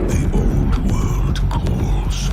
The old world calls.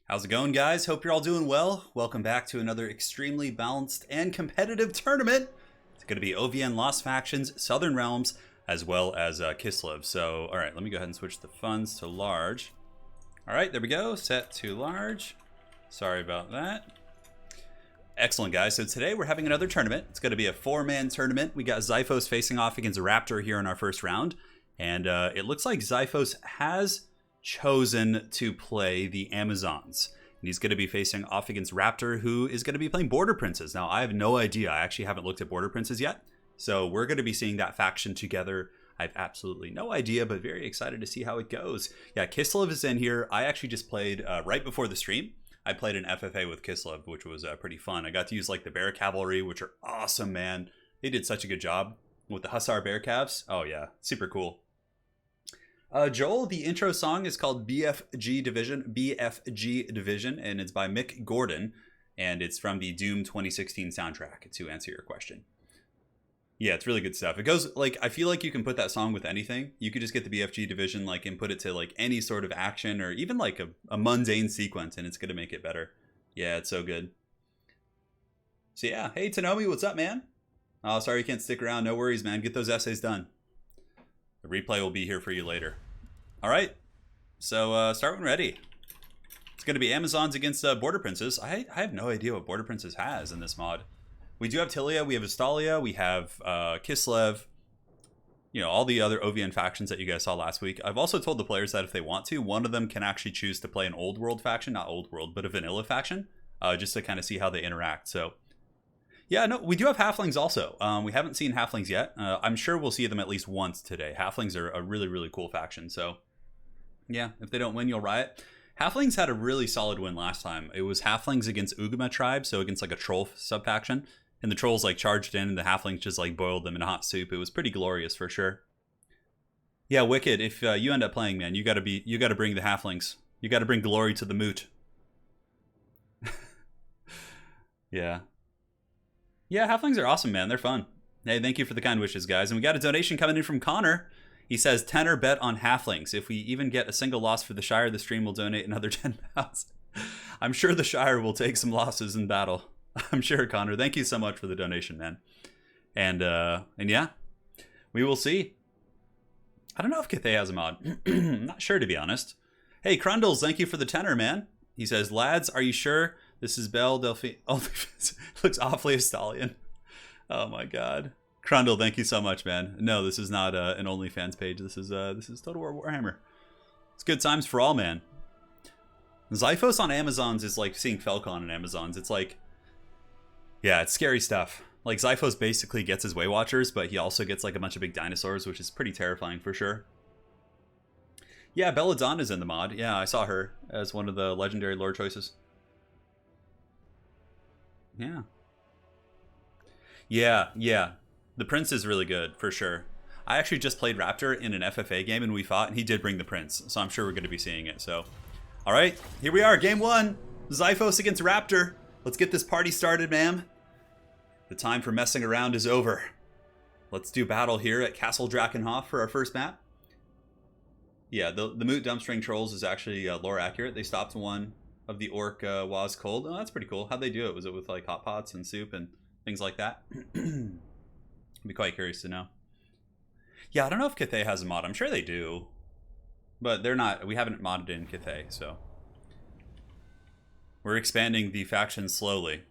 How's it going, guys? Hope you're all doing well. Welcome back to another extremely balanced and competitive tournament. It's going to be OVN Lost Factions, Southern Realms, as well as Kislev. So, all right, let me go ahead and switch the funds to large. All right, there we go. Set to large. Sorry about that. Excellent, guys. So today we're having another tournament. It's going to be a 4-man tournament. We got Xiphos facing off against Raptor here in our first round. And it looks like Xiphos has chosen to play the Amazons. And he's going to be facing off against Raptor, who is going to be playing Border Princes. Now, I have no idea. I actually haven't looked at Border Princes yet. So we're going to be seeing that faction together. I have absolutely no idea, but very excited to see how it goes. Yeah, Kislev is in here. I actually just played right before the stream. I played an FFA with Kislev, which was pretty fun. I got to use like the Bear Cavalry, which are awesome, man. They did such a good job with the Hussar Bear Calves. Oh yeah, super cool. Joel, the intro song is called BFG Division, and it's by Mick Gordon, and it's from the Doom 2016 soundtrack, to answer your question. Yeah, it's really good stuff. It goes, like, I feel like you can put that song with anything. You could just get the BFG Division, like, and put it to, like, any sort of action, or even, like, a mundane sequence, and it's going to make it better. Yeah, it's so good. So, yeah. Hey, Tanomi, what's up, man? Oh, sorry you can't stick around. No worries, man. Get those essays done. The replay will be here for you later. All right, so start when ready. It's going to be Amazons against Border Princes. I have no idea what Border Princes has in this mod. We do have Tilia, we have Estalia, we have Kislev, you know, all the other OVN factions that you guys saw last week. I've also told the players that if they want to, one of them can actually choose to play an old world faction, not old world, but a vanilla faction, just to kind of see how they interact. So, yeah, no, we do have Halflings also. We haven't seen Halflings yet. I'm sure we'll see them at least once today. Halflings are a really, really cool faction, so... yeah, if they don't win, you'll riot. Halflings had a really solid win last time. It was Halflings against Ugama tribe, so against like a troll sub-faction. And the trolls like charged in and the Halflings just like boiled them in hot soup. It was pretty glorious for sure. Yeah, Wicked, if you end up playing, man, you gotta bring the Halflings. You gotta bring glory to the moot. Yeah. Yeah, Halflings are awesome, man. They're fun. Hey, thank you for the kind wishes, guys. And we got a donation coming in from Connor. He says, tenor bet on Halflings. If we even get a single loss for the Shire, the stream will donate another 10 pounds. I'm sure the Shire will take some losses in battle. I'm sure, Connor. Thank you so much for the donation, man. And yeah, we will see. I don't know if Cathay has a mod. I'm not sure, to be honest. Hey, Crundles, thank you for the tenor, man. He says, lads, are you sure this is Belle Delphine? Oh, looks awfully Estalian. Oh, my God. Crundle, thank you so much, man. No, this is not an OnlyFans page. This is Total War Warhammer. It's good times for all, man. Zyphos on Amazons is like seeing Falcon on Amazons. It's like, yeah, it's scary stuff. Like, Zyphos basically gets his Way Watchers, but he also gets like a bunch of big dinosaurs, which is pretty terrifying for sure. Yeah, Belladonna's in the mod. Yeah, I saw her as one of the legendary lore choices. Yeah. Yeah. The Prince is really good, for sure. I actually just played Raptor in an FFA game and we fought, and he did bring the Prince. So I'm sure we're going to be seeing it. So, all right, here we are, game one. Zyphos against Raptor. Let's get this party started, ma'am. The time for messing around is over. Let's do battle here at Castle Drakenhof for our first map. Yeah, the Moot Dumpstring Trolls is actually lore accurate. They stopped one of the Orc Was Cold. Oh, that's pretty cool. How'd they do it? Was it with like hot pots and soup and things like that? I'd be quite curious to know. Yeah, I don't know if Cathay has a mod. I'm sure they do. But they're not. We haven't modded in Cathay, so. We're expanding the faction slowly.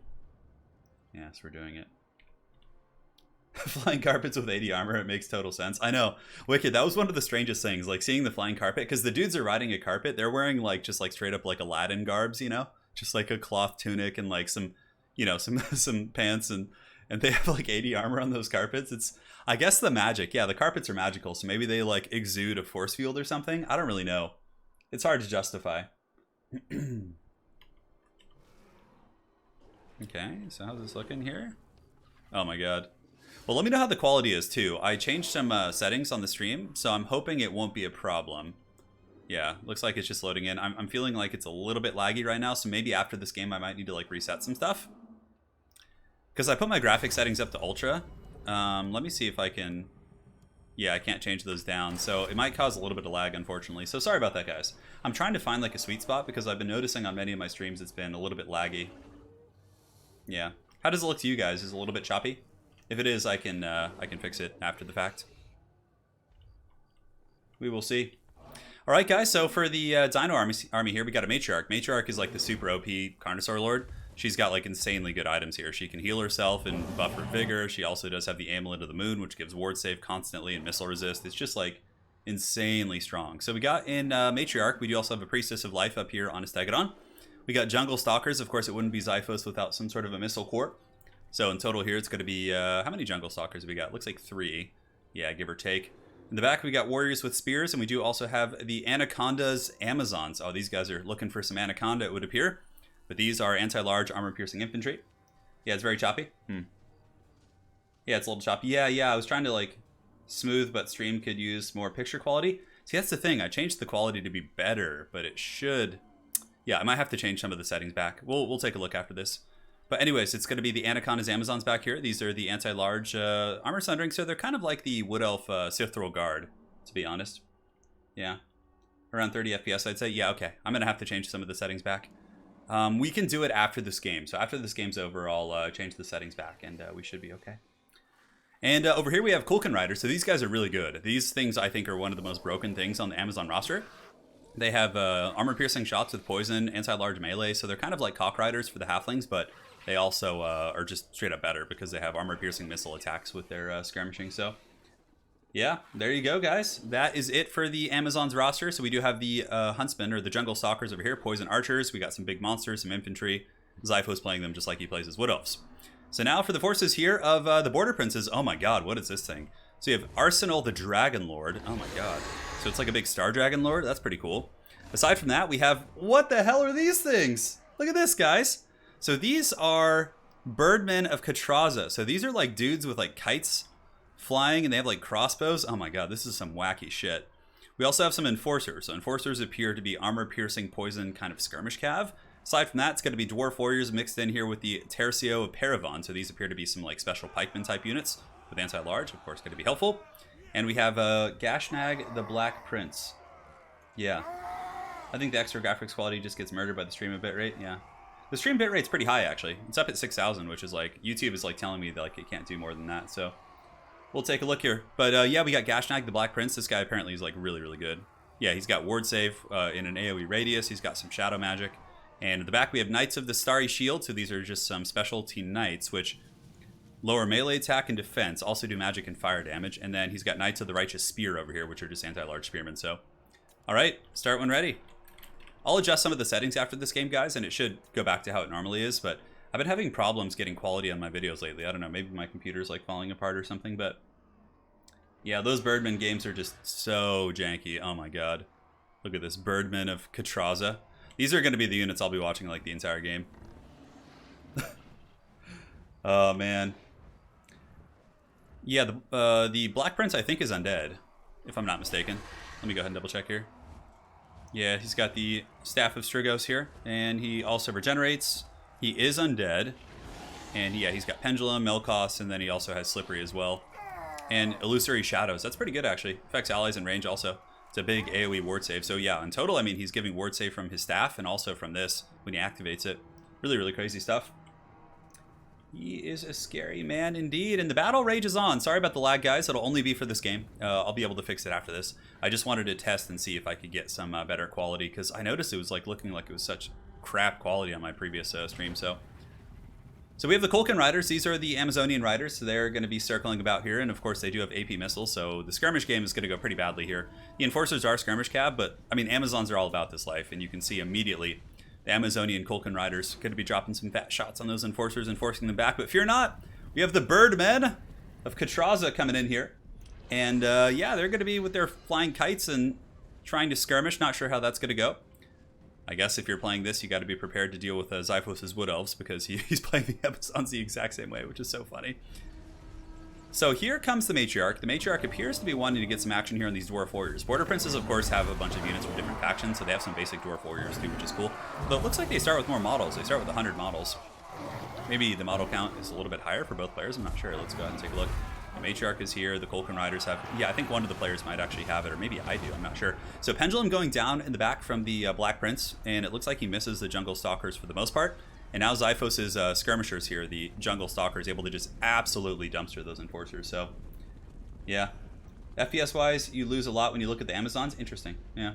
Yes, we're doing it. Flying carpets with 80 armor, it makes total sense. I know. Wicked, that was one of the strangest things, like seeing the flying carpet, because the dudes are riding a carpet, they're wearing like just like straight up like Aladdin garbs, you know? Just like a cloth tunic and like some, you know, some pants, and they have like 80 armor on those carpets. It's, I guess, the magic. Yeah, the carpets are magical, so maybe they like exude a force field or something. I don't really know. It's hard to justify. Okay, so how's this looking here? Oh my god. Well, let me know how the quality is too. I changed some settings on the stream, so I'm hoping it won't be a problem. Yeah, looks like it's just loading in. I'm feeling like it's a little bit laggy right now, so maybe after this game I might need to like reset some stuff. Because I put my graphic settings up to ultra. Let me see if I can... Yeah, I can't change those down, so it might cause a little bit of lag, unfortunately. So sorry about that, guys. I'm trying to find like a sweet spot because I've been noticing on many of my streams it's been a little bit laggy. Yeah. How does it look to you guys? Is it a little bit choppy? If it is, I can fix it after the fact. We will see. All right, guys. So for the Dino army here, we got a Matriarch. Matriarch is like the super OP Carnosaur Lord. She's got like insanely good items here. She can heal herself and buff her vigor. She also does have the Amulet of the Moon, which gives ward save constantly and missile resist. It's just like insanely strong. So we got in Matriarch, we do also have a Priestess of Life up here on Estegadon. We got Jungle Stalkers. Of course, it wouldn't be Zyphos without some sort of a missile core. So in total here, it's going to be, how many Jungle Stalkers have we got? Looks like 3. Yeah, give or take. In the back, we got Warriors with Spears, and we do also have the Anaconda's Amazons. Oh, these guys are looking for some Anaconda, it would appear. But these are anti-large armor-piercing infantry. Yeah, it's very choppy. Yeah, it's a little choppy. Yeah, I was trying to, like, smooth, but stream could use more picture quality. See, that's the thing. I changed the quality to be better, but it should... Yeah, I might have to change some of the settings back. We'll take a look after this. But anyways, it's going to be the Anaconda's Amazons back here. These are the anti-large armor sundering, so they're kind of like the Wood Elf Sith-Roll Guard, to be honest. Yeah. Around 30 FPS, I'd say. Yeah, okay. I'm going to have to change some of the settings back. We can do it after this game. So after this game's over, I'll change the settings back, and we should be okay. And over here we have Kulkin Riders. So these guys are really good. These things, I think, are one of the most broken things on the Amazon roster. They have armor-piercing shots with poison, anti-large melee, so they're kind of like Cock Riders for the Halflings, but they also are just straight up better because they have armor-piercing missile attacks with their skirmishing. So, yeah, there you go, guys. That is it for the Amazon's roster. So we do have the Huntsmen, or the Jungle Stalkers over here, Poison Archers. We got some big monsters, some infantry. Zypho's playing them just like he plays his Wood Elves. So now for the forces here of the Border Princes. Oh my god, what is this thing? So you have Arsenal the Dragon Lord. Oh my god. So it's like a big Star Dragon Lord. That's pretty cool. Aside from that, we have... What the hell are these things? Look at this, guys. So these are Birdmen of Katraza. So these are like dudes with like kites flying, and they have like crossbows. Oh my god, this is some wacky shit. We also have some Enforcers. So Enforcers appear to be armor-piercing poison kind of skirmish cav. Aside from that, it's going to be Dwarf Warriors mixed in here with the Tercio of Paravan. So these appear to be some like special pikeman type units with anti-large. Of course, going to be helpful. And we have Gashnag the Black Prince. Yeah. I think the extra graphics quality just gets murdered by the stream bitrate. Yeah. The stream bitrate's pretty high, actually. It's up at 6,000, which is like... YouTube is like telling me that like it can't do more than that, so... We'll take a look here. But yeah, we got Gashnag the Black Prince. This guy apparently is like really, really good. Yeah, he's got ward save in an AoE radius. He's got some shadow magic. And at the back we have Knights of the Starry Shield. So these are just some specialty knights, which lower melee attack and defense, also do magic and fire damage. And then he's got Knights of the Righteous Spear over here, which are just anti-large spearmen. So, alright, start when ready. I'll adjust some of the settings after this game, guys, and it should go back to how it normally is, but I've been having problems getting quality on my videos lately. I don't know, maybe my computer's like falling apart or something, but yeah, those Birdman games are just so janky. Oh my god. Look at this, Birdman of Katraza. These are going to be the units I'll be watching like the entire game. Oh man. Yeah, the Black Prince I think is undead, if I'm not mistaken. Let me go ahead and double check here. Yeah, he's got the Staff of Strigos here, and he also regenerates. He is undead, and yeah, he's got Pendulum, Melkos, and then he also has Slippery as well. And Illusory Shadows. That's pretty good, actually. Affects allies in range also. It's a big AoE ward save. So yeah, in total, I mean, he's giving ward save from his staff and also from this when he activates it. Really, really crazy stuff. He is a scary man indeed, and the battle rages on. Sorry about the lag, guys. It'll only be for this game. I'll be able to fix it after this. I just wanted to test and see if I could get some better quality, because I noticed it was like looking like it was such crap quality on my previous stream. So we have the Kulkin Riders. These are the Amazonian Riders, so they're going to be circling about here, and of course they do have AP missiles, so the skirmish game is going to go pretty badly here. The Enforcers are skirmish cab, but I mean, Amazons are all about this life, and you can see immediately the Amazonian Kulkin Riders going to be dropping some fat shots on those Enforcers and forcing them back. But fear not, we have the Birdmen of Katraza coming in here. And yeah, they're going to be with their flying kites and trying to skirmish. Not sure how that's going to go. I guess if you're playing this, you got to be prepared to deal with Zyphos' Wood Elves, because he's playing the Amazons the exact same way, which is so funny. So here comes the Matriarch. The Matriarch appears to be wanting to get some action here on these Dwarf Warriors. Border Princes, of course, have a bunch of units from different factions, so they have some basic Dwarf Warriors too, which is cool. Though it looks like they start with more models. They start with 100 models. Maybe the model count is a little bit higher for both players. I'm not sure. Let's go ahead and take a look. The Matriarch is here. The Kulkin Riders have... Yeah, I think one of the players might actually have it, or maybe I do. I'm not sure. So Pendulum going down in the back from the Black Prince, and it looks like he misses the Jungle Stalkers for the most part. And now Zyphos' Skirmishers here, the Jungle Stalker, is able to just absolutely dumpster those Enforcers. So, yeah. FPS-wise, you lose a lot when you look at the Amazons. Interesting. Yeah.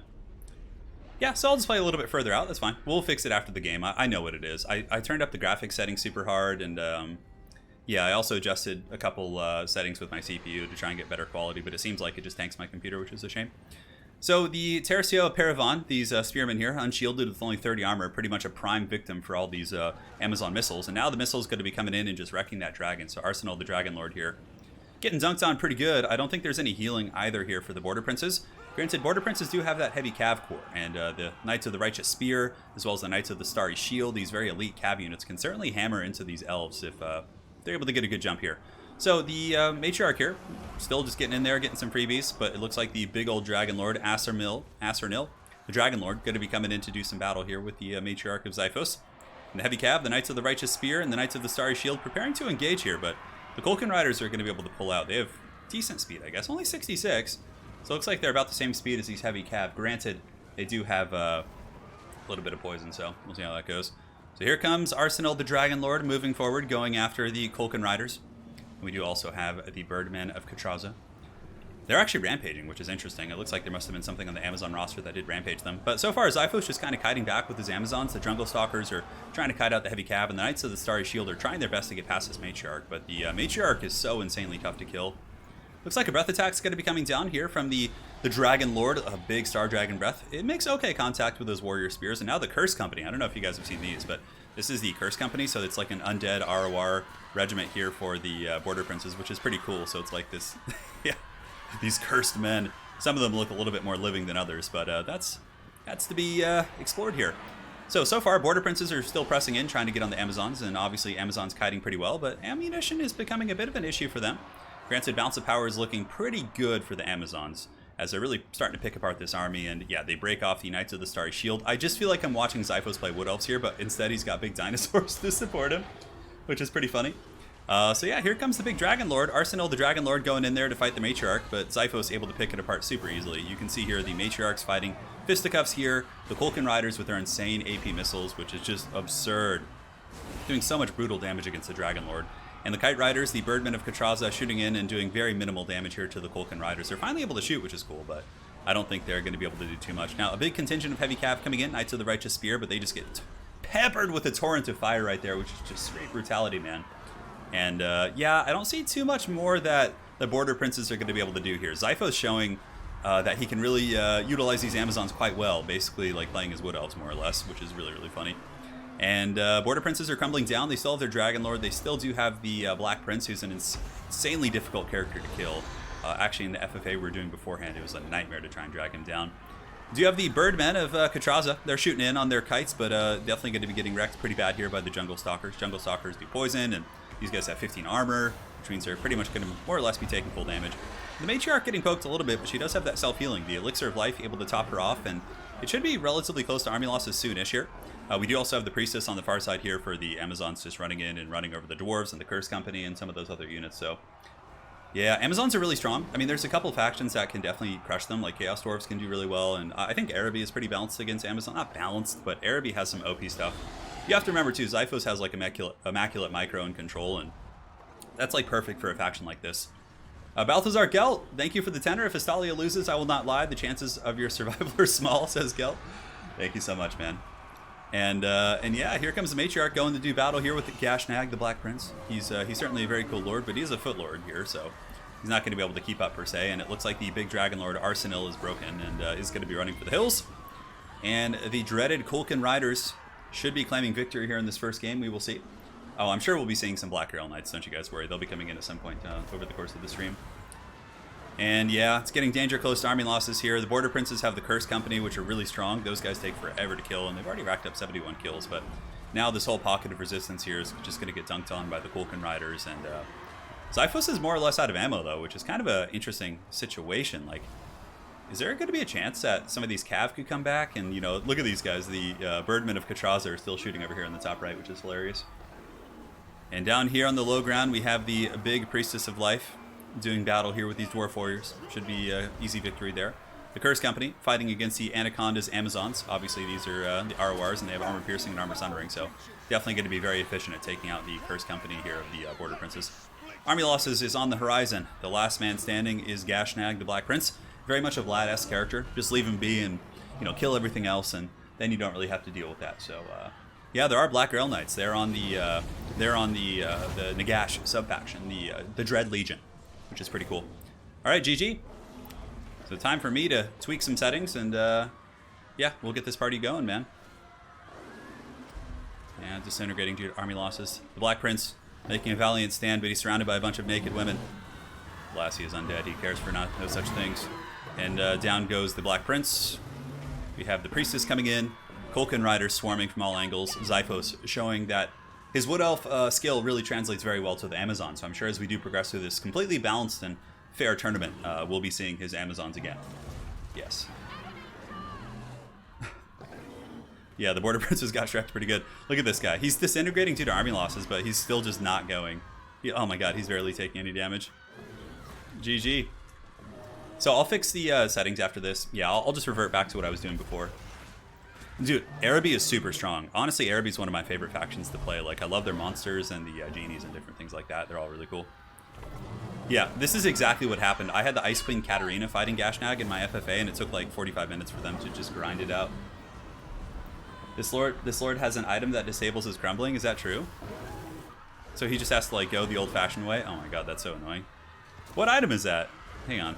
Yeah, so I'll just play a little bit further out. That's fine. We'll fix it after the game. I know what it is. I turned up the graphics settings super hard, and yeah, I also adjusted a couple settings with my CPU to try and get better quality, but it seems like it just tanks my computer, which is a shame. So the Tercio Paravan, these spearmen here, unshielded with only 30 armor, pretty much a prime victim for all these Amazon missiles. And now the missile's going to be coming in and just wrecking that dragon. So Arsenal the Dragon Lord here, getting dunked on pretty good. I don't think there's any healing either here for the Border Princes. Granted, Border Princes do have that heavy cav core, and the Knights of the Righteous Spear, as well as the Knights of the Starry Shield, these very elite cav units can certainly hammer into these elves if they're able to get a good jump here. So the matriarch here, still just getting in there, getting some freebies, but it looks like the big old Dragon Lord, Asernil, the Dragon Lord, going to be coming in to do some battle here with the matriarch of Xiphos. And the Heavy Cav, the Knights of the Righteous Spear, and the Knights of the Starry Shield preparing to engage here, but the Kulkan Riders are going to be able to pull out. They have decent speed, I guess, only 66, so it looks like they're about the same speed as these Heavy Cav. Granted, they do have a little bit of poison, so we'll see how that goes. So here comes Arsenal, the Dragon Lord, moving forward, going after the Kulkan Riders. We do also have the Birdmen of Katraza. They're actually rampaging, which is interesting. It looks like there must have been something on the Amazon roster that did rampage them. But so far, Xiphos just kind of kiting back with his Amazons. The Jungle Stalkers are trying to kite out the Heavy Cav, and the Knights of the Starry Shield are trying their best to get past this Matriarch. But the Matriarch is so insanely tough to kill. Looks like a Breath Attack is going to be coming down here from the Dragon Lord, a big Star Dragon Breath. It makes okay contact with those Warrior Spears. And now the Curse Company. I don't know if you guys have seen these, but this is the Curse Company, so it's like an undead ROR regiment here for the Border Princes, which is pretty cool. So it's like this, yeah, these cursed men. Some of them look a little bit more living than others, but that's to be explored here. So far, Border Princes are still pressing in, trying to get on the Amazons, and obviously Amazons kiting pretty well, but ammunition is becoming a bit of an issue for them. Granted, Balance of Power is looking pretty good for the Amazons, as they're really starting to pick apart this army, and yeah, they break off the Knights of the Starry Shield. I just feel like I'm watching Xiphos play Wood Elves here, but instead he's got big dinosaurs to support him, which is pretty funny. So yeah, here comes the big Dragon Lord, Arsenal the Dragon Lord going in there to fight the Matriarch, but Xiphos able to pick it apart super easily. You can see here the Matriarchs fighting fisticuffs here, the Kulkan Riders with their insane AP missiles, which is just absurd, doing so much brutal damage against the Dragon Lord. And the Kite Riders, the Birdmen of Katraza, shooting in and doing very minimal damage here to the Kulkan Riders. They're finally able to shoot, which is cool, but I don't think they're going to be able to do too much. Now, a big contingent of Heavy Cav coming in, Knights of the Righteous Spear, but they just get peppered with a torrent of fire right there, which is just straight brutality, man. And yeah, I don't see too much more that the Border Princes are going to be able to do here. Xiphos showing that he can really utilize these Amazons quite well, basically like playing as Wood Elves more or less, which is really, really funny. And Border Princes are crumbling down. They still have their Dragon Lord. They still do have the Black Prince, who's an insanely difficult character to kill. Actually, in the FFA we were doing beforehand, it was a nightmare to try and drag him down. Do you have the Birdmen of Katraza? They're shooting in on their kites, but definitely going to be getting wrecked pretty bad here by the Jungle Stalkers. Jungle Stalkers do poison, and these guys have 15 armor, which means they're pretty much going to more or less be taking full damage. The Matriarch getting poked a little bit, but she does have that self-healing. The Elixir of Life able to top her off, and it should be relatively close to army losses soonish here. We do also have the Priestess on the far side here for the Amazons just running in and running over the Dwarves and the Curse Company and some of those other units. So yeah, Amazons are really strong. I mean, there's a couple factions that can definitely crush them, like Chaos Dwarves can do really well, and I think Araby is pretty balanced against Amazon. Not balanced, but Araby has some OP stuff. You have to remember too, Xiphos has like immaculate micro and control, and that's like perfect for a faction like this. Balthazar Gelt, thank you for the tenor. If Estalia loses, I will not lie. The chances of your survival are small, says Gelt. Thank you so much, man. And yeah, here comes the Matriarch going to do battle here with the Gashnag, the Black Prince. He's certainly a very cool lord, but he's a foot lord here, so he's not going to be able to keep up per se. And it looks like the big Dragon Lord Arsenal is broken and is going to be running for the hills. And the dreaded Kulkan Riders should be claiming victory here in this first game. We will see. Oh, I'm sure we'll be seeing some Black Hero Knights. Don't you guys worry. They'll be coming in at some point over the course of the stream. And yeah, it's getting danger close to army losses here. The Border Princes have the Curse Company, which are really strong. Those guys take forever to kill, and they've already racked up 71 kills. But now this whole pocket of resistance here is just going to get dunked on by the Kulkan Riders. And Xiphos is more or less out of ammo, though, which is kind of an interesting situation. Like, is there going to be a chance that some of these Cav could come back? And, you know, look at these guys. The Birdmen of Katraza are still shooting over here in the top right, which is hilarious. And down here on the low ground, we have the big Priestess of Life doing battle here with these Dwarf Warriors. Should be an easy victory there. The Curse Company fighting against the Anaconda's Amazons. Obviously, these are the RORs, and they have armor piercing and armor sundering, so definitely going to be very efficient at taking out the Curse Company here of the Border Princes. Army losses is on the horizon. The last man standing is Gashnag, the Black Prince. Very much a Vlad-esque character. Just leave him be and, you know, kill everything else, and then you don't really have to deal with that. So yeah, there are Black Grail Knights. They're on the Nagash sub-faction, the Dread Legion, which is pretty cool. All right, GG. So time for me to tweak some settings, and yeah, we'll get this party going, man. Yeah, disintegrating due to army losses. The Black Prince making a valiant stand, but he's surrounded by a bunch of naked women. Lassie is undead. He cares for no such things. And down goes the Black Prince. We have the Priestess coming in. Kulkan Riders swarming from all angles. Xiphos showing that His Wood Elf skill really translates very well to the Amazon, so I'm sure as we do progress through this completely balanced and fair tournament, we'll be seeing his Amazons again. Yes. Yeah, the Border Princes got Shrek pretty good. Look at this guy. He's disintegrating due to army losses, but he's still just not going. Oh my god, he's barely taking any damage. GG. So I'll fix the settings after this. Yeah, I'll just revert back to what I was doing before. Dude, Araby is super strong. Honestly, Araby is one of my favorite factions to play. Like, I love their monsters and the genies and different things like that. They're all really cool. Yeah, this is exactly what happened. I had the Ice Queen Katarina fighting Gashnag in my FFA, and it took like 45 minutes for them to just grind it out. This lord has an item that disables his crumbling. Is that true? So he just has to like go the old-fashioned way? Oh my god, that's so annoying. What item is that? Hang on.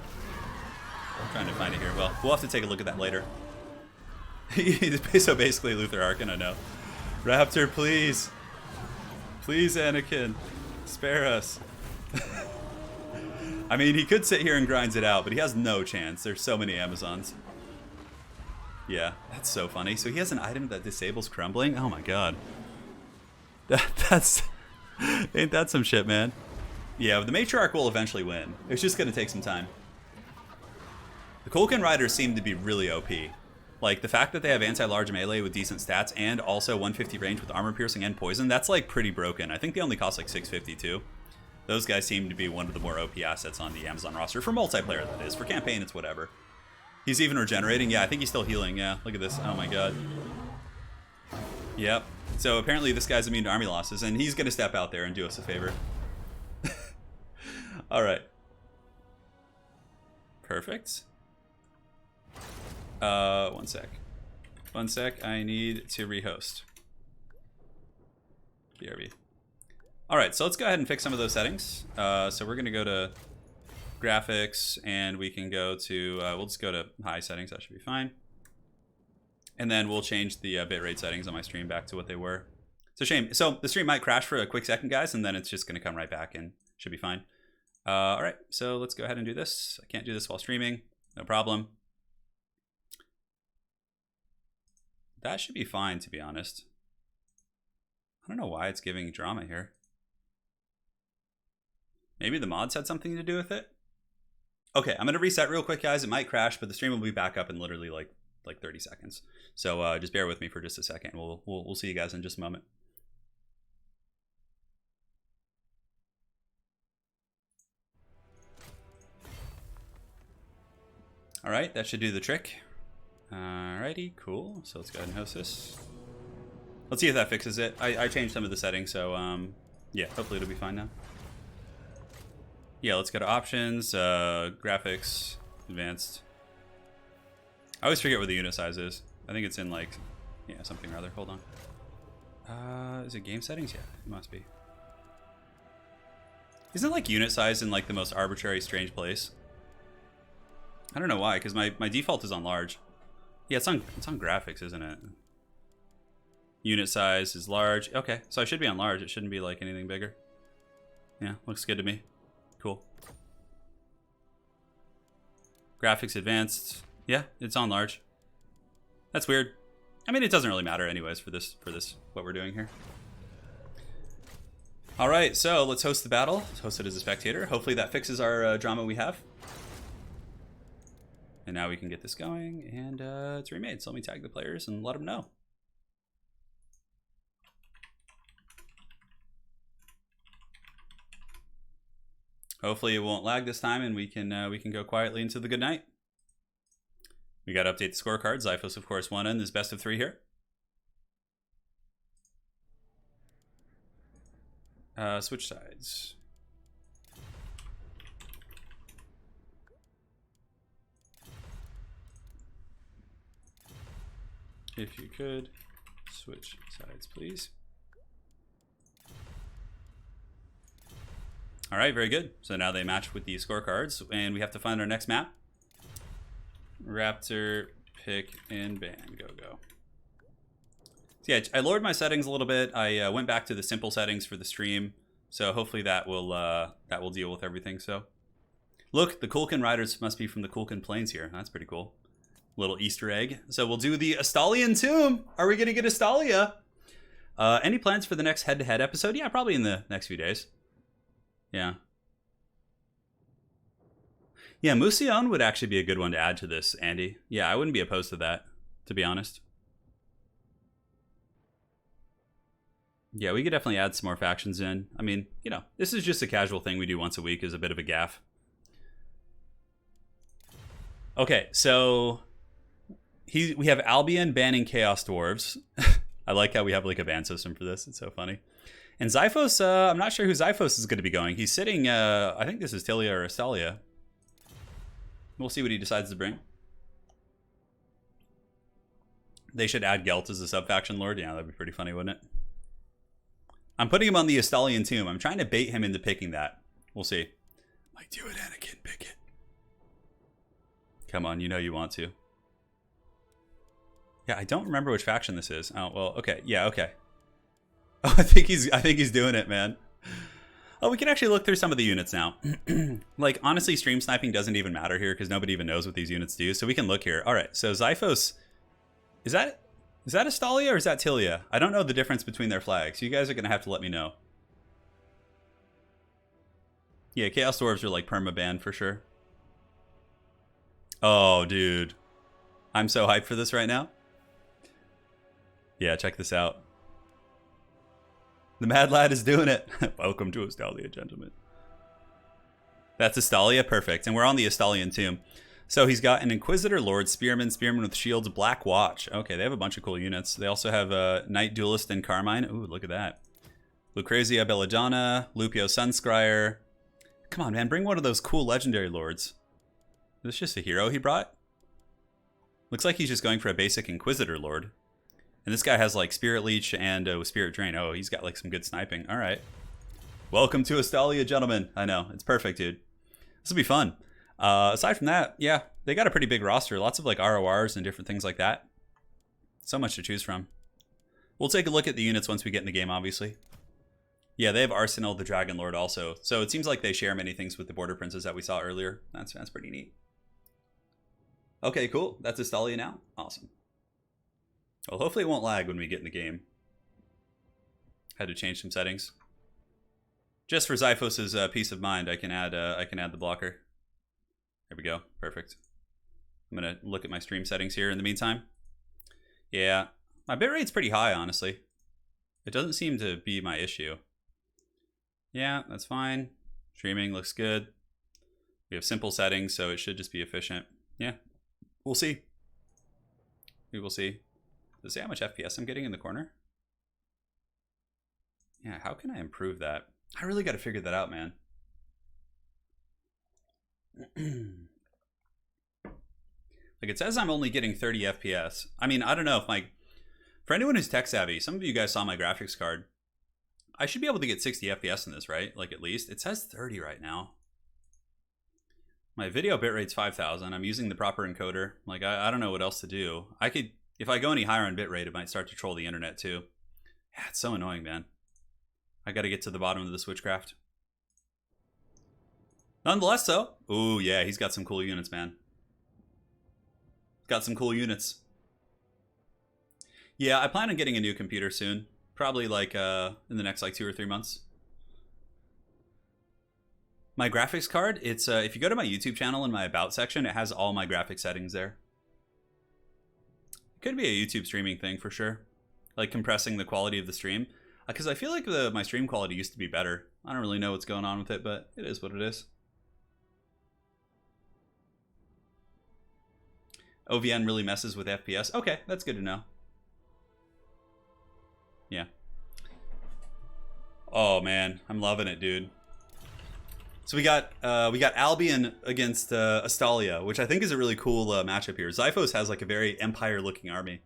I'm trying to find it here. Well, we'll have to take a look at that later. So basically Luther Arkin, I know. Raptor, please. Please, Anakin. Spare us. I mean, he could sit here and grinds it out, but he has no chance. There's so many Amazons. Yeah, that's so funny. So he has an item that disables crumbling? Oh my god. That's... Ain't that some shit, man? Yeah, the Matriarch will eventually win. It's just gonna take some time. The Kulkin Riders seem to be really OP. Like, the fact that they have anti-large melee with decent stats and also 150 range with armor piercing and poison, that's like pretty broken. I think they only cost like 650 too. Those guys seem to be one of the more OP assets on the Amazon roster. For multiplayer, that is. For campaign, it's whatever. He's even regenerating. Yeah, I think he's still healing. Yeah, look at this. Oh my god. Yep. So apparently this guy's immune to army losses, and he's going to step out there and do us a favor. Alright. Perfect. One sec. One sec. I need to rehost. BRB. Alright, so let's go ahead and fix some of those settings. So we're going to go to graphics, and we can go to, we'll just go to high settings. That should be fine. And then we'll change the bitrate settings on my stream back to what they were. It's a shame. So the stream might crash for a quick second, guys, and then it's just going to come right back and should be fine. Alright, so let's go ahead and do this. I can't do this while streaming. No problem. That should be fine, to be honest. I don't know why it's giving drama here. Maybe the mods had something to do with it? Okay, I'm going to reset real quick, guys. It might crash, but the stream will be back up in literally like 30 seconds. So just bear with me for just a second. We'll see you guys in just a moment. All right, that should do the trick. Alrighty, cool. So let's go ahead and host this. Let's see if that fixes it. I changed some of the settings, so yeah, hopefully it'll be fine now. Yeah, let's go to options, graphics, advanced. I always forget what the unit size is. I think it's in like, yeah, something or other. Hold on. Is it game settings? Yeah, it must be. Isn't like unit size in like the most arbitrary, strange place? I don't know why, because my default is on large. Yeah, it's on graphics, isn't it? Unit size is large. Okay, so I should be on large. It shouldn't be like anything bigger. Yeah, looks good to me. Cool. Graphics advanced. Yeah, it's on large. That's weird. I mean, it doesn't really matter anyways for this what we're doing here. All right, so let's host the battle. Let's host it as a spectator. Hopefully that fixes our drama we have. And now we can get this going, and it's remade. So let me tag the players and let them know. Hopefully it won't lag this time, and we can go quietly into the good night. We got to update the scorecards. Zyphos, of course, won in this best of 3 here. Switch sides. If you could, switch sides, please. All right, very good. So now they match with the scorecards, and we have to find our next map. Raptor, pick, and ban. Go, go. So yeah, I lowered my settings a little bit. I went back to the simple settings for the stream, so hopefully that will deal with everything. So, look, the Kulkin Riders must be from the Kulkin Plains here. That's pretty cool. Little Easter egg. So we'll do the Estalian tomb. Are we gonna get Estalia? Any plans for the next head-to-head episode? Yeah, probably in the next few days. Yeah. Yeah, Musion would actually be a good one to add to this, Andy. Yeah, I wouldn't be opposed to that, to be honest. Yeah, we could definitely add some more factions in. I mean, you know, this is just a casual thing we do once a week, is a bit of a gaff. Okay, so we have Albion banning Chaos Dwarves. I like how we have like a ban system for this. It's so funny. And Xiphos, I'm not sure who Xiphos is going to be going. He's sitting, I think this is Tilia or Estalia. We'll see what he decides to bring. They should add Gelt as a sub-faction lord. Yeah, that'd be pretty funny, wouldn't it? I'm putting him on the Estalian tomb. I'm trying to bait him into picking that. We'll see. Like, do it, Anakin. Pick it. Come on, you know you want to. Yeah, I don't remember which faction this is. Oh, well, okay. Yeah, okay. Oh, I think he's doing it, man. Oh, we can actually look through some of the units now. Like, honestly, stream sniping doesn't even matter here because nobody even knows what these units do. So we can look here. All right, so Xiphos, is that Estalia or is that Tilia? I don't know the difference between their flags. You guys are going to have to let me know. Yeah, Chaos Dwarves are like perma-ban for sure. Oh, dude. I'm so hyped for this right now. Yeah, check this out. The Mad Lad is doing it. Welcome to Estalia, gentlemen. That's Estalia, perfect. And we're on the Estalian tomb. So he's got an Inquisitor, Lord, Spearman, Spearman with Shields, Black Watch. Okay, they have a bunch of cool units. They also have a Knight Duelist and Carmine. Ooh, look at that. Lucrezia Belladonna, Lupio Sunscryer. Come on, man, bring one of those cool legendary lords. Is this just a hero he brought? Looks like he's just going for a basic Inquisitor Lord. And this guy has like Spirit Leech and Spirit Drain. Oh, he's got like some good sniping. All right. Welcome to Estalia, gentlemen. I know. It's perfect, dude. This will be fun. Aside from that, yeah, they got a pretty big roster. Lots of like RORs and different things like that. So much to choose from. We'll take a look at the units once we get in the game, obviously. Yeah, they have Arsenal, the Dragon Lord also. So it seems like they share many things with the Border Princes that we saw earlier. That's pretty neat. Okay, cool. That's Estalia now. Awesome. Well, hopefully it won't lag when we get in the game. Had to change some settings. Just for Xiphos' peace of mind, I can add the blocker. There we go. Perfect. I'm gonna look at my stream settings here in the meantime. Yeah, my bitrate's pretty high, honestly. It doesn't seem to be my issue. Yeah, that's fine. Streaming looks good. We have simple settings, so it should just be efficient. Yeah, we'll see. We will see. Does it say how much FPS I'm getting in the corner? Yeah, how can I improve that? I really got to figure that out, man. Like, it says I'm only getting 30 FPS. I mean, I don't know if for anyone who's tech savvy, some of you guys saw my graphics card. I should be able to get 60 FPS in this, right? Like, at least. It says 30 right now. My video bitrate's 5,000. I'm using the proper encoder. Like, I don't know what else to do. I could... If I go any higher on bitrate, it might start to troll the internet too. Yeah, it's so annoying, man. I gotta get to the bottom of the switchcraft. Nonetheless, though. Ooh, yeah, he's got some cool units, man. Got some cool units. Yeah, I plan on getting a new computer soon. Probably like in the next like 2 or 3 months. My graphics card, it's if you go to my YouTube channel in my About section, it has all my graphic settings there. Could be a YouTube streaming thing for sure. Like compressing the quality of the stream. Because I feel like my stream quality used to be better. I don't really know what's going on with it, but it is what it is. OVN really messes with FPS. Okay, that's good to know. Yeah. Oh man, I'm loving it, dude. So we got Albion against Estalia, which I think is a really cool matchup here. Xiphos has like a very Empire-looking army.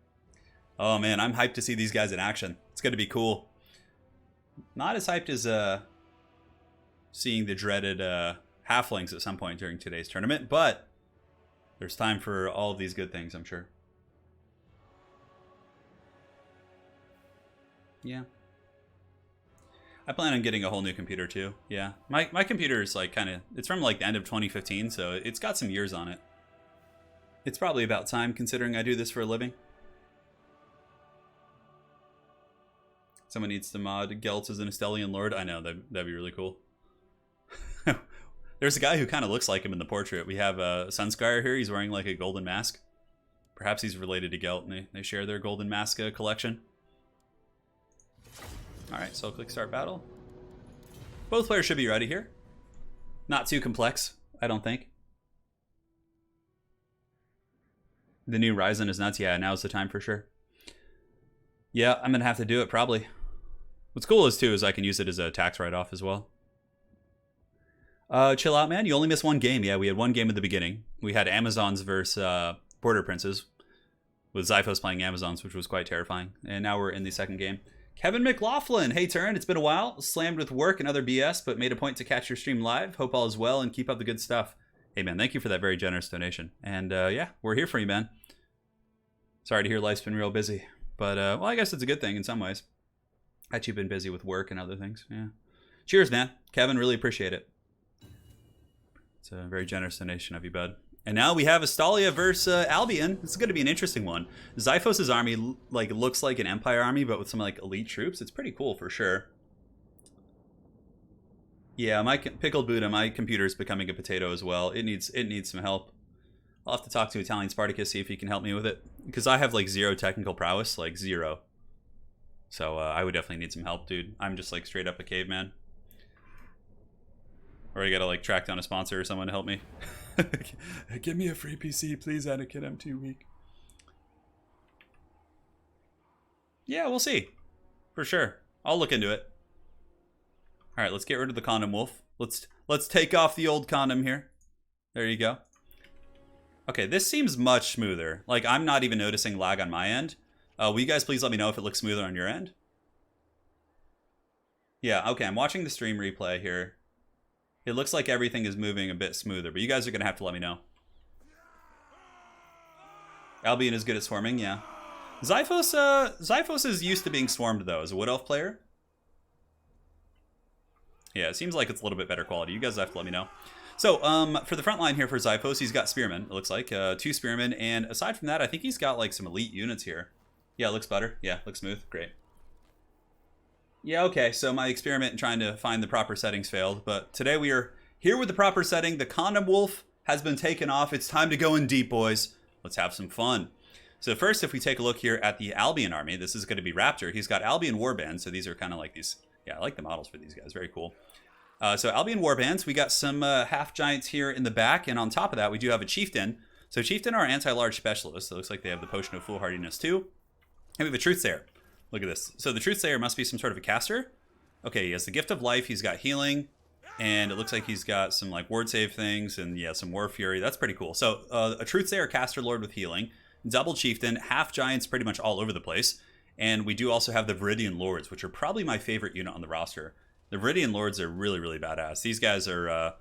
Oh man, I'm hyped to see these guys in action. It's going to be cool. Not as hyped as seeing the dreaded Halflings at some point during today's tournament, but there's time for all of these good things, I'm sure. Yeah. I plan on getting a whole new computer too. Yeah, my computer is like it's from like the end of 2015, so it's got some years on it. It's probably about time considering I do this for a living. Someone needs to mod Geltz as an Estelian Lord. I know, that'd be really cool. There's a guy who kind of looks like him in the portrait. We have Sunskyre here. He's wearing like a golden mask. Perhaps he's related to Gelt, and they share their golden mask collection. Alright, so I'll click start battle. Both players should be ready here. Not too complex, I don't think. The new Ryzen is nuts. Yeah, now's the time for sure. Yeah, I'm going to have to do it probably. What's cool is, too, is I can use it as a tax write-off as well. Chill out, man. You only missed one game. Yeah, we had one game at the beginning. We had Amazons versus Border Princes, with Zyphos playing Amazons, which was quite terrifying. And now we're in the second game. Kevin McLaughlin. Hey, Turin. It's been a while. Slammed with work and other BS, but made a point to catch your stream live. Hope all is well and keep up the good stuff. Hey, man, thank you for that very generous donation. And, yeah, we're here for you, man. Sorry to hear life's been real busy. But, well, I guess it's a good thing in some ways. That you've been busy with work and other things. Yeah. Cheers, man. Kevin, really appreciate it. It's a very generous donation of you, bud. And now we have Estalia versus Albion. This is going to be an interesting one. Zyphos' army like looks like an Empire army, but with some like elite troops. It's pretty cool for sure. Yeah, my pickled Buddha, my computer's becoming a potato as well. It needs some help. I'll have to talk to Italian Spartacus, see if he can help me with it. Because I have like zero technical prowess, like zero. So I would definitely need some help, dude. I'm just like straight up a caveman. Or I gotta like track down a sponsor or someone to help me. Give me a free PC, please, Anakin. I'm too weak. Yeah, we'll see. For sure. I'll look into it. Alright, let's get rid of the condom wolf. Let's take off the old condom here. There you go. Okay, this seems much smoother. Like, I'm not even noticing lag on my end. Will you guys please let me know if it looks smoother on your end? Yeah, okay, I'm watching the stream replay here. It looks like everything is moving a bit smoother, but you guys are going to have to let me know. Albion is good at swarming, yeah. Zyphos is used to being swarmed, though, as a Wood Elf player. Yeah, it seems like it's a little bit better quality. You guys have to let me know. So, for the front line here for Zyphos, he's got Spearmen, it looks like. 2 Spearmen, and aside from that, I think he's got, like, some elite units here. Yeah, it looks better. Yeah, looks smooth. Great. Yeah, okay, so my experiment in trying to find the proper settings failed, but today we are here with the proper setting. The condom wolf has been taken off. It's time to go in deep, boys. Let's have some fun. So first, if we take a look here at the Albion army, this is going to be Raptor. He's got Albion warbands, so these are kind of like these. Yeah, I like the models for these guys. Very cool. So Albion warbands, we got some half giants here in the back, and on top of that, we do have a chieftain. So chieftain are anti-large specialists. So it looks like they have the potion of foolhardiness too. And we have a truthsayer. Look at this. So the Truthsayer must be some sort of a caster. Okay, he has the Gift of Life. He's got healing. And it looks like he's got some like ward save things. And yeah, some War Fury. That's pretty cool. So a Truthsayer caster lord with healing. Double Chieftain. Half Giants pretty much all over the place. And we do also have the Viridian Lords, which are probably my favorite unit on the roster. The Viridian Lords are really, really badass. These guys are...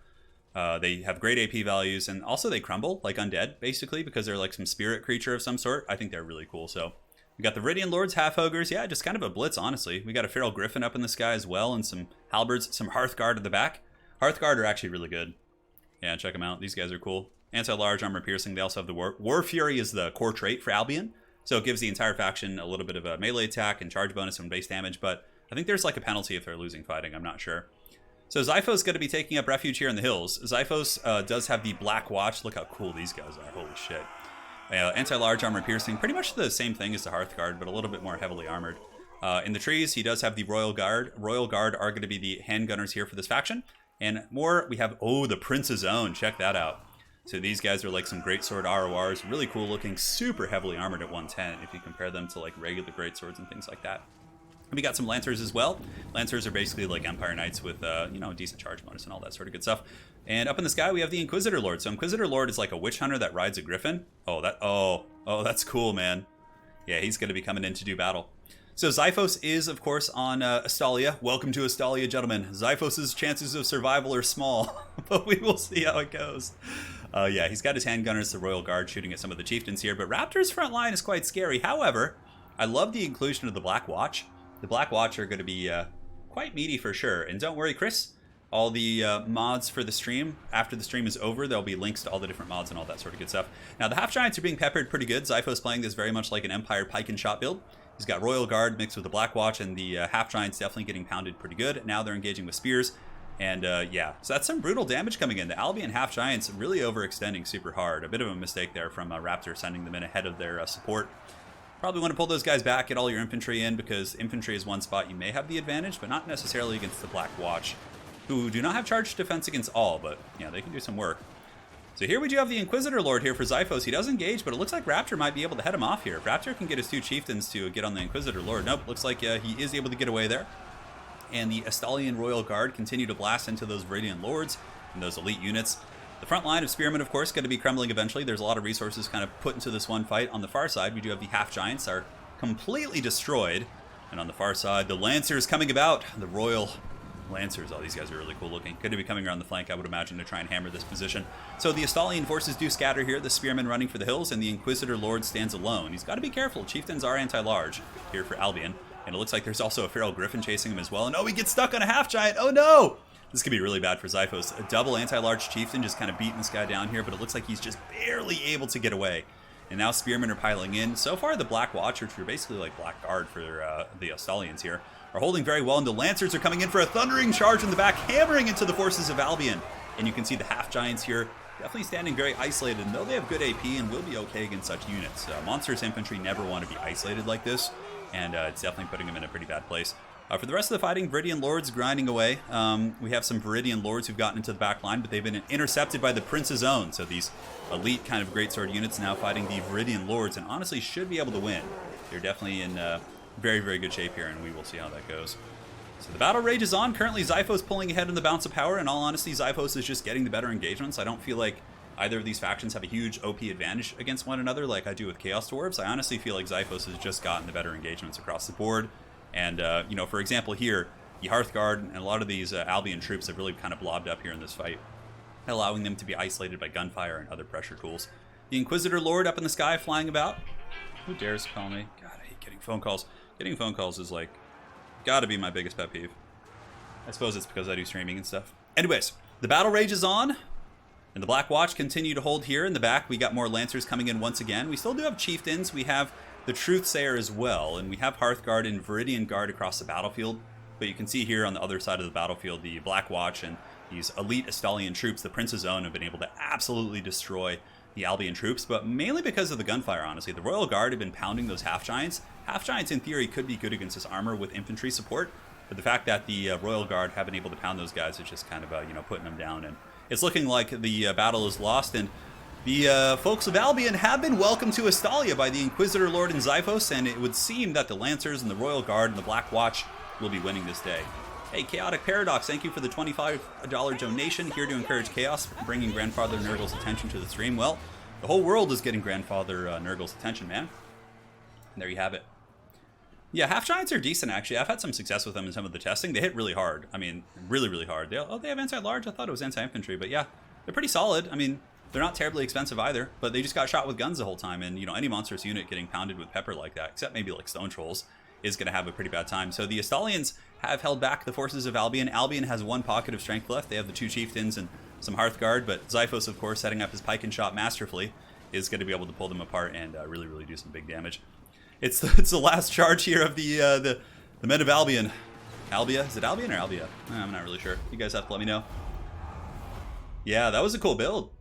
they have great AP values. And also they crumble like undead, basically. Because they're like some spirit creature of some sort. I think they're really cool. So... we got the Viridian Lords, half ogres. Yeah, just kind of a blitz, honestly. We got a Feral Griffin up in the sky as well, and some halberds, some Hearthguard at the back. Hearthguard are actually really good. Yeah, check them out. These guys are cool. Anti-large, armor piercing. They also have the War Fury is the core trait for Albion, so it gives the entire faction a little bit of a melee attack and charge bonus and base damage, but I think there's like a penalty if they're losing fighting. I'm not sure. So Zyphos is going to be taking up refuge here in the hills. Zyphos does have the Black Watch. Look how cool these guys are. Holy shit. Anti-large armor piercing, pretty much the same thing as the Hearthguard, but a little bit more heavily armored. In the trees, he does have the Royal Guard. Royal Guard are going to be the handgunners here for this faction. And more, we have, oh, the Prince's Own. Check that out. So these guys are like some great sword RORs, really cool looking, super heavily armored at 110 if you compare them to like regular great swords and things like that. And we got some Lancers as well. Lancers are basically like Empire Knights with, you know, decent charge bonus and all that sort of good stuff. And up in the sky, we have the Inquisitor Lord. So Inquisitor Lord is like a witch hunter that rides a griffin. Oh, that's cool, man. Yeah, he's going to be coming in to do battle. So Zyphos is, of course, on Estalia. Welcome to Estalia, gentlemen. Zyphos' chances of survival are small, but we will see how it goes. Yeah, he's got his handgunners, the Royal Guard, shooting at some of the chieftains here. But Raptor's front line is quite scary. However, I love the inclusion of the Black Watch. The Black Watch are going to be quite meaty for sure. And don't worry, Chris. All the mods for the stream, after the stream is over, there'll be links to all the different mods and all that sort of good stuff. Now, the Half Giants are being peppered pretty good. Zyphos playing this very much like an Empire Pike and Shot build. He's got Royal Guard mixed with the Black Watch, and the Half Giants definitely getting pounded pretty good. Now they're engaging with spears. And yeah, so that's some brutal damage coming in. The Albion Half Giants really overextending super hard. A bit of a mistake there from Raptor sending them in ahead of their support. Probably want to pull those guys back, get all your infantry in, because infantry is one spot you may have the advantage, but not necessarily against the Black Watch, who do not have charged defense against all, but yeah, they can do some work. So here we do have the Inquisitor Lord here for Xiphos. He does engage, but it looks like Raptor might be able to head him off here. If Raptor can get his 2 chieftains to get on the Inquisitor Lord. Nope, looks like he is able to get away there. And the Estalian Royal Guard continue to blast into those Viridian Lords and those elite units. The front line of Spearmen, of course, going to be crumbling eventually. There's a lot of resources kind of put into this one fight. On the far side, we do have the Half Giants are completely destroyed. And on the far side, the Lancers coming about. The Royal Lancers. Oh, these guys are really cool looking. Going to be coming around the flank, I would imagine, to try and hammer this position. So the Estalian forces do scatter here. The Spearmen running for the hills, and the Inquisitor Lord stands alone. He's got to be careful. Chieftains are anti-large here for Albion. And it looks like there's also a Feral Griffin chasing him as well. And oh, he gets stuck on a Half Giant. Oh no! This could be really bad for Xiphos. A double anti-large chieftain just kind of beating this guy down here, but it looks like he's just barely able to get away. And now Spearmen are piling in. So far, the Black Watch, which are basically like Black Guard for the Estalians here, are holding very well. And the Lancers are coming in for a thundering charge in the back, hammering into the forces of Albion. And you can see the Half Giants here definitely standing very isolated. And though they have good AP and will be okay against such units, Monsters Infantry never want to be isolated like this. And it's definitely putting them in a pretty bad place. For the rest of the fighting, Viridian Lords grinding away. We have some Viridian Lords who've gotten into the back line, but they've been intercepted by the Prince's Own. So these elite kind of greatsword units now fighting the Viridian Lords, and honestly should be able to win. They're definitely in very, very good shape here, and we will see how that goes. So the battle rages on. Currently, Xiphos pulling ahead in the Bounce of Power. In all honesty, Xiphos is just getting the better engagements. I don't feel like either of these factions have a huge OP advantage against one another like I do with Chaos Dwarves. I honestly feel like Xiphos has just gotten the better engagements across the board. And, you know, for example here, the Hearthguard and a lot of these Albion troops have really kind of blobbed up here in this fight, allowing them to be isolated by gunfire and other pressure tools. The Inquisitor Lord up in the sky flying about. Who dares call me? God, I hate getting phone calls. Getting phone calls is like, gotta be my biggest pet peeve. I suppose it's because I do streaming and stuff. Anyways, the battle rages on. And the Black Watch continue to hold here in the back. We got more Lancers coming in once again. We still do have Chieftains. We have the Truthsayer as well. And we have Hearthguard and Viridian Guard across the battlefield. But you can see here on the other side of the battlefield, the Black Watch and these elite Estalian troops, the Prince's Own, have been able to absolutely destroy the Albion troops. But mainly because of the gunfire, honestly. The Royal Guard have been pounding those Half Giants. Half Giants, in theory, could be good against this armor with infantry support. But the fact that the Royal Guard haven't been able to pound those guys is just kind of, you know, putting them down. And it's looking like the battle is lost, and the folks of Albion have been welcomed to Estalia by the Inquisitor Lord and Xiphos, and it would seem that the Lancers and the Royal Guard and the Black Watch will be winning this day. Hey, Chaotic Paradox, thank you for the $25 donation. Here to encourage chaos, bringing Grandfather Nurgle's attention to the stream. Well, the whole world is getting Grandfather Nurgle's attention, man. And there you have it. Yeah, Half Giants are decent, actually. I've had some success with them in some of the testing. They hit really hard. I mean, really, really hard. They have anti-large? I thought it was anti-infantry, but yeah, they're pretty solid. I mean, they're not terribly expensive either, but they just got shot with guns the whole time, and, you know, any monstrous unit getting pounded with pepper like that, except maybe like Stone Trolls, is going to have a pretty bad time. So the Estalians have held back the forces of Albion. Albion has one pocket of strength left. They have the 2 Chieftains and some Hearthguard, but Xiphos, of course, setting up his pike and shot masterfully, is going to be able to pull them apart and really, really do some big damage. It's the last charge here of the men of Albion. Albia? Is it Albion or Albia? I'm not really sure. You guys have to let me know. Yeah, that was a cool build.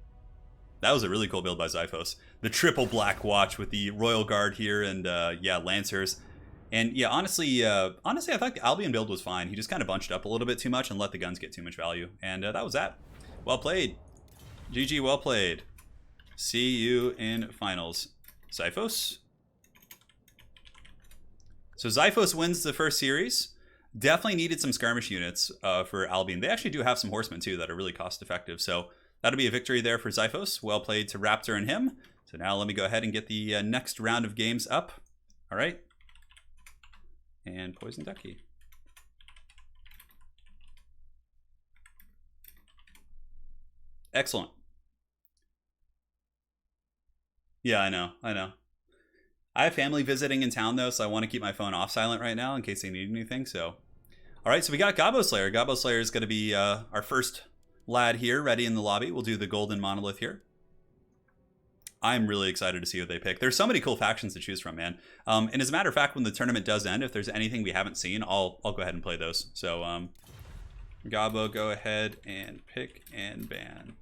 That was a really cool build by Xiphos. The triple Black Watch with the Royal Guard here and, yeah, Lancers. And, yeah, honestly, I thought the Albion build was fine. He just kind of bunched up a little bit too much and let the guns get too much value. And that was that. Well played. GG, well played. See you in finals. Xiphos? So Xiphos wins the first series. Definitely needed some skirmish units for Albion. They actually do have some horsemen too that are really cost effective. So that'll be a victory there for Xiphos. Well played to Raptor and him. So now let me go ahead and get the next round of games up. All right. And Poison Ducky. Excellent. Yeah, I know. I have family visiting in town, though, so I want to keep my phone off silent right now in case they need anything. So, all right, so we got Gobbo Slayer. Gobbo Slayer is going to be our first lad here, ready in the lobby. We'll do the golden monolith here. I'm really excited to see what they pick. There's so many cool factions to choose from, man. And as a matter of fact, when the tournament does end, if there's anything we haven't seen, I'll go ahead and play those. So, Gabo, go ahead and pick and ban.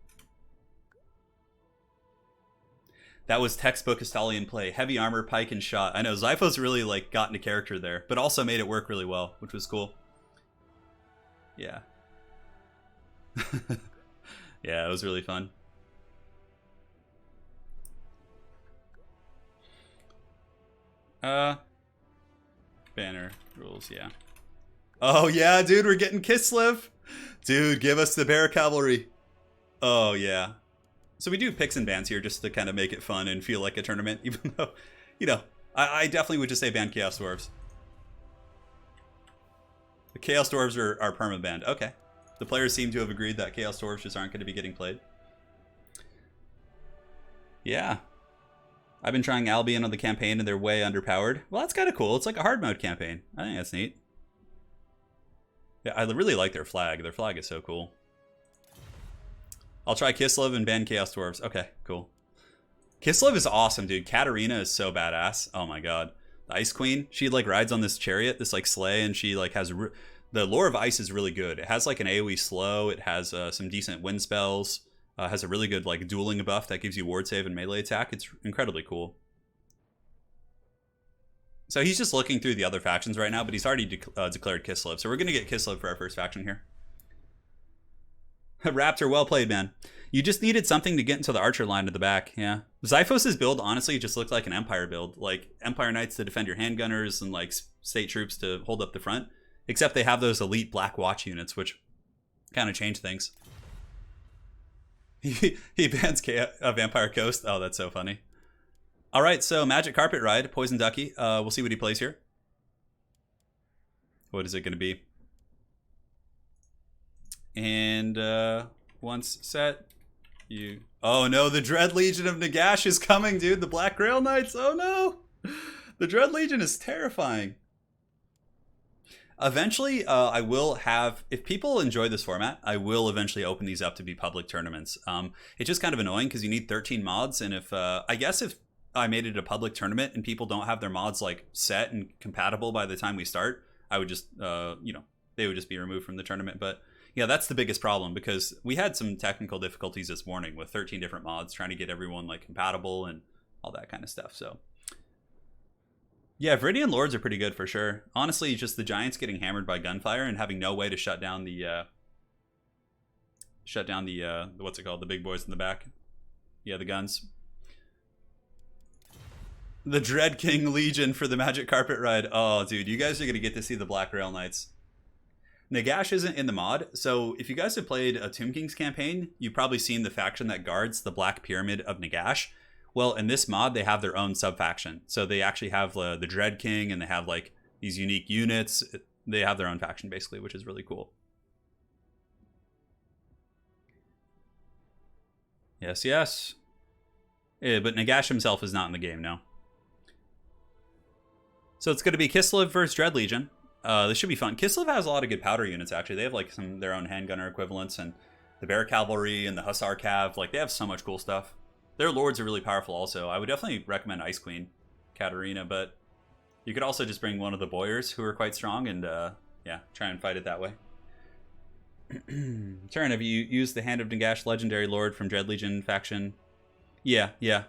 That was textbook Estalian play. Heavy armor, pike, and shot. I know, Zyphos really, like, got into character there, but also made it work really well, which was cool. Yeah. Yeah, it was really fun. Banner rules, yeah. Oh, yeah, dude, we're getting Kislev. Dude, give us the bear cavalry. Oh, yeah. So we do picks and bans here just to kind of make it fun and feel like a tournament, even though, you know, I definitely would just say ban Chaos Dwarves. The Chaos Dwarves are perma-banned. Okay. The players seem to have agreed that Chaos Dwarves just aren't going to be getting played. Yeah. I've been trying Albion on the campaign and they're way underpowered. Well, that's kind of cool. It's like a hard mode campaign. I think that's neat. Yeah, I really like their flag. Their flag is so cool. I'll try Kislev and ban Chaos Dwarves. Okay, cool. Kislev is awesome, dude. Katarina is so badass. Oh my god. The Ice Queen, she like rides on this chariot, this like sleigh, and she like has... The lore of ice is really good. It has like an AoE slow. It has some decent wind spells. Has a really good like dueling buff that gives you ward save and melee attack. It's incredibly cool. So he's just looking through the other factions right now, but he's already declared Kislev. So we're going to get Kislev for our first faction here. Raptor, well played, man. You just needed something to get into the archer line at the back. Yeah. Zyphos' build honestly just looked like an Empire build. Like Empire Knights to defend your handgunners and like state troops to hold up the front. Except they have those elite Black Watch units, which kind of change things. He bans Vampire Coast. Oh, that's so funny. All right, so Magic Carpet Ride, Poison Ducky. We'll see what he plays here. What is it going to be? And once set, you... Oh no, the Dread Legion of Nagash is coming, dude. The Black Grail Knights. Oh no. The Dread Legion is terrifying. Eventually, I will have, if people enjoy this format, I will eventually open these up to be public tournaments. It's just kind of annoying because you need 13 mods, and if, I guess if I made it a public tournament and people don't have their mods like set and compatible by the time we start, I would just, you know, they would just be removed from the tournament. But yeah, that's the biggest problem because we had some technical difficulties this morning with 13 different mods trying to get everyone like compatible and all that kind of stuff, so... Yeah, Viridian Lords are pretty good for sure. Honestly, just the Giants getting hammered by gunfire and having no way to shut down the what's it called? The big boys in the back. Yeah, the guns. The Dread King Legion for the Magic Carpet Ride. Oh, dude, you guys are going to get to see the Black Rail Knights. Nagash isn't in the mod, so if you guys have played a Tomb King's campaign, you've probably seen the faction that guards the Black Pyramid of Nagash. Well, in this mod, they have their own sub-faction. So they actually have the Dread King, and they have like these unique units. They have their own faction, basically, which is really cool. Yes, yes. Yeah, but Nagash himself is not in the game now. So it's going to be Kislev versus Dread Legion. This should be fun. Kislev has a lot of good powder units, actually. They have like some their own handgunner equivalents, and the Bear Cavalry and the Hussar Cav. Like, they have so much cool stuff. Their lords are really powerful also. I would definitely recommend Ice Queen, Katarina, but you could also just bring one of the Boyars who are quite strong and, yeah, try and fight it that way. Turin, have you used the Hand of Nagash Legendary Lord from Dread Legion faction? Yeah, yeah.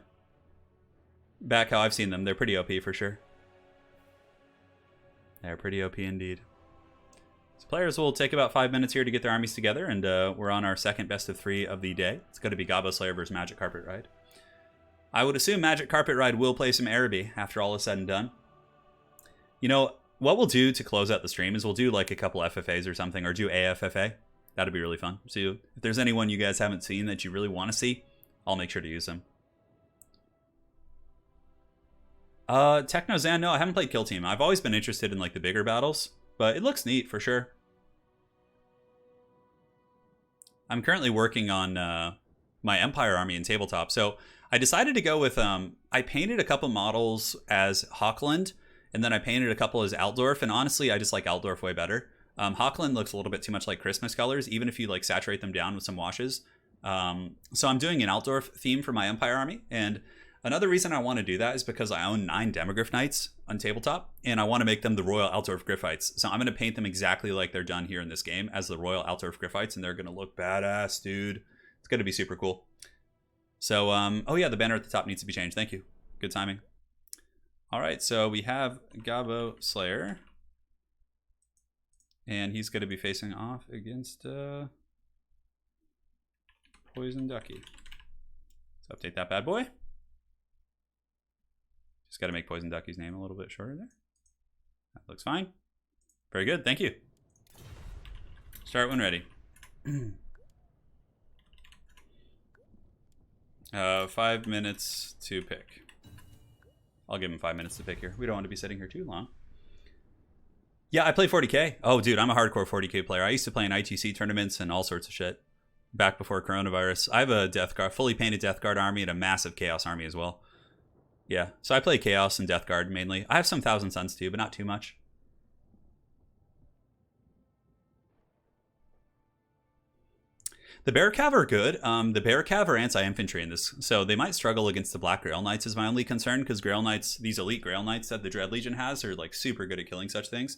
Back how I've seen them. They're pretty OP for sure. They're pretty OP indeed. So players will take about 5 minutes here to get their armies together, and we're on our second best of 3 of the day. It's going to be Gobbo Slayer versus Magic Carpet Ride. I would assume Magic Carpet Ride will play some Araby after all is said and done. You know, what we'll do to close out the stream is we'll do like a couple FFAs or something, or do AFFA. That'd be really fun. So if there's anyone you guys haven't seen that you really want to see, I'll make sure to use them. Technozan, no, I haven't played Kill Team. I've always been interested in like the bigger battles, but it looks neat for sure. I'm currently working on my Empire army in tabletop, so I decided to go with, I painted a couple models as Hochland, and then I painted a couple as Altdorf, and honestly, I just like Altdorf way better. Hochland looks a little bit too much like Christmas colors, even if you like saturate them down with some washes. So I'm doing an Altdorf theme for my Empire army, and Another reason I want to do that is because I own 9 Demogryph Knights on tabletop, and I want to make them the Royal Altdorf Griffites. So I'm going to paint them exactly like they're done here in this game as the Royal Altdorf Griffites, and they're going to look badass, dude. It's going to be super cool. So, oh yeah, the banner at the top needs to be changed. Thank you. Good timing. All right, so we have Gabo Slayer, and he's going to be facing off against Poison Ducky. Let's update that bad boy. Just got to make Poison Ducky's name a little bit shorter there. That looks fine. Very good. Thank you. Start when ready. 5 minutes to pick. I'll give him 5 minutes to pick here. We don't want to be sitting here too long. Yeah, I play 40K. Oh, dude, I'm a hardcore 40K player. I used to play in ITC tournaments and all sorts of shit back before coronavirus. I have a Death Guard, fully painted Death Guard army and a massive Chaos army as well. Yeah, so I play Chaos and Death Guard mainly. I have some Thousand Suns too, but not too much. The Bear Cav are good. The Bear Cav are anti-infantry in this, so they might struggle against the Black Grail Knights is my only concern, because Grail Knights, these elite Grail Knights that the Dread Legion has, are like super good at killing such things.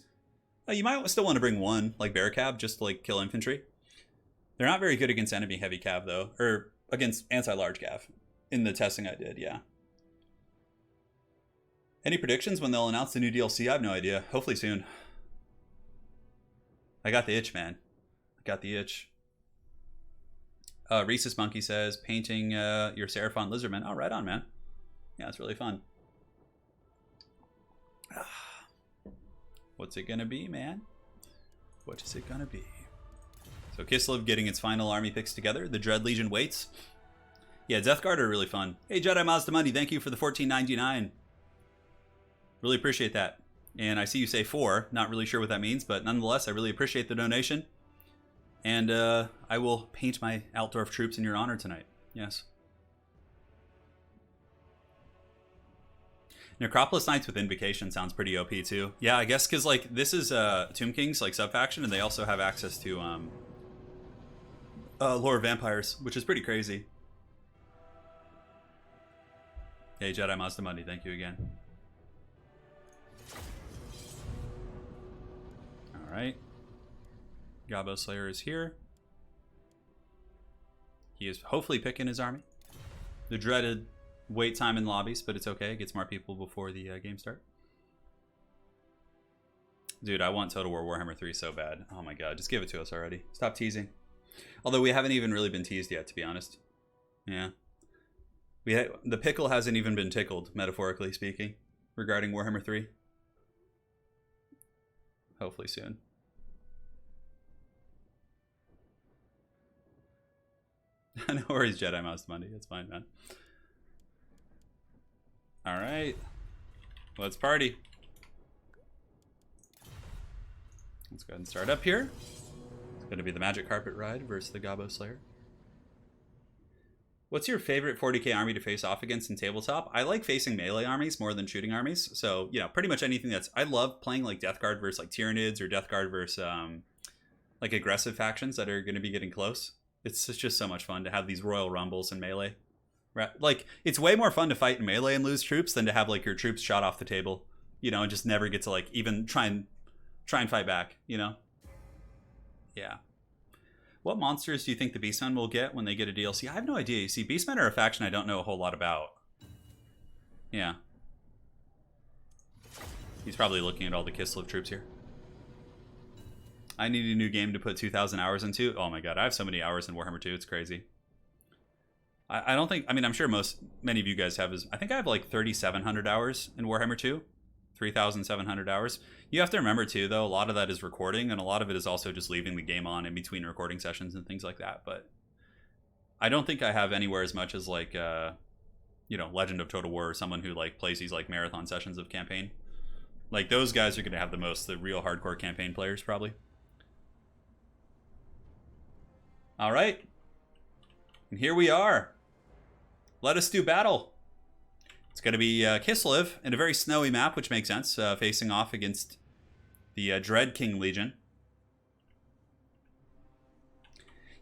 You might still want to bring one, like Bear Cav, just to like kill infantry. They're not very good against enemy heavy Cav though, or against anti-large Cav in the testing I did, yeah. Any predictions when they'll announce the new DLC? I have no idea. Hopefully soon. I got the itch, man. I got the itch. Rhesus Monkey says, painting your Seraphon Lizardman. Oh, right on, man. Yeah, it's really fun. What's it gonna be, man? What is it gonna be? So Kislev getting its final army picks together. The Dread Legion waits. Yeah, Death Guard are really fun. Hey, Jedi Mazda Money, thank you for the $14.99. Really appreciate that. And I see you say 4. Not really sure what that means, but nonetheless, I really appreciate the donation. And I will paint my Altdorf troops in your honor tonight. Yes. Necropolis Knights with Invocation sounds pretty OP too. Yeah, I guess because like this is Tomb King's like sub-faction, and they also have access to Lore of Vampires, which is pretty crazy. Hey, Jedi Mazda Money, thank you again. Alright. Gabo Slayer is here. He is hopefully picking his army. The dreaded wait time in lobbies, but it's okay. It gets more people before the game start. Dude, I want Total War Warhammer 3 so bad. Oh my god, just give it to us already. Stop teasing. Although we haven't even really been teased yet, to be honest. Yeah. The pickle hasn't even been tickled, metaphorically speaking, regarding Warhammer 3. Hopefully soon. No worries, Jedi Mouse Monday. It's fine, man. Alright. Let's party. Let's go ahead and start up here. It's going to be the Magic Carpet Ride versus the Gabo Slayer. What's your favorite 40k army to face off against in tabletop? I like facing melee armies more than shooting armies. So, you know, pretty much anything that's... I love playing like Death Guard versus like Tyranids, or Death Guard versus like aggressive factions that are going to be getting close. It's just so much fun to have these Royal Rumbles in melee. Like, it's way more fun to fight in melee and lose troops than to have like your troops shot off the table, you know, and just never get to like even try and fight back, you know? Yeah. What monsters do you think the Beastmen will get when they get a DLC? I have no idea. You see, Beastmen are a faction I don't know a whole lot about. Yeah. He's probably looking at all the Kislev troops here. I need a new game to put 2,000 hours into. Oh my god, I have so many hours in Warhammer 2, it's crazy. I don't think, I mean, I'm sure many of you guys have, I think I have like 3,700 hours in Warhammer 2. 3,700 hours. You have to remember too, though, a lot of that is recording, and a lot of it is also just leaving the game on in between recording sessions and things like that. But I don't think I have anywhere as much as like, you know, Legend of Total War, or someone who like plays these like marathon sessions of campaign. Like those guys are going to have the real hardcore campaign players probably. All right, and here we are. Let us do battle. It's going to be Kislev in a very snowy map, which makes sense, facing off against the Dread King Legion.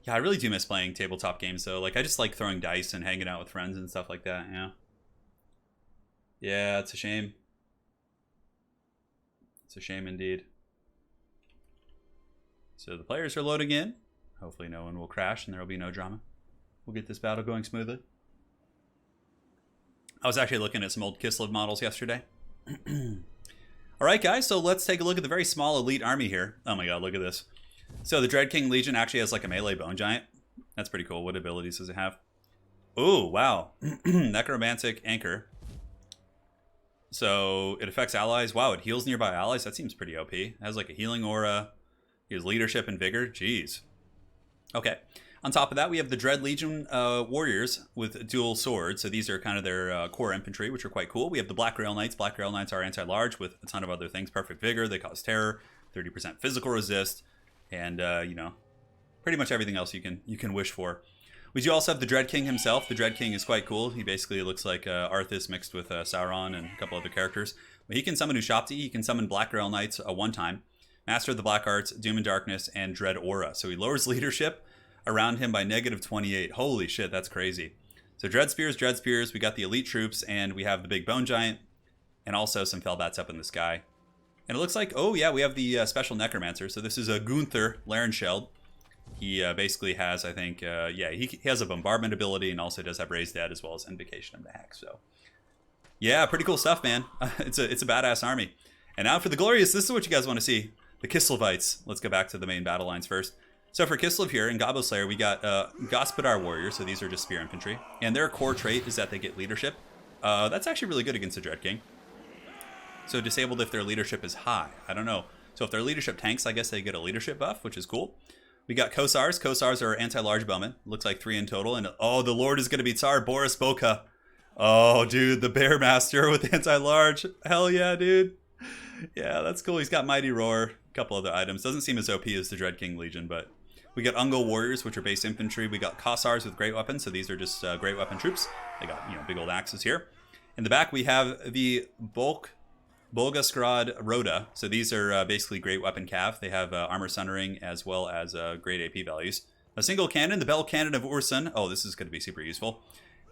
Yeah, I really do miss playing tabletop games, though. Like, I just like throwing dice and hanging out with friends and stuff like that, yeah. Yeah, it's a shame. It's a shame indeed. So the players are loading in. Hopefully no one will crash and there will be no drama. We'll get this battle going smoothly. I was actually looking at some old Kislev models yesterday. Alright guys, so let's take a look at the very small elite army here. Oh my god, look at this. So the Dread King Legion actually has like a melee bone giant. That's pretty cool. What abilities does it have? Oh, wow. Necromantic Anchor. So it affects allies. Wow, it heals nearby allies. That seems pretty OP. It has like a healing aura. He has leadership and vigor. Jeez. Okay. On top of that, we have the Dread Legion warriors with dual swords. So these are kind of their core infantry, which are quite cool. We have the Black Grail Knights. Black Grail Knights are anti-large with a ton of other things. Perfect vigor. They cause terror. 30% physical resist. And, you know, pretty much everything else you can wish for. We do also have the Dread King himself. The Dread King is quite cool. He basically looks like Arthas mixed with Sauron and a couple other characters. But he can summon Ushapti. He can summon Black Grail Knights one time. Master of the Black Arts, Doom and Darkness, and Dread Aura. So he lowers leadership around him by -28. Holy shit, that's crazy. So Dread Spears, we got the elite troops, and we have the big Bone Giant, and also some Fellbats up in the sky. And it looks like, oh yeah, we have the special Necromancer. So this is a Gunther Larenschild. He basically has, I think, yeah, he has a bombardment ability and also does have Raised Dead as well as Invocation of the Hex. So, yeah, pretty cool stuff, man. It's a badass army. And now for the glorious, this is what you guys want to see. The Kislevites. Let's go back to the main battle lines first. So for Kislev here in Gobbo Slayer, we got Gospodar Warriors. So these are just spear infantry. And their core trait is that they get leadership. That's actually really good against the Dread King. So disabled if their leadership is high. I don't know. So if their leadership tanks, I guess they get a leadership buff, which is cool. We got Kosars. Kosars are anti-large bowmen. Looks like 3 in total. And oh, the Lord is going to be Tsar Boris Boka. Oh, dude, the Bear Master with anti-large. Hell yeah, dude. Yeah, that's cool. He's got Mighty Roar, a couple other items. Doesn't seem as OP as the Dread King Legion, but we got Ungol Warriors, which are base infantry. We got Kosars with great weapons. So these are just great weapon troops. They got, you know, big old axes here. In the back, we have the Bolgaskrad Rhoda. So these are basically great weapon cav. They have armor centering as well as great AP values. A single cannon, the Bell Cannon of Ursun. Oh, this is going to be super useful.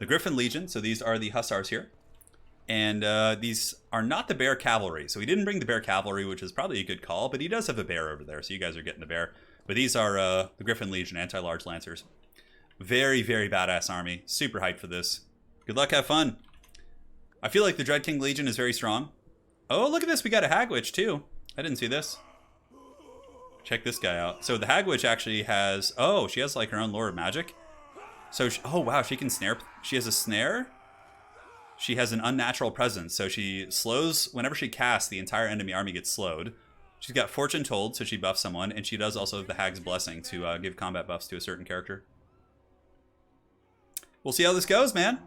The Griffin Legion. So these are the Hussars here. And these are not the Bear Cavalry. So he didn't bring the Bear Cavalry, which is probably a good call. But he does have a bear over there. So you guys are getting the bear. But these are the Griffin Legion, anti-large lancers. Very, very badass army. Super hyped for this. Good luck, have fun. I feel like the Dread King Legion is very strong. Oh, look at this. We got a Hag Witch, too. I didn't see this. Check this guy out. So the Hag Witch actually has... Oh, she has like her own lore of magic. So, oh, wow. She can snare. She has a snare. She has an unnatural presence. So she slows... Whenever she casts, the entire enemy army gets slowed. She's got Fortune Told, so she buffs someone. And she does also have the Hag's Blessing to give combat buffs to a certain character. We'll see how this goes, man.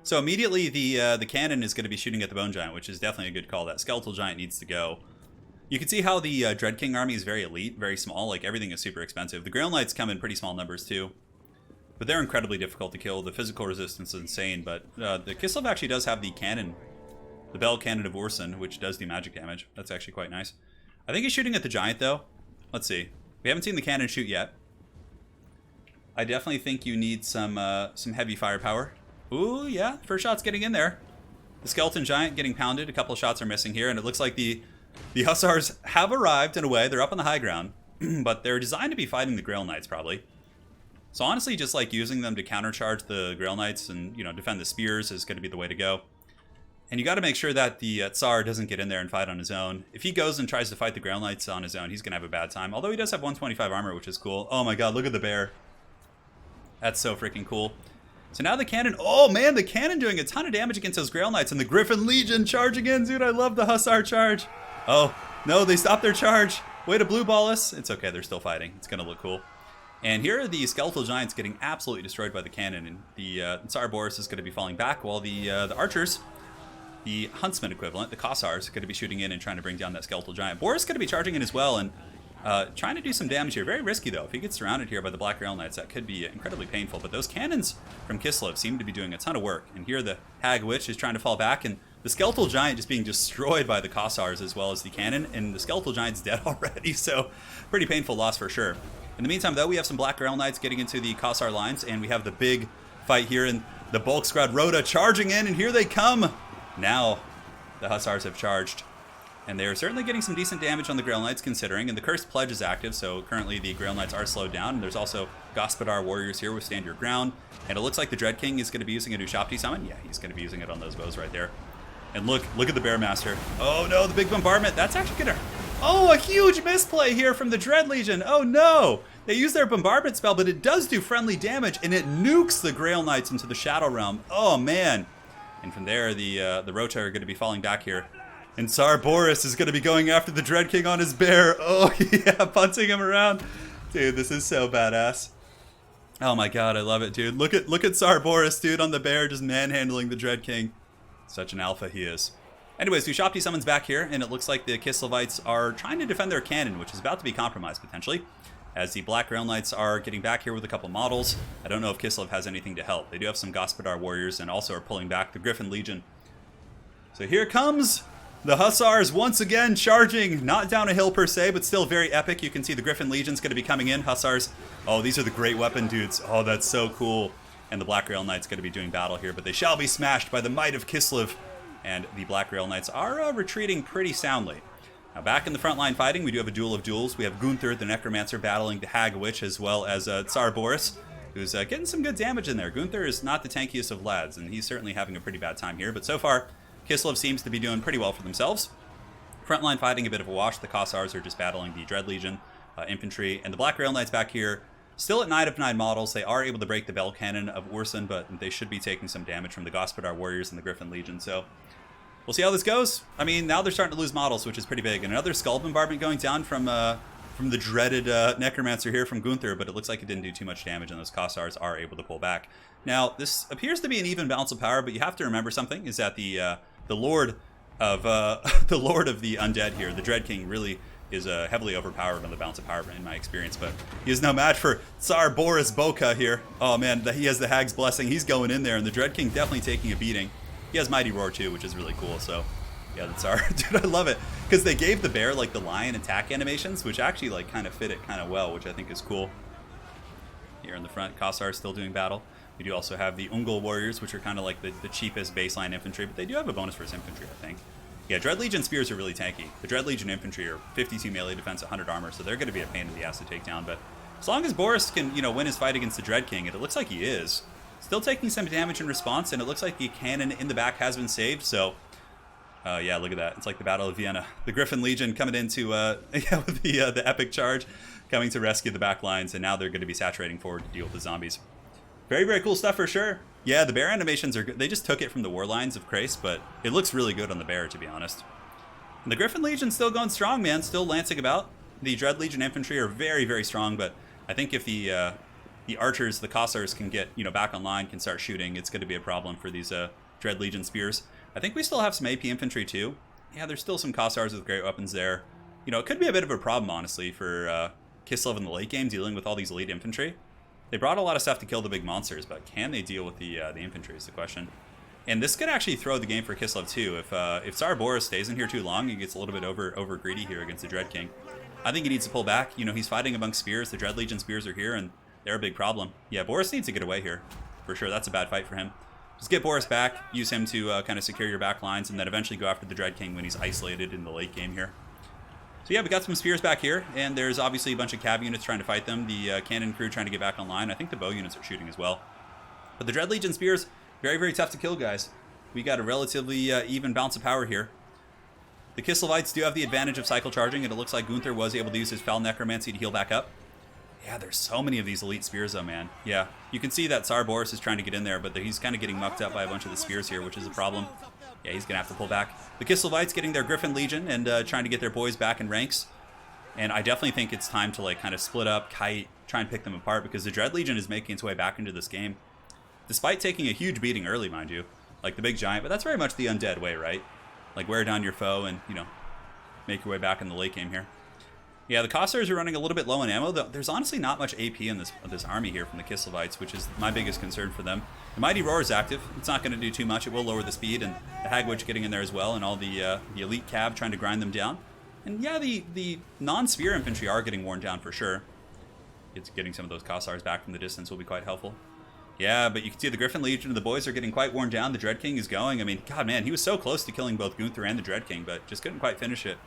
So immediately the cannon is going to be shooting at the Bone Giant, which is definitely a good call. That Skeletal Giant needs to go. You can see how the Dread King army is very elite, very small. Like, everything is super expensive. The Grail Knights come in pretty small numbers, too. But they're incredibly difficult to kill. The physical resistance is insane. But the Kislev actually does have the cannon, the Bell Cannon of Ursun, which does do magic damage. That's actually quite nice. I think he's shooting at the Giant, though. Let's see. We haven't seen the cannon shoot yet. I definitely think you need some heavy firepower. Ooh, yeah. First shot's getting in there. The Skeleton Giant getting pounded. A couple of shots are missing here. And it looks like the Hussars have arrived in a way. They're up on the high ground. But they're designed to be fighting the Grail Knights, probably. So honestly, just like using them to countercharge the Grail Knights and, you know, defend the spears is going to be the way to go. And you got to make sure that the Tsar doesn't get in there and fight on his own. If he goes and tries to fight the Grail Knights on his own, he's going to have a bad time. Although he does have 125 armor, which is cool. Oh my god, look at the bear. That's so freaking cool. So now the cannon... Oh man, the cannon doing a ton of damage against those Grail Knights. And the Griffin Legion charging in. Dude, I love the Hussar charge. Oh, no, they stopped their charge. Way to blue ball us. It's okay, they're still fighting. It's going to look cool. And here are the Skeletal Giants getting absolutely destroyed by the cannon. And the Tsar Boris is going to be falling back while the archers... The Huntsman equivalent, the Kosars, are going to be shooting in and trying to bring down that Skeletal Giant. Boris is going to be charging in as well and trying to do some damage here. Very risky, though. If he gets surrounded here by the Black Grail Knights, that could be incredibly painful. But those cannons from Kislev seem to be doing a ton of work. And here the Hag Witch is trying to fall back, and the Skeletal Giant just being destroyed by the Kosars as well as the cannon. And the Skeletal Giant's dead already, so pretty painful loss for sure. In the meantime, though, we have some Black Grail Knights getting into the Kosar lines, and we have the big fight here, and the Bolgaskrad Rhoda charging in, and here they come. Now the Hussars have charged, and they are certainly getting some decent damage on the Grail Knights considering, and the Cursed Pledge is active, so currently the Grail Knights are slowed down, and there's also Gospodar Warriors here with Stand Your Ground, and it looks like the Dread King is going to be using a Dushapti summon. Yeah, he's going to be using it on those bows right there. And look at the Bearmaster. Oh no, the big bombardment. That's actually going to... Oh, a huge misplay here from the Dread Legion. Oh no! They use their bombardment spell, but it does do friendly damage, and it nukes the Grail Knights into the Shadow Realm. Oh man! And from there, the Rota are going to be falling back here. And Tsar Boris is going to be going after the Dread King on his bear. Oh yeah, punting him around. Dude, this is so badass. Oh my god, I love it, dude. Look at Tsar Boris, dude, on the bear, just manhandling the Dread King. Such an alpha he is. Anyways, Dushapti summons back here, and it looks like the Kislevites are trying to defend their cannon, which is about to be compromised, potentially, as the Black Grail Knights are getting back here with a couple models. I don't know if Kislev has anything to help. They do have some Gospodar Warriors, and also are pulling back the Griffin Legion. So here comes the Hussars once again charging, not down a hill per se, but still very epic. You can see the Griffin Legion's going to be coming in. Hussars, oh, these are the great weapon dudes. Oh, that's so cool. And the Black Grail Knights going to be doing battle here, but they shall be smashed by the might of Kislev. And the Black Grail Knights are retreating pretty soundly. Now back in the frontline fighting, we do have a duel of duels. We have Gunther, the Necromancer, battling the Hag Witch, as well as Tsar Boris, who's getting some good damage in there. Gunther is not the tankiest of lads, and he's certainly having a pretty bad time here. But so far, Kislev seems to be doing pretty well for themselves. Frontline fighting, a bit of a wash. The Kossars are just battling the Dread Legion, infantry, and the Black Grail Knights back here, still at 9 of 9 models. They are able to break the Bell Cannon of Urson, but they should be taking some damage from the Gospodar Warriors and the Griffin Legion, so we'll see how this goes. I mean, now they're starting to lose models, which is pretty big. And another Skull Bombardment going down from the dreaded Necromancer here from Gunther, but it looks like it didn't do too much damage, and those Kossars are able to pull back. Now, this appears to be an even balance of power, but you have to remember something, is that the Lord of the Lord of the Undead here, the Dread King, really is heavily overpowered on the balance of power in my experience, but he is no match for Tsar Boris Boka here. Oh man, he has the Hag's Blessing. He's going in there, and the Dread King definitely taking a beating. He has Mighty Roar too, which is really cool, so yeah, the Tsar, dude, I love it, because they gave the bear like the lion attack animations, which actually like kind of fit it kind of well, which I think is cool. Here in the front, Kossar is still doing battle. We do also have the Ungol Warriors, which are kind of like the cheapest baseline infantry, but they do have a bonus for his infantry, I think. Yeah, Dread Legion spears are really tanky. The Dread Legion infantry are 52 melee defense, 100 armor, so they're going to be a pain in the ass to take down. But as long as Boris can, win his fight against the Dread King, and it looks like he is, still taking some damage in response, and it looks like the cannon in the back has been saved. So, yeah, look at that. It's like the Battle of Vienna. The Griffin Legion coming into with the epic charge, coming to rescue the back lines, and now they're going to be saturating forward to deal with the zombies. Very, very cool stuff for sure. Yeah, the bear animations are good. They just took it from the war lines of Krace, but it looks really good on the bear, to be honest. And the Griffin Legion's still going strong, man. Still lancing about. The Dread Legion infantry are very, very strong, but I think if the archers, the Kossars, can get back online, can start shooting, it's going to be a problem for these Dread Legion spears. I think we still have some AP infantry too. Yeah, there's still some Kossars with great weapons there. It could be a bit of a problem, honestly, for Kislev in the late game, dealing with all these elite infantry. They brought a lot of stuff to kill the big monsters, but can they deal with the infantry is the question. And this could actually throw the game for Kislev too. If Tsar Boris stays in here too long, he gets a little bit over greedy here against the Dread King. I think he needs to pull back. He's fighting amongst spears. The Dread Legion spears are here, and they're a big problem. Yeah, Boris needs to get away here. For sure, that's a bad fight for him. Just get Boris back, use him to kind of secure your back lines, and then eventually go after the Dread King when he's isolated in the late game here. So yeah, we got some spears back here, and there's obviously a bunch of cav units trying to fight them. The cannon crew trying to get back online. I think the bow units are shooting as well. But the Dread Legion spears, very, very tough to kill, guys. We got a relatively even balance of power here. The Kislevites do have the advantage of cycle charging, and it looks like Gunther was able to use his Foul Necromancy to heal back up. Yeah, there's so many of these elite spears though, man. Yeah, you can see that Tsar Boris is trying to get in there, but he's kind of getting mucked up by a bunch of the spears here, which is a problem. Yeah, he's going to have to pull back. The Kislevites getting their Griffin Legion and trying to get their boys back in ranks. And I definitely think it's time to kind of split up, kite, try and pick them apart, because the Dread Legion is making its way back into this game. Despite taking a huge beating early, mind you. Like the big giant, but that's very much the undead way, right? Like wear down your foe and, make your way back in the late game here. Yeah, the Kossars are running a little bit low on ammo. There's honestly not much AP in this army here from the Kislevites, which is my biggest concern for them. The Mighty Roar is active. It's not going to do too much. It will lower the speed, and the Hag Witch getting in there as well, and all the elite cav trying to grind them down. And yeah, the non-spear infantry are getting worn down for sure. It's getting some of those Kossars back from the distance will be quite helpful. Yeah, but you can see the Griffin Legion and the boys are getting quite worn down. The Dread King is going. I mean, God, man, he was so close to killing both Gunther and the Dread King, but just couldn't quite finish it.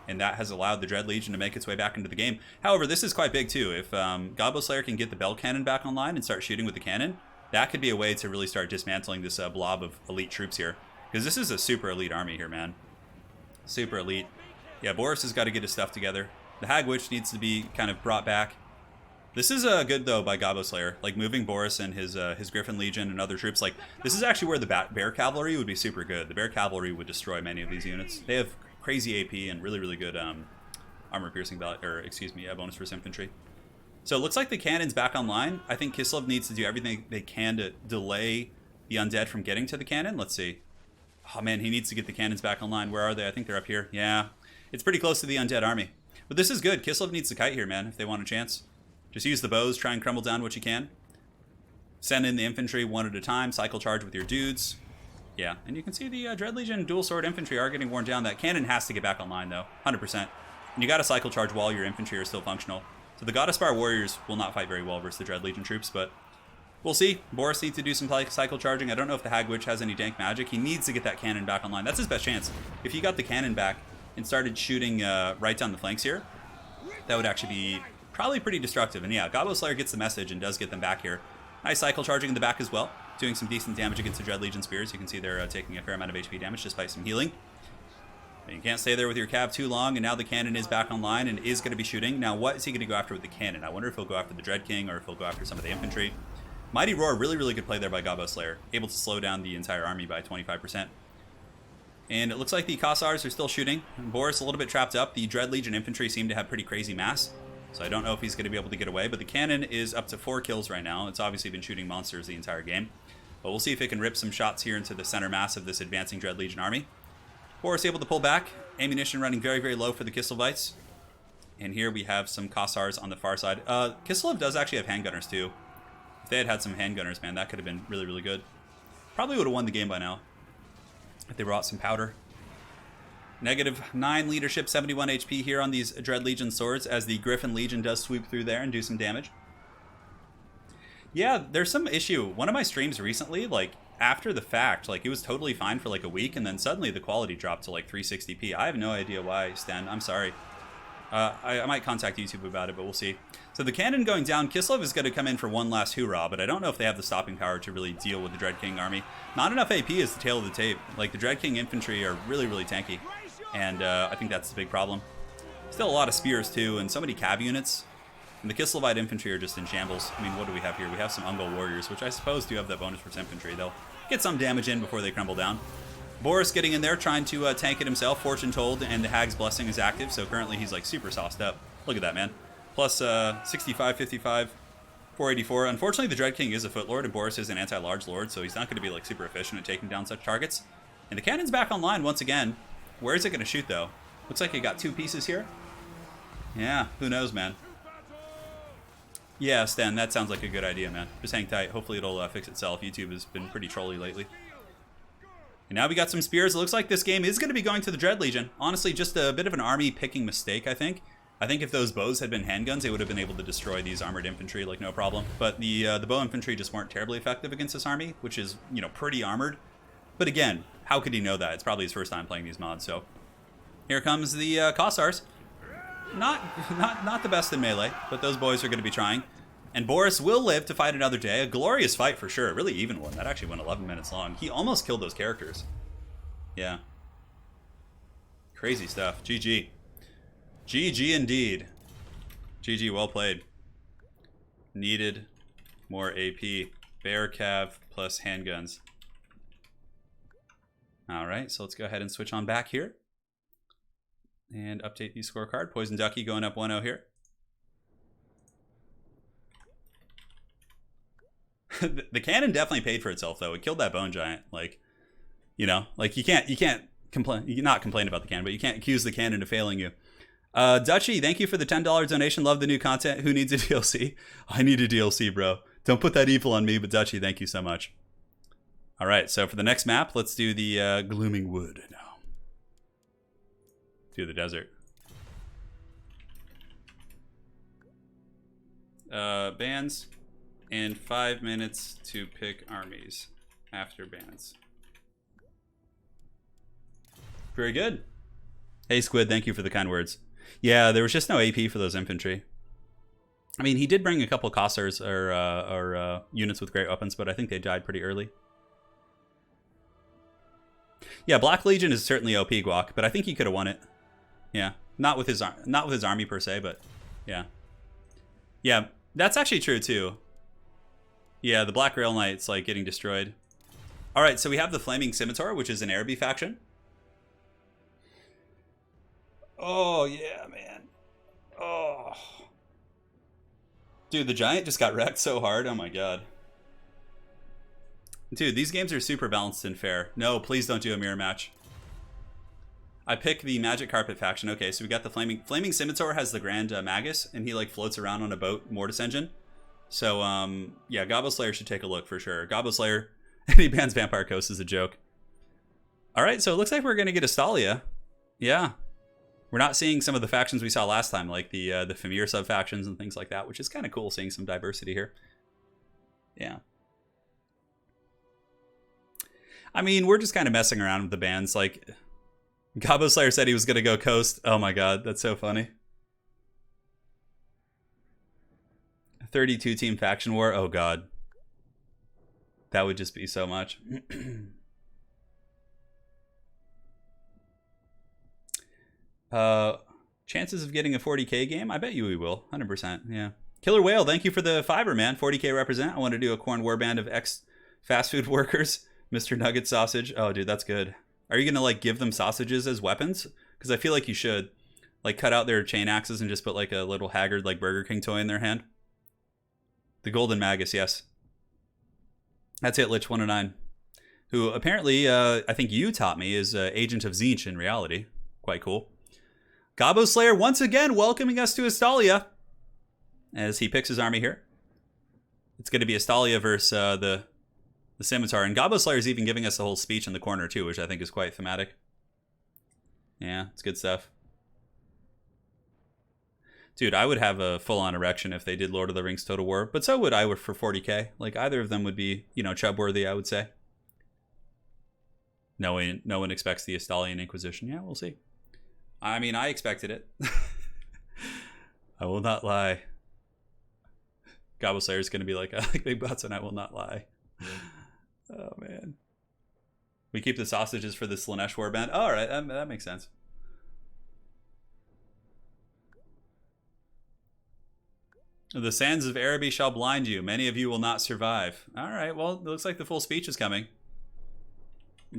And that has allowed the Dread Legion to make its way back into the game. However, this is quite big, too. If Gobbo Slayer can get the Bell Cannon back online and start shooting with the cannon, that could be a way to really start dismantling this blob of elite troops here. Because this is a super elite army here, man. Super elite. Yeah, Boris has got to get his stuff together. The Hag Witch needs to be kind of brought back. This is good, though, by Gobbo Slayer. Like, moving Boris and his Griffin Legion and other troops. Like, this is actually where the Bear Cavalry would be super good. The Bear Cavalry would destroy many of these units. They have crazy AP and really, really good armor-piercing, bonus for infantry. So it looks like the cannon's back online. I think Kislev needs to do everything they can to delay the undead from getting to the cannon. Let's see. Oh, man, he needs to get the cannons back online. Where are they? I think they're up here. Yeah, it's pretty close to the undead army. But this is good. Kislev needs to kite here, man, if they want a chance. Just use the bows. Try and crumble down what you can. Send in the infantry one at a time. Cycle charge with your dudes. Yeah, and you can see the Dread Legion dual sword infantry are getting worn down. That cannon has to get back online, though. 100%. And you got to cycle charge while your infantry are still functional. So the Goddespire warriors will not fight very well versus the Dread Legion troops, but we'll see. Boris needs to do some cycle charging. I don't know if the Hag Witch has any dank magic. He needs to get that cannon back online. That's his best chance. If he got the cannon back and started shooting right down the flanks here, that would actually be probably pretty destructive. And yeah, Gobbo Slayer gets the message and does get them back here. Nice cycle charging in the back as well, doing some decent damage against the Dread Legion spears. You can see they're taking a fair amount of HP damage despite some healing. You can't stay there with your cav too long, and now the cannon is back online and is going to be shooting. Now, what is he going to go after with the cannon? I wonder if he'll go after the Dread King or if he'll go after some of the infantry. Mighty Roar, really, really good play there by Gobbo Slayer. Able to slow down the entire army by 25%. And it looks like the Kossars are still shooting. Boris a little bit trapped up. The Dread Legion infantry seem to have pretty crazy mass, so I don't know if he's going to be able to get away. But the cannon is up to 4 kills right now. It's obviously been shooting monsters the entire game. But we'll see if it can rip some shots here into the center mass of this advancing Dread Legion army. Boris able to pull back. Ammunition running very, very low for the Kislevites. And here we have some Kossars on the far side. Kislev does actually have handgunners too. If they had had some handgunners, man, that could have been really, really good. Probably would have won the game by now if they brought some powder. -9 leadership, 71 HP here on these Dread Legion swords as the Griffin Legion does sweep through there and do some damage. Yeah, there's some issue. One of my streams recently, like, after the fact, like, it was totally fine for like a week, and then suddenly the quality dropped to like 360p. I have no idea why, Stan. I'm sorry. I might contact YouTube about it, but we'll see. So the cannon going down, Kislev is going to come in for one last hoorah, but I don't know if they have the stopping power to really deal with the Dread King army. Not enough AP is the tail of the tape. Like, the Dread King infantry are really, really tanky, and I think that's the big problem. Still a lot of spears too, and so many cav units. And the Kislevite infantry are just in shambles. I mean, what do we have here? We have some Ungol warriors, which I suppose do have that bonus for infantry. They'll get some damage in before they crumble down. Boris getting in there, trying to tank it himself. Fortune Told and the Hag's Blessing is active, so currently he's like super sauced up. Look at that, man. Plus 65, 55, 484. Unfortunately, the Dread King is a Footlord, and Boris is an anti-large lord, so he's not going to be like super efficient at taking down such targets. And the cannon's back online once again. Where is it going to shoot, though? Looks like it got 2 pieces here. Yeah, who knows, man. Yeah, Stan, that sounds like a good idea, man. Just hang tight. Hopefully it'll fix itself. YouTube has been pretty trolly lately. And now we got some spears. It looks like this game is going to be going to the Dread Legion. Honestly, just a bit of an army picking mistake, I think. I think if those bows had been handguns, they would have been able to destroy these armored infantry like no problem. But the bow infantry just weren't terribly effective against this army, which is, you know, pretty armored. But again, how could he know that? It's probably his first time playing these mods. So here comes the Kossars. Not the best in melee, but those boys are going to be trying. And Boris will live to fight another day. A glorious fight for sure. A really even one. That actually went 11 minutes long. He almost killed those characters. Yeah. Crazy stuff. GG. GG indeed. GG, well played. Needed more AP. Bear Cav plus handguns. Alright, so let's go ahead and switch on back here. And update the scorecard. Poison Ducky going up 1-0 here. The cannon definitely paid for itself, though. It killed that bone giant. Like, you know, like you can't complain. You can not complain about the cannon, but you can't accuse the cannon of failing you. Dutchy, thank you for the $10 donation. Love the new content. Who needs a DLC? I need a DLC, bro. Don't put that evil on me, but Dutchy, thank you so much. All right, so for the next map, let's do the Glooming Wood now. Do the desert. Bands. and 5 minutes to pick armies after bans. Very good. Hey, Squid, thank you for the kind words. Yeah, there was just no AP for those infantry. I mean, he did bring a couple Cossars or units with great weapons, but I think they died pretty early. Yeah, Black Legion is certainly OP, Guac, but I think he could have won it. Yeah, not with his army per se, but yeah. Yeah, that's actually true too. Yeah, the Black Rail Knight's like getting destroyed. All right, so we have the Flaming Scimitar, which is an Araby faction. Oh, yeah, man. Oh. Dude, the Giant just got wrecked so hard. Oh, my God. Dude, these games are super balanced and fair. No, please don't do a mirror match. I pick the Magic Carpet faction. Okay, so we got the Flaming Scimitar has the Grand Magus, and he, like, floats around on a boat, Mortis Engine. So, yeah, Gobbo Slayer should take a look for sure. Gobbo Slayer, and he bans Vampire Coast is a joke. All right, so it looks like we're going to get Estalia. Yeah. We're not seeing some of the factions we saw last time, like the Fimir sub-factions and things like that, which is kind of cool seeing some diversity here. Yeah. I mean, we're just kind of messing around with the bans. Like, Gobbo Slayer said he was going to go coast. Oh my god, that's so funny. 32-team faction war. Oh god. That would just be so much. Chances of getting a 40k game? I bet you we will. 100%. Yeah. Killer Whale, thank you for the fiber, man. 40k represent. I want to do a corn warband of ex-fast food workers. Mr. Nugget sausage. Oh, dude, that's good. Are you going to, like, give them sausages as weapons? Because I feel like you should. Like, cut out their chain axes and just put, like, a little haggard, like, Burger King toy in their hand. The Golden Magus, yes. That's it, Lich 109. Who, apparently, I think you taught me, is Agent of Tzeentch in reality. Quite cool. Gobbo Slayer once again welcoming us to Estalia as he picks his army here. It's going to be Estalia versus the Scimitar. And Gobbo Slayer is even giving us a whole speech in the corner too, which I think is quite thematic. Yeah, it's good stuff. Dude, I would have a full-on erection if they did Lord of the Rings Total War, but so would I for 40k. Like, either of them would be, you know, chub-worthy, I would say. No one expects the Estalian Inquisition. Yeah, we'll see. I mean, I expected it. I will not lie. Gobbo Slayer is going to be like, I like big butts and I will not lie. Yeah. Oh, man. We keep the sausages for the Slanesh warband. Oh, all right, that makes sense. The sands of Araby shall blind you. Many of you will not survive. All right, well, it looks like the full speech is coming.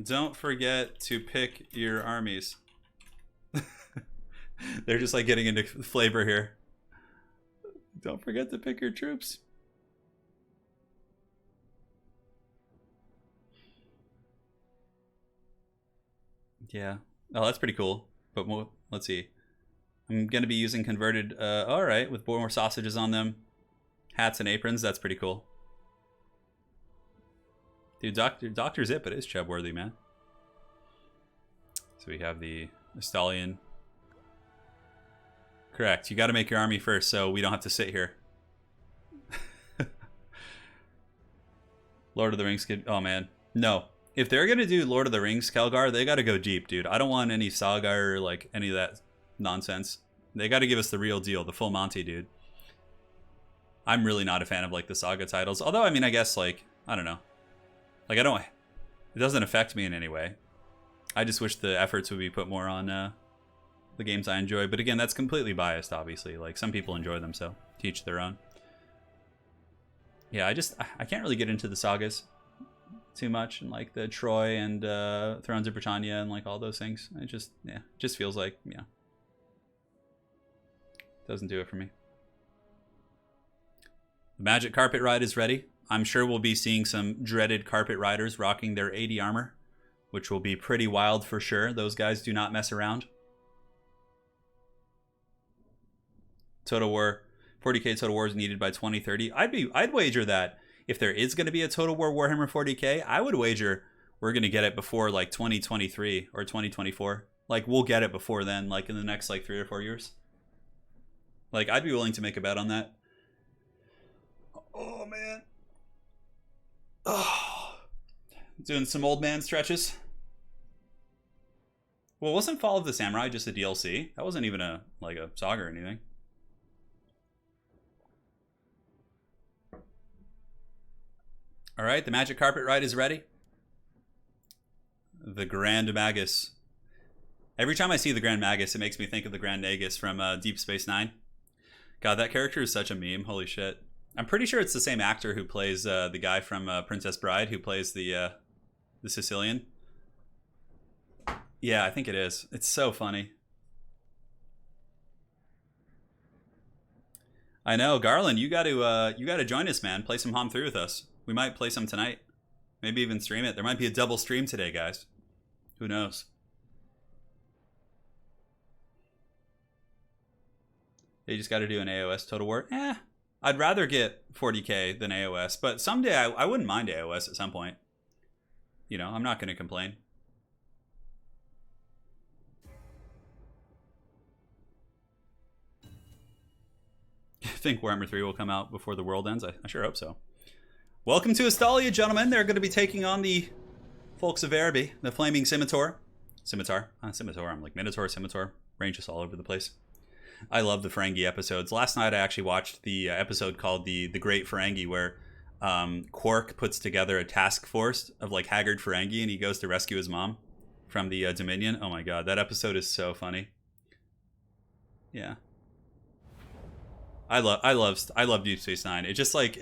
Don't forget to pick your armies. They're just like getting into flavor here. Don't forget to pick your troops. Yeah. Oh, that's pretty cool. But more, let's see. I'm going to be using converted, all right, with more sausages on them. Hats and aprons. That's pretty cool. Dude, Dr. Zip, it is chub-worthy, man. So we have the Estalian. Correct. You got to make your army first so we don't have to sit here. Lord of the Rings could... Oh, man. No. If they're going to do Lord of the Rings, Kelgar, they got to go deep, dude. I don't want any Saga or, like, any of that nonsense. They got to give us the real deal, the full Monty, dude. I'm really not a fan of, like, the Saga titles. Although, I mean, I guess, like, I don't know. Like, it doesn't affect me in any way. I just wish the efforts would be put more on the games I enjoy. But again, that's completely biased, obviously. Like, some people enjoy them, so teach their own. Yeah, I can't really get into the sagas too much, and like the Troy and Thrones of Britannia and like all those things. It just feels like, yeah, doesn't do it for me. The Magic Carpet Ride is ready. I'm sure we'll be seeing some dreaded carpet riders rocking their 80 armor, which will be pretty wild for sure. Those guys do not mess around. Total War, 40k Total War is needed by 2030. I'd wager that if there is going to be a Total War Warhammer 40k, I would wager we're going to get it before like 2023 or 2024. Like, we'll get it before then, like in the next like 3 or 4 years. Like, I'd be willing to make a bet on that. Oh, man. Oh. Doing some old man stretches. Well, wasn't Fall of the Samurai just a DLC? That wasn't even a saga or anything. All right, the magic carpet ride is ready. The Grand Magus. Every time I see the Grand Magus, it makes me think of the Grand Nagus from Deep Space Nine. God, that character is such a meme. Holy shit. I'm pretty sure it's the same actor who plays the guy from Princess Bride, who plays the Sicilian. Yeah, I think it is. It's so funny. I know, Garland. You got to join us, man. Play some Hom 3 with us. We might play some tonight. Maybe even stream it. There might be a double stream today, guys. Who knows? They just got to do an AOS Total War. I'd rather get 40k than AOS, but someday I wouldn't mind AOS at some point. You know, I'm not going to complain. I think Warhammer 3 will come out before the world ends. I sure hope so. Welcome to Estalia, gentlemen. They're going to be taking on the folks of Araby, the Flaming Scimitar. Scimitar. I'm like Minotaur, Scimitar. Range us all over the place. I love the Ferengi episodes. Last night I actually watched the episode called the Great Ferengi, where Quark puts together a task force of like haggard Ferengi, and he goes to rescue his mom from the Dominion. Oh my god, that episode is so funny. Yeah. I love Deep Space Nine. It's just like,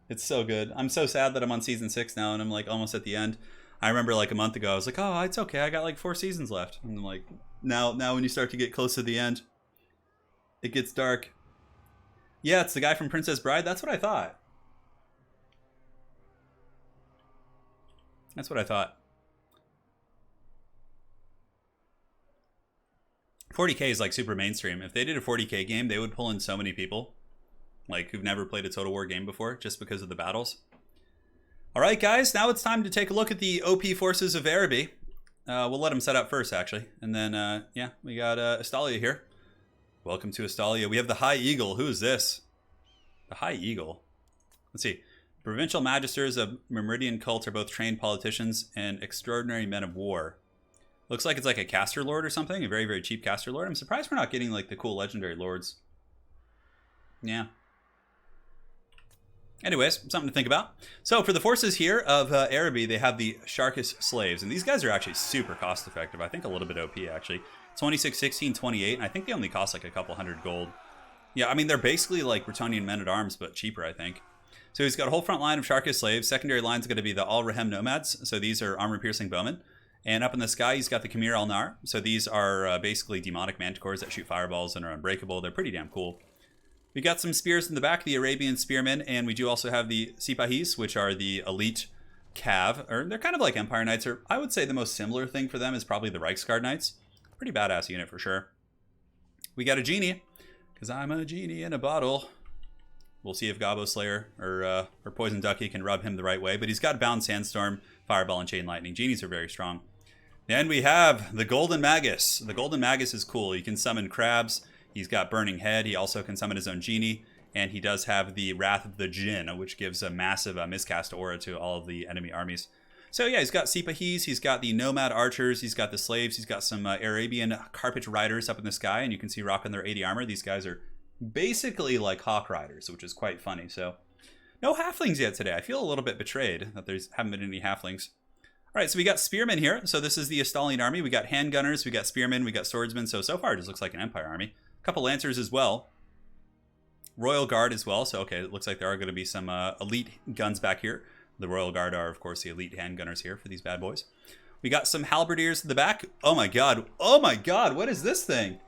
it's so good. I'm so sad that I'm on season 6 now, and I'm like almost at the end. I remember like a month ago, I was like, oh, it's okay. I got like 4 seasons left. And I'm like, now when you start to get close to the end, it gets dark. Yeah, it's the guy from Princess Bride. That's what I thought. That's what I thought. 40k is like super mainstream. If they did a 40k game, they would pull in so many people, like who've never played a Total War game before, just because of the battles. All right, guys, now it's time to take a look at the OP forces of Araby. We'll let them set up first, actually, and then yeah, we got Estalia here. Welcome to Estalia. We have the High Eagle. Who is this? The High Eagle. Let's see. Provincial magisters of Meridian cult are both trained politicians and extraordinary men of war. Looks like it's like a caster lord or something. A very, very cheap caster lord. I'm surprised we're not getting like the cool legendary lords. Yeah. Anyways, something to think about. So for the forces here of Araby, they have the Sharkus slaves. And these guys are actually super cost effective. I think a little bit OP actually. 26, 16, 28. And I think they only cost like a couple hundred gold. Yeah, I mean, they're basically like Bretonnian men-at-arms, but cheaper, I think. So he's got a whole front line of Sharkus slaves. Secondary line is going to be the Al-Rahem nomads. So these are armor-piercing bowmen. And up in the sky, he's got the Khmer Al-Nar. So these are basically demonic manticores that shoot fireballs and are unbreakable. They're pretty damn cool. We got some spears in the back, the Arabian spearmen, and we do also have the Sipahis, which are the elite cav. Or they're kind of like Empire Knights, or I would say the most similar thing for them is probably the Reichsguard Knights. Pretty badass unit for sure. We got a genie, because I'm a genie in a bottle. We'll see if Gobbo Slayer or Poison Ducky can rub him the right way, but he's got Bound Sandstorm, Fireball, and Chain Lightning. Genies are very strong. And we have the Golden Magus. The Golden Magus is cool. He can summon crabs. He's got Burning Head. He also can summon his own genie. And he does have the Wrath of the Jinn, which gives a massive miscast aura to all of the enemy armies. So yeah, he's got Sipahis. He's got the Nomad Archers. He's got the Slaves. He's got some Arabian Carpet Riders up in the sky. And you can see rocking their 80 armor. These guys are basically like Hawk Riders, which is quite funny. So no Halflings yet today. I feel a little bit betrayed that there's haven't been any Halflings. All right, so we got spearmen here. So this is the Estalian army. We got handgunners, we got spearmen, we got swordsmen. So far it just looks like an Empire army. A couple lancers as well. Royal Guard as well. So okay, it looks like there are going to be some elite guns back here. The Royal Guard are, of course, the elite handgunners here for these bad boys. We got some halberdiers in the back. Oh my god. Oh my god, what is this thing?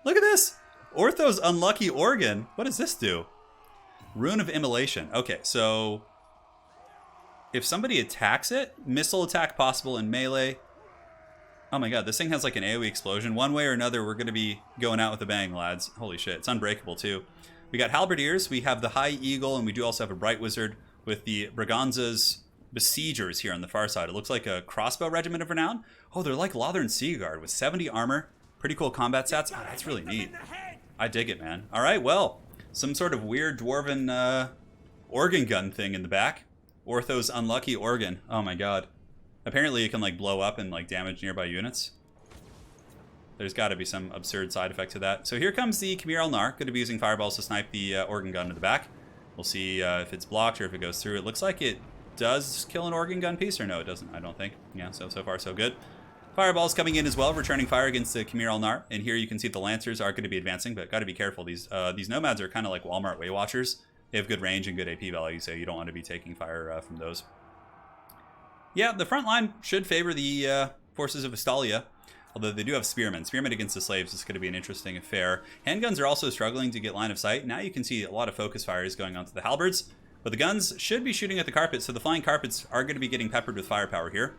Look at this. Ortho's Unlucky Organ. What does this do? Rune of Immolation. Okay, so if somebody attacks it, missile attack possible in melee. Oh my god, this thing has like an AoE explosion. One way or another, we're going to be going out with a bang, lads. Holy shit, it's unbreakable too. We got halberdiers, we have the High Eagle, and we do also have a Bright Wizard with the Braganza's Besiegers here on the far side. It looks like a crossbow regiment of renown. Oh, they're like Lothern Sea Guard with 70 armor. Pretty cool combat stats. Oh, that's really neat. I dig it, man. All right, well, some sort of weird dwarven organ gun thing in the back. Ortho's unlucky organ. Oh my god. Apparently it can like blow up and like damage nearby units. There's got to be some absurd side effect to that. So here comes the Khmer Al-Nar. Going to be using fireballs to snipe the organ gun in the back. We'll see if it's blocked or if it goes through. It looks like it does kill an organ gun piece, or no, it doesn't, I don't think. Yeah, so far so good. Fireballs coming in as well, returning fire against the Khmer Al-Nar. And here you can see the Lancers are going to be advancing, but got to be careful. These Nomads are kind of like Walmart Way Watchers. They have good range and good AP value, so you don't want to be taking fire from those. Yeah, the front line should favor the forces of Estalia. Although they do have Spearmen. Spearmen against the Slaves is going to be an interesting affair. Handguns are also struggling to get line of sight. Now you can see a lot of focus fires going onto the halberds. But the guns should be shooting at the carpet, so the flying carpets are going to be getting peppered with firepower here.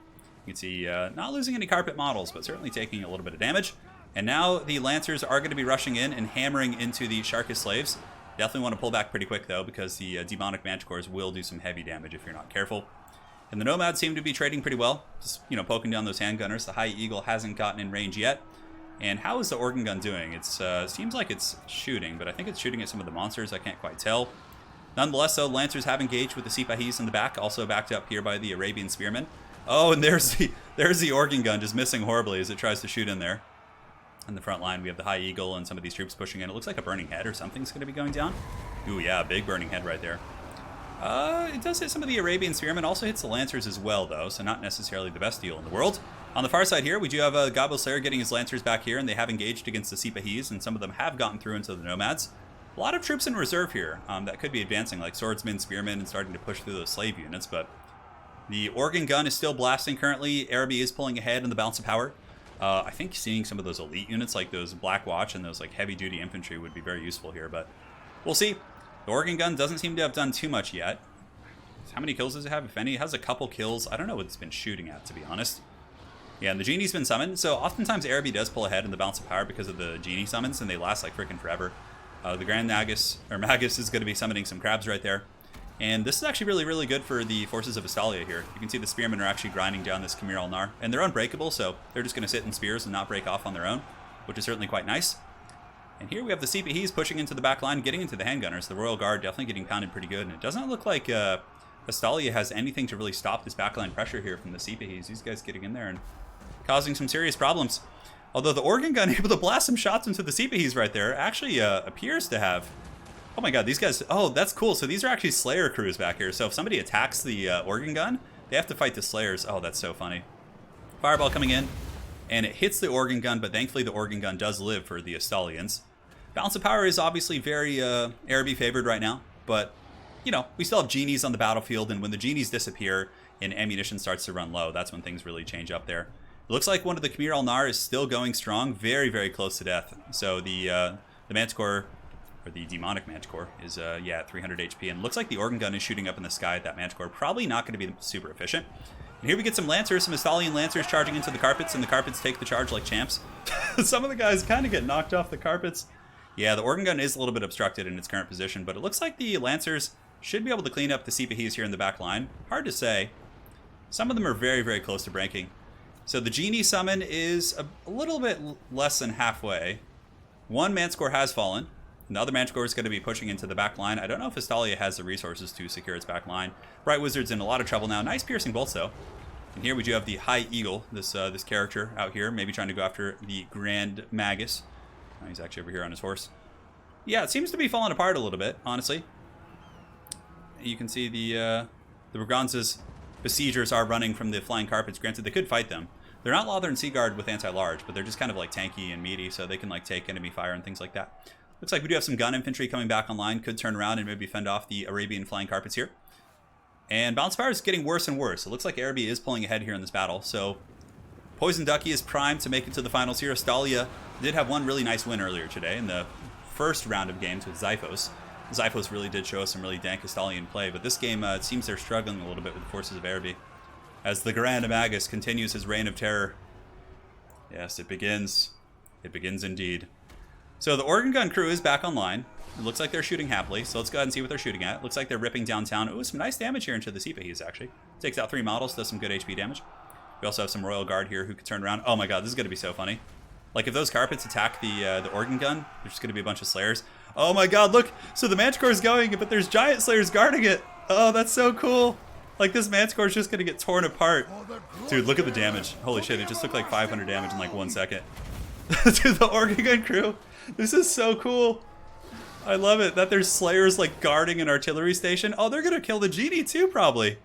You can see not losing any carpet models, but certainly taking a little bit of damage. And now the Lancers are going to be rushing in and hammering into the Sharkist Slaves. Definitely want to pull back pretty quick, though, because the demonic Manticores will do some heavy damage if you're not careful. And the Nomads seem to be trading pretty well. Just, poking down those handgunners. The High Eagle hasn't gotten in range yet. And how is the organ gun doing? It seems like it's shooting, but I think it's shooting at some of the monsters. I can't quite tell. Nonetheless, though, Lancers have engaged with the Sipahis in the back, also backed up here by the Arabian Spearmen. Oh, and there's the organ gun just missing horribly as it tries to shoot in there. On the front line, we have the High Eagle and some of these troops pushing in. It looks like a burning head or something's going to be going down. Ooh, yeah, big burning head right there. It does hit some of the Arabian Spearmen, also hits the Lancers as well, though, so not necessarily the best deal in the world. On the far side here, we do have Gobbo Slayer getting his Lancers back here, and they have engaged against the Sipahis, and some of them have gotten through into the Nomads. A lot of troops in reserve here that could be advancing, like Swordsmen, Spearmen, and starting to push through those slave units, but the organ gun is still blasting currently. Araby is pulling ahead in the balance of power. I think seeing some of those elite units, like those Black Watch and those like heavy-duty infantry would be very useful here, but we'll see. The organ gun doesn't seem to have done too much yet. How many kills does it have, if any? It has a couple kills. I don't know what it's been shooting at, to be honest. Yeah, and the Genie's been summoned, so oftentimes Araby does pull ahead in the balance of power because of the Genie summons, and they last like freaking forever. The Grand Magus is going to be summoning some crabs right there. And this is actually really, really good for the forces of Estalia here. You can see the Spearmen are actually grinding down this Khmer Al-Nar, and they're unbreakable, so they're just going to sit in spears and not break off on their own, which is certainly quite nice. And here we have the Sipahis pushing into the back line, getting into the handgunners. The Royal Guard definitely getting pounded pretty good, and it doesn't look like Estalia has anything to really stop this backline pressure here from the Sipahis. These guys getting in there and causing some serious problems. Although the organ gun able to blast some shots into the Sipahis right there actually appears to have... Oh my god, these guys... Oh, that's cool. So these are actually Slayer crews back here. So if somebody attacks the organ gun, they have to fight the Slayers. Oh, that's so funny. Fireball coming in, and it hits the organ gun, but thankfully the organ gun does live for the Estalians. Balance of power is obviously very Araby favored right now, but, we still have Genies on the battlefield, and when the Genies disappear and ammunition starts to run low, that's when things really change up there. It looks like one of the Khmer Al-Nar is still going strong, very, very close to death. So the Manticore, or the demonic Manticore, is, at 300 HP, and looks like the organ gun is shooting up in the sky at that Manticore. Probably not going to be super efficient. And here we get some Lancers, some Estalian Lancers charging into the carpets, and the carpets take the charge like champs. Some of the guys kind of get knocked off the carpets. Yeah, the organ gun is a little bit obstructed in its current position, but it looks like the Lancers should be able to clean up the Sipahis here in the back line. Hard to say. Some of them are very, very close to breaking. So the Genie summon is a little bit less than halfway. One Manticore has fallen. The other Manticore is going to be pushing into the back line. I don't know if Estalia has the resources to secure its back line. Bright Wizard's in a lot of trouble now. Nice piercing bolts, though. And here we do have the High Eagle, this character out here, maybe trying to go after the Grand Magus. Oh, he's actually over here on his horse. Yeah, it seems to be falling apart a little bit, honestly. You can see the Braganza's besiegers are running from the flying carpets. Granted, they could fight them. They're not Lothern Sea Guard with anti-large, but they're just kind of like tanky and meaty, so they can like take enemy fire and things like that. Looks like we do have some gun infantry coming back online. Could turn around and maybe fend off the Arabian flying carpets here. And balance power is getting worse and worse. It looks like Araby is pulling ahead here in this battle, so Poison Ducky is primed to make it to the finals here. Estalia did have one really nice win earlier today in the first round of games with Xiphos. Xiphos really did show us some really dank Estalian play, but this game, it seems they're struggling a little bit with the forces of Araby. As the Grand Magus continues his reign of terror. Yes, it begins. It begins indeed. So the organ gun crew is back online. It looks like they're shooting happily, so let's go ahead and see what they're shooting at. Looks like they're ripping downtown. Ooh, some nice damage here into the Sipahis, actually. Takes out 3 models, does some good HP damage. We also have some Royal Guard here who can turn around. Oh my god, this is going to be so funny. Like, if those carpets attack the organ gun, there's just going to be a bunch of Slayers. Oh my god, look! So the Manticore is going, but there's Giant Slayers guarding it! Oh, that's so cool! Like, this Manticore is just gonna get torn apart. Dude, look at the damage. Holy shit, it just took like 500 damage in like 1 second. Dude, the Organ Gun crew! This is so cool! I love it that there's Slayers like guarding an artillery station. Oh, they're gonna kill the genie too, probably.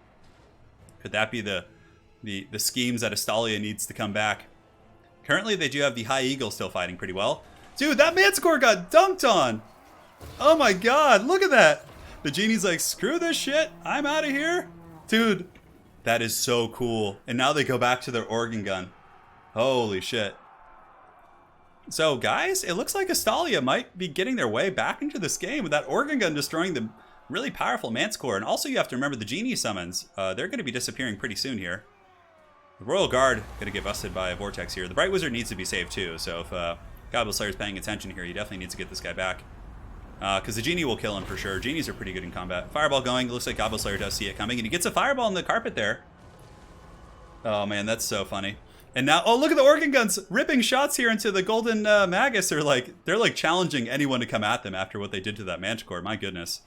Could that be the schemes that Estalia needs to come back? Currently, they do have the High Eagle still fighting pretty well. Dude, that Manticore got dunked on! Oh my god, look at that! The genie's like, screw this shit, I'm out of here! Dude, that is so cool. And now they go back to their organ gun. Holy shit. So, guys, it looks like Estalia might be getting their way back into this game with that organ gun destroying the really powerful Manticore. And also, you have to remember the genie summons. They're going to be disappearing pretty soon here. The Royal Guard going to get busted by a Vortex here. The Bright Wizard needs to be saved too. So if Goblin Slayer's paying attention here, he definitely needs to get this guy back. Because the genie will kill him for sure. Genies are pretty good in combat. Fireball going. It looks like Goblin Slayer does see it coming. And he gets a fireball in the carpet there. Oh, man, that's so funny. And now, oh, look at the organ guns ripping shots here into the Golden Magus. They're like challenging anyone to come at them after what they did to that Manticore. My goodness.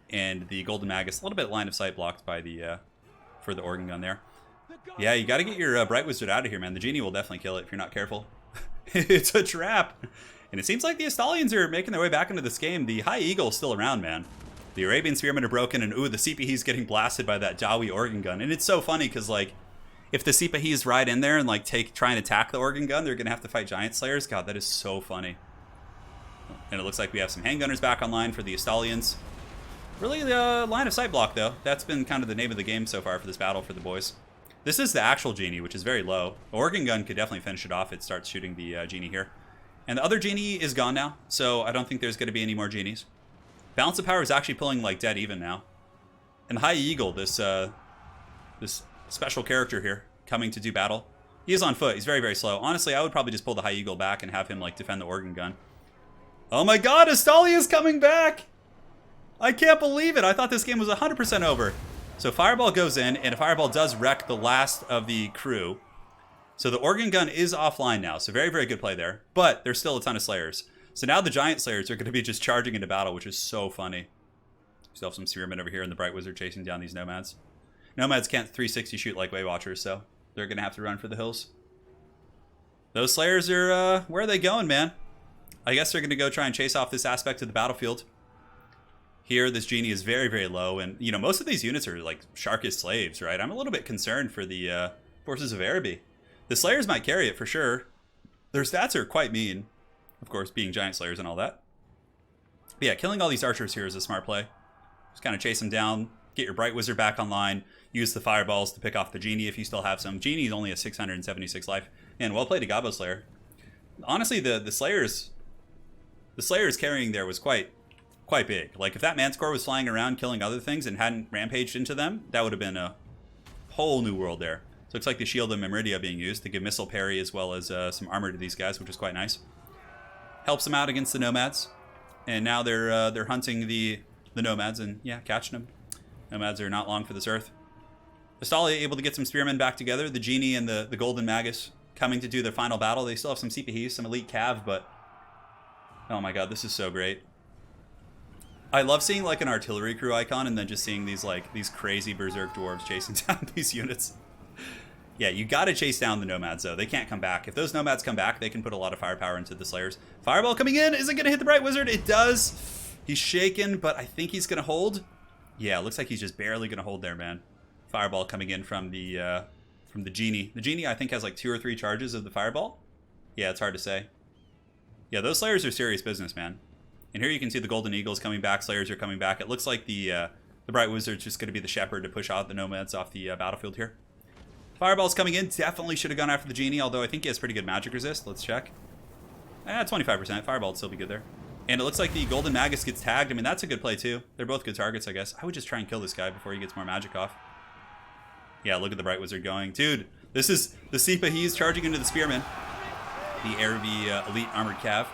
And the Golden Magus, a little bit line of sight blocked by the for the organ gun there. Yeah, you got to get your Bright Wizard out of here, man. The genie will definitely kill it if you're not careful. It's a trap. And it seems like the Estalians are making their way back into this game. The High Eagle is still around, man. The Arabian Spearmen are broken, and ooh, the Sipahi's getting blasted by that Jawi organ gun. And it's so funny because, like, if the Sipahi's ride in there and like try and attack the organ gun, they're gonna have to fight Giant Slayers. God, that is so funny. And it looks like we have some handgunners back online for the Estalians. Really, line of sight block though. That's been kind of the name of the game so far for this battle for the boys. This is the actual genie, which is very low. The organ gun could definitely finish it off. It starts shooting the genie here, and the other genie is gone now. So I don't think there's going to be any more genies. Balance of power is actually pulling like dead even now. And the High Eagle, this special character here, coming to do battle. He is on foot. He's very, very slow. Honestly, I would probably just pull the High Eagle back and have him like defend the organ gun. Oh my god, Estalia is coming back! I can't believe it. I thought this game was 100% over. So Fireball goes in, and a Fireball does wreck the last of the crew. So the organ gun is offline now. So very, very good play there. But there's still a ton of Slayers. So now the Giant Slayers are going to be just charging into battle, which is so funny. Still have some Spearmen over here and the Bright Wizard chasing down these Nomads. Nomads can't 360 shoot like Waywatchers, so they're going to have to run for the hills. Those Slayers are, where are they going, man? I guess they're going to go try and chase off this aspect of the battlefield. Here, this genie is very, very low, and, you know, most of these units are, like, Sharkish slaves, right? I'm a little bit concerned for the forces of Araby. The Slayers might carry it, for sure. Their stats are quite mean, of course, being Giant Slayers and all that. But yeah, killing all these archers here is a smart play. Just kind of chase them down, get your Bright Wizard back online, use the Fireballs to pick off the genie if you still have some. Genie is only a 676 life. And well played to Gobbo Slayer. Honestly, the Slayers carrying there was quite big. Like, if that Manticore was flying around killing other things and hadn't rampaged into them, that would have been a whole new world there. So it looks like the Shield of Meridia being used to give missile parry as well as some armor to these guys, which is quite nice. Helps them out against the Nomads. And now they're hunting the Nomads and, yeah, catching them. Nomads are not long for this earth. Estalia able to get some Spearmen back together. The Genie and the Golden Magus coming to do their final battle. They still have some Sipahis, some Elite Cav, but... oh my god, this is so great. I love seeing like an artillery crew icon and then just seeing these crazy berserk dwarves chasing down these units. Yeah, you gotta chase down the Nomads though. They can't come back. If those Nomads come back, they can put a lot of firepower into the Slayers. Fireball coming in. Is it gonna hit the Bright Wizard? It does. He's shaken, but I think he's gonna hold. Yeah, it looks like he's just barely gonna hold there, man. Fireball coming in from the Genie. The Genie, I think, has like 2 or 3 charges of the Fireball. Yeah, it's hard to say. Yeah, those Slayers are serious business, man. And here you can see the Golden Eagles coming back. Slayers are coming back. It looks like the Bright Wizard's just going to be the shepherd to push out the Nomads off the battlefield here. Fireball's coming in. Definitely should have gone after the Genie, although I think he has pretty good magic resist. Let's check. 25%. Fireball would still be good there. And it looks like the Golden Magus gets tagged. I mean, that's a good play, too. They're both good targets, I guess. I would just try and kill this guy before he gets more magic off. Yeah, look at the Bright Wizard going. Dude, this is the Sipahi's charging into the Spearmen. The Araby Elite Armored Cav.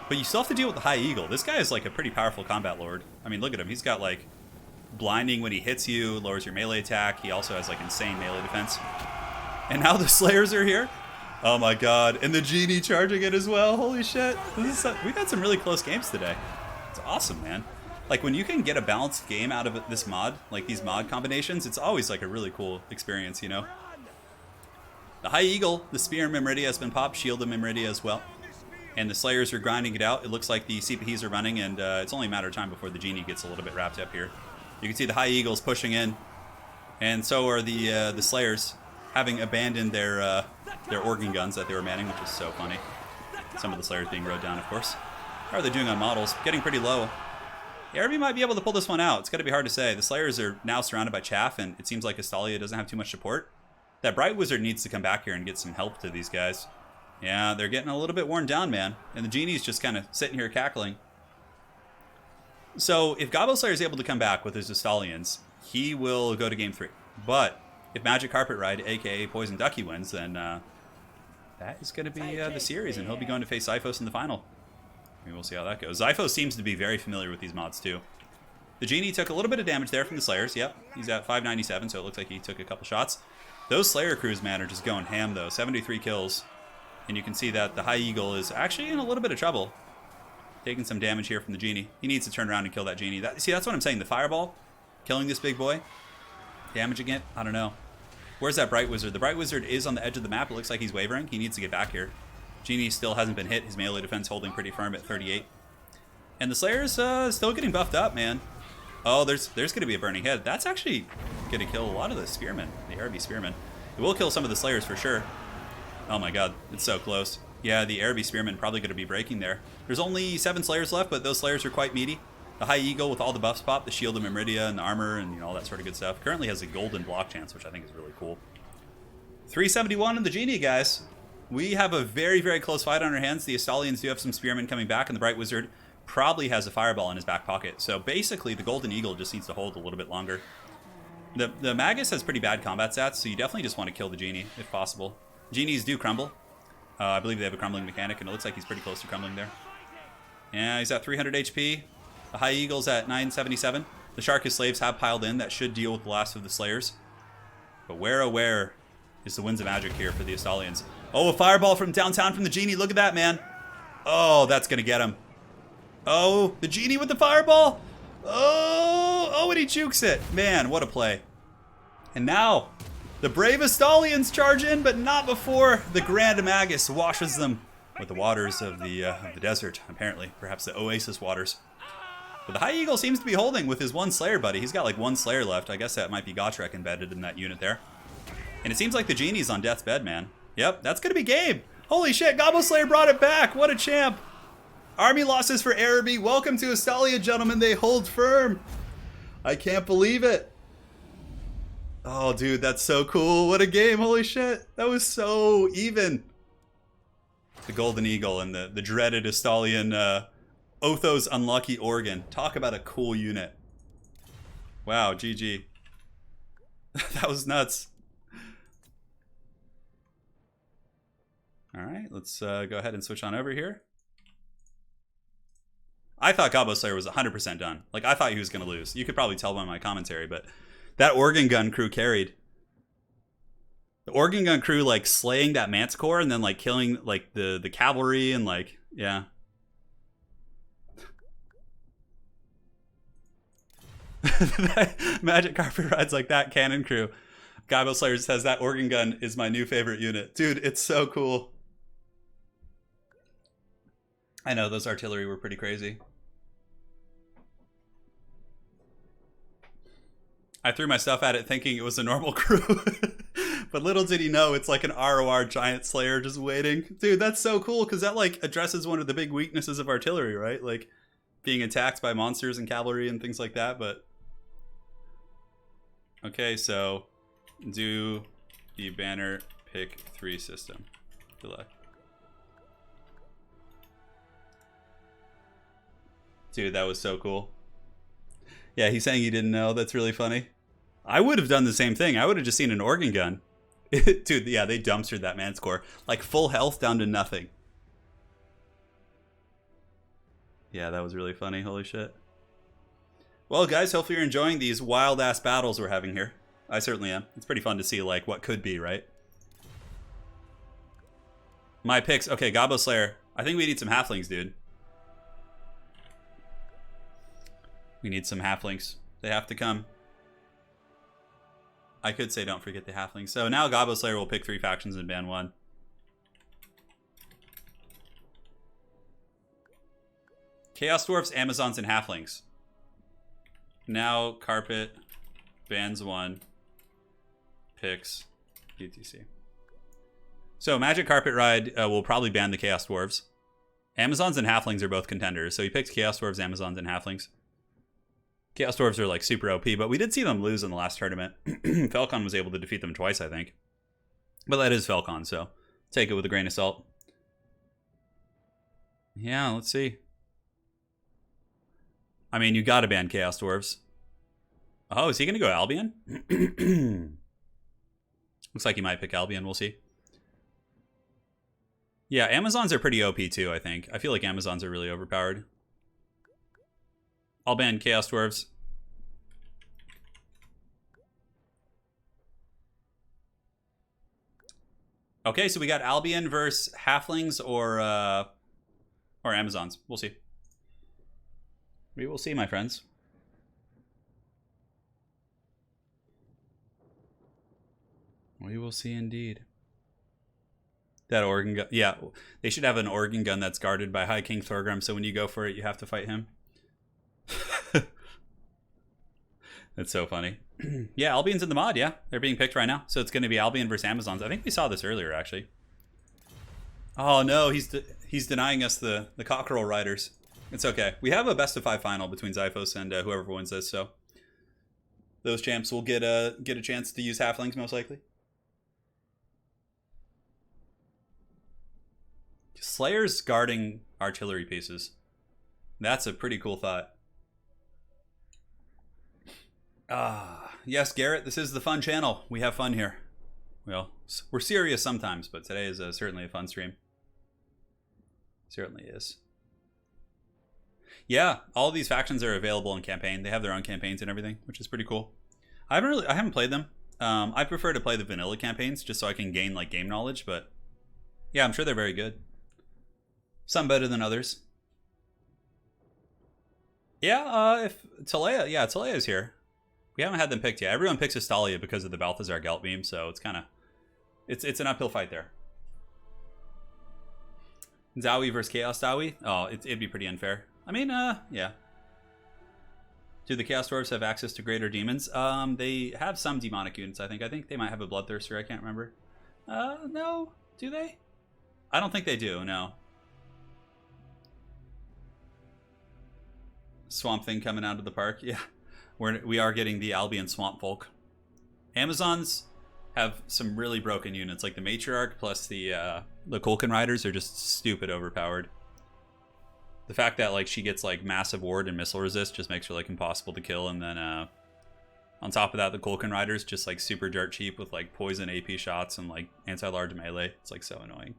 But you still have to deal with the High Eagle. This guy is like a pretty powerful combat lord. I mean, look at him. He's got like blinding when he hits you, lowers your melee attack. He also has like insane melee defense. And now the Slayers are here. Oh my god. And the genie charging it as well. Holy shit. We've had some really close games today. It's awesome, man. Like, when you can get a balanced game out of this mod, like these mod combinations, it's always like a really cool experience, you know? The High Eagle, the Spear and Mimridia has been popped, Shield and Mimridia as well. And the Slayers are grinding it out. It looks like the CPs are running, and it's only a matter of time before the Genie gets a little bit wrapped up here. You can see the High Eagles pushing in, and so are the Slayers, having abandoned their organ guns that they were manning, which is so funny. Some of the Slayers being rode down, of course. How are they doing on models? Getting pretty low. Araby might be able to pull this one out. It's going to be hard to say. The Slayers are now surrounded by chaff, and it seems like Estalia doesn't have too much support. That Bright Wizard needs to come back here and get some help to these guys. Yeah, they're getting a little bit worn down, man. And the Genie's just kind of sitting here cackling. So, if Gobbo Slayer is able to come back with his Estalians, he will go to game 3. But, if Magic Carpet Ride, aka Poison Ducky, wins, then that is going to be the series, and he'll be going to face Zyphos in the final. We'll see how that goes. Zyphos seems to be very familiar with these mods, too. The Genie took a little bit of damage there from the Slayers. Yep, he's at 597, so it looks like he took a couple shots. Those Slayer crews, man, are just going ham, though. 73 kills. And you can see that the High Eagle is actually in a little bit of trouble. Taking some damage here from the Genie. He needs to turn around and kill that Genie. See, that's what I'm saying. The Fireball, killing this big boy, damaging it, I don't know. Where's that Bright Wizard? The Bright Wizard is on the edge of the map. It looks like he's wavering. He needs to get back here. Genie still hasn't been hit. His melee defense holding pretty firm at 38. And the Slayer's still getting buffed up, man. Oh, there's going to be a burning head. That's actually going to kill a lot of the Spearmen, the Araby Spearmen. It will kill some of the Slayers for sure. Oh my god, it's so close. Yeah, the Araby Spearmen probably going to be breaking there. There's only 7 Slayers left, but those Slayers are quite meaty. The High Eagle with all the buffs pop, the Shield of Mimridia and the armor and all that sort of good stuff, currently has a golden block chance, which I think is really cool. 371 in the Genie, guys. We have a very, very close fight on our hands. The Estalians do have some Spearmen coming back, and the Bright Wizard probably has a Fireball in his back pocket. So basically, the Golden Eagle just needs to hold a little bit longer. The Magus has pretty bad combat stats, so you definitely just want to kill the Genie, if possible. Genies do crumble. I believe they have a crumbling mechanic, and it looks like he's pretty close to crumbling there. Yeah, he's at 300 HP. The High Eagle's at 977. The Sharkus Slaves have piled in. That should deal with the last of the Slayers. But where, oh where, is the Winds of Magic here for the Estalians? Oh, a Fireball from downtown from the Genie. Look at that, man. Oh, that's going to get him. Oh, the Genie with the Fireball. Oh, and he jukes it. Man, what a play. And now, the brave Estalians charge in, but not before the Grand Magus washes them with the waters of the desert, apparently. Perhaps the Oasis waters. But the High Eagle seems to be holding with his one Slayer buddy. He's got like 1 Slayer left. I guess that might be Gotrek embedded in that unit there. And it seems like the Genie's on death's bed, man. Yep, that's going to be game. Holy shit, Gobbo Slayer brought it back. What a champ. Army losses for Araby. Welcome to Estalia, gentlemen. They hold firm. I can't believe it. Oh, dude, that's so cool. What a game. Holy shit. That was so even. The Golden Eagle and the dreaded Estalian Otho's Unlucky Organ. Talk about a cool unit. Wow, GG. That was nuts. All right, let's go ahead and switch on over here. I thought Gobbo Slayer was 100% done. Like, I thought he was going to lose. You could probably tell by my commentary, but that organ gun crew carried. The organ gun crew, like, slaying that Manticore and then, like, killing, like, the cavalry and, like, yeah. Magic Carpet Rides like that cannon crew. Gobbo Slayer says that organ gun is my new favorite unit. Dude, it's so cool. I know, those artillery were pretty crazy. I threw my stuff at it thinking it was a normal crew. But little did he know, it's like an ROR giant slayer just waiting. Dude, that's so cool, because that like addresses one of the big weaknesses of artillery, right? Like being attacked by monsters and cavalry and things like that, but... Okay, so do the banner pick 3 system. Good luck. Dude, that was so cool. Yeah, he's saying he didn't know. That's really funny. I would have done the same thing. I would have just seen an organ gun. Dude, yeah, they dumpstered that Manticore. Like full health down to nothing. Yeah, that was really funny. Holy shit. Well, guys, hopefully you're enjoying these wild-ass battles we're having here. I certainly am. It's pretty fun to see, like, what could be, right? My picks. Okay, Gobbo Slayer. I think we need some halflings, dude. We need some halflings. They have to come. I could say don't forget the halflings. So now Gobbo Slayer will pick 3 factions and ban 1. Chaos Dwarfs, Amazons, and Halflings. Now Carpet bans 1. Picks UTC. So Magic Carpet Ride will probably ban the Chaos Dwarves. Amazons and Halflings are both contenders. So he picked Chaos Dwarves, Amazons, and Halflings. Chaos Dwarves are like super OP, but we did see them lose in the last tournament. Falcon was able to defeat them twice, I think. But that is Falcon, so take it with a grain of salt. Yeah, let's see. I mean, you gotta ban Chaos Dwarves. Oh, is he gonna go Albion? Looks like he might pick Albion, we'll see. Yeah, Amazons are pretty OP too, I think. I feel like Amazons are really overpowered. I'll ban Chaos Dwarves. Okay, so we got Albion versus Halflings or Amazons. We'll see. We will see, my friends. We will see indeed. That organ gun. Yeah, they should have an organ gun that's guarded by High King Thorgrim, so when you go for it, you have to fight him. That's so funny. Yeah, Albion's in the mod, yeah. They're being picked right now. So it's going to be Albion versus Amazons. I think we saw this earlier, actually. Oh, no, he's denying us the Cockerel Riders. It's okay. We have a best-of-5 final between Zyphos and whoever wins this, so those champs will get a chance to use Halflings, most likely. Slayer's guarding artillery pieces. That's a pretty cool thought. Yes, Garrett, this is the fun channel. We have fun here. Well, we're serious sometimes, but today is certainly a fun stream. Certainly is. Yeah, all of these factions are available in campaign. They have their own campaigns and everything, which is pretty cool. I haven't played them. I prefer to play the vanilla campaigns just so I can gain like game knowledge, but yeah, I'm sure they're very good. Some better than others. Yeah, if Talea, yeah, Talea is here. We haven't had them picked yet. Everyone picks Estalia because of the Balthazar Gelt beam, so it's kind of it's an uphill fight there. Zowie versus Chaos Zowie? Oh, it'd be pretty unfair. I mean, yeah. Do the Chaos Dwarves have access to greater demons? They have some demonic units, I think. I think they might have a Bloodthirster, I can't remember. No. Do they? I don't think they do, no. Swamp Thing coming out of the park, yeah. We are getting the Albion Swamp Folk. Amazons have some really broken units, like the Matriarch plus the Kulkin Riders are just stupid overpowered. The fact that like she gets like massive ward and missile resist just makes her like impossible to kill, and then on top of that, the Kulkin Riders just like super dirt cheap with like poison AP shots and like anti-large melee. It's like so annoying.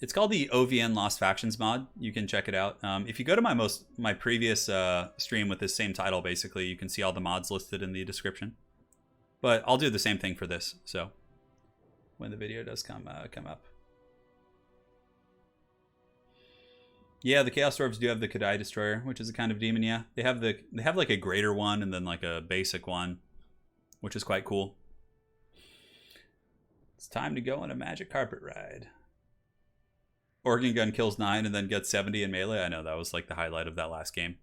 It's called the OVN Lost Factions mod. You can check it out. If you go to my previous stream with this same title, basically, you can see all the mods listed in the description. But I'll do the same thing for this. So when the video does come up. Yeah, the Chaos Dwarves do have the Kadai Destroyer, which is a kind of demon. Yeah, they have like a greater one and then like a basic one, which is quite cool. It's time to go on a Magic Carpet Ride. Organ Gun kills 9 and then gets 70 in melee. I know that was like the highlight of that last game.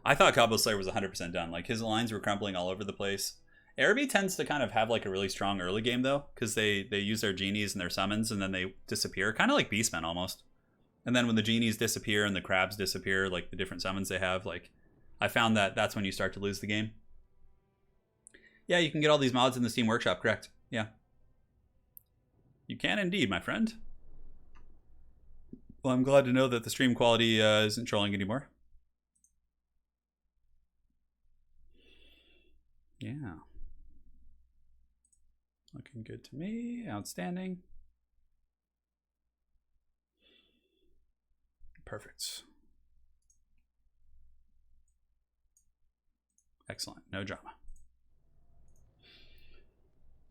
I thought Gobbo Slayer was 100% done. Like his lines were crumbling all over the place. Araby tends to kind of have like a really strong early game though, because they use their genies and their summons and then they disappear, kind of like Beastmen almost. And then when the genies disappear and the crabs disappear, like the different summons they have, like I found that that's when you start to lose the game. Yeah, you can get all these mods in the Steam Workshop, correct? Yeah. You can indeed, my friend. Well, I'm glad to know that the stream quality isn't trolling anymore. Yeah. Looking good to me. Outstanding. Perfect. Excellent. No drama.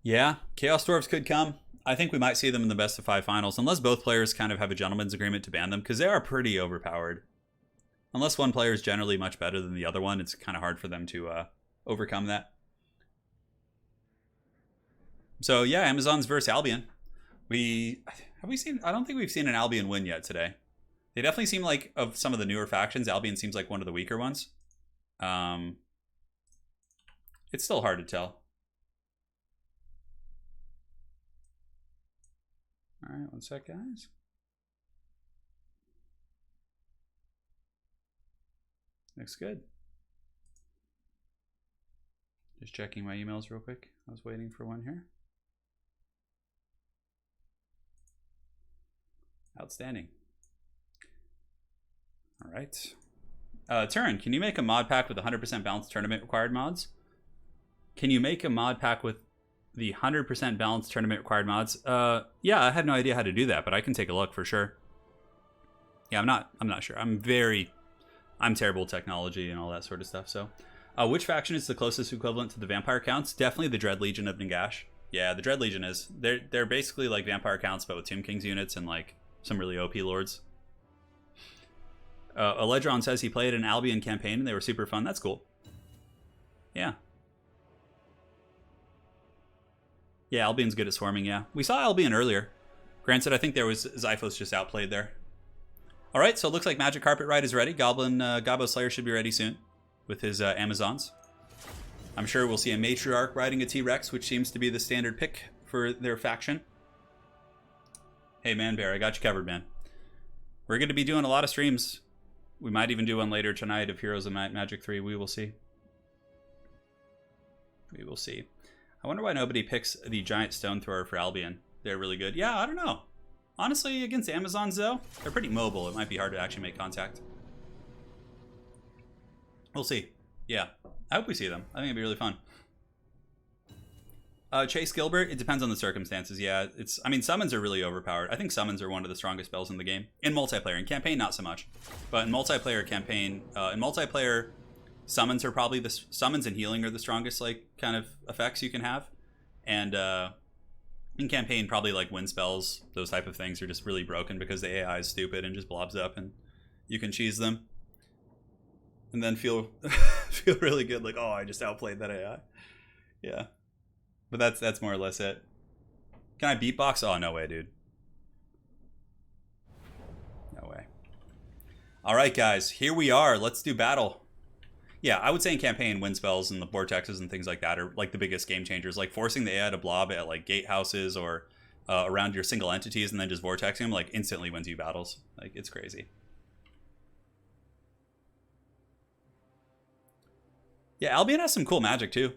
Yeah, Chaos Dwarves could come. I think we might see them in the best of 5 finals, unless both players kind of have a gentleman's agreement to ban them, because they are pretty overpowered. Unless one player is generally much better than the other one, it's kind of hard for them to overcome that. So yeah, Amazons versus Albion. Have we seen? I don't think we've seen an Albion win yet today. They definitely seem like, of some of the newer factions, Albion seems like one of the weaker ones. It's still hard to tell. All right, one sec, guys. Looks good. Just checking my emails real quick. I was waiting for one here. Outstanding. All right. Turin, can you make a mod pack with 100% balanced tournament required mods? Can you make a mod pack with the 100% balanced tournament required mods? Yeah, I had no idea how to do that, but I can take a look for sure. Yeah, I'm not sure. I'm terrible at technology and all that sort of stuff. So, which faction is the closest equivalent to the vampire counts? Definitely the Dread Legion of Nagash. Yeah, the Dread Legion is. They're basically like vampire counts, but with Tomb King's units and like some really OP lords. Aledron says he played an Albion campaign and they were super fun. That's cool. Yeah. Yeah, Albion's good at swarming, yeah. We saw Albion earlier. Granted, I think there was Zyphos just outplayed there. All right, so it looks like Magic Carpet Ride is ready. Gobbo Slayer should be ready soon with his Amazons. I'm sure we'll see a Matriarch riding a T-Rex, which seems to be the standard pick for their faction. Hey, Man Bear, I got you covered, man. We're going to be doing a lot of streams. We might even do one later tonight of Heroes of Might Magic 3. We will see. We will see. I wonder why nobody picks the Giant Stone Thrower for Albion. They're really good. Yeah, I don't know. Honestly, against Amazons, though, they're pretty mobile. It might be hard to actually make contact. We'll see. Yeah, I hope we see them. I think it'd be really fun. Chase Gilbert, it depends on the circumstances. Yeah, I mean, summons are really overpowered. I think summons are one of the strongest spells in the game. In multiplayer. In campaign, not so much. But in multiplayer campaign, in multiplayer, summons are probably summons and healing are the strongest like kind of effects you can have. And in campaign, probably like wind spells, those type of things are just really broken because the AI is stupid and just blobs up and you can cheese them. And then feel feel really good, like, oh, I just outplayed that AI. Yeah. But that's more or less it. Can I beatbox? Oh, no way, dude. No way. All right, guys, here we are. Let's do battle. Yeah, I would say in campaign, wind spells and the vortexes and things like that are like the biggest game changers. Like forcing the AI to blob at like gatehouses or around your single entities and then just vortexing them like instantly wins you battles. Like, it's crazy. Yeah, Albion has some cool magic too.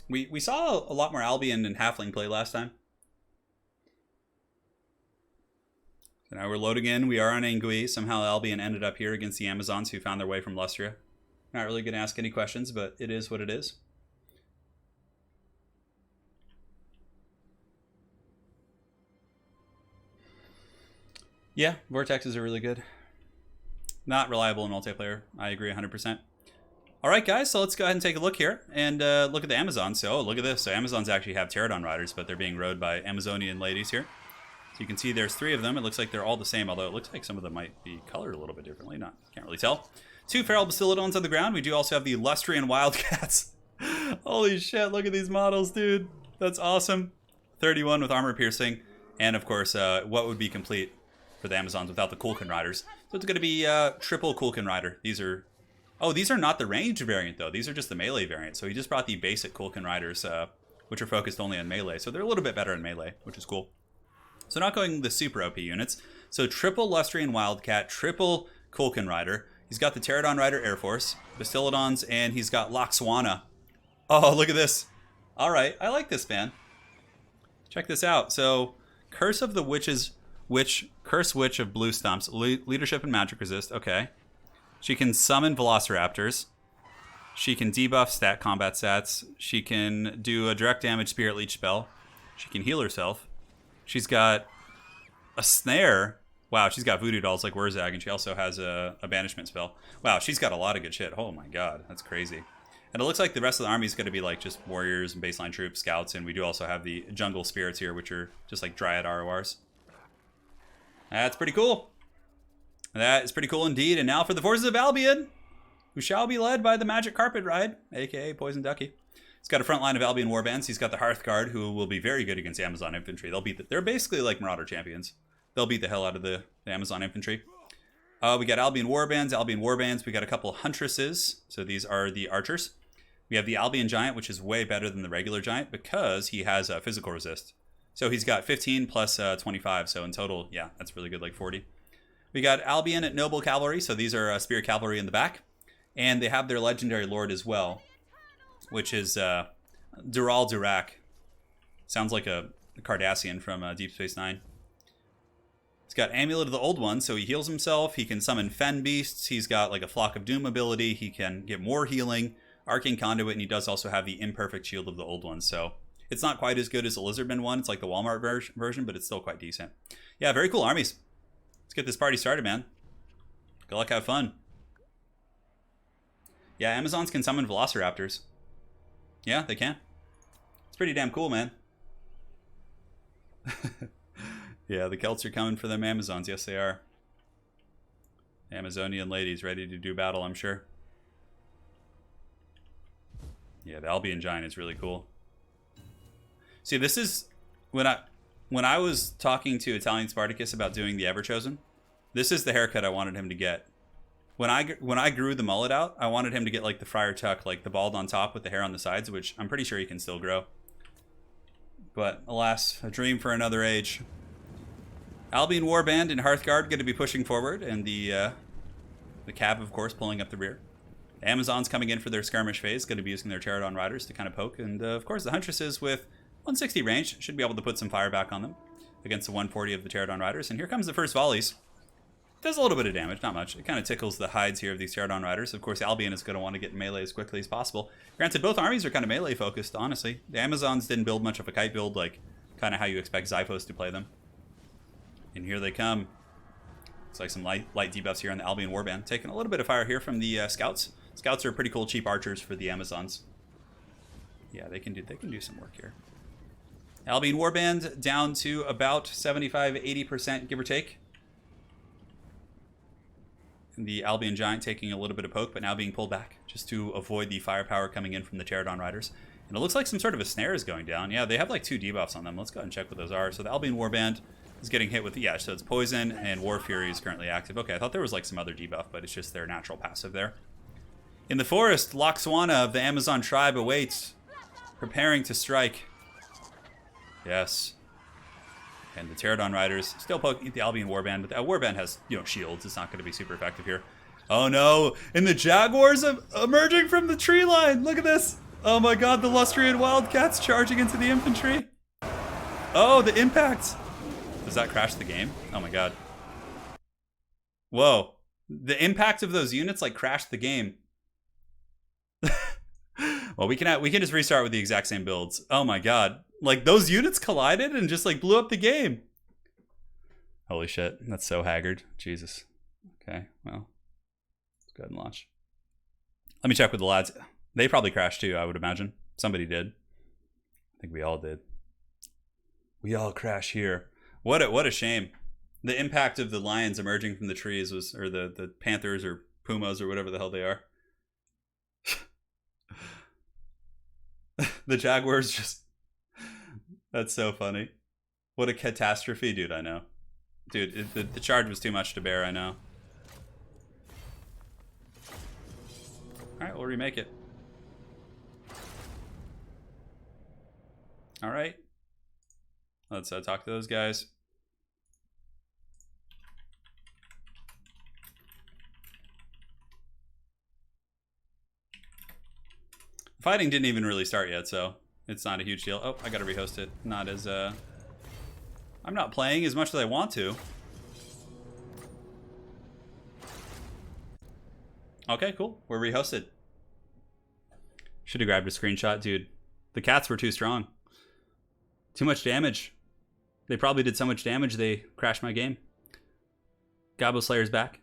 We saw a lot more Albion and Halfling play last time. So now we're loading in. We are on Angui. Somehow Albion ended up here against the Amazons who found their way from Lustria. Not really going to ask any questions, but it is what it is. Yeah, Vortexes are really good. Not reliable in multiplayer. I agree 100%. All right, guys, so let's go ahead and take a look here and look at the Amazons. So, look at this. So, Amazons actually have Pterodon riders, but they're being rode by Amazonian ladies here. So, you can see there's 3 of them. It looks like they're all the same, although it looks like some of them might be colored a little bit differently. Can't really tell. 2 Feral Bastiladons on the ground. We do also have the Lustrian Wildcats. Holy shit, look at these models, dude. That's awesome. 31 with armor piercing. And, of course, what would be complete for the Amazons without the Kulkin riders? So, it's going to be triple Kulkin rider. These are... Oh, these are not the ranged variant, though. These are just the melee variant. So he just brought the basic Kulkin Riders, which are focused only on melee. So they're a little bit better in melee, which is cool. So not going the super OP units. So triple Lustrian Wildcat, triple Kulkin Rider. He's got the Pterodon Rider Air Force, Bastiladons, and he's got Loxwana. Oh, look at this. All right, I like this, man. Check this out. So Curse of the Witches, Curse Witch of Blue Stumps, Leadership and Magic Resist. Okay. She can summon Velociraptors. She can debuff stat combat stats. She can do a direct damage Spirit Leech spell. She can heal herself. She's got a snare. Wow, she's got voodoo dolls like Wurzag, and she also has a banishment spell. Wow, she's got a lot of good shit. Oh my god, that's crazy. And it looks like the rest of the army is going to be like just warriors and baseline troops, scouts, and we do also have the jungle spirits here, which are just like dryad RORs. That's pretty cool. That is pretty cool indeed. And now for the forces of Albion, who shall be led by the Magic Carpet Ride, aka Poison Ducky. He's got a front line of Albion warbands. He's got the Hearth Guard, who will be very good against Amazon infantry. They're basically like Marauder champions. They'll beat the hell out of the Amazon infantry. We got Albion warbands. We got a couple of huntresses. So these are the archers. We have the Albion giant, which is way better than the regular giant because he has a physical resist. So he's got 15 plus 25. So in total, yeah, that's really good, like 40. We got Albion at noble cavalry. So these are spear cavalry in the back. And they have their legendary lord as well, which is Dural Durak. Sounds like a Cardassian from Deep Space Nine. He's got Amulet of the Old One, so he heals himself. He can summon Fen Beasts. He's got like a Flock of Doom ability. He can get more healing. Arcane Conduit, and he does also have the Imperfect Shield of the Old One. So it's not quite as good as the Lizardman one. It's like the Walmart version, but it's still quite decent. Yeah, very cool armies. Let's get this party started, man. Good luck, have fun. Yeah, Amazons can summon Velociraptors. Yeah, they can. It's pretty damn cool, man. Yeah, the Celts are coming for them Amazons. Yes, they are. Amazonian ladies ready to do battle, I'm sure. Yeah, the Albion Giant is really cool. See, this is when I was talking to Italian Spartacus about doing the Everchosen, this is the haircut I wanted him to get. When I grew the mullet out, I wanted him to get like the Friar Tuck, like the bald on top with the hair on the sides, which I'm pretty sure he can still grow. But alas, a dream for another age. Albion Warband and Hearthguard going to be pushing forward, and the Cav, of course, pulling up the rear. Amazons coming in for their skirmish phase, going to be using their Pterodon Riders to kind of poke, and of course the Huntresses with 160 range should be able to put some fire back on them against the 140 of the Pterodon Riders. And here comes the first volleys. Does a little bit of damage, not much. It kind of tickles the hides here of these Pterodon Riders. Of course, Albion is going to want to get in melee as quickly as possible. Granted, both armies are kind of melee focused, honestly. The Amazons didn't build much of a kite build, like kind of how you expect Xiphos to play them. And here they come. Looks like some light debuffs here on the Albion Warband. Taking a little bit of fire here from the Scouts. Scouts are pretty cool, cheap archers for the Amazons. Yeah, they can do some work here. Albion Warband down to about 75-80%, give or take. The Albion Giant taking a little bit of poke, but now being pulled back just to avoid the firepower coming in from the Pterodon Riders. And it looks like some sort of a snare is going down. Yeah, they have like 2 debuffs on them. Let's go ahead and check what those are. So the Albion Warband is getting hit with, yeah, so it's Poison, and War Fury is currently active. Okay, I thought there was like some other debuff, but it's just their natural passive there. In the forest, Loxwana of the Amazon tribe awaits, preparing to strike. Yes. And the Pterodon Riders still poking the Albion Warband, but that Warband has, shields. It's not going to be super effective here. Oh no! And the Jaguars emerging from the tree line! Look at this! Oh my god, the Lustrian Wildcats charging into the infantry! Oh, the impact! Does that crash the game? Oh my god. Whoa. The impact of those units, like, crashed the game. Well, we can just restart with the exact same builds. Oh my god. Like, those units collided and just, like, blew up the game. Holy shit. That's so haggard. Jesus. Okay, well. Let's go ahead and launch. Let me check with the lads. They probably crashed too, I would imagine. Somebody did. I think we all did. We all crash here. What a shame. The impact of the lions emerging from the trees was, or the panthers or pumas or whatever the hell they are. The Jaguars just... That's so funny. What a catastrophe, dude, I know. Dude, the charge was too much to bear, I know. Alright, we'll remake it. Alright. Let's talk to those guys. Fighting didn't even really start yet, so it's not a huge deal. Oh, I gotta rehost it. Not as, I'm not playing as much as I want to. Okay, cool. We're rehosted. Should have grabbed a screenshot, dude. The cats were too strong. Too much damage. They probably did so much damage they crashed my game. Gobbo Slayer's back.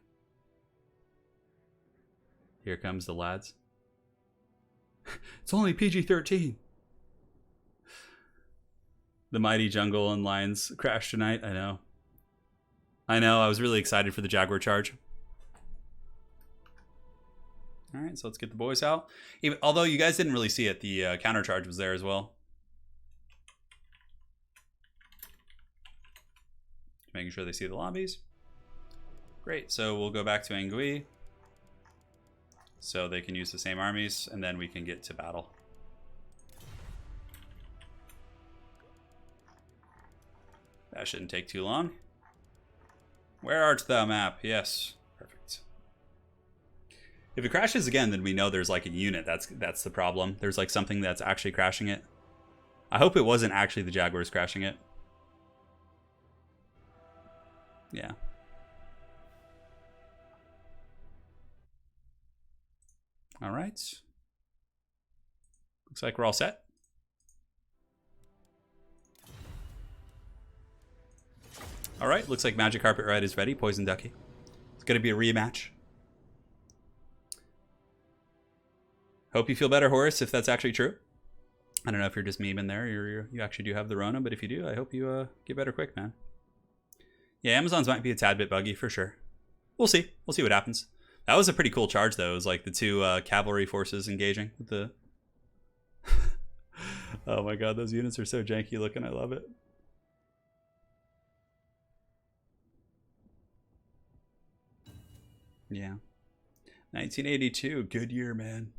Here comes the lads. It's only PG-13. The mighty jungle and lions crash tonight. I know. I was really excited for the Jaguar charge. All right, so let's get the boys out. Although you guys didn't really see it, the counter charge was there as well. Making sure they see the lobbies. Great, so we'll go back to Angui. So they can use the same armies, and then we can get to battle. That shouldn't take too long. Where art thou, map? Yes, perfect. If it crashes again, then we know there's like a unit. That's the problem. There's like something that's actually crashing it. I hope it wasn't actually the Jaguars crashing it. Yeah. All right. Looks like we're all set. All right, looks like Magic Carpet Ride is ready. Poison Ducky. It's going to be a rematch. Hope you feel better, Horace, if that's actually true. I don't know if you're just memeing there. You actually do have the Rona, but if you do, I hope you get better quick, man. Yeah, Amazons might be a tad bit buggy for sure. We'll see. We'll see what happens. That was a pretty cool charge, though. It was like the two cavalry forces engaging with the... Oh my god, those units are so janky looking. I love it. Yeah. 1982. Good year, man.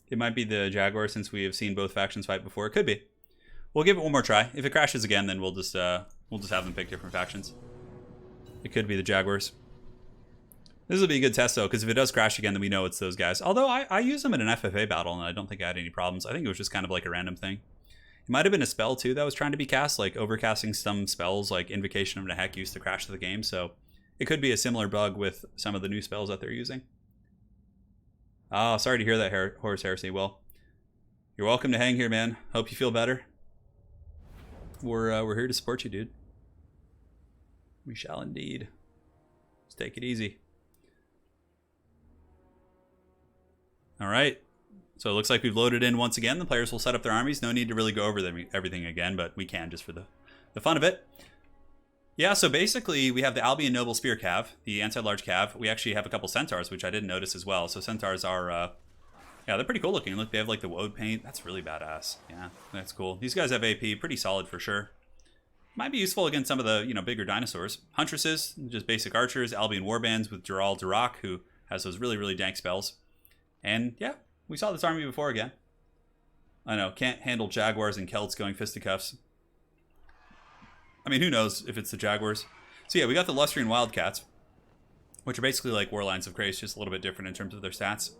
It might be the Jaguar since we have seen both factions fight before. It could be. We'll give it one more try. If it crashes again, then we'll just have them pick different factions. It could be the Jaguars. This will be a good test, though, because if it does crash again, then we know it's those guys. Although I used them in an FFA battle, and I don't think I had any problems. I think it was just kind of like a random thing. It might have been a spell, too, that was trying to be cast. Like, overcasting some spells, like Invocation of Nehek used to crash the game. So it could be a similar bug with some of the new spells that they're using. Oh, sorry to hear that, Horus Heresy. Well, you're welcome to hang here, man. Hope you feel better. We're here to support you, dude. We shall indeed. Just take it easy. All right. So it looks like we've loaded in once again. The players will set up their armies. No need to really go over everything again, but we can just for the fun of it. Yeah, so basically we have the Albion Noble Spear Cav, the anti-large Cav. We actually have a couple Centaurs, which I didn't notice as well. So Centaurs are, yeah, they're pretty cool looking. Look, they have like the woad paint. That's really badass. Yeah, that's cool. These guys have AP, pretty solid for sure. Might be useful against some of the, bigger dinosaurs. Huntresses, just basic archers. Albion Warbands with Dural Durak, who has those really, really dank spells. And yeah, we saw this army before again. I know, can't handle Jaguars and Celts going fisticuffs. I mean, who knows if it's the Jaguars. So yeah, we got the Lustrian Wildcats, which are basically like Warlines of Grace, just a little bit different in terms of their stats.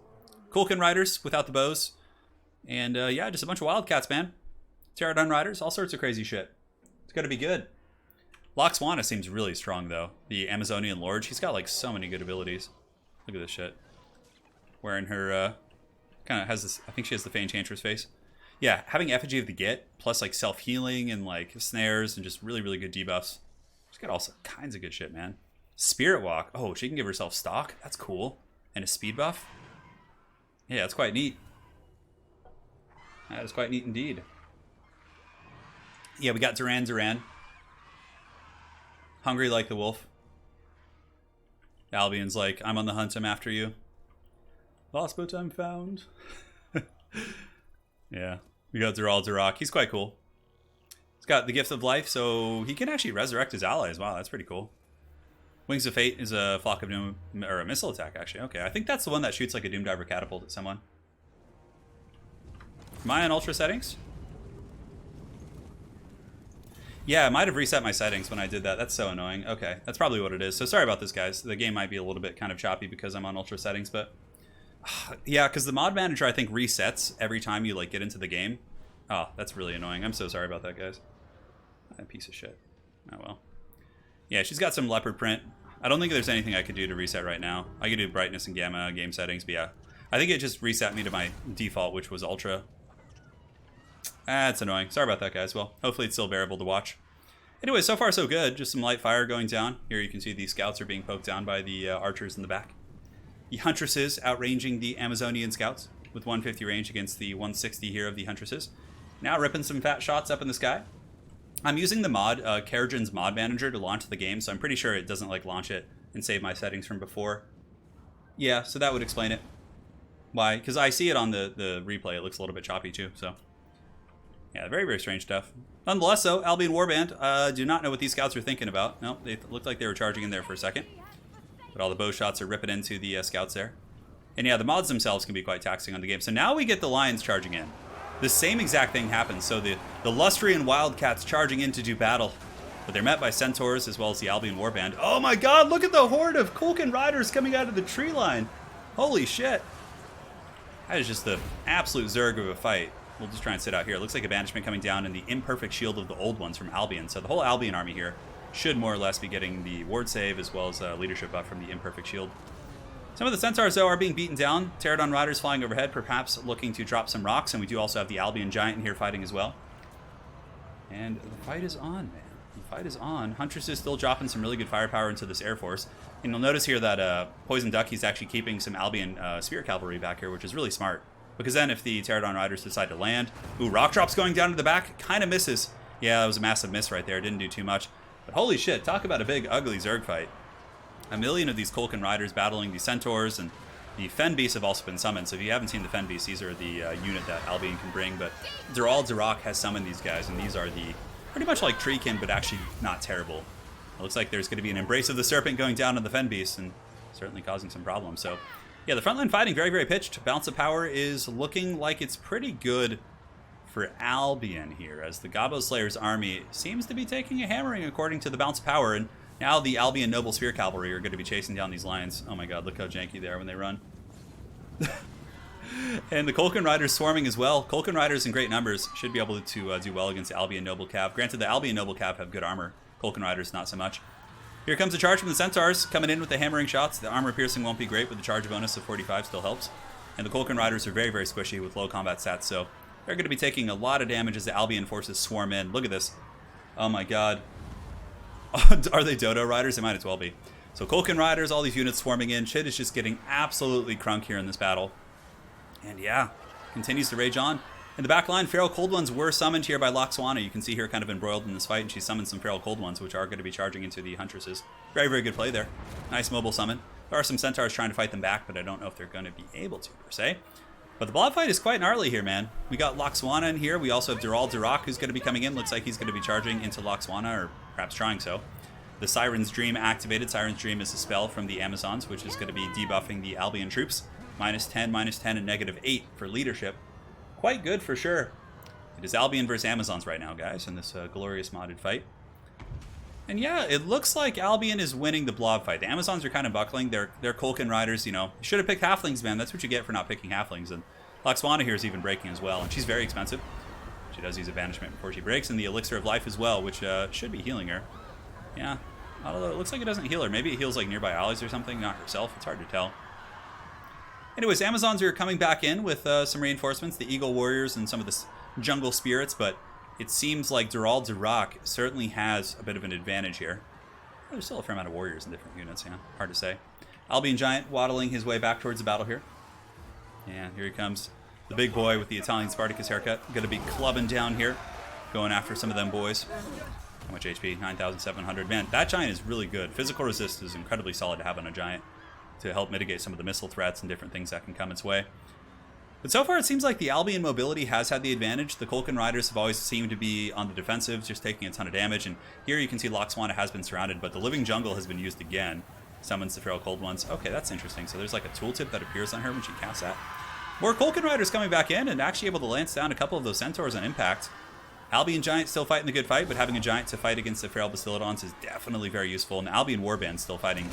Kulkin Riders without the bows. And yeah, just a bunch of Wildcats, man. Pterodon Riders, all sorts of crazy shit. It's got to be good. Loxwana seems really strong, though. The Amazonian Lord, she's got like so many good abilities. Look at this shit. Wearing her, kind of has this, I think she has the Fey Enchantress face. Yeah, having Effigy of the Git, plus like self-healing and like snares and just really, really good debuffs. She's got all kinds of good shit, man. Spirit Walk. Oh, she can give herself stock. That's cool. And a speed buff. Yeah, that's quite neat. That is quite neat indeed. Yeah, we got Duran. Hungry like the wolf. Albion's like, I'm on the hunt, I'm after you. Lost but I'm found. Yeah, we got Dural Durak. He's quite cool. He's got the Gift of Life, so he can actually resurrect his allies. Wow, that's pretty cool. Wings of Fate is a flock of doom, or a missile attack, actually. Okay, I think that's the one that shoots like a Doomdiver catapult at someone. Am I on ultra settings? Yeah, I might have reset my settings when I did that. That's so annoying. Okay, that's probably what it is. So sorry about this, guys. The game might be a little bit kind of choppy because I'm on ultra settings, but... Yeah, because the mod manager, I think, resets every time you, like, get into the game. Oh, that's really annoying. I'm so sorry about that, guys. That piece of shit. Oh, well. Yeah, she's got some leopard print. I don't think there's anything I could do to reset right now. I could do brightness and gamma game settings, but yeah. I think it just reset me to my default, which was ultra. That's annoying. Sorry about that, guys. Well, hopefully it's still bearable to watch. Anyway, so far so good. Just some light fire going down. Here you can see these scouts are being poked down by the archers in the back. The Huntresses outranging the Amazonian scouts with 150 range against the 160 here of the Huntresses. Now ripping some fat shots up in the sky. I'm using the mod, Karajan's mod manager to launch the game, so I'm pretty sure it doesn't like launch it and save my settings from before. Yeah, so that would explain it. Why? Because I see it on the replay. It looks a little bit choppy too, so. Yeah, very, very strange stuff. Nonetheless, though, Albion Warband, do not know what these scouts are thinking about. No, they looked like they were charging in there for a second. But all the bow shots are ripping into the scouts there. And yeah, the mods themselves can be quite taxing on the game. So now we get the Lions charging in. The same exact thing happens. So the Lustrian Wildcats charging in to do battle. But they're met by Centaurs as well as the Albion Warband. Oh my god, look at the horde of Kulkan Riders coming out of the tree line. Holy shit. That is just the absolute zerg of a fight. We'll just try and sit out here. It looks like a banishment coming down and the imperfect shield of the old ones from Albion. So the whole Albion army here should more or less be getting the ward save as well as a leadership buff from the imperfect shield. Some of the Centaurs, though, are being beaten down. Pterodon Riders flying overhead, perhaps looking to drop some rocks. And we do also have the Albion Giant in here fighting as well. And the fight is on, man. The fight is on. Huntress is still dropping some really good firepower into this Air Force. And you'll notice here that Poison Duck, he's actually keeping some Albion Spear Cavalry back here, which is really smart. Because then if the Pterodon Riders decide to land... Ooh, Rock Drop's going down to the back. Kind of misses. Yeah, that was a massive miss right there. Didn't do too much. But holy shit, talk about a big, ugly Zerg fight. A million of these Kulkan Riders battling the Centaurs, and the Fen Beasts have also been summoned. So if you haven't seen the Fen Beasts, these are the unit that Albion can bring. But Durak has summoned these guys, and these are the pretty much like Treekin, but actually not terrible. It looks like there's going to be an Embrace of the Serpent going down on the Fen Beasts, and certainly causing some problems. So yeah, the frontline fighting very, very pitched. Balance of power is looking like it's pretty good for Albion here, as the Gobbo Slayer's army seems to be taking a hammering according to the balance of power, and now the Albion Noble Spear Cavalry are going to be chasing down these lions. Oh my god, look how janky they are when they run. And the Kulkan Riders swarming as well. Kulkan Riders in great numbers should be able to do well against the Albion Noble Cav. Granted, the Albion Noble Cav have good armor. Kulkan Riders not so much. Here comes a charge from the Centaurs, coming in with the hammering shots. The armor piercing won't be great, but the charge bonus of 45 still helps. And the Kulkan Riders are very, very squishy with low combat stats, so they're going to be taking a lot of damage as the Albion forces swarm in. Look at this. Oh my god. Are they Dodo Riders? They might as well be. So Kulkan Riders, all these units swarming in. Shit is just getting absolutely crunk here in this battle. And yeah, continues to rage on. In the back line, Feral Cold Ones were summoned here by Loxwana. You can see her kind of embroiled in this fight, and she summoned some Feral Cold Ones, which are going to be charging into the Huntresses. Very, very good play there. Nice mobile summon. There are some Centaurs trying to fight them back, but I don't know if they're going to be able to, per se. But the blob fight is quite gnarly here, man. We got Loxwana in here. We also have Durak, who's going to be coming in. Looks like he's going to be charging into Loxwana, or perhaps trying so. The Siren's Dream activated. Siren's Dream is a spell from the Amazons, which is going to be debuffing the Albion troops. -10, -10, and -8 for leadership. Quite good for sure. It is Albion versus Amazons right now, guys, in this glorious modded fight. And yeah, it looks like Albion is winning the blob fight. The Amazons are kind of buckling. They're Kulkan Riders, you know. You should have picked Halflings, man. That's what you get for not picking Halflings. And Loxwana here is even breaking as well, and she's very expensive. She does use a banishment before she breaks, and the Elixir of Life as well, which should be healing her. Yeah, although it looks like it doesn't heal her. Maybe it heals like nearby allies or something, not herself. It's hard to tell. Anyways, Amazons are coming back in with some reinforcements, the Eagle Warriors and some of the Jungle Spirits, but it seems like Durak certainly has a bit of an advantage here. There's still a fair amount of warriors in different units, yeah, hard to say. Albion Giant waddling his way back towards the battle here. Yeah, here he comes. The big boy with the Italian Spartacus haircut. Going to be clubbing down here, going after some of them boys. How much HP? 9,700. Man, that Giant is really good. Physical resist is incredibly solid to have on a Giant, to help mitigate some of the missile threats and different things that can come its way. But so far it seems like the Albion mobility has had the advantage. The Kulkan Riders have always seemed to be on the defensive, just taking a ton of damage. And here you can see Loxwana has been surrounded, but the Living Jungle has been used again. Summons the Feral Cold Ones. Okay, that's interesting. So there's like a tooltip that appears on her when she casts that. More Kulkan Riders coming back in and actually able to lance down a couple of those Centaurs on impact. Albion Giant still fighting the good fight, but having a Giant to fight against the Feral Bastiladons is definitely very useful. And the Albion Warband still fighting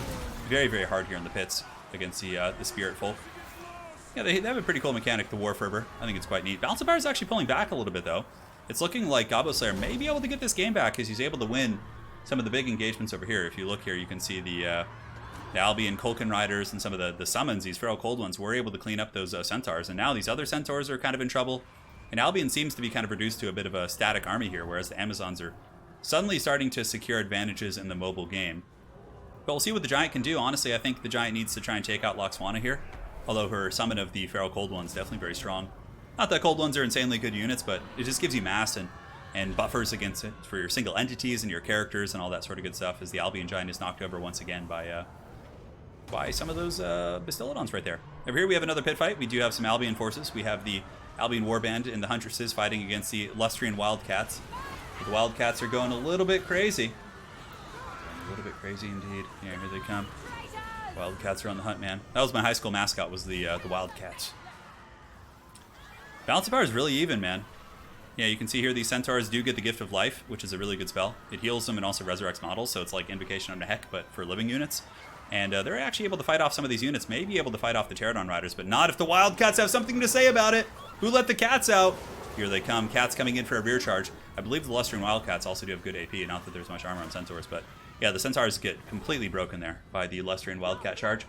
very, very hard here in the pits against the Spirit Folk. Yeah, they have a pretty cool mechanic, the War Fervor. I think it's quite neat. Balance of Power is actually pulling back a little bit, though. It's looking like Gobbo Slayer may be able to get this game back because he's able to win some of the big engagements over here. If you look here, you can see the Albion Kulkan Riders and some of the summons, these Feral Cold Ones, were able to clean up those Centaurs. And now these other Centaurs are kind of in trouble. And Albion seems to be kind of reduced to a bit of a static army here, whereas the Amazons are suddenly starting to secure advantages in the mobile game. But we'll see what the Giant can do. Honestly, I think the Giant needs to try and take out Loxwana here. Although her summon of the Feral Cold One is definitely very strong. Not that Cold Ones are insanely good units, but it just gives you mass and buffers against it for your single entities and your characters and all that sort of good stuff, as the Albion Giant is knocked over once again by some of those Bastillodons right there. Over here we have another pit fight. We do have some Albion forces. We have the Albion Warband and the Huntresses fighting against the Lustrian Wildcats. The Wildcats are going a little bit crazy. A little bit crazy indeed. Yeah, here they come. Wildcats are on the hunt, man. That was my high school mascot, was the Wildcats. Balance of Power is really even, man. Yeah, you can see here these Centaurs do get the Gift of Life, which is a really good spell. It heals them and also resurrects models, so it's like Invocation on the Heck, but for living units. And they're actually able to fight off some of these units, maybe able to fight off the Pterodon Riders, but not if the Wildcats have something to say about it. Who let the cats out? Here they come. Cats coming in for a rear charge. I believe the Lustrian Wildcats also do have good AP, not that there's much armor on Centaurs, but yeah, the Centaurs get completely broken there by the Lustrian Wildcat charge.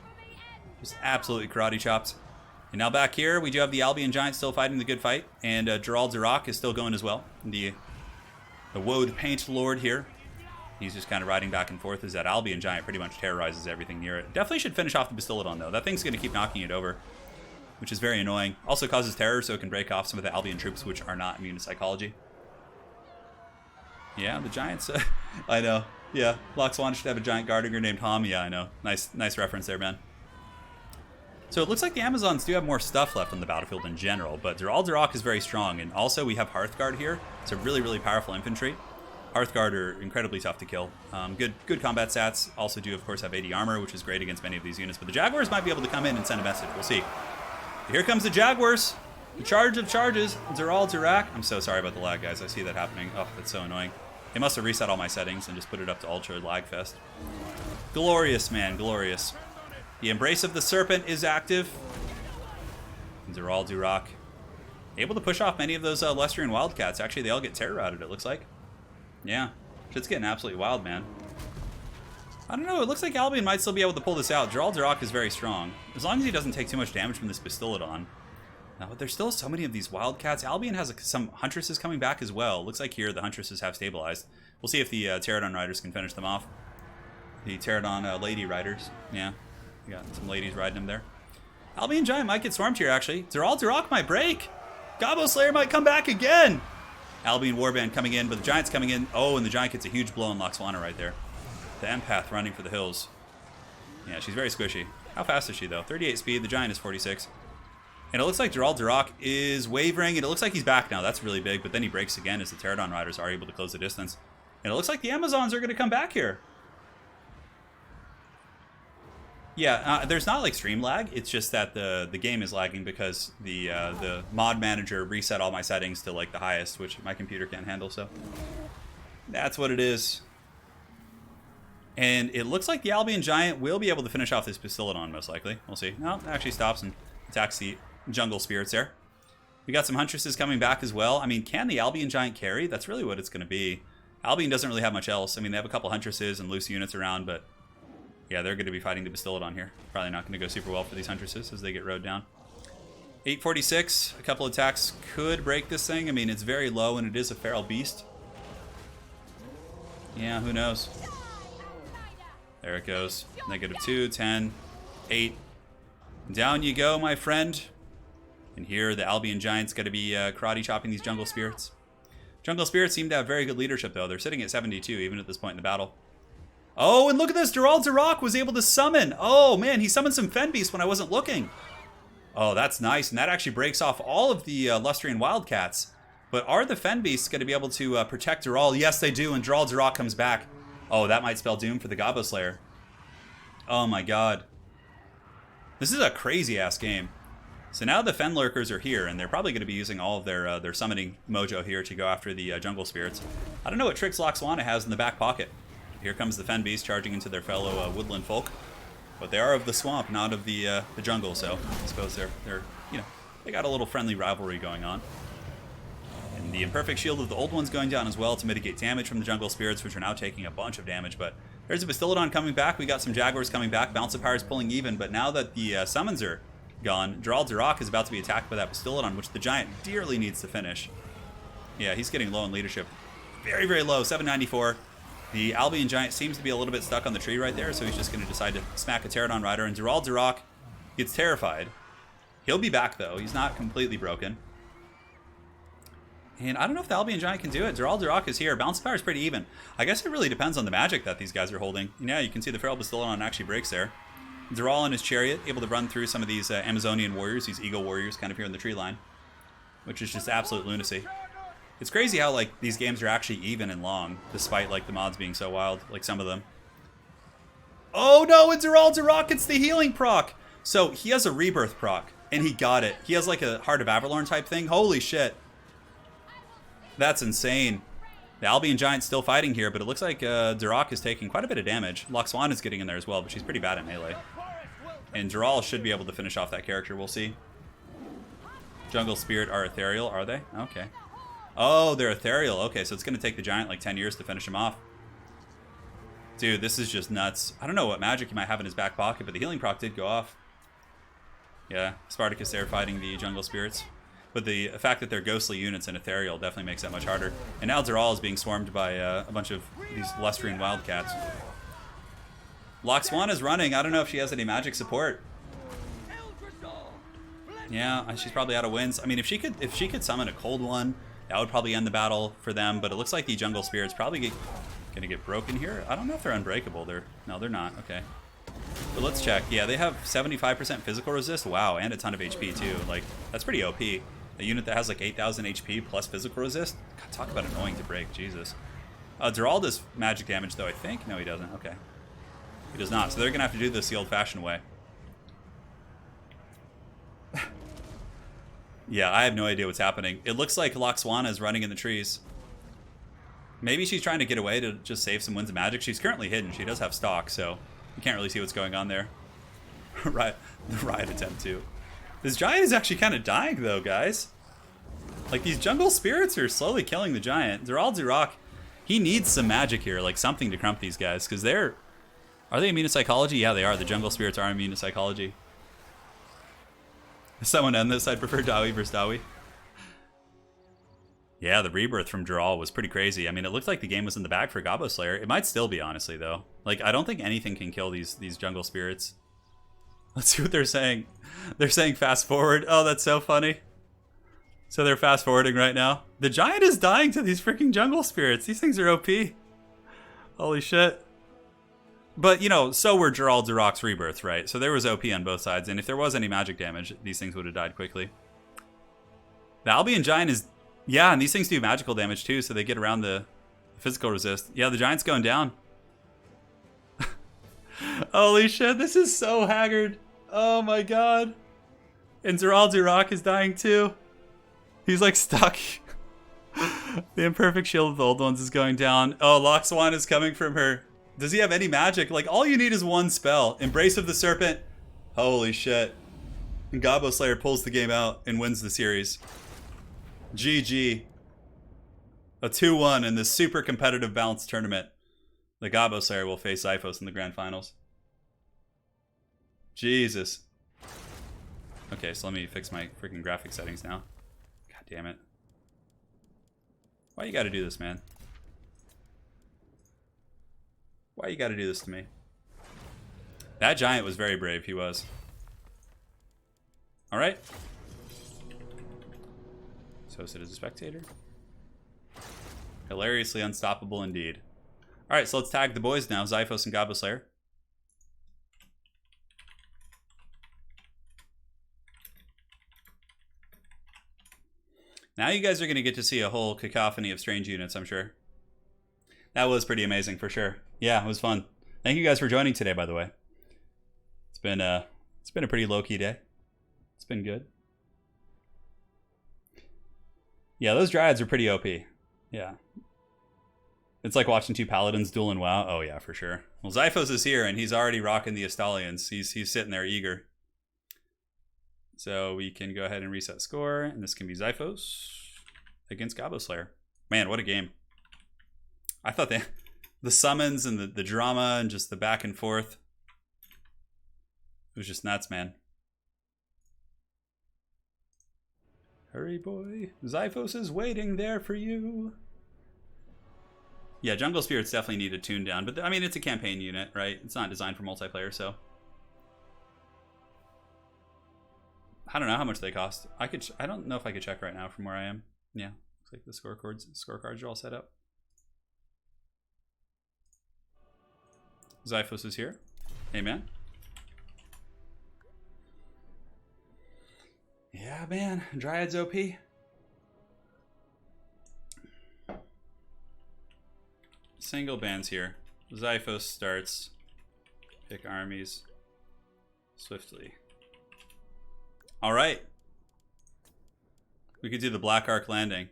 Just absolutely karate chopped. And now back here, we do have the Albion Giant still fighting the good fight, and Gerald Duroc is still going as well. The Woad Paint Lord here. He's just kind of riding back and forth as that Albion Giant pretty much terrorizes everything near it. Definitely should finish off the Bastillodon, though. That thing's going to keep knocking it over, which is very annoying. Also causes terror, so it can break off some of the Albion troops, which are not immune to psychology. Yeah, the Giants... I know. Yeah, Loxwana should have a Giant Guardinger named Ham. Yeah, I know. Nice reference there, man. So it looks like the Amazons do have more stuff left on the battlefield in general, but Duroc is very strong, and also we have Hearthguard here. It's a really powerful infantry. Hearthguard are incredibly tough to kill. Good combat stats. Also do, of course, have 80 armor, which is great against many of these units. But the Jaguars might be able to come in and send a message. We'll see. Here comes the Jaguars. The charge of charges. Duroc. I'm so sorry about the lag, guys. I see that happening. Oh, that's so annoying. They must have reset all my settings and just put it up to ultra lag fest. Glorious, man. Glorious. The Embrace of the Serpent is active. Duroc. Able to push off many of those Lustrian Wildcats. Actually, they all get terror routed, it looks like. Yeah. Shit's getting absolutely wild, man. I don't know. It looks like Albion might still be able to pull this out. Duroc is very strong. As long as he doesn't take too much damage from this Bastillodon. Now, but there's still so many of these Wildcats. Albion has some Huntresses coming back as well. Looks like here the Huntresses have stabilized. We'll see if the Pterodon Riders can finish them off. The Pterodon Lady Riders. Yeah. We got some ladies riding them there. Albion Giant might get swarmed here, actually. Duroc might break. Gobbo Slayer might come back again. Albion Warband coming in, but the Giant's coming in. Oh, and the Giant gets a huge blow on Loxwana right there. The Empath running for the hills. Yeah, she's very squishy. How fast is she, though? 38 speed. The Giant is 46. And it looks like Duroc is wavering, and it looks like he's back now. That's really big, but then he breaks again as the Pterodon Riders are able to close the distance. And it looks like the Amazons are going to come back here. Yeah, there's not like stream lag. It's just that the game is lagging because the mod manager reset all my settings to like the highest, which my computer can't handle. So that's what it is. And it looks like the Albion Giant will be able to finish off this Bastillodon most likely. We'll see. No, it actually stops and attacks the Jungle Spirits there. We got some Huntresses coming back as well. I mean, can the Albion Giant carry? That's really what it's going to be. Albion doesn't really have much else. I mean, they have a couple Huntresses and loose units around, but yeah, they're going to be fighting the Bastillodon here. Probably not going to go super well for these Huntresses as they get rode down. 846, a couple attacks could break this thing. I mean, it's very low and it is a feral beast. Yeah, who knows? There it goes. -2, 10, 8. Down you go, my friend. And here, the Albion Giant's going to be karate chopping these Jungle Spirits. Jungle Spirits seem to have very good leadership, though. They're sitting at 72, even at this point in the battle. Oh, and look at this. Duroc was able to summon. Oh, man, he summoned some Fen Beasts when I wasn't looking. Oh, that's nice. And that actually breaks off all of the Lustrian Wildcats. But are the Fen Beasts going to be able to protect Dural? Yes, they do. And Duroc comes back. Oh, that might spell doom for the Gobbo Slayer. Oh, my God. This is a crazy-ass game. So now the Fen Lurkers are here, and they're probably going to be using all of their summoning mojo here to go after the Jungle Spirits. I don't know what tricks Loxwana has in the back pocket. Here comes the Fen Beast charging into their fellow woodland folk. But they are of the swamp, not of the jungle, so I suppose they're you know, they got a little friendly rivalry going on. And the Imperfect Shield of the Old One's going down as well to mitigate damage from the Jungle Spirits, which are now taking a bunch of damage. But there's a Bastillodon coming back. We got some Jaguars coming back. Balance of Power is pulling even, but now that the summons are gone, Duroc is about to be attacked by that Bastillodon, which the Giant dearly needs to finish. Yeah, he's getting low in leadership. Very, very low, 794. The Albion Giant seems to be a little bit stuck on the tree right there, so he's just going to decide to smack a Pterodon Rider, and Durak gets terrified. He'll be back, though. He's not completely broken. And I don't know if the Albion Giant can do it. Durak is here. Bounce power is pretty even. I guess it really depends on the magic that these guys are holding. Yeah, you can see the Feral Bastillon actually breaks there. Dural in his chariot, able to run through some of these Amazonian warriors, these eagle warriors kind of here in the tree line, which is just absolute lunacy. It's crazy how, like, these games are actually even and long, despite, like, the mods being so wild, like some of them. Oh, no, it's Durak, it's the healing proc! So, he has a rebirth proc, and he got it. He has, like, a Heart of Avalorn type thing. Holy shit. That's insane. The Albion Giant's still fighting here, but it looks like Durak is taking quite a bit of damage. Loxwan is getting in there as well, but she's pretty bad at melee. And Dural should be able to finish off that character, we'll see. Jungle Spirit are ethereal, are they? Okay. Oh, they're ethereal. Okay, so it's going to take the Giant like 10 years to finish him off. Dude, this is just nuts. I don't know what magic he might have in his back pocket, but the healing proc did go off. Yeah, Spartacus there fighting the Jungle Spirits. But the fact that they're ghostly units and ethereal definitely makes that much harder. And now Dural is being swarmed by a bunch of these Lustrian Wildcats. Loxwan is running. I don't know if she has any magic support. Yeah, she's probably out of wins. I mean, if she could summon a cold one, that would probably end the battle for them. But it looks like the Jungle Spirits probably gonna get broken here. I don't know if they're unbreakable. No, they're not. Okay. But let's check. Yeah, they have 75% physical resist. Wow, and a ton of HP too. Like, that's pretty OP. A unit that has like 8,000 HP plus physical resist. God, talk about annoying to break. Jesus. Dural does magic damage though, I think. No, he doesn't. Okay. He does not. So they're gonna have to do this the old-fashioned way. Yeah, I have no idea what's happening. It looks like Loxwana is running in the trees. Maybe she's trying to get away to just save some wins of magic. She's currently hidden. She does have stock, so you can't really see what's going on there. Right, the riot attempt too. This Giant is actually kind of dying though, guys. Like, these Jungle Spirits are slowly killing the Giant. Durak, he needs some magic here, like something to crump these guys, because are they immune to psychology? Yeah, they are. The Jungle Spirits are immune to psychology. If someone end this, I'd prefer Dawi versus Dawi. Yeah, the rebirth from Dural was pretty crazy. I mean, it looked like the game was in the bag for Gobbo Slayer. It might still be, honestly, though. Like, I don't think anything can kill these Jungle Spirits. Let's see what they're saying. They're saying fast forward. Oh, that's so funny. So they're fast forwarding right now. The Giant is dying to these freaking Jungle Spirits. These things are OP. Holy shit. But, you know, so were Durak's rebirths, right? So there was OP on both sides. And if there was any magic damage, these things would have died quickly. The Albion Giant is... Yeah, and these things do magical damage too, so they get around the physical resist. Yeah, the Giant's going down. Holy shit, this is so haggard. Oh my god. And Durak is dying too. He's like stuck. The imperfect shield of the old ones is going down. Oh, Loxwan is coming from her. Does he have any magic? Like, all you need is one spell. Embrace of the Serpent. Holy shit. And Gobbo Slayer pulls the game out and wins the series. GG. A 2-1 in this super competitive balanced tournament. The Gobbo Slayer will face Xiphos in the grand finals. Jesus. Okay, so let me fix my freaking graphic settings now. God damn it. Why you gotta do this, man? Why you gotta do this to me? That Giant was very brave, he was. Alright. So sit as a spectator. Hilariously unstoppable indeed. Alright, so let's tag the boys now, Xiphos and Gobbo Slayer. Now you guys are going to get to see a whole cacophony of strange units, I'm sure. That was pretty amazing for sure. Yeah, it was fun. Thank you guys for joining today, by the way. It's been a pretty low-key day. It's been good. Yeah, those Dryads are pretty OP. Yeah. It's like watching two Paladins duel in WoW. Oh yeah, for sure. Well, Xiphos is here, and he's already rocking the Estalians. He's sitting there eager. So we can go ahead and reset score, and this can be Xiphos against Gobbo Slayer. Man, what a game. I thought the summons and the drama and just the back and forth. It was just nuts, man. Hurry, boy. Xiphos is waiting there for you. Yeah, Jungle Spirits definitely need to tune down, but I mean, it's a campaign unit, right? It's not designed for multiplayer, so I don't know how much they cost. I don't know if I could check right now from where I am. Yeah, looks like the scorecards are all set up. Xiphos is here. Hey, man. Yeah, man. Dryad's OP. Single bands here. Xiphos starts. Pick armies swiftly. All right. We could do the Black Ark Landing.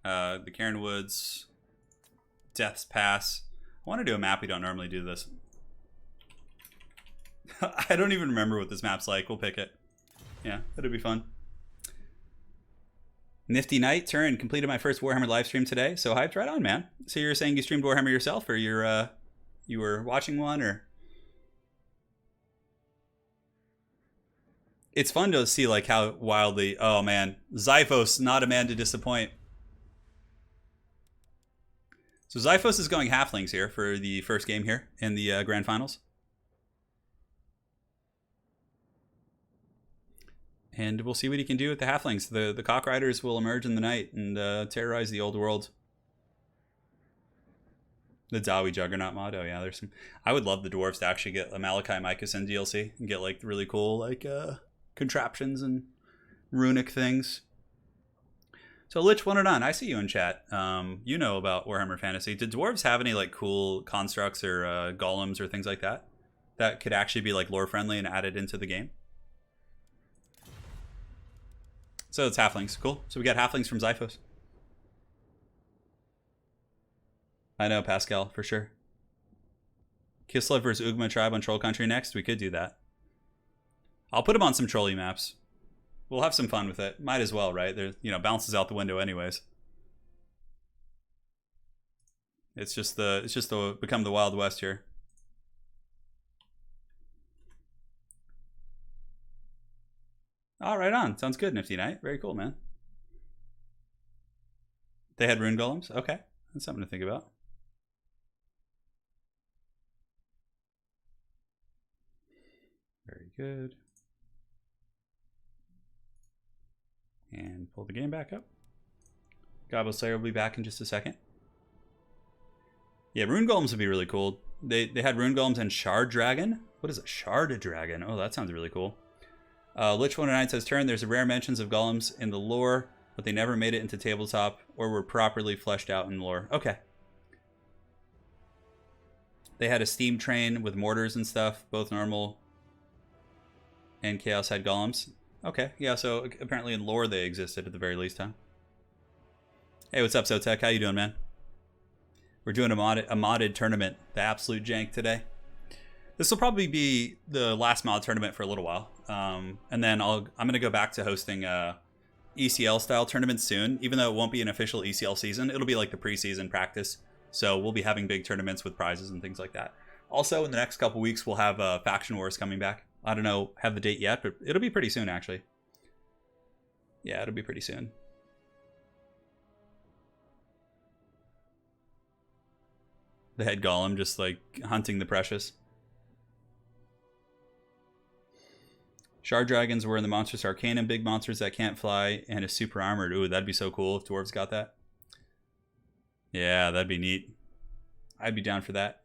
The Cairn Woods. Death's Pass. I want to do a map we don't normally do this. I don't even remember what this map's like. We'll pick it. Yeah, it'll be fun. Nifty Night, Turin, completed my first Warhammer live stream today. So hyped, right on, man. So you're saying you streamed Warhammer yourself, or you were watching one, or? It's fun to see like how wildly. Oh man, Xiphos, not a man to disappoint. So Xiphos is going Halflings here for the first game here in the Grand Finals. And we'll see what he can do with the Halflings. The Cock Riders will emerge in the night and terrorize the old world. The Dawi Juggernaut mod. Oh yeah, there's some. I would love the Dwarves to actually get a Malachi Mycosyn DLC and get like really cool like contraptions and runic things. So Lich 109, I see you in chat. You know about Warhammer Fantasy. Did Dwarves have any like cool constructs or golems or things like that that could actually be like lore friendly and added into the game? So it's Halflings. Cool. So we got Halflings from Xiphos. I know, Pascal, for sure. Kislev versus Ugma tribe on Troll Country next. We could do that. I'll put them on some trolley maps. We'll have some fun with it. Might as well, right? There, bounces out the window anyways. It's just the become the Wild West here. Oh, right on. Sounds good, Nifty Night. Very cool, man. They had rune golems? Okay. That's something to think about. Very good. And pull the game back up. Gobbo Slayer will be back in just a second. Yeah, rune golems would be really cool. They had rune golems and shard dragon. What is a shard dragon? Oh, that sounds really cool. Lich 109 says, Turn, there's a rare mentions of golems in the lore, but they never made it into tabletop or were properly fleshed out in lore. Okay. They had a steam train with mortars and stuff, both normal and chaos had golems. Okay, yeah, so apparently in lore they existed at the very least, huh? Hey, what's up, Sotek? How you doing, man? We're doing a modded tournament, the absolute jank today. This will probably be the last mod tournament for a little while. And then I'm going to go back to hosting ECL style tournaments soon. Even though it won't be an official ECL season, it'll be like the preseason practice. So we'll be having big tournaments with prizes and things like that. Also, in the next couple weeks, we'll have Faction Wars coming back. I don't know, have the date yet, but it'll be pretty soon, actually. Yeah, it'll be pretty soon. The head golem just like hunting the precious. Shard dragons were in the Monstrous Arcanum, big monsters that can't fly, and is super armored. Ooh, that'd be so cool if Dwarves got that. Yeah, that'd be neat. I'd be down for that.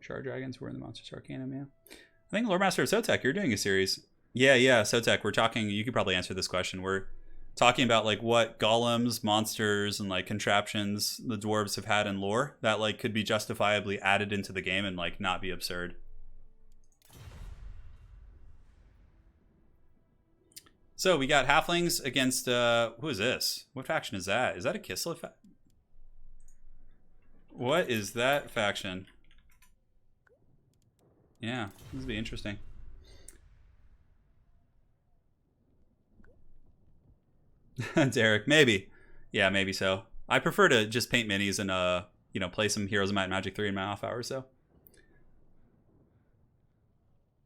Shard dragons were in the Monstrous Arcanum, yeah. I think Lore Master of Sotek, you're doing a series. Yeah, Sotek, we're talking, you could probably answer this question. We're talking about like what golems, monsters, and like contraptions the dwarves have had in lore that like could be justifiably added into the game and like not be absurd. So we got Halflings against who is this? What faction is that? Is that a Kislev? What is that faction? Yeah, this will be interesting. Derek, maybe. Yeah, maybe so. I prefer to just paint minis and play some Heroes of Might and Magic 3 in my off hours, so.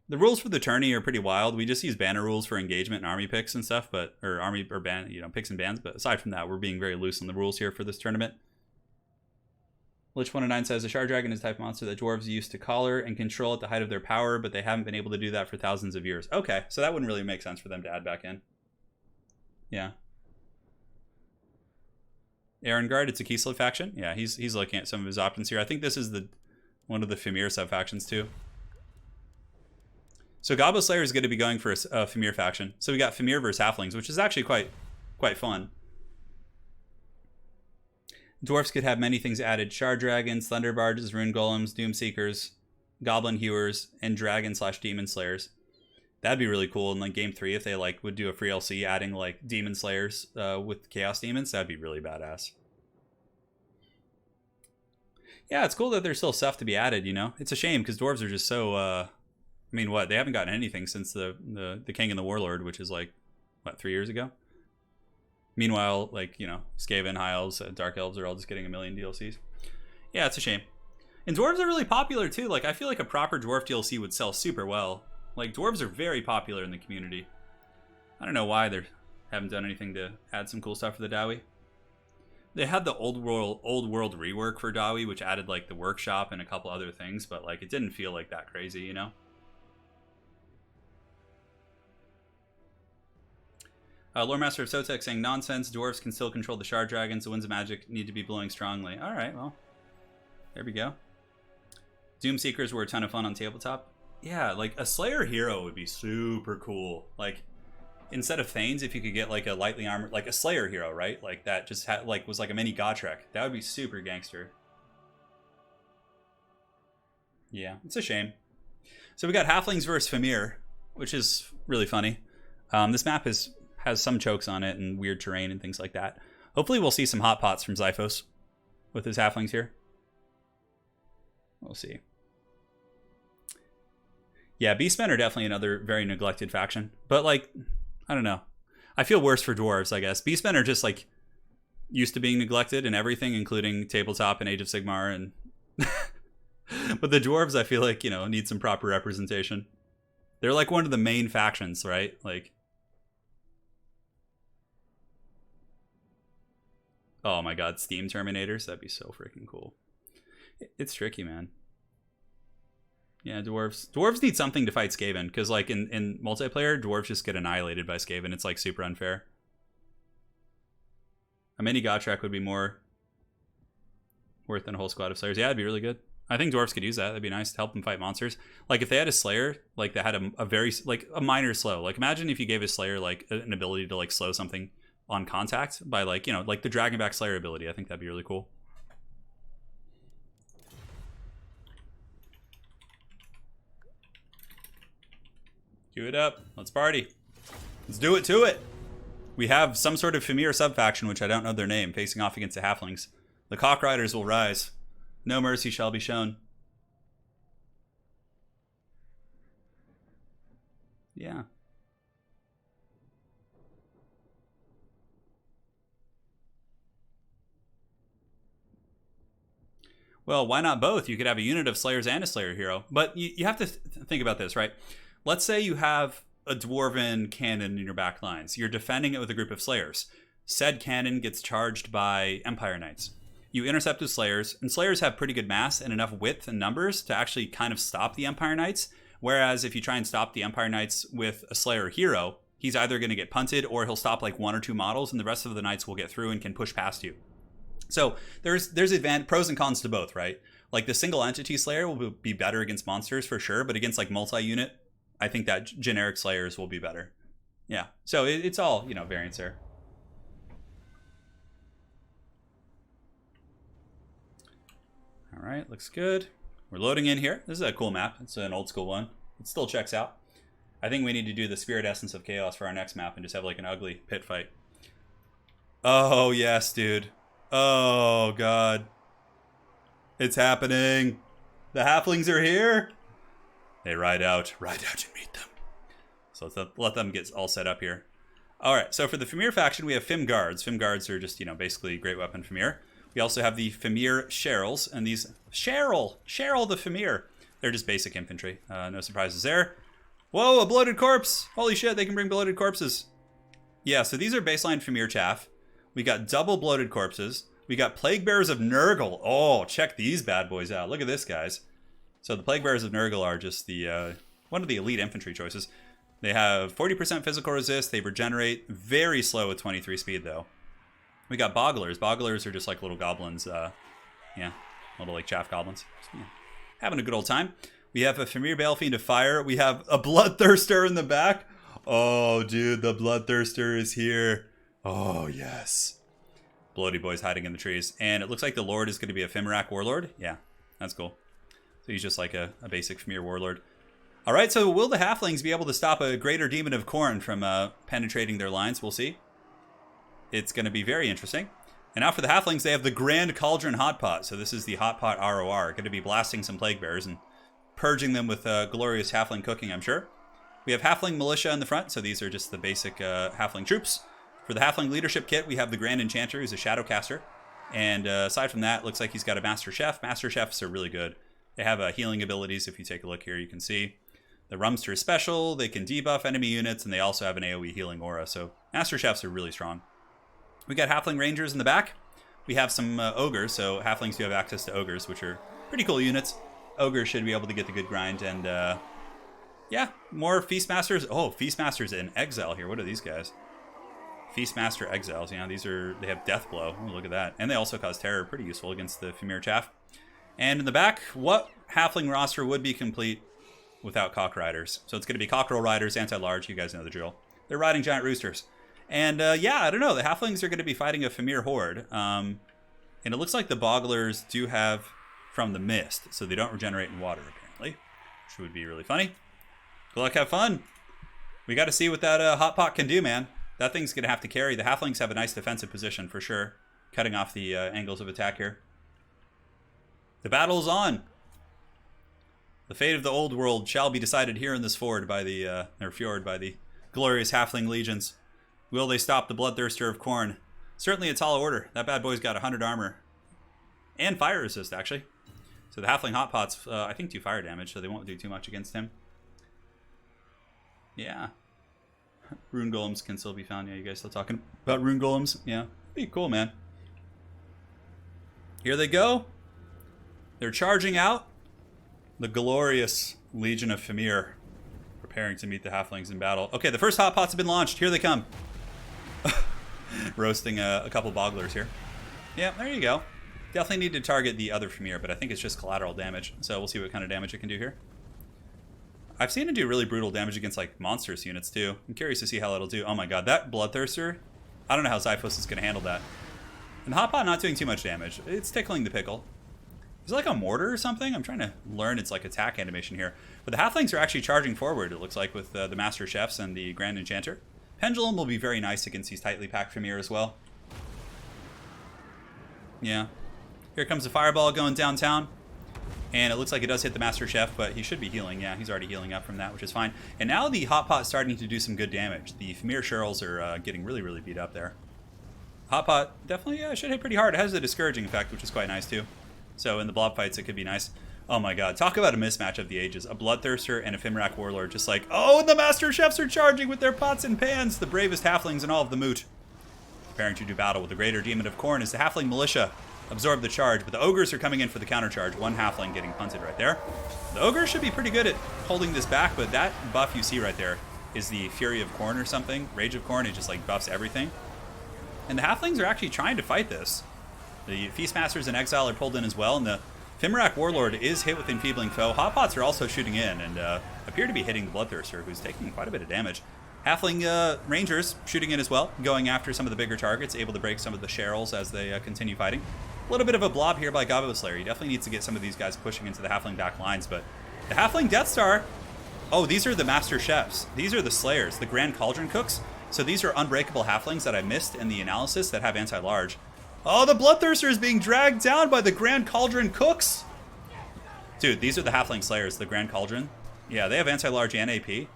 The rules for the tourney are pretty wild. We just use banner rules for engagement and army picks and stuff, or army or band, picks and bans. But aside from that, we're being very loose on the rules here for this tournament. Lich 109 says a shard dragon is a type monster that dwarves used to collar and control at the height of their power, but they haven't been able to do that for thousands of years. Okay, so that wouldn't really make sense for them to add back in. Yeah. Erengard, it's a Kislev faction. Yeah, he's looking at some of his options here. I think this is one of the Fimir sub factions too. So Goblet Slayer is going to be going for a Fimir faction. So we got Fimir versus Halflings, which is actually quite fun. Dwarfs could have many things added: shard dragons, thunder barges, rune golems, doom seekers, goblin hewers, and dragon/demon slayers. That'd be really cool in like game 3 if they like would do a free LC adding like demon slayers with chaos demons. That'd be really badass. Yeah, it's cool that there's still stuff to be added. It's a shame because dwarves are just so. I mean, what, they haven't gotten anything since the King and the Warlord, which is like what, 3 years ago. Meanwhile, like, Skaven, High Elves, Dark Elves are all just getting a million DLCs. Yeah, it's a shame. And dwarves are really popular too. Like, I feel like a proper dwarf DLC would sell super well. Like, dwarves are very popular in the community. I don't know why they haven't done anything to add some cool stuff for the Dawi. They had the old world rework for Dawi, which added like the workshop and a couple other things, but like it didn't feel like that crazy, Lore Master of Sotek saying, nonsense, dwarves can still control the shard dragons, the winds of magic need to be blowing strongly. Alright, well, there we go. Doom Seekers were a ton of fun on tabletop. Yeah, like a Slayer hero would be super cool. Like, instead of Thanes, if you could get like a lightly armored, like a Slayer hero, right? Like that just had like was like a mini Gotrek. That would be super gangster. Yeah, it's a shame. So we got Halflings versus Fimir, which is really funny. This map has some chokes on it and weird terrain and things like that. Hopefully we'll see some hot pots from Zyphos with his Halflings here. We'll see. Yeah, Beastmen are definitely another very neglected faction. But like, I don't know. I feel worse for dwarves, I guess. Beastmen are just like used to being neglected in everything, including tabletop and Age of Sigmar, and but the dwarves, I feel like, need some proper representation. They're like one of the main factions, right? Like, oh my god, Steam Terminators, that'd be so freaking cool. It's tricky, man. Yeah, dwarves need something to fight Skaven, because like in multiplayer, dwarves just get annihilated by Skaven. It's like super unfair. A mini Gotrek would be more worth than a whole squad of Slayers. Yeah, it'd be really good. I think dwarves could use that. That'd be nice to help them fight monsters. Like if they had a Slayer, like they had a very, like a minor slow. Like imagine if you gave a Slayer like an ability to like slow something on contact by like, like the Dragonback Slayer ability. I think that'd be really cool. Cue it up. Let's party. Let's do it to it. We have some sort of Fimir sub-faction, which I don't know their name, facing off against the Halflings. The Cockriders will rise. No mercy shall be shown. Yeah. Well, why not both? You could have a unit of Slayers and a Slayer hero. But you have to think about this, right? Let's say you have a Dwarven cannon in your back lines. You're defending it with a group of Slayers. Said cannon gets charged by Empire Knights. You intercept with Slayers, and Slayers have pretty good mass and enough width and numbers to actually kind of stop the Empire Knights. Whereas if you try and stop the Empire Knights with a Slayer hero, he's either going to get punted or he'll stop like 1 or 2 models, and the rest of the Knights will get through and can push past you. So there's pros and cons to both, right? Like the single entity Slayer will be better against monsters for sure, but against like multi-unit, I think that generic Slayers will be better. Yeah, so it's all, variance there. All right, looks good. We're loading in here. This is a cool map. It's an old school one. It still checks out. I think we need to do the Spirit Essence of Chaos for our next map and just have like an ugly pit fight. Oh, yes, dude. Oh, God. It's happening. The Halflings are here. They ride out and meet them. So let's let them get all set up here. All right, so for the Fimir faction, we have Fim Guards. Fim Guards are just, basically great weapon Fimir. We also have the Fimir Sherrills, and these Sherrill the Fimir. They're just basic infantry. No surprises there. Whoa, a bloated corpse. Holy shit, they can bring bloated corpses. Yeah, so these are baseline Fimir chaff. We got double bloated corpses. We got Plague Bearers of Nurgle. Oh, check these bad boys out. Look at this, guys. So the Plague Bearers of Nurgle are just the one of the elite infantry choices. They have 40% physical resist. They regenerate very slow with 23 speed, though. We got Bogglers. Bogglers are just like little goblins. Yeah, little like chaff goblins. So, yeah. Having a good old time. We have a Fimir Balefiend of Fire. We have a Bloodthirster in the back. Oh, dude, the Bloodthirster is here. Oh, yes. Bloody boy's hiding in the trees. And it looks like the Lord is going to be a Fimirac Warlord. Yeah, that's cool. So he's just like a basic Fimir Warlord. All right, so will the Halflings be able to stop a Greater Demon of Khorne from penetrating their lines? We'll see. It's going to be very interesting. And now for the Halflings, they have the Grand Cauldron Hot Pot. So this is the Hot Pot ROR. Going to be blasting some Plague Bears and purging them with glorious Halfling cooking, I'm sure. We have Halfling Militia in the front, so these are just the basic Halfling troops. For the Halfling Leadership Kit, we have the Grand Enchanter, who's a Shadowcaster. And aside from that, looks like he's got a Master Chef. Master Chefs are really good. They have healing abilities. If you take a look here, you can see. The Rumster is special. They can debuff enemy units, and they also have an AoE healing aura. So Master Chefs are really strong. We got Halfling Rangers in the back. We have some Ogres, so Halflings do have access to Ogres, which are pretty cool units. Ogres should be able to get the good grind, and yeah, more Feastmasters. Oh, Feastmasters in Exile here. What are these guys? Feastmaster Exiles. Yeah, they have Death Blow. Oh, look at that. And they also cause terror. Pretty useful against the Fimir Chaff. And in the back, what Halfling roster would be complete without Cock Riders? So it's going to be Cockerel Riders, Anti-Large. You guys know the drill. They're riding giant roosters. And yeah, I don't know. The Halflings are going to be fighting a Fimir horde. And it looks like the Bogglers do have From the Mist, so they don't regenerate in water, apparently. Which would be really funny. Good luck, have fun. We got to see what that Hot Pot can do, man. That thing's going to have to carry. The Halflings have a nice defensive position, for sure. Cutting off the angles of attack here. The battle's on. The fate of the old world shall be decided here in this fjord by the glorious Halfling legions. Will they stop the Bloodthirster of Khorne? Certainly a tall order. That bad boy's got 100 armor. And fire resist, actually. So the Halfling Hot Pots, I think, do fire damage, so they won't do too much against him. Yeah. Rune Golems can still be found. Yeah, you guys still talking about Rune Golems? Yeah. Pretty cool, man. Here they go. They're charging out. The glorious Legion of Fimir. Preparing to meet the Halflings in battle. Okay, the first Hot Pots have been launched. Here they come. Roasting a couple Bogglers here. Yeah, there you go. Definitely need to target the other Fimir, but I think it's just collateral damage. So we'll see what kind of damage it can do here. I've seen it do really brutal damage against like monstrous units too. I'm curious to see how it'll do. Oh my god, that Bloodthirster. I don't know how Xiphos is going to handle that. And the Hot Pot not doing too much damage. It's tickling the pickle. Is it like a mortar or something? I'm trying to learn its like attack animation here. But the Halflings are actually charging forward, it looks like, with the Master Chefs and the Grand Enchanter. Pendulum will be very nice against these tightly packed Fimir as well. Yeah. Here comes the Fireball going downtown. And it looks like it does hit the Master Chef, but he should be healing. Yeah, he's already healing up from that, which is fine. And now the Hot Pot's starting to do some good damage. The Fimir Shirls are getting really, really beat up there. Hot Pot definitely should hit pretty hard. It has a discouraging effect, which is quite nice too. So in the blob fights, it could be nice. Oh my god, talk about a mismatch of the ages. A Bloodthirster and a Fimirac Warlord just like, oh, and the Master Chefs are charging with their pots and pans. The bravest Halflings in all of the moot. Preparing to do battle with the Greater Demon of Khorne is the Halfling Militia. Absorb the charge, but the Ogres are coming in for the countercharge. One Halfling getting punted right there. The Ogres should be pretty good at holding this back, but that buff you see right there is the Fury of Khorne or something. Rage of Khorne, it just like buffs everything. And the Halflings are actually trying to fight this. The Feastmasters in Exile are pulled in as well, and the Fimirac Warlord is hit with Enfeebling Foe. Hot Pots are also shooting in and appear to be hitting the Bloodthirster, who's taking quite a bit of damage. Halfling Rangers shooting in as well, going after some of the bigger targets, able to break some of the Sherrills as they continue fighting. A little bit of a blob here by Gobbo Slayer. He definitely needs to get some of these guys pushing into the Halfling back lines, but the Halfling Death Star... Oh, these are the Master Chefs. These are the Slayers, the Grand Cauldron Cooks. So these are unbreakable Halflings that I missed in the analysis that have anti-large. Oh, the Bloodthirster is being dragged down by the Grand Cauldron Cooks. Dude, these are the Halfling Slayers, the Grand Cauldron. Yeah, they have anti-large and AP.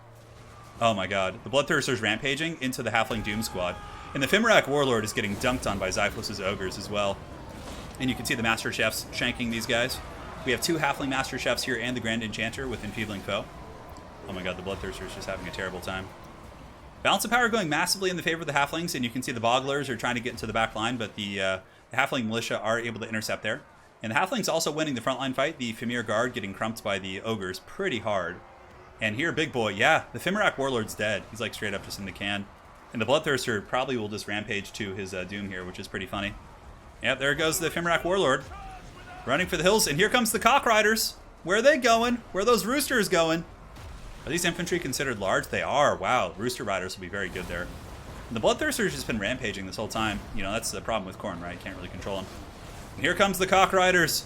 Oh my god. The Bloodthirster's rampaging into the Halfling Doom Squad. And the Fimirac Warlord is getting dunked on by Xiphos' Ogres as well. And you can see the Master Chefs shanking these guys. We have two Halfling Master Chefs here and the Grand Enchanter with Enfeebling Foe. Oh my god, the Bloodthirster is just having a terrible time. Balance of power going massively in the favor of the Halflings, and you can see the Bogglers are trying to get into the back line, but the Halfling militia are able to intercept there. And the Halflings also winning the frontline fight. The Fimir guard getting crumped by the Ogres pretty hard. And here, big boy, yeah, the Fimir Warlord's dead. He's like straight up just in the can. And the Bloodthirster probably will just rampage to his doom here, which is pretty funny. Yep, there goes the Fimir Warlord. Running for the hills, and here comes the Cockriders. Where are they going? Where are those Roosters going? Are these infantry considered large? They are. Wow, Rooster Riders will be very good there. And the Bloodthirster's just been rampaging this whole time. You know, that's the problem with Khorne, right? Can't really control him. And here comes the Cockriders,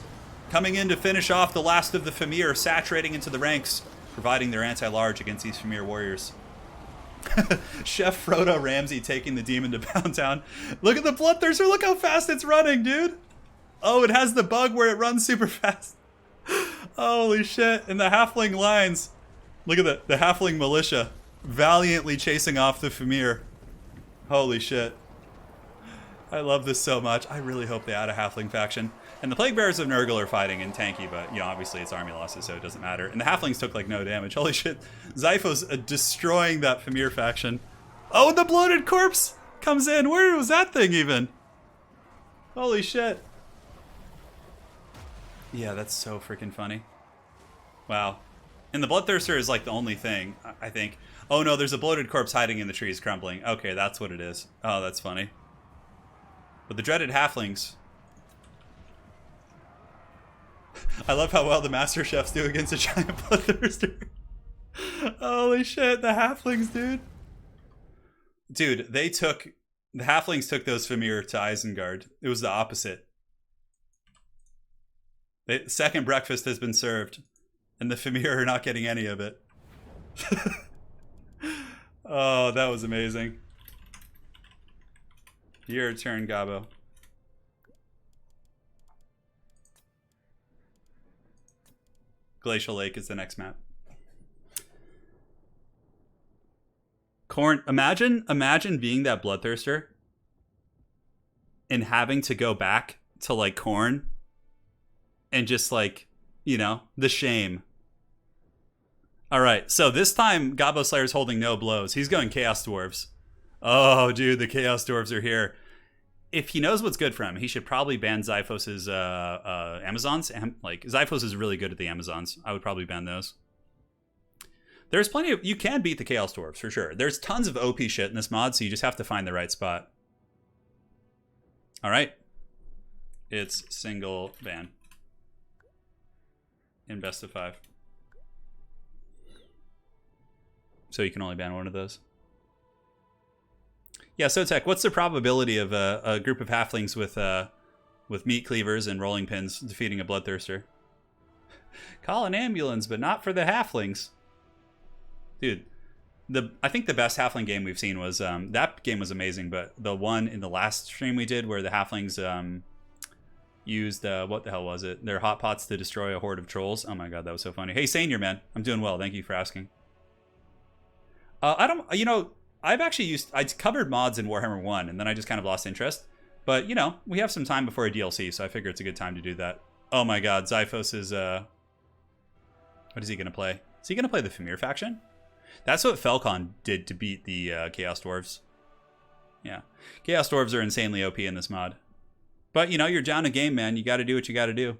coming in to finish off the last of the Fimir, saturating into the ranks, providing their anti-large against these Fimir warriors. Chef Frodo Ramsay taking the demon to Pound Town. Look at the Bloodthirster. Look how fast it's running, dude. Oh, it has the bug where it runs super fast. Holy shit. And the Halfling lines. Look at the Halfling militia valiantly chasing off the Fimir. Holy shit. I love this so much. I really hope they add a Halfling faction. And the Plague Bearers of Nurgle are fighting in tanky, but, you know, obviously it's army losses, so it doesn't matter. And the Halflings took, like, no damage. Holy shit. Zyphos destroying that Fimir faction. Oh, and the Bloated Corpse comes in. Where was that thing even? Holy shit. Yeah, that's so freaking funny. Wow. And the Bloodthirster is like the only thing, I think. Oh no, there's a Bloated Corpse hiding in the trees crumbling. Okay, that's what it is. Oh, that's funny. But the dreaded Halflings. I love how well the Master Chefs do against a giant Bloodthirster. Holy shit, the Halflings, dude. Dude, the Halflings took those Fimir to Isengard. It was the opposite. The second breakfast has been served. And the Fimir are not getting any of it. Oh, that was amazing. Your turn, Gabo. Glacial Lake is the next map. Khorne, imagine being that Bloodthirster and having to go back to like Khorne and just like, you know, the shame. All right, so this time Gabo Slayer's holding no blows. He's going Chaos Dwarves. Oh, dude, the Chaos Dwarves are here. If he knows what's good for him, he should probably ban Zyphos's Amazons. Like, Zyphos is really good at the Amazons. I would probably ban those. There's plenty of... You can beat the Chaos Dwarves, for sure. There's tons of OP shit in this mod, so you just have to find the right spot. All right. It's single ban. In best of 5. So you can only ban one of those. Yeah, so Tech, what's the probability of a group of Halflings with meat cleavers and rolling pins defeating a Bloodthirster? Call an ambulance, but not for the Halflings. Dude, I think the best Halfling game we've seen was... that game was amazing, but the one in the last stream we did where the Halflings used... what the hell was it? Their hot pots to destroy a horde of trolls. Oh my god, that was so funny. Hey, Sanior, man. I'm doing well. Thank you for asking. I don't... You know... I've actually I covered mods in Warhammer 1, and then I just kind of lost interest. But, you know, we have some time before a DLC, so I figure it's a good time to do that. Oh my god, Zyphos is, what is he going to play? Is he going to play the Fimir faction? That's what Falcon did to beat the Chaos Dwarves. Yeah. Chaos Dwarves are insanely OP in this mod. But, you know, you're down a game, man. You got to do what you got to do.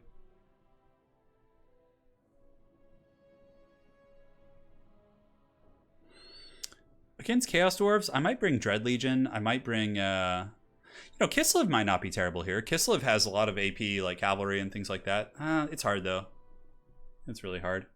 Against Chaos Dwarves, I might bring Dread Legion. I might bring, you know, Kislev might not be terrible here. Kislev has a lot of AP, like cavalry and things like that. It's hard, though. It's really hard.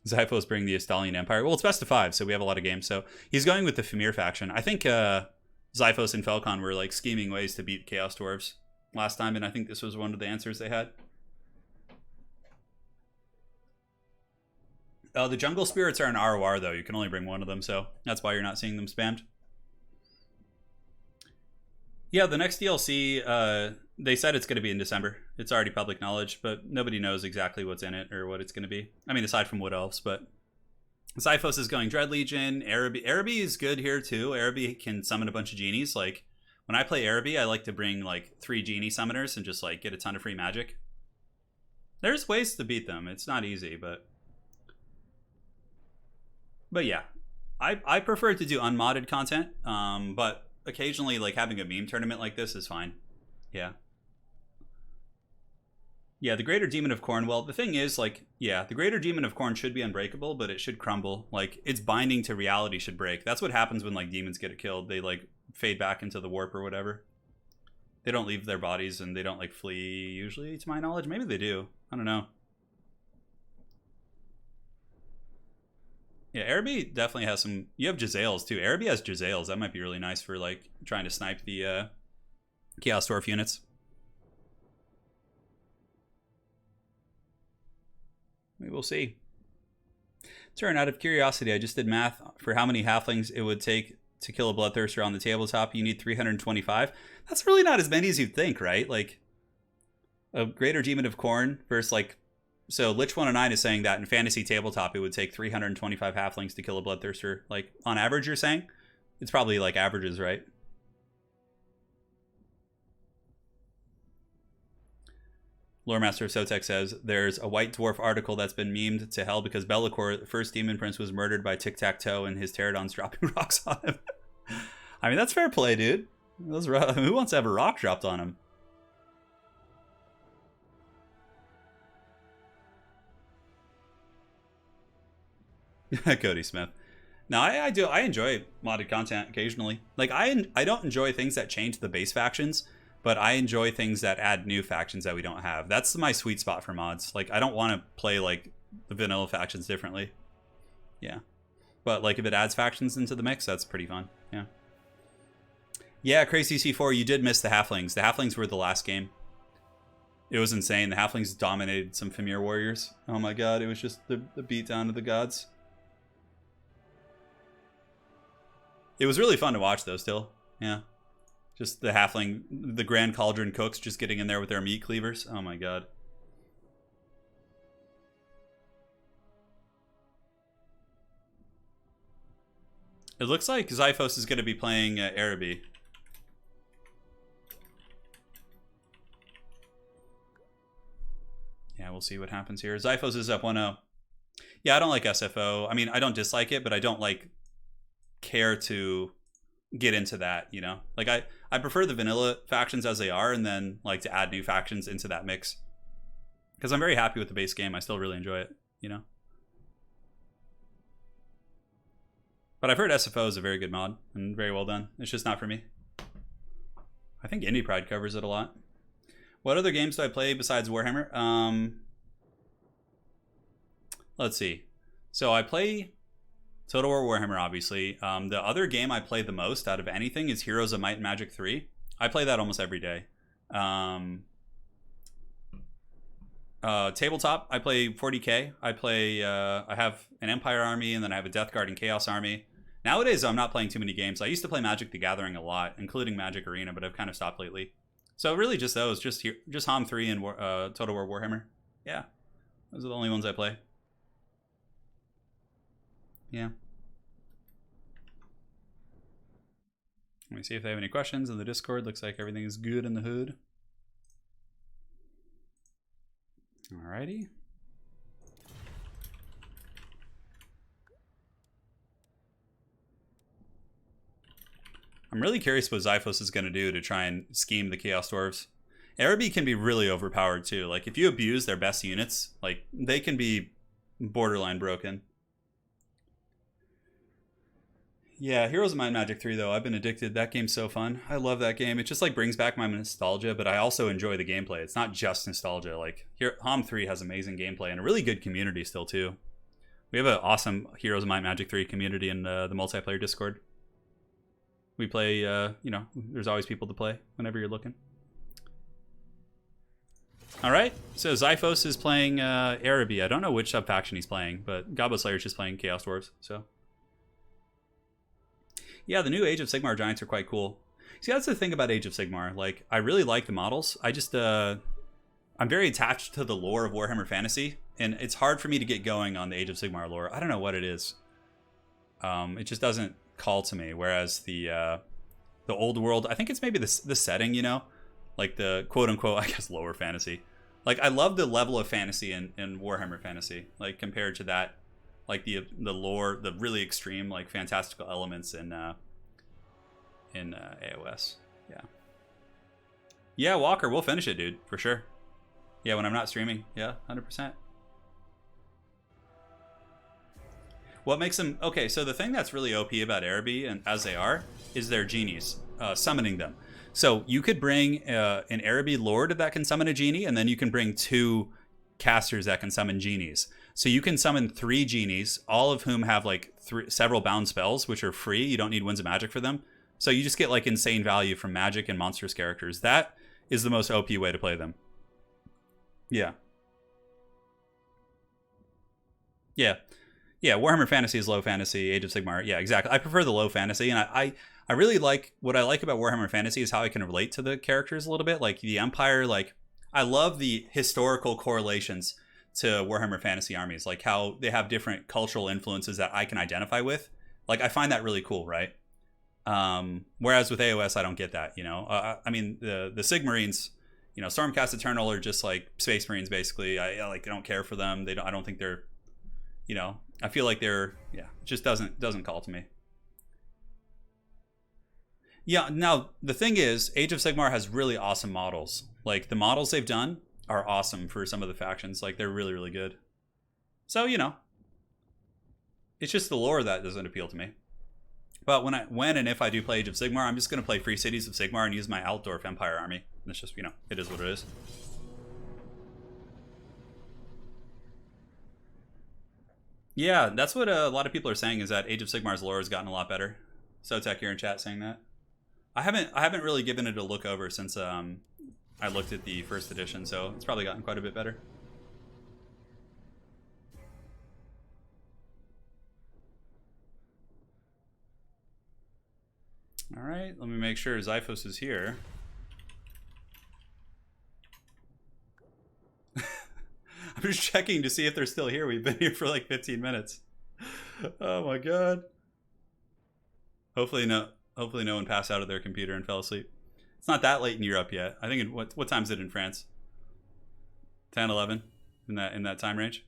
Zyphos bring the Estalian Empire. Well, it's best of 5, so we have a lot of games. So he's going with the Fimir faction. I think Zyphos and Falcon were, like, scheming ways to beat Chaos Dwarves last time, and I think this was one of the answers they had. The Jungle Spirits are an ROR, though. You can only bring one of them, so that's why you're not seeing them spammed. Yeah, the next DLC, they said it's going to be in December. It's already public knowledge, but nobody knows exactly what's in it or what it's going to be. I mean, aside from Wood Elves, but... Zyphos is going Dread Legion. Araby is good here, too. Araby can summon a bunch of genies. Like, when I play Araby, I like to bring, like, 3 genie summoners and just, like, get a ton of free magic. There's ways to beat them. It's not easy, but yeah, I prefer to do unmodded content. But occasionally, like having a meme tournament like this is fine. Yeah. Yeah, the Greater Demon of Khorne. Well, the thing is, like, yeah, the Greater Demon of Khorne should be unbreakable, but it should crumble. Like, its binding to reality should break. That's what happens when, like, demons get killed. They, like, fade back into the warp or whatever. They don't leave their bodies and they don't, like, flee, usually, to my knowledge. Maybe they do. I don't know. Yeah, Araby definitely has some... You have Jezzails, too. Araby has Jezzails. That might be really nice for, like, trying to snipe the Chaos Dwarf units. We will see. Turin, out of curiosity, I just did math for how many halflings it would take to kill a bloodthirster on the tabletop. You need 325. That's really not as many as you'd think, right? Like, a Greater Demon of Khorne versus, like... So, Lich 109 is saying that in fantasy tabletop, it would take 325 halflings to kill a bloodthirster. Like, on average, you're saying? It's probably, like, averages, right? Loremaster of Sotek says, there's a White Dwarf article that's been memed to hell because Be'lakor, the first demon prince, was murdered by Tic-Tac-Toe and his pterodons dropping rocks on him. I mean, that's fair play, dude. Those who wants to have a rock dropped on him? Cody Smith. No, I do. I enjoy modded content occasionally. Like, I don't enjoy things that change the base factions, but I enjoy things that add new factions that we don't have. That's my sweet spot for mods. Like, I don't want to play, like, the vanilla factions differently. Yeah. But, like, if it adds factions into the mix, that's pretty fun. Yeah. Yeah, Crazy C4, you did miss the Halflings. The Halflings were the last game. It was insane. The Halflings dominated some Fimir warriors. Oh my god, it was just the beatdown of the gods. It was really fun to watch, though, still. Yeah. Just the halfling, the Grand Cauldron cooks just getting in there with their meat cleavers. Oh my god. It looks like Xiphos is going to be playing Araby. Yeah, we'll see what happens here. Xiphos is up 1-0. Yeah, I don't like SFO. I mean, I don't dislike it, but I don't, like, care to get into that, you know? Like, I prefer the vanilla factions as they are, and then, like, to add new factions into that mix. Because I'm very happy with the base game. I still really enjoy it, you know? But I've heard SFO is a very good mod, and very well done. It's just not for me. I think Indie Pride covers it a lot. What other games do I play besides Warhammer? Let's see. So I play Total War Warhammer, obviously. The other game I play the most out of anything is Heroes of Might and Magic 3. I play that almost every day. Tabletop, I play 40k. I have an Empire army, and then I have a Death Guard and Chaos army. Nowadays, I'm not playing too many games. I used to play Magic the Gathering a lot, including Magic Arena, but I've kind of stopped lately. So really just those, just HOM 3 and Total War Warhammer. Yeah, those are the only ones I play. Yeah. Let me see if they have any questions in the Discord. Looks like everything is good in the hood. Alrighty. I'm really curious what Xiphos is going to do to try and scheme the Chaos Dwarves. Araby can be really overpowered too. Like, if you abuse their best units, like, they can be borderline broken. Yeah, Heroes of Might and Magic 3, though, I've been addicted. That game's so fun. I love that game. It just, like, brings back my nostalgia, but I also enjoy the gameplay. It's not just nostalgia. Like, HOM 3 has amazing gameplay and a really good community still, too. We have an awesome Heroes of Might and Magic 3 community in the multiplayer Discord. We play, you know, there's always people to play whenever you're looking. All right, so Xiphos is playing Araby. I don't know which sub-faction he's playing, but Goblet Slayer is just playing Chaos Dwarves, so... Yeah, the new Age of Sigmar Giants are quite cool. See, that's the thing about Age of Sigmar. Like, I really like the models. I just, I'm very attached to the lore of Warhammer Fantasy, and it's hard for me to get going on the Age of Sigmar lore. I don't know what it is. It just doesn't call to me, whereas the old world, I think it's maybe the setting, you know? Like the quote-unquote, I guess, lower fantasy. Like, I love the level of fantasy in Warhammer Fantasy, like, compared to that, like, the lore, the really extreme, like, fantastical elements in AOS. Yeah. Yeah, Walker, we'll finish it, dude, for sure. Yeah, when I'm not streaming. Yeah, 100%. What makes them... Okay, so the thing that's really OP about Araby, and as they are, is their genies, summoning them. So you could bring an Araby Lord that can summon a genie, and then you can bring 2 casters that can summon genies. So you can summon 3 genies, all of whom have like several bound spells, which are free. You don't need Winds of Magic for them. So you just get like insane value from magic and monstrous characters. That is the most OP way to play them. Yeah. Yeah. Yeah, Warhammer Fantasy is low fantasy, Age of Sigmar. Yeah, exactly. I prefer the low fantasy, and I really like... What I like about Warhammer Fantasy is how I can relate to the characters a little bit. Like, the Empire, like... I love the historical correlations to Warhammer Fantasy armies. Like, how they have different cultural influences that I can identify with. Like, I find that really cool, right? Whereas with AOS, I don't get that, you know? I mean, the Sigmarines... You know, Stormcast Eternal are just like Space Marines, basically. I don't care for them. I don't think they're... You know, I feel like they're, yeah, it just doesn't call to me. Yeah, now the thing is, Age of Sigmar has really awesome models. Like, the models they've done are awesome for some of the factions. Like, they're really, really good. So, you know, it's just the lore that doesn't appeal to me. But when and if I do play Age of Sigmar, I'm just going to play Free Cities of Sigmar and use my Altdorf Empire army. And it's just, you know, it is what it is. Yeah, that's what a lot of people are saying, is that Age of Sigmar's lore has gotten a lot better. Sotech here in chat saying that. I haven't really given it a look over since I looked at the first edition, so it's probably gotten quite a bit better. All right, let me make sure Xiphos is here. I'm just checking to see if they're still here. We've been here for like 15 minutes. Oh my god. Hopefully no one passed out of their computer and fell asleep. It's not that late in Europe yet. I think what time is it in France? 10, 11 in that time range.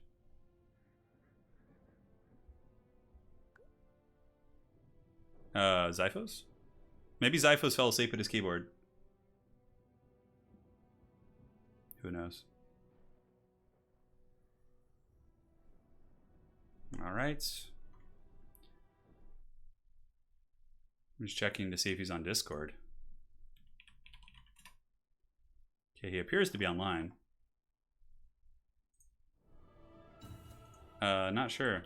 Xiphos? Maybe Xiphos fell asleep at his keyboard. Who knows? All right. I'm just checking to see if he's on Discord. Okay, he appears to be online. Not sure.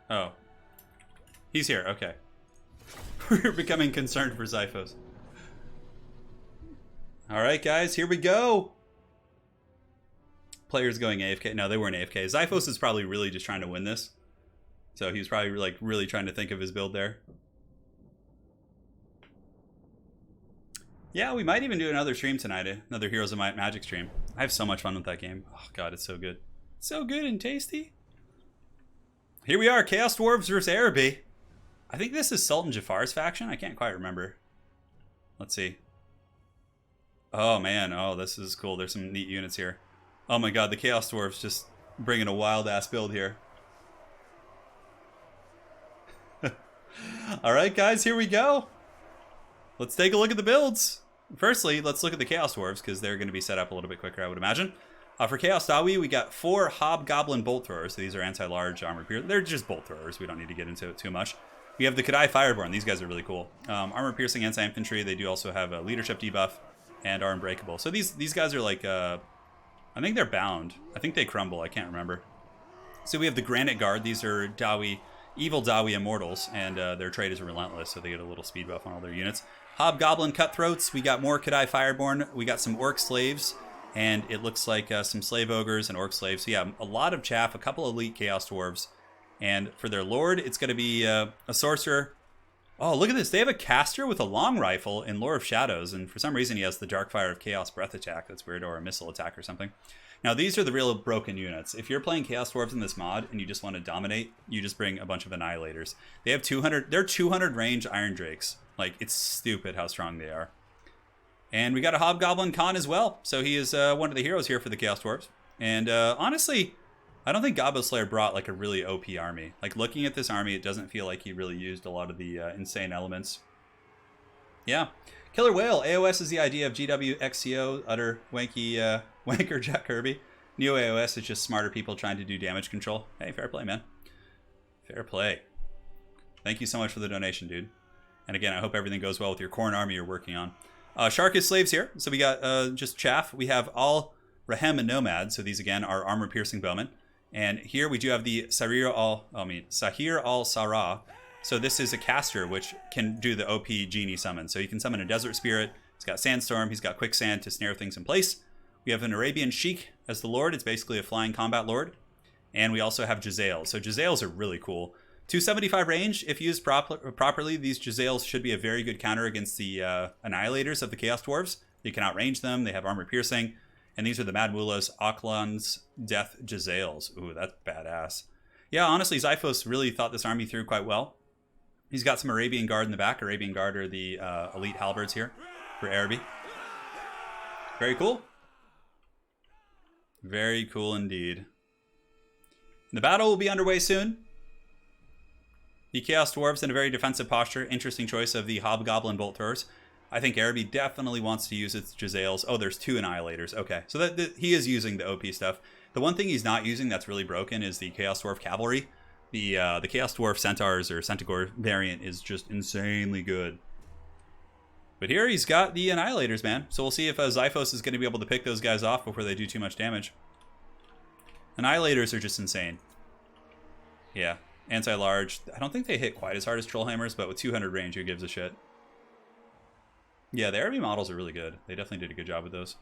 Oh. He's here, okay. We're becoming concerned for Xiphos. Alright guys, here we go! Players going AFK. No, they weren't AFK. Xiphos is probably really just trying to win this. So he was probably like really trying to think of his build there. Yeah, we might even do another stream tonight. Another Heroes of Might Magic stream. I have so much fun with that game. Oh god, it's so good. So good and tasty. Here we are, Chaos Dwarves versus Araby. I think this is Sultan Jafar's faction. I can't quite remember. Let's see. Oh man, oh this is cool. There's some neat units here. Oh my god, the Chaos Dwarves just bringing a wild ass build here. Alright guys, here we go. Let's take a look at the builds. Firstly, let's look at the Chaos Dwarves, because they're going to be set up a little bit quicker, I would imagine. For Chaos Dawi, we got 4 Hobgoblin Bolt Throwers. So these are anti-large armor piercers. They're just Bolt Throwers. We don't need to get into it too much. We have the Kadai Fireborn. These guys are really cool. Armor Piercing Anti-Infantry. They do also have a Leadership debuff and are Unbreakable. So these guys are like... I think they're bound. I think they crumble. I can't remember. So we have the Granite Guard. These are Dawi, evil Dawi Immortals, and their trait is Relentless, so they get a little speed buff on all their units. Hobgoblin Cutthroats. We got more Kadai Fireborn. We got some Orc Slaves, and it looks like some Slave Ogres and Orc Slaves. So yeah, a lot of chaff, a couple elite Chaos Dwarves. And for their Lord, it's going to be a Sorcerer. Oh, look at this. They have a Caster with a long rifle in Lore of Shadows, and for some reason he has the Darkfire of Chaos Breath attack. That's weird, or a missile attack or something. Now, these are the real broken units. If you're playing Chaos Dwarves in this mod and you just want to dominate, you just bring a bunch of Annihilators. They have 200, they're 200 range Iron Drakes. Like, it's stupid how strong they are. And we got a Hobgoblin Khan as well. So he is one of the heroes here for the Chaos Dwarves. And honestly, I don't think Gobbo Slayer brought like a really OP army. Like looking at this army, it doesn't feel like he really used a lot of the insane elements. Yeah. Killer Whale. AOS is the idea of GW, XCO, utter wanky wanker Jack Kirby. Neo AOS is just smarter people trying to do damage control. Hey, fair play, man. Fair play. Thank you so much for the donation, dude. And again, I hope everything goes well with your corn army you're working on. Shark is slaves here. So we got just chaff. We have all Rahem and Nomads. So these again are armor-piercing bowmen. And here we do have the Sahir al-Sarah. So this is a caster which can do the OP genie summon. So he can summon a desert spirit. He's got sandstorm. He's got quicksand to snare things in place. We have an Arabian Sheik as the lord. It's basically a flying combat lord. And we also have Jezzails. So Jezzails are really cool. 275 range, if used properly, these Jezzails should be a very good counter against the Annihilators of the Chaos Dwarves. You can outrange them, they have armor piercing, and these are the Mad Mullah's Aklan's Death Jezzails. Ooh, that's badass. Yeah, honestly, Xiphos really thought this army through quite well. He's got some Arabian Guard in the back. Arabian Guard are the elite halberds here for Araby. Very cool. Very cool indeed. The battle will be underway soon. The Chaos Dwarves in a very defensive posture. Interesting choice of the Hobgoblin Bolt Throwers. I think Araby definitely wants to use its Jezzails. Oh, there's 2 Annihilators. Okay, so that he is using the OP stuff. The one thing he's not using that's really broken is the Chaos Dwarf Cavalry. The Chaos Dwarf Centaurs or Centaur variant is just insanely good. But here he's got the Annihilators, man. So we'll see if Xiphos is going to be able to pick those guys off before they do too much damage. Annihilators are just insane. Yeah. Anti-large. I don't think they hit quite as hard as Trollhammers, but with 200 range, who gives a shit? Yeah, the Araby models are really good. They definitely did a good job with those.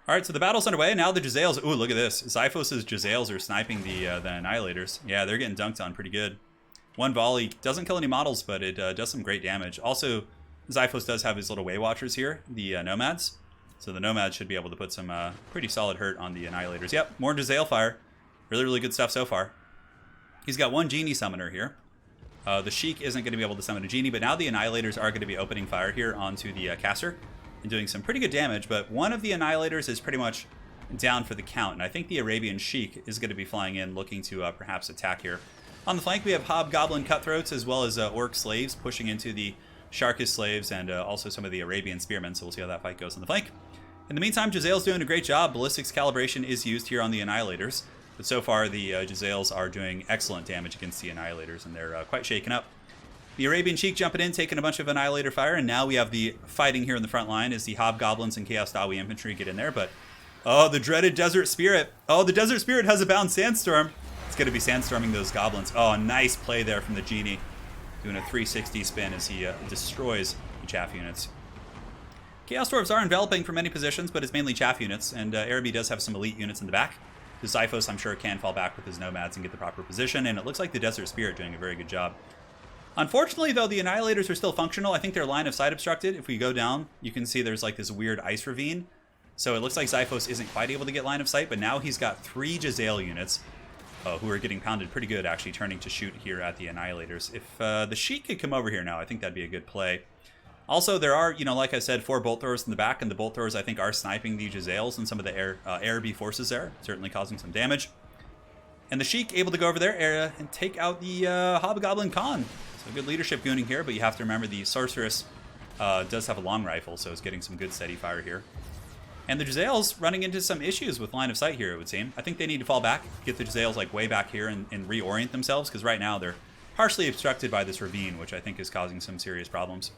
Alright, so the battle's underway. Now the Jezzails. Ooh, look at this. Xiphos' Jezzails are sniping the Annihilators. Yeah, they're getting dunked on pretty good. One volley doesn't kill any models, but it does some great damage. Also, Xiphos does have his little Way Watchers here, the Nomads. So the Nomads should be able to put some pretty solid hurt on the Annihilators. Yep, more Jezzail fire. Really, really good stuff so far. He's got one Genie Summoner here. The Sheik isn't going to be able to summon a Genie, but now the Annihilators are going to be opening fire here onto the caster and doing some pretty good damage, but one of the Annihilators is pretty much down for the count, and I think the Arabian Sheik is going to be flying in looking to perhaps attack here. On the flank, we have Hobgoblin Cutthroats as well as Orc Slaves pushing into the Sharkish Slaves and also some of the Arabian Spearmen, so we'll see how that fight goes on the flank. In the meantime, Jezzail's doing a great job. Ballistics calibration is used here on the Annihilators. But so far, the Jezzails are doing excellent damage against the Annihilators, and they're quite shaken up. The Arabian Sheik jumping in, taking a bunch of Annihilator fire, and now we have the fighting here in the front line as the Hobgoblins and Chaos Dawi Infantry get in there. But, oh, the dreaded Desert Spirit. Oh, the Desert Spirit has a bound Sandstorm. It's going to be Sandstorming those Goblins. Oh, nice play there from the Genie. Doing a 360 spin as he destroys the chaff units. Chaos Dwarves are enveloping from many positions, but it's mainly chaff units, and Araby does have some elite units in the back. The Xiphos, I'm sure, can fall back with his Nomads and get the proper position, and it looks like the Desert Spirit doing a very good job. Unfortunately, though, the Annihilators are still functional. I think their line of sight obstructed. If we go down, you can see there's like this weird ice ravine. So it looks like Xiphos isn't quite able to get line of sight, but now he's got 3 Jezzail units who are getting pounded pretty good, actually turning to shoot here at the Annihilators. If the Sheik could come over here now, I think that'd be a good play. Also, there are, you know, like I said, 4 Bolt Throwers in the back, and the Bolt Throwers, I think, are sniping the Jezzails and some of the Araby forces there, certainly causing some damage. And the Sheik able to go over there and take out the Hobgoblin Khan. So good leadership gooning here, but you have to remember the Sorceress does have a long rifle, so it's getting some good steady fire here. And the Jezzails running into some issues with line of sight here, it would seem. I think they need to fall back, get the Jezzails like way back here and reorient themselves, because right now they're partially obstructed by this ravine, which I think is causing some serious problems.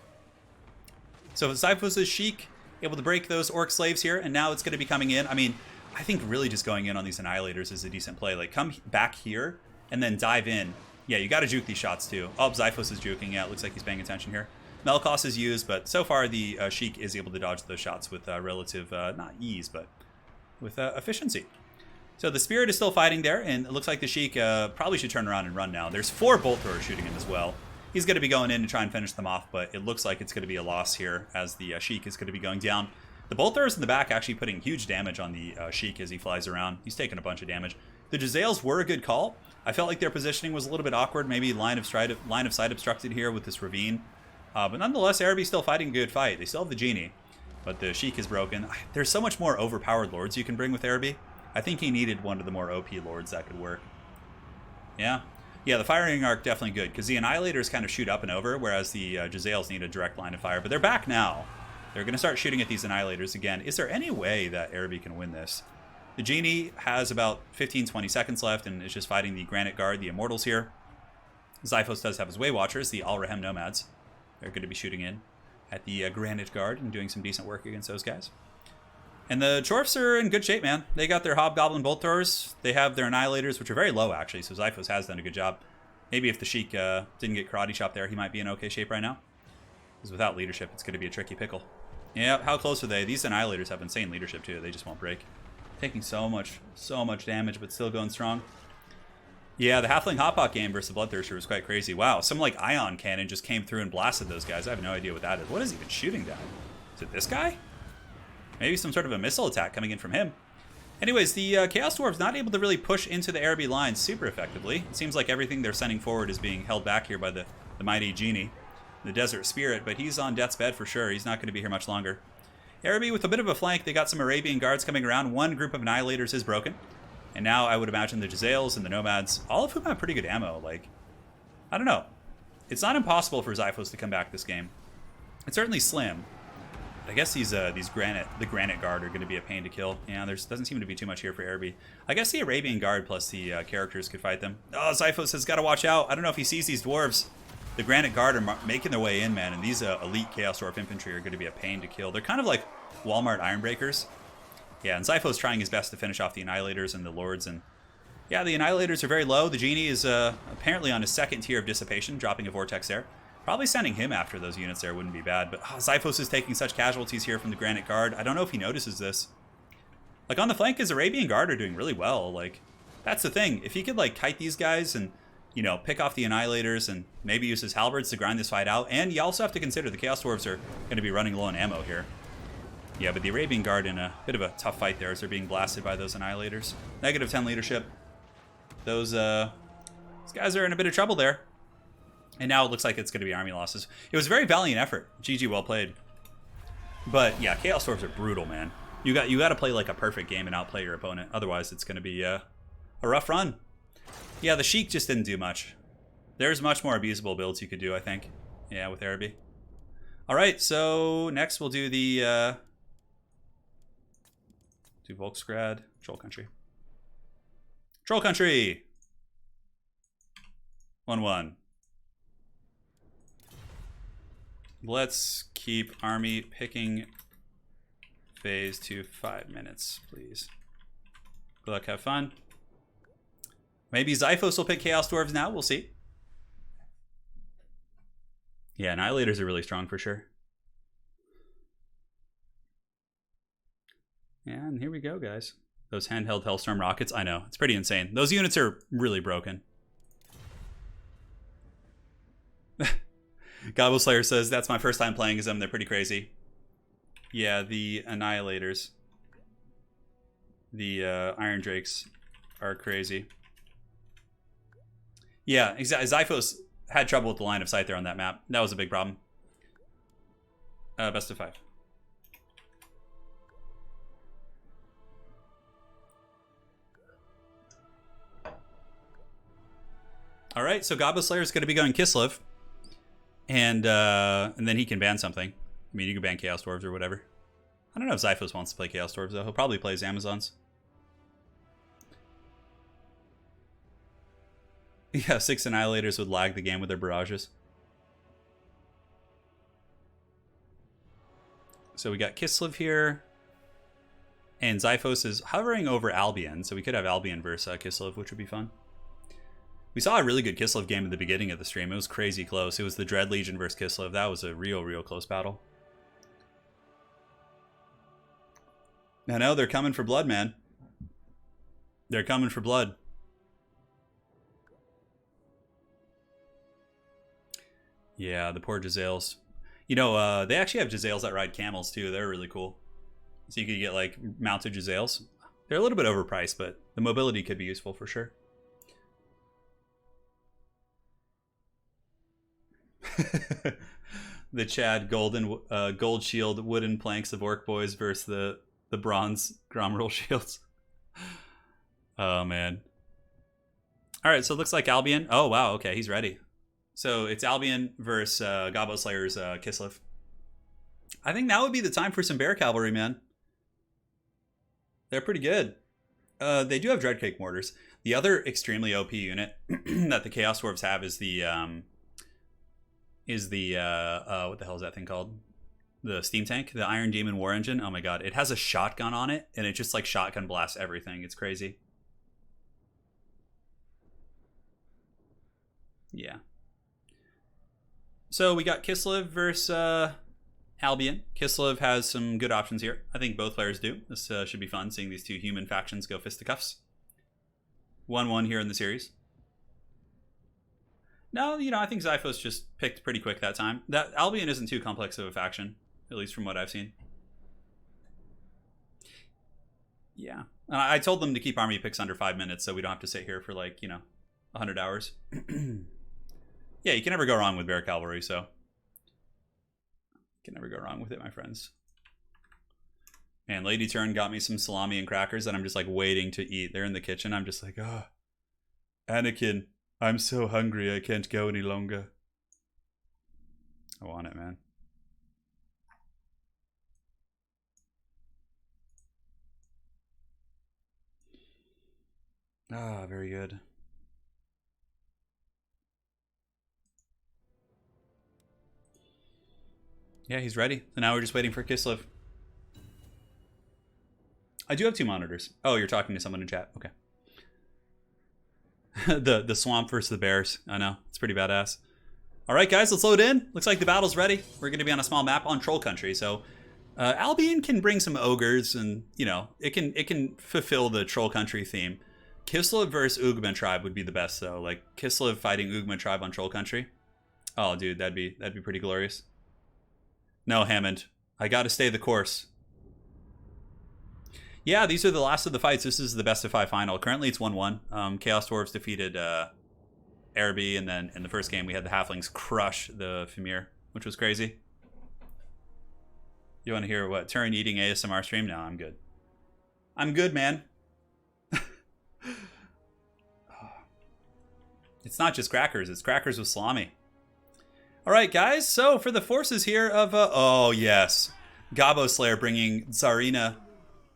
So Xiphos' Sheik able to break those Orc Slaves here, and now it's going to be coming in. I mean, I think really just going in on these Annihilators is a decent play. Like, come back here and then dive in. Yeah, you got to juke these shots too. Oh, Xiphos is juking. Yeah, it looks like he's paying attention here. Melkos is used, but so far the Sheik is able to dodge those shots with relative, not ease, but with efficiency. So the Spirit is still fighting there, and it looks like the Sheik probably should turn around and run now. There's 4 Bolt Throwers shooting him as well. He's going to be going in to try and finish them off, but it looks like it's going to be a loss here as the Sheik is going to be going down. The Bolt Throwers in the back actually putting huge damage on the Sheik as he flies around. He's taking a bunch of damage. The Jezzails were a good call. I felt like their positioning was a little bit awkward. Maybe line of sight obstructed here with this ravine. But nonetheless, Araby's still fighting a good fight. They still have the Genie, but the Sheik is broken. There's so much more overpowered lords you can bring with Araby. I think he needed one of the more OP lords that could work. Yeah. Yeah, the firing arc definitely good, because the Annihilators kind of shoot up and over, whereas the Jezzails need a direct line of fire. But they're back now. They're going to start shooting at these Annihilators again. Is there any way that Araby can win this? The Genie has about 15-20 seconds left and is just fighting the Granite Guard, the Immortals here. Xiphos does have his Way Watchers, the Al-Rahem Nomads. They're going to be shooting in at the Granite Guard and doing some decent work against those guys. And the Dwarves are in good shape, man. They got their Hobgoblin Bolt Throwers. They have their Annihilators, which are very low, actually, so Xiphos has done a good job. Maybe if the Sheik didn't get karate chopped there, he might be in okay shape right now. Because without leadership, it's going to be a tricky pickle. Yeah, how close are they? These Annihilators have insane leadership, too. They just won't break. Taking so much damage, but still going strong. Yeah, the Halfling Hotpot game versus the Bloodthirster was quite crazy. Wow, some like ion cannon just came through and blasted those guys. I have no idea what that is. What is he even shooting down? Is it this guy? Maybe some sort of a missile attack coming in from him. Anyways, the Chaos Dwarves not able to really push into the Araby lines super effectively. It seems like everything they're sending forward is being held back here by the mighty Genie, the Desert Spirit, but he's on death's bed for sure. He's not going to be here much longer. Araby with a bit of a flank. They got some Arabian guards coming around. One group of Annihilators is broken. And now I would imagine the Jezzails and the Nomads, all of whom have pretty good ammo. Like, I don't know. It's not impossible for Xiphos to come back this game. It's certainly slim. I guess the Granite Guard are going to be a pain to kill. Yeah, there doesn't seem to be too much here for Araby. I guess the Arabian Guard plus the characters could fight them. Oh, Xiphos has got to watch out. I don't know if he sees these Dwarves. The Granite Guard are making their way in, man, and these elite Chaos Dwarf infantry are going to be a pain to kill. They're kind of like Walmart Ironbreakers. Yeah, and Xiphos trying his best to finish off the Annihilators and the Lords. And yeah, the Annihilators are very low. The Genie is apparently on his second tier of dissipation, dropping a Vortex there. Probably sending him after those units there wouldn't be bad. But Xiphos is taking such casualties here from the Granite Guard. I don't know if he notices this. Like, on the flank, his Arabian Guard are doing really well. Like, that's the thing. If he could, like, kite these guys and, you know, pick off the Annihilators and maybe use his Halberds to grind this fight out. And you also have to consider the Chaos Dwarves are going to be running low on ammo here. Yeah, but the Arabian Guard in a bit of a tough fight there as they're being blasted by those Annihilators. Negative 10 leadership. Those guys are in a bit of trouble there. And now it looks like it's going to be army losses. It was a very valiant effort. GG, well played. But yeah, Chaos Dwarves are brutal, man. You got to play like a perfect game and outplay your opponent. Otherwise, it's going to be a rough run. Yeah, the Sheik just didn't do much. There's much more abusable builds you could do, I think. Yeah, with Araby. All right, so next we'll do the do Volksgrad, Troll Country. Troll Country! 1-1. Let's keep army picking phase to 5 minutes, please. Good luck, have fun. Maybe Xiphos will pick Chaos Dwarves now, we'll see. Yeah, Annihilators are really strong for sure. Yeah, and here we go, guys. Those handheld Hellstorm rockets, I know, it's pretty insane. Those units are really broken. Gobble Slayer says, that's my first time playing as them, they're pretty crazy. Yeah, the Annihilators. The Iron Drakes are crazy. Yeah, Xiphos had trouble with the line of sight there on that map. That was a big problem. Best of 5. All right, so Goblet Slayer is going to be going Kislev, and then he can ban something. I mean, you can ban Chaos Dwarves or whatever. I don't know if Xiphos wants to play Chaos Dwarves, though. He'll probably play his Amazons. Yeah, 6 Annihilators would lag the game with their barrages. So we got Kislev here, and Xiphos is hovering over Albion, so we could have Albion versus Kislev, which would be fun. We saw a really good Kislev game at the beginning of the stream. It was crazy close. It was the Dread Legion versus Kislev. That was a real close battle. I know, they're coming for blood, man. They're coming for blood. Yeah, the poor Jezzails. You know, they actually have Jezzails that ride camels, too. They're really cool. So you could get, like, mounted Jezzails. They're a little bit overpriced, but the mobility could be useful for sure. the Chad golden gold shield wooden planks of orc boys versus the bronze Gromrel shields. Oh man. All right, so it looks like Albion. Oh wow, okay, he's ready. So it's Albion versus Gobbo Slayer's Kislev. I think now would be the time for some bear cavalry, man. They're pretty good. They do have Dreadcake mortars. The other extremely OP unit that the Chaos Dwarves have is the what the hell is that thing called? The steam tank, the Iron Demon War Engine. Oh my god, it has a shotgun on it, and it just like shotgun blasts everything. It's crazy. Yeah. So we got Kislev versus Albion. Kislev has some good options here. I think both players do. This should be fun, seeing these two human factions go fisticuffs. 1-1 here in the series. No, you know, I think Zyphos just picked pretty quick that time. That Albion isn't too complex of a faction, at least from what I've seen. Yeah. And I told them to keep army picks under 5 minutes, so we don't have to sit here for like, 100 hours. Yeah, you can never go wrong with Bear Cavalry, so you can never go wrong with it, my friends. And Lady Turin got me some salami and crackers that I'm just like waiting to eat. They're in the kitchen. I'm just like, oh, Anakin, I'm so hungry I can't go any longer. I want it, man. Ah, very good. Yeah, he's ready. So now we're just waiting for Kislev. I do have 2 monitors. Oh, you're talking to someone in chat. Okay. the swamp versus the bears. I know. It's pretty badass. All right, guys, let's load in. Looks like the battle's ready. We're going to be on a small map on Troll Country. So Albion can bring some ogres and, it can fulfill the Troll Country theme. Kislev versus Ugman tribe would be the best, though. Like Kislev fighting Ugman tribe on Troll Country. Oh, dude, that'd be pretty glorious. No, Hammond. I got to stay the course. Yeah, these are the last of the fights. This is the best of 5 final. Currently, it's 1-1. Chaos Dwarves defeated Araby, and then in the first game, we had the Halflings crush the Fimir, which was crazy. You want to hear what? Turin eating ASMR stream? No, I'm good. I'm good, man. It's not just crackers. It's crackers with salami. All right, guys. So for the forces here of... oh, yes. Gobbo Slayer bringing Tsarina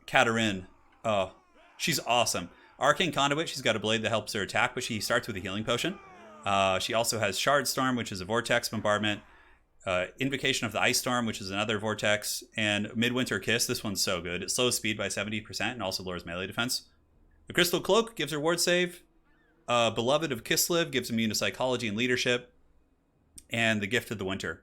Katerin. Oh, she's awesome. Arcane Conduit. She's got a blade that helps her attack, but she starts with a healing potion. She also has Shard Storm, which is a vortex bombardment. Invocation of the Ice Storm, which is another vortex. And Midwinter Kiss. This one's so good. It slows speed by 70% and also lowers melee defense. The Crystal Cloak gives her ward save. Beloved of Kislev gives immune to psychology and leadership. And the Gift of the Winter.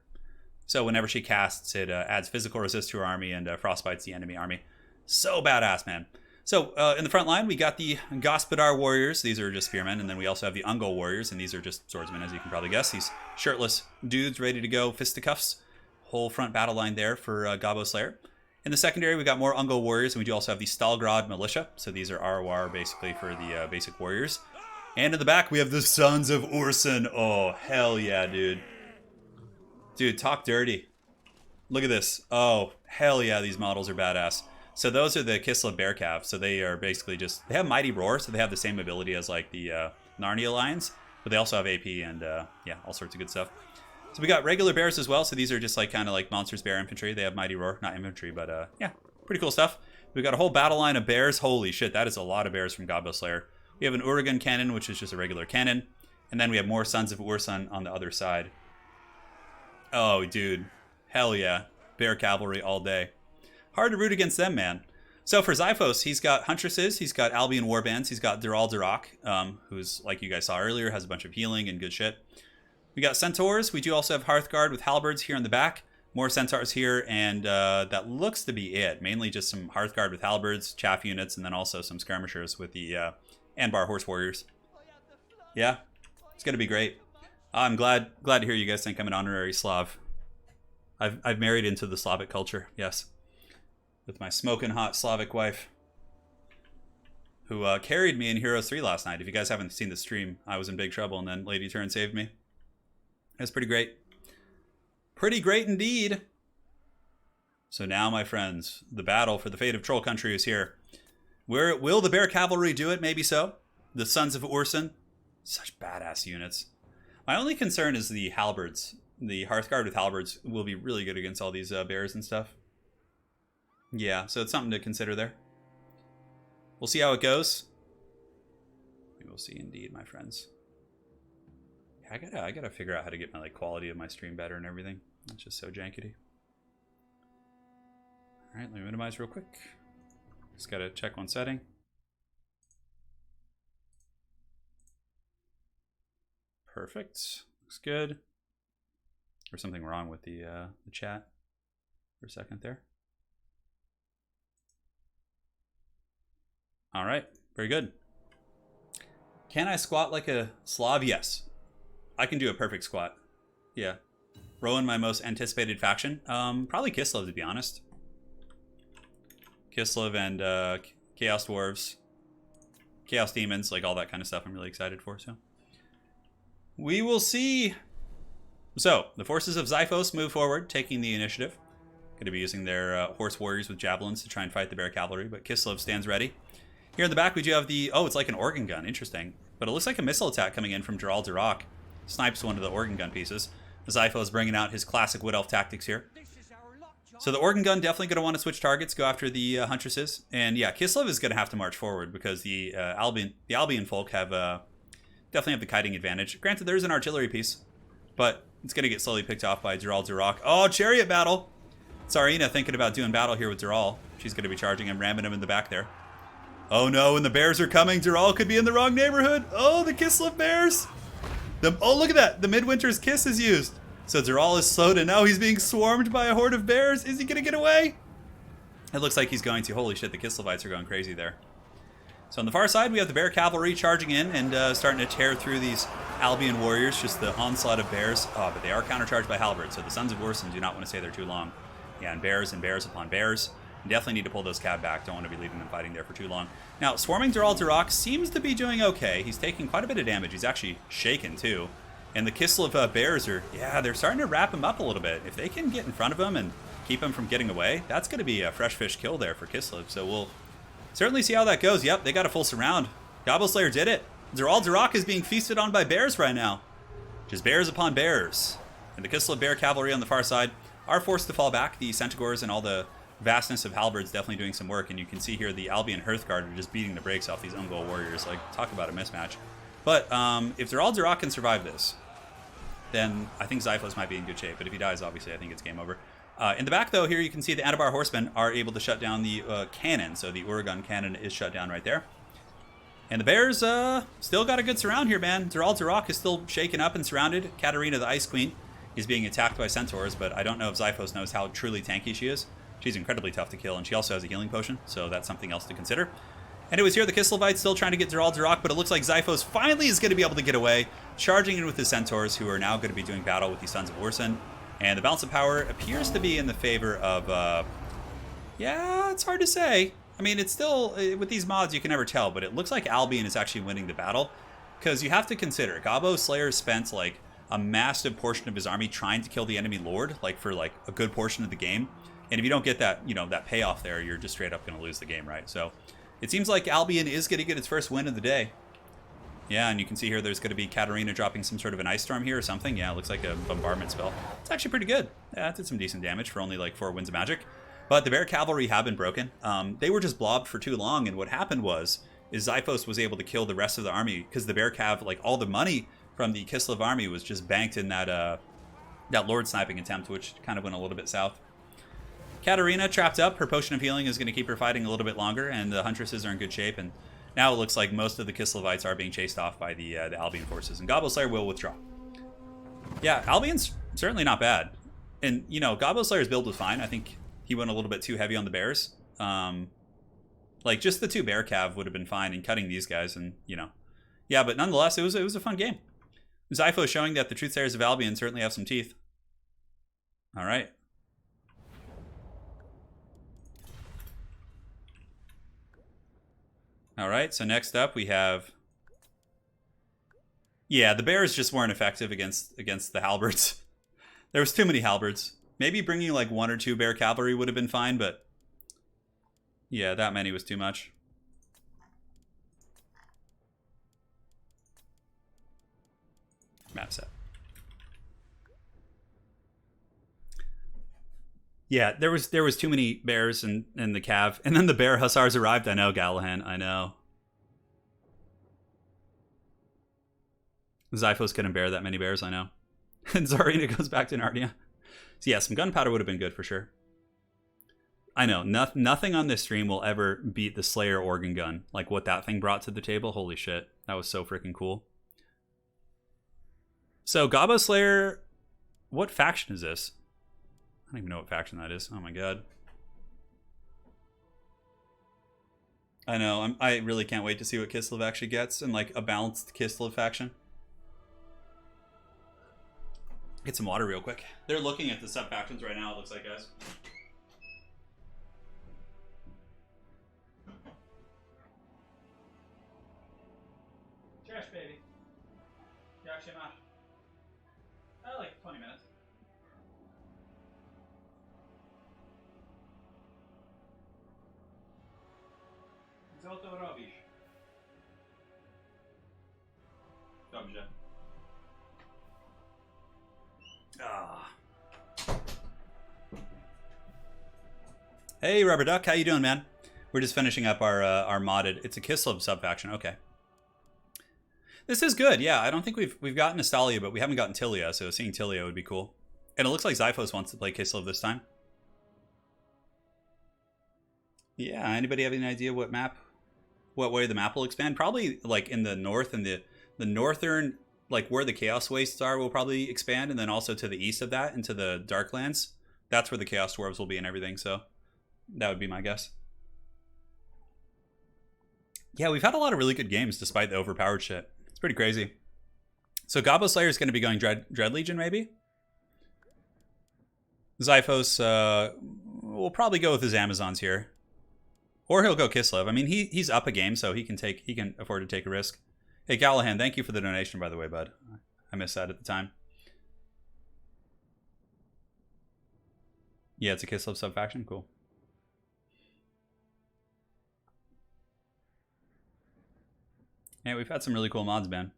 So whenever she casts, it adds physical resist to her army and frostbites the enemy army. So badass, man. So in the front line, we got the Gospodar warriors. These are just spearmen. And then we also have the Ungol warriors. And these are just swordsmen, as you can probably guess. These shirtless dudes ready to go fisticuffs. Whole front battle line there for Gobbo Slayer. In the secondary, we got more Ungol warriors. And we do also have the Stalgrad militia. So these are ROR basically for the basic warriors. And in the back, we have the Sons of Ursun. Oh, hell yeah, dude. Dude, talk dirty. Look at this. Oh, hell yeah, these models are badass. So those are the Kislev Bear Cav. So they are basically just... They have Mighty Roar, so they have the same ability as like the Narnia Lions. But they also have AP and, yeah, all sorts of good stuff. So we got regular bears as well. So these are just like kind of like Monsters Bear Infantry. They have Mighty Roar. Not infantry, but yeah, pretty cool stuff. We got a whole battle line of bears. Holy shit, that is a lot of bears from Gobbo Slayer. We have an Uragan cannon, which is just a regular cannon. And then we have more Sons of Ursun on the other side. Oh, dude. Hell yeah. Bear Cavalry all day. Hard to root against them, man. So for Zyphos, he's got Huntresses, he's got Albion Warbands, he's got Dural Durak, who's, like you guys saw earlier, has a bunch of healing and good shit. We got Centaurs. We do also have Hearthguard with Halberds here in the back. More Centaurs here, and that looks to be it. Mainly just some Hearthguard with Halberds, chaff units, and then also some Skirmishers with the Anbar Horse Warriors. Yeah, it's going to be great. I'm glad to hear you guys think I'm an honorary Slav. I've married into the Slavic culture, yes. With my smoking hot Slavic wife. Who carried me in Heroes 3 last night. If you guys haven't seen the stream, I was in big trouble and then Lady Turin saved me. It was pretty great. Pretty great indeed. So now, my friends, the battle for the fate of Troll Country is here. Will the Bear Cavalry do it? Maybe so. The Sons of Urson. Such badass units. My only concern is the halberds. The Hearthguard with halberds will be really good against all these bears and stuff. Yeah, so it's something to consider there. We'll see how it goes. We will see indeed, my friends. I gotta figure out how to get my quality of my stream better and everything. It's just so jankety. All right, let me minimize real quick. Just gotta check one setting. Perfect. Looks good. There's something wrong with the chat for a second there. All right, very good. Can I squat like a Slav? Yes. I can do a perfect squat. Yeah. Rowan, my most anticipated faction. Probably Kislev, to be honest. Kislev and Chaos Dwarves. Chaos Demons, like all that kind of stuff I'm really excited for, so. We will see. So, the forces of Xiphos move forward, taking the initiative. Going to be using their horse warriors with javelins to try and fight the bear cavalry, but Kislev stands ready. Here in the back we do have the, oh, it's like an organ gun, interesting. But it looks like a missile attack coming in from Gerald Duroc. Snipes one of the organ gun pieces. Xiphos bringing out his classic Wood Elf tactics here. So the organ gun definitely going to want to switch targets, go after the Huntresses. And yeah, Kislev is going to have to march forward because the Albion folk have definitely have the kiting advantage. Granted, there is an artillery piece, but it's going to get slowly picked off by Gerald Duroc. Oh, chariot battle! Tsarina thinking about doing battle here with Dural. She's going to be charging him, ramming him in the back there. Oh no, and the bears are coming. Dural could be in the wrong neighborhood. Oh, the Kislev bears! Oh, look at that! The Midwinter's Kiss is used. So Dural is slowed, and now he's being swarmed by a horde of bears. Is he going to get away? It looks like he's going to. Holy shit, the Kislevites are going crazy there. So on the far side, we have the bear cavalry charging in and starting to tear through these Albion warriors. Just the onslaught of bears. Oh, but they are countercharged by halberds, so the Sons of Urson do not want to stay there too long. Yeah, and bears upon bears. Definitely need to pull those cab back. Don't want to be leaving them fighting there for too long. Now, swarming Gerald Duroc seems to be doing okay. He's taking quite a bit of damage. He's actually shaken, too. And the Kislev bears are, yeah, they're starting to wrap him up a little bit. If they can get in front of him and keep him from getting away, that's going to be a fresh fish kill there for Kislev. So we'll certainly see how that goes. Yep, they got a full surround. Gobble Slayer did it. Gerald Duroc is being feasted on by bears right now. Just bears upon bears. And the Kislev bear cavalry on the far side are forced to fall back. The Centaurs and all the vastness of halberds definitely doing some work. And you can see here the Albion Hearthguard are just beating the brakes off these Ungol warriors. Like, talk about a mismatch. But if Gerald Duroc can survive this, then I think Xiphos might be in good shape. But if he dies, obviously, I think it's game over. In the back, though, here you can see the Anabar horsemen are able to shut down the cannon. So the Uragun cannon is shut down right there. And the bears still got a good surround here, man. Gerald Duroc is still shaken up and surrounded. Katarina, the Ice Queen, is being attacked by centaurs, but I don't know if Xiphos knows how truly tanky she is. She's incredibly tough to kill, and she also has a healing potion, so that's something else to consider. Anyways, here the Kislevites still trying to get Gerald Duroc, but it looks like Xiphos finally is going to be able to get away, charging in with his centaurs, who are now going to be doing battle with the Sons of Urson. And the balance of power appears to be in the favor of, yeah, it's hard to say. I mean, it's still, with these mods, you can never tell, but it looks like Albion is actually winning the battle. Because you have to consider, Gobbo Slayer spent, like, a massive portion of his army trying to kill the enemy lord, like, for, like, a good portion of the game. And if you don't get that, you know, that payoff there, you're just straight up going to lose the game, right? So, it seems like Albion is going to get its first win of the day. Yeah, and you can see here there's going to be Katarina dropping some sort of an ice storm here or something. Yeah, it looks like a bombardment spell. It's actually pretty good. Yeah, it did some decent damage for only like 4 winds of magic. But the bear cavalry have been broken. They were just blobbed for too long, and what happened was Xiphos was able to kill the rest of the army because the bear cav, like all the money from the Kislev army was just banked in that lord sniping attempt, which kind of went a little bit south. Katarina trapped up. Her potion of healing is going to keep her fighting a little bit longer, and the huntresses are in good shape. And now it looks like most of the Kislevites are being chased off by the Albion forces, and Gobbo Slayer will withdraw. Yeah, Albion's certainly not bad. And, you know, Gobbo Slayer's build was fine. I think he went a little bit too heavy on the bears. Like, just the 2 bear cav would have been fine in cutting these guys, and, you know. Yeah, but nonetheless, it was a fun game. Xiphos showing that the Truthsayers of Albion certainly have some teeth. All right. All right, so next up we have... Yeah, the bears just weren't effective against the halberds. There was too many halberds. Maybe bringing like 1 or 2 bear cavalry would have been fine, but yeah, that many was too much. Map set. Yeah, there was too many bears in the cav, and then the bear hussars arrived. I know, Gallahan. I know. Xiphos couldn't bear that many bears. I know. And Zarina goes back to Narnia. So yeah, some gunpowder would have been good for sure. I know. Nothing on this stream will ever beat the Slayer organ gun. Like what that thing brought to the table. Holy shit, that was so freaking cool. So Gabo Slayer, what faction is this? I don't even know what faction that is. Oh my god. I know. I really can't wait to see what Kislev actually gets in like a balanced Kislev faction. Get some water real quick. They're looking at the sub factions right now, it looks like, guys. Cheers, baby. You actually not. Like 20 minutes. Co to robisz? Dobrze. Hey, Rubber Duck, how you doing, man? We're just finishing up our modded. It's a Kislev sub-faction. Okay. This is good, yeah. I don't think we've gotten Estalia, but we haven't gotten Tilia, so seeing Tilia would be cool. And it looks like Xiphos wants to play Kislev this time. Yeah, anybody have any idea what way the map will expand? Probably like in the north and the northern, like where the Chaos Wastes are, will probably expand, and then also to the east of that into the Darklands. That's where the Chaos Dwarves will be and everything, so that would be my guess. Yeah, we've had a lot of really good games despite the overpowered shit. It's pretty crazy. So Gabo Slayer is going to be going Dread Legion, maybe? Xiphos will probably go with his Amazons here. Or he'll go Kislev. I mean, he's up a game, so he can afford to take a risk. Hey, Gallahan, thank you for the donation, by the way, bud. I missed that at the time. Yeah, it's a Kislev sub-faction. Cool. Yeah, we've had some really cool mods, man.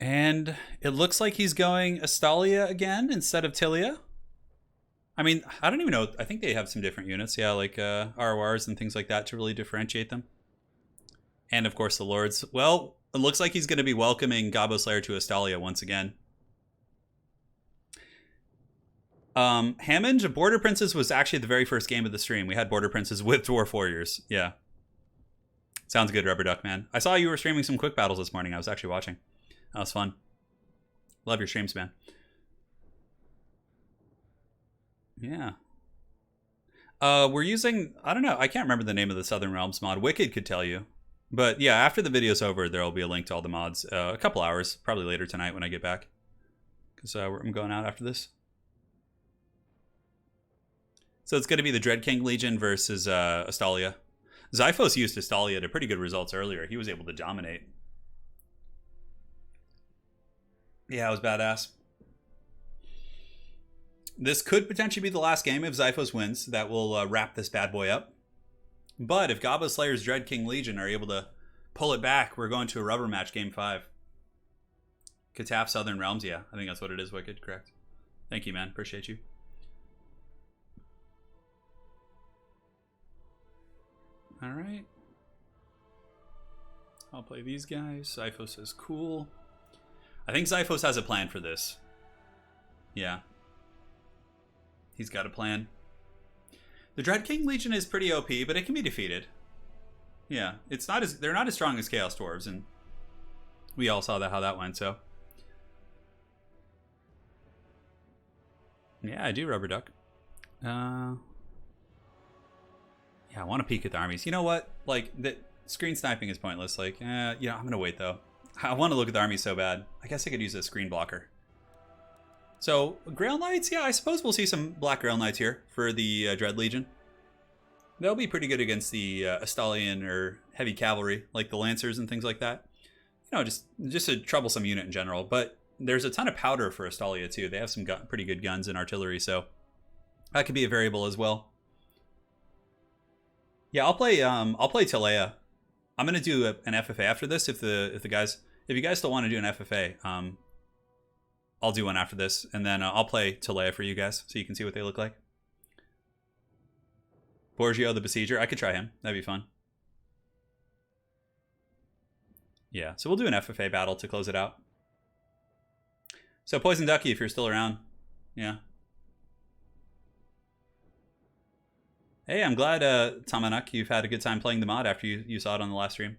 And it looks like he's going Estalia again instead of Tilia. I mean, I don't even know. I think they have some different units. Yeah, like RORs and things like that to really differentiate them. And, of course, the Lords. Well, it looks like he's going to be welcoming Gabo Slayer to Estalia once again. Hammond, Border Princes was actually the very first game of the stream. We had Border Princes with Dwarf Warriors. Yeah. Sounds good, Rubber Duck, man. I saw you were streaming some quick battles this morning. I was actually watching. That was fun. Love your streams, man. Yeah. We're using, I don't know, I can't remember the name of the Southern Realms mod. Wicked could tell you. But yeah, after the video's over, there'll be a link to all the mods. A couple hours, probably later tonight when I get back. Because I'm going out after this. So it's going to be the Dread King Legion versus Estalia. Xiphos used Estalia to pretty good results earlier. He was able to dominate. Yeah, it was badass. This could potentially be the last game if Xiphos wins. That will wrap this bad boy up. But if Gabo Slayer's Dread King Legion are able to pull it back, we're going to a rubber match, Game 5. Kataf Southern Realms, yeah. I think that's what it is, Wicked, correct. Thank you, man. Appreciate you. All right. I'll play these guys. Xiphos is cool. I think Xiphos has a plan for this. Yeah. He's got a plan. The Dread King Legion is pretty OP, but it can be defeated. Yeah, it's not as they're not as strong as Chaos Dwarves, and we all saw how that went. So, yeah, I do, Rubber Duck. Yeah, I want to peek at the armies. You know what? Like the screen sniping is pointless. Like, I'm gonna wait though. I want to look at the army so bad. I guess I could use a screen blocker. So, Grail Knights, yeah, I suppose we'll see some Black Grail Knights here for the Dread Legion. They'll be pretty good against the Estalian or heavy cavalry, like the Lancers and things like that. just a troublesome unit in general. But there's a ton of powder for Estalia too. They have some pretty good guns and artillery, so that could be a variable as well. Yeah, I'll play Talea. I'm gonna do an FFA after this if you guys still want to do an FFA. I'll do one after this, and then I'll play Talea for you guys so you can see what they look like. Borgio the Besieger, I could try him. That'd be fun. Yeah, so we'll do an FFA battle to close it out. So Poison Ducky, if you're still around, yeah. Hey, I'm glad, Tamanuk, you've had a good time playing the mod after you saw it on the last stream.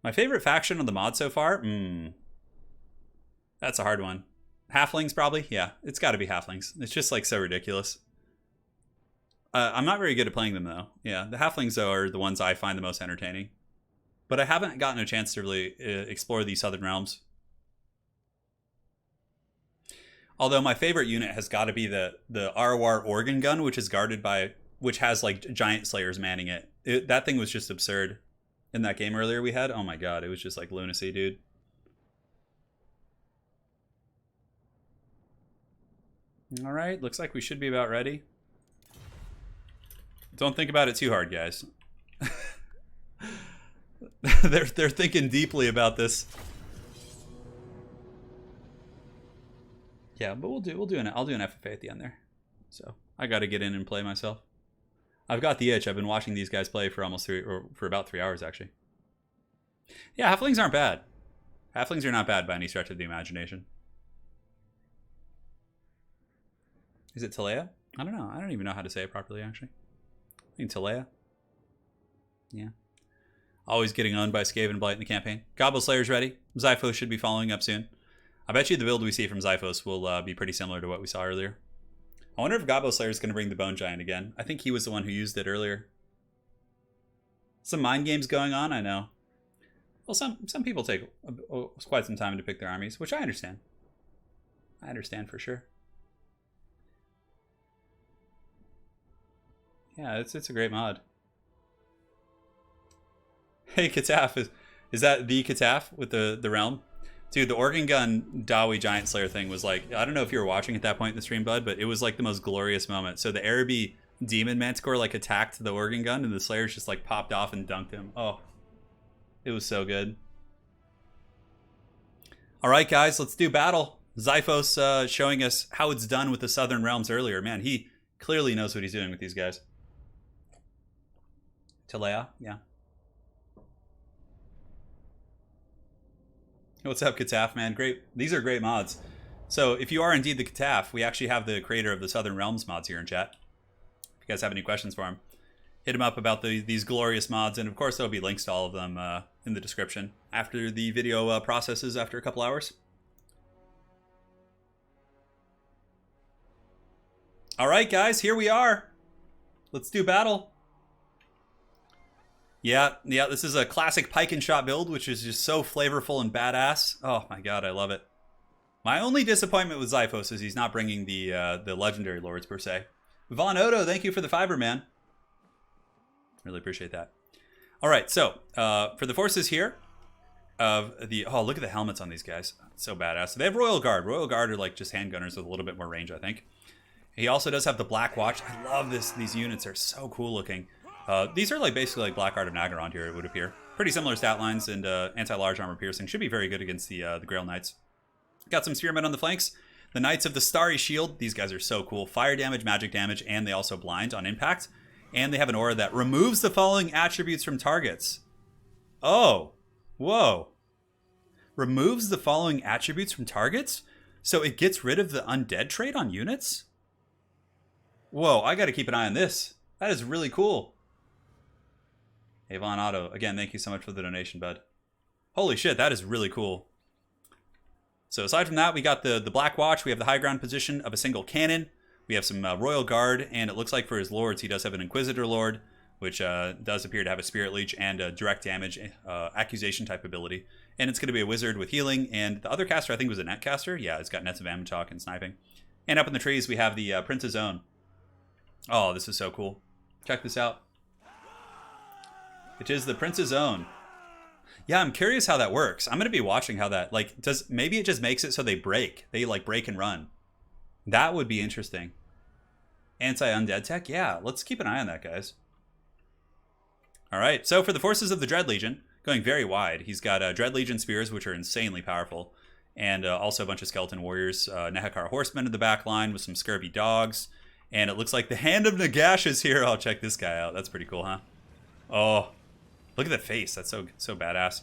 My favorite faction on the mod so far? That's a hard one. Halflings, probably? Yeah, it's got to be Halflings. It's just, like, so ridiculous. I'm not very good at playing them, though. Yeah, the Halflings, though, are the ones I find the most entertaining. But I haven't gotten a chance to really explore the Southern Realms. Although my favorite unit has got to be the Arwar organ gun, which has like giant slayers manning it. That thing was just absurd in that game earlier we had. Oh my god, it was just like lunacy, dude. All right, looks like we should be about ready. Don't think about it too hard, guys. they're thinking deeply about this. Yeah, but I'll do an FFA at the end there. So I got to get in and play myself. I've got the itch. I've been watching these guys play for for about 3 hours actually. Yeah, halflings aren't bad. Halflings are not bad by any stretch of the imagination. Is it Talea? I don't know. I don't even know how to say it properly actually. I think Talea. Yeah. Always getting owned by Skaven Blight in the campaign. Gobble Slayer's ready. Zyphos should be following up soon. I bet you the build we see from Zyphos will be pretty similar to what we saw earlier. I wonder if Gobbo Slayer is going to bring the Bone Giant again. I think he was the one who used it earlier. Some mind games going on, I know. Well, some people take quite some time to pick their armies, which I understand. I understand for sure. Yeah, it's a great mod. Hey, Kataf, is that the Kataf with the realm? Dude, the organ gun Dawi Giant Slayer thing was like, I don't know if you were watching at that point in the stream, bud, but it was like the most glorious moment. So the Araby Demon Manticore like attacked the organ gun and the Slayers just like popped off and dunked him. Oh, it was so good. All right, guys, let's do battle. Zyphos showing us how it's done with the Southern Realms earlier. Man, he clearly knows what he's doing with these guys. Talea, yeah. What's up, Kataf, man? Great. These are great mods. So if you are indeed the Kataf, we actually have the creator of the Southern Realms mods here in chat. If you guys have any questions for him, hit him up about these glorious mods. And of course, there'll be links to all of them in the description after the video processes after a couple hours. All right, guys, here we are. Let's do battle. Yeah, this is a classic pike and shot build, which is just so flavorful and badass. Oh my god, I love it. My only disappointment with Zyphos is he's not bringing the legendary lords per se. Von Odo, thank you for the fiber, man. Really appreciate that. All right, so for the forces here of the look at the helmets on these guys, it's so badass. So they have Royal Guard. Royal Guard are like just handgunners with a little bit more range, I think. He also does have the Black Watch. I love this. These units are so cool looking. These are like basically like Black Art of Nagaron here, it would appear. Pretty similar stat lines, and anti-large armor piercing. Should be very good against the Grail Knights. Got some Spearmen on the flanks. The Knights of the Starry Shield. These guys are so cool. Fire damage, magic damage, and they also blind on impact. And they have an aura that removes the following attributes from targets. Oh. Whoa. Removes the following attributes from targets? So it gets rid of the undead trait on units? Whoa, I gotta keep an eye on this. That is really cool. Avon Otto, again, thank you so much for the donation, bud. Holy shit, that is really cool. So aside from that, we got the Black Watch. We have the high ground position of a single cannon. We have some Royal Guard, and it looks like for his lords, he does have an Inquisitor Lord, which does appear to have a Spirit Leech and a direct damage accusation type ability. And it's going to be a Wizard with healing, and the other caster I think was a Netcaster. Yeah, it's got Nets of Amatoch and Sniping. And up in the trees, we have the Prince's Own. Oh, this is so cool. Check this out. It is the Prince's Own. Yeah, I'm curious how that works. I'm going to be watching how that, like, maybe it just makes it so they break. They, like, break and run. That would be interesting. Anti-undead tech? Yeah, let's keep an eye on that, guys. All right, so for the forces of the Dread Legion, going very wide, he's got Dread Legion spears, which are insanely powerful, and also a bunch of skeleton warriors, Nehekar horsemen in the back line with some scurvy dogs, and it looks like the Hand of Nagash is here. I'll check this guy out. That's pretty cool, huh? Oh, look at the face. That's so badass.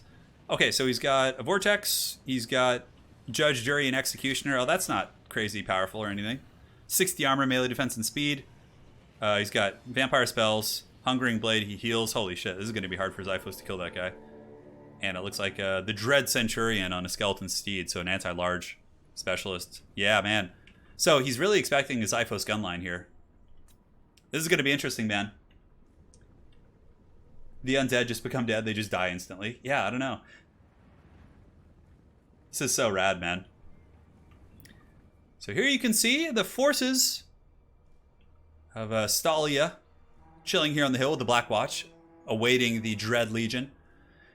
Okay, so he's got a Vortex. He's got Judge, Jury, and Executioner. Oh, that's not crazy powerful or anything. 60 armor, melee defense, and speed. He's got Vampire spells, Hungering Blade. He heals. Holy shit, this is going to be hard for Xiphos to kill that guy. And it looks like the Dread Centurion on a skeleton steed, so an anti-large specialist. Yeah, man. So he's really expecting a Xiphos gunline here. This is going to be interesting, man. The undead just become dead. They just die instantly. Yeah, I don't know. This is so rad, man. So here you can see the forces of Estalia chilling here on the hill with the Black Watch, awaiting the Dread Legion.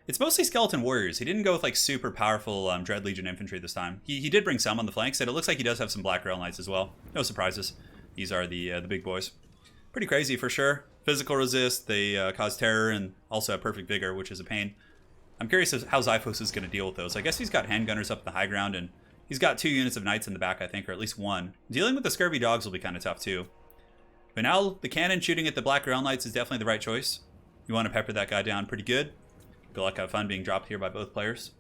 It's mostly skeleton warriors. He didn't go with like super powerful Dread Legion infantry this time. He did bring some on the flanks, and it looks like he does have some Black Rail Knights as well. No surprises. These are the big boys. Pretty crazy for sure. Physical resist, they cause terror, and also have perfect vigor, which is a pain. I'm curious how Xiphos is going to deal with those. I guess he's got handgunners up in the high ground, and he's got 2 units of knights in the back, I think, or at least 1. Dealing with the scurvy dogs will be kind of tough too. But now the cannon shooting at the Black Rail Knights is definitely the right choice. You want to pepper that guy down pretty good. Good luck, have fun being dropped here by both players.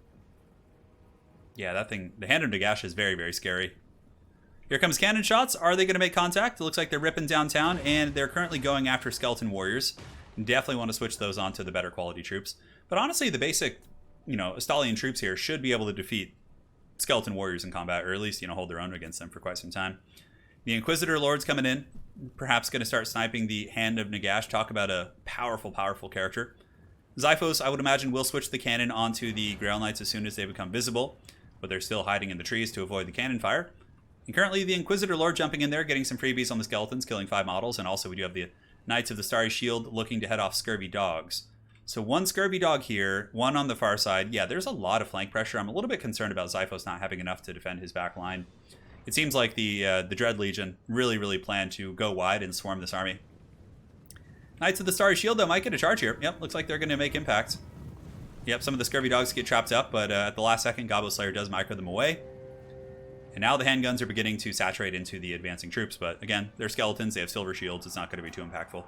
Yeah, that thing, the Hand of Nagash is very, very scary. Here comes cannon shots. Are they going to make contact? It looks like they're ripping downtown, and they're currently going after skeleton warriors. Definitely want to switch those onto the better quality troops. But honestly, the basic, Estalian troops here should be able to defeat skeleton warriors in combat, or at least, hold their own against them for quite some time. The Inquisitor Lord's coming in, perhaps going to start sniping the Hand of Nagash. Talk about a powerful, powerful character. Xiphos, I would imagine, will switch the cannon onto the Grail Knights as soon as they become visible, but they're still hiding in the trees to avoid the cannon fire. And currently, the Inquisitor Lord jumping in there, getting some freebies on the skeletons, killing 5 models, and also we do have the Knights of the Starry Shield looking to head off scurvy dogs. So 1 scurvy dog here, 1 on the far side. Yeah, there's a lot of flank pressure. I'm a little bit concerned about Xiphos not having enough to defend his back line. It seems like the Dread Legion really plan to go wide and swarm this army. Knights of the Starry Shield, though, might get a charge here. Yep, looks like they're going to make impact. Yep, some of the scurvy dogs get trapped up, but at the last second, Gobbo Slayer does micro them away. And now the handguns are beginning to saturate into the advancing troops, but again, they're skeletons, they have silver shields, it's not going to be too impactful,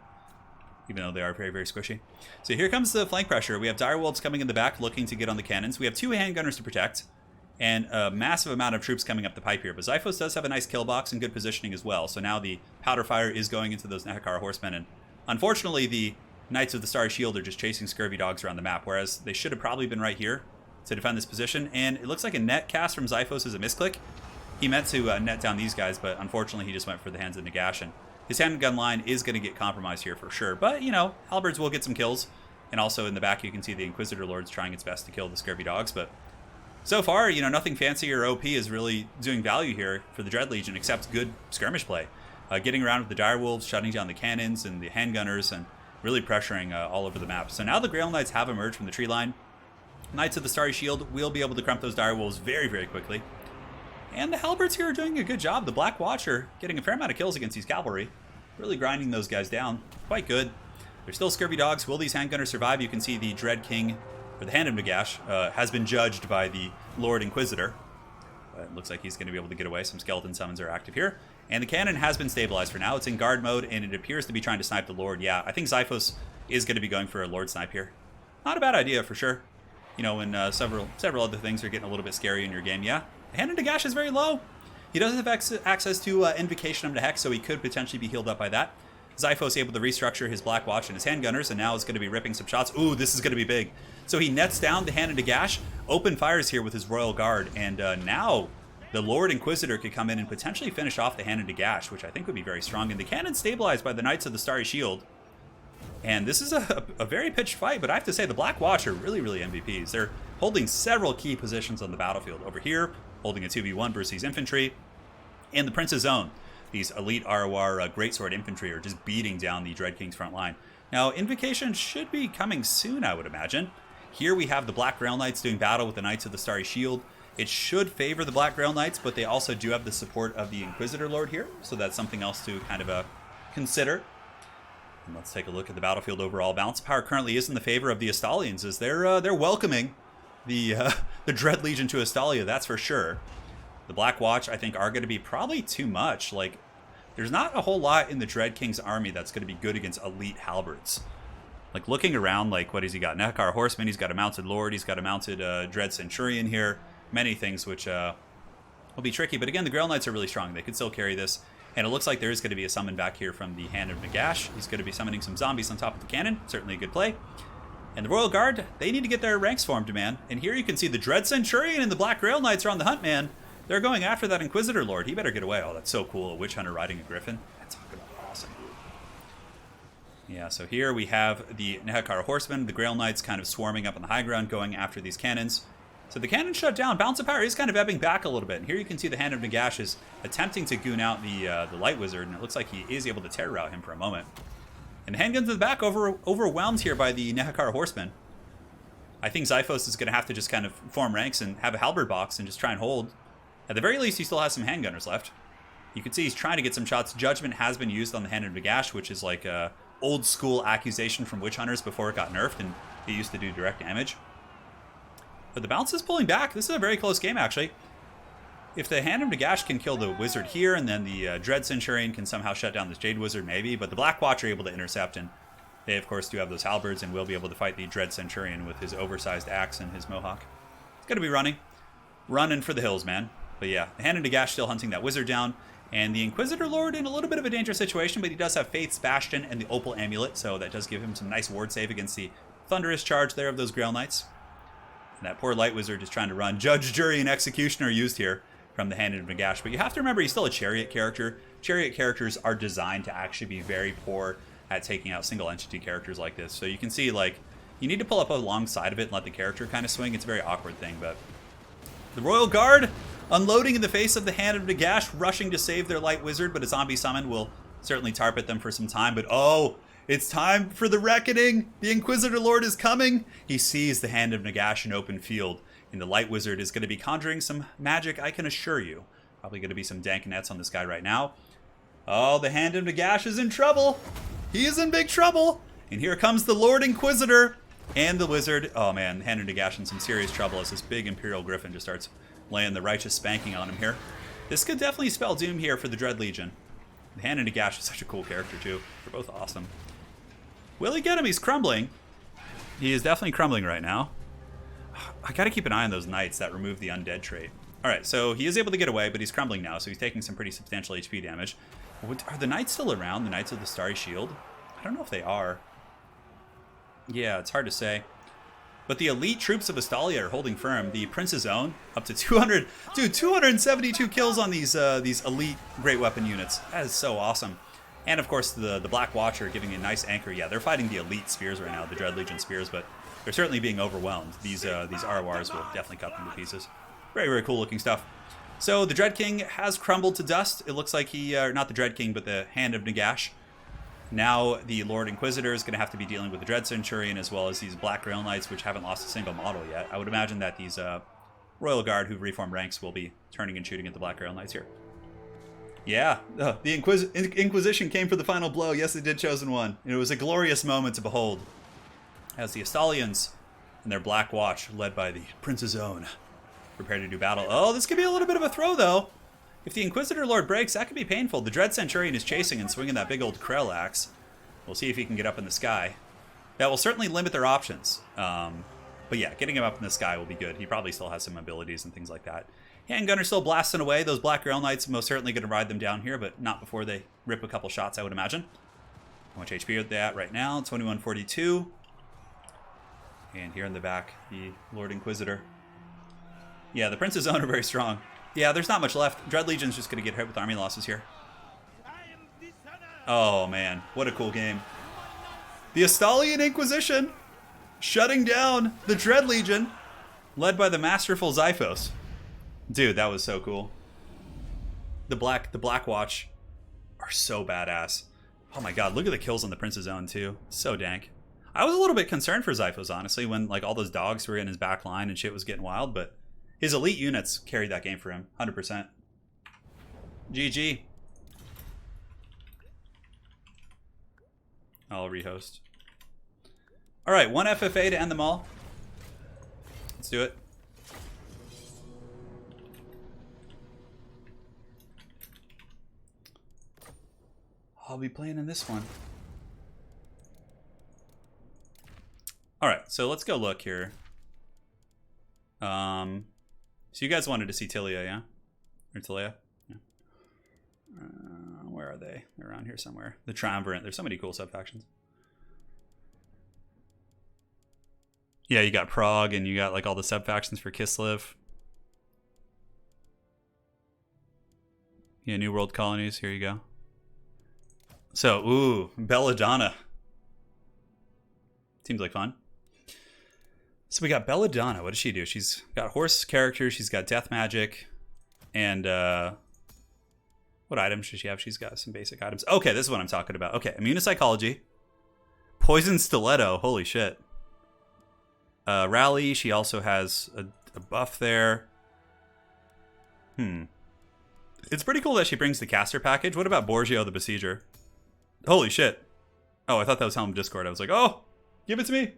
even though they are very, very squishy. So here comes the flank pressure. We have direwolves coming in the back, looking to get on the cannons. We have 2 handgunners to protect, and a massive amount of troops coming up the pipe here. But Xiphos does have a nice kill box and good positioning as well, so now the powder fire is going into those Nehekar horsemen, and unfortunately, the Knights of the Starry Shield are just chasing scurvy dogs around the map, whereas they should have probably been right here to defend this position. And it looks like a net cast from Xiphos is a misclick. He meant to net down these guys, but unfortunately he just went for the Hands of Nagash. And his handgun line is going to get compromised here for sure. But, halberds will get some kills. And also in the back you can see the Inquisitor Lord's trying its best to kill the scurvy dogs. But so far, nothing fancy or OP is really doing value here for the Dread Legion, except good skirmish play. Getting around with the direwolves, shutting down the cannons and the handgunners, and really pressuring all over the map. So now the Grail Knights have emerged from the tree line. Knights of the Starry Shield will be able to crump those direwolves very, very quickly. And the halberds here are doing a good job. The Black Watcher getting a fair amount of kills against these cavalry. Really grinding those guys down. Quite good. They're still scurvy dogs. Will these handgunners survive? You can see the Dread King, or the Hand of Nagash, has been judged by the Lord Inquisitor. It looks like he's going to be able to get away. Some skeleton summons are active here. And the cannon has been stabilized for now. It's in guard mode, and it appears to be trying to snipe the Lord. Yeah, I think Xiphos is going to be going for a Lord snipe here. Not a bad idea, for sure. When several other things are getting a little bit scary in your game. Yeah, the Hand of Nagash is very low. He doesn't have access to Invocation of the Hex, so he could potentially be healed up by that. Xiphos able to restructure his Black Watch and his handgunners, and now is going to be ripping some shots. Ooh, this is going to be big. So he nets down the Hand of Nagash, open fires here with his Royal Guard, and now the Lord Inquisitor could come in and potentially finish off the Hand of Nagash, which I think would be very strong. And the cannon stabilized by the Knights of the Starry Shield. And this is a very pitched fight, but I have to say the Black Watch are really, really MVPs. They're holding several key positions on the battlefield. Over here, holding a 2v1 versus these infantry. In the Prince's Zone, these elite ROR Greatsword infantry are just beating down the Dread King's front line. Now, Invocation should be coming soon, I would imagine. Here we have the Black Grail Knights doing battle with the Knights of the Starry Shield. It should favor the Black Grail Knights, but they also do have the support of the Inquisitor Lord here, so that's something else to kind of consider. And let's take a look at the battlefield overall. Balance of power currently is in the favor of the Estalians, as they're welcoming the Dread Legion to Estalia, that's for sure. The Black Watch, I think, are going to be probably too much. Like, there's not a whole lot in the Dread King's army that's going to be good against elite halberds. Like, looking around, like, what has he got? Nehekar Horseman, he's got a mounted Lord, he's got a mounted Dread Centurion here. Many things which will be tricky, but again, the Grail Knights are really strong. They could still carry this, and it looks like there is going to be a summon back here from the Hand of Nagash. He's going to be summoning some zombies on top of the cannon. Certainly a good play. And the Royal Guard, they need to get their ranks formed, man. And here you can see the Dread Centurion and the Black Grail Knights are on the hunt, man. They're going after that Inquisitor Lord. He better get away. Oh, that's so cool. A Witch Hunter riding a Griffin. That's fucking awesome. Yeah, so here we have the Nehekar Horsemen, the Grail Knights kind of swarming up on the high ground, going after these cannons. So the cannon shut down. Balance of power is kind of ebbing back a little bit. And here you can see the Hand of Nagash is attempting to goon out the Light Wizard, and it looks like he is able to terror out him for a moment. And the handguns in the back overwhelmed here by the Nehekar Horsemen. I think Xiphos is going to have to just kind of form ranks and have a halberd box and just try and hold. At the very least, he still has some handgunners left. You can see he's trying to get some shots. Judgment has been used on the Hand of Nagash, which is like a old school accusation from Witch Hunters before it got nerfed, and it used to do direct damage. But the bounce is pulling back. This is a very close game, actually. If the Hand of Nagash can kill the Wizard here, and then the Dread Centurion can somehow shut down this Jade Wizard, maybe. But the Black Watch are able to intercept, and they, of course, do have those halberds, and will be able to fight the Dread Centurion with his oversized axe and his mohawk. He's going to be running for the hills, man. But yeah, the Hand of Nagash still hunting that Wizard down, and the Inquisitor Lord in a little bit of a dangerous situation, but he does have Faith's Bastion and the Opal Amulet, so that does give him some nice ward save against the thunderous charge there of those Grail Knights. And that poor Light Wizard is trying to run. Judge, Jury, and Executioner used here from the Hand of Nagash. But you have to remember, he's still a Chariot character. Chariot characters are designed to actually be very poor at taking out single entity characters like this. So you can see, like, you need to pull up alongside of it and let the character kind of swing. It's a very awkward thing, but the Royal Guard unloading in the face of the Hand of Nagash, rushing to save their Light Wizard, but a zombie summon will certainly tarp at them for some time. But oh, it's time for the reckoning. The Inquisitor Lord is coming. He sees the Hand of Nagash in open field, and the Light Wizard is going to be conjuring some magic, I can assure you. Probably going to be some dank nets on this guy right now. Oh, the Hand of Nagash is in trouble. He is in big trouble. And here comes the Lord Inquisitor and the Wizard. Oh man, the Hand of Nagash in some serious trouble as this big Imperial Griffin just starts laying the righteous spanking on him here. This could definitely spell doom here for the Dread Legion. The Hand of Nagash is such a cool character too. They're both awesome. Will he get him? He's crumbling. He is definitely crumbling right now. I gotta keep an eye on those knights that remove the undead trait. Alright, so he is able to get away, but he's crumbling now, so he's taking some pretty substantial HP damage. Are the knights still around? The Knights of the Starry Shield? I don't know if they are. Yeah, it's hard to say. But the elite troops of Estalia are holding firm. The Prince's Own, up to 200... Dude, 272 kills on these elite great weapon units. That is so awesome. And, of course, the Black Watcher giving a nice anchor. Yeah, they're fighting the elite spears right now, the Dread Legion spears, but they're certainly being overwhelmed. These RORs will definitely cut them to pieces. Very, very cool looking stuff. So the Dread King has crumbled to dust. It looks like he... not the Dread King, but the Hand of Nagash. Now the Lord Inquisitor is going to have to be dealing with the Dread Centurion as well as these Black Grail Knights, which haven't lost a single model yet. I would imagine that these Royal Guard who've reformed ranks will be turning and shooting at the Black Grail Knights here. Yeah, the Inquisition came for the final blow. Yes, it did, Chosen One. It was a glorious moment to behold as the Estalians and their Black Watch, led by the Prince's Own, prepare to do battle. Oh, this could be a little bit of a throw, though. If the Inquisitor Lord breaks, that could be painful. The Dread Centurion is chasing and swinging that big old Krell axe. We'll see if he can get up in the sky. That will certainly limit their options. But yeah, getting him up in the sky will be good. He probably still has some abilities and things like that. Handgunner still blasting away. Those Black Grail Knights most certainly going to ride them down here, but not before they rip a couple shots, I would imagine. How much HP are they at right now? 2142. And here in the back, the Lord Inquisitor. Yeah, the Prince's Own are very strong. Yeah, there's not much left. Dread Legion's just going to get hit with army losses here. Oh, man. What a cool game. The Estalian Inquisition shutting down the Dread Legion, led by the masterful Xiphos. Dude, that was so cool. The Black Watch are so badass. Oh my god, look at the kills on the Prince's Own, too. So dank. I was a little bit concerned for Zyphos, honestly, when like all those dogs were in his back line and shit was getting wild, but his elite units carried that game for him, 100%. GG. I'll rehost. All right, 1 FFA to end them all. Let's do it. I'll be playing in this one. All right, so let's go look here. So you guys wanted to see Tilia, yeah? Or Tilia? Yeah. Where are they? They're around here somewhere. The Triumvirate. There's so many cool sub-factions. Yeah, you got Prague, and you got like all the sub-factions for Kislev. Yeah, New World Colonies. Here you go. So, ooh, Belladonna. Seems like fun. So we got Belladonna. What does she do? She's got horse characters. She's got death magic. And what items does she have? She's got some basic items. Okay, this is what I'm talking about. Okay, Immunopsychology. Poison Stiletto. Holy shit. Rally. She also has a buff there. It's pretty cool that she brings the caster package. What about Borgio the Besieger? Holy shit. Oh, I thought that was Helm Discord. I was like, oh, give it to me.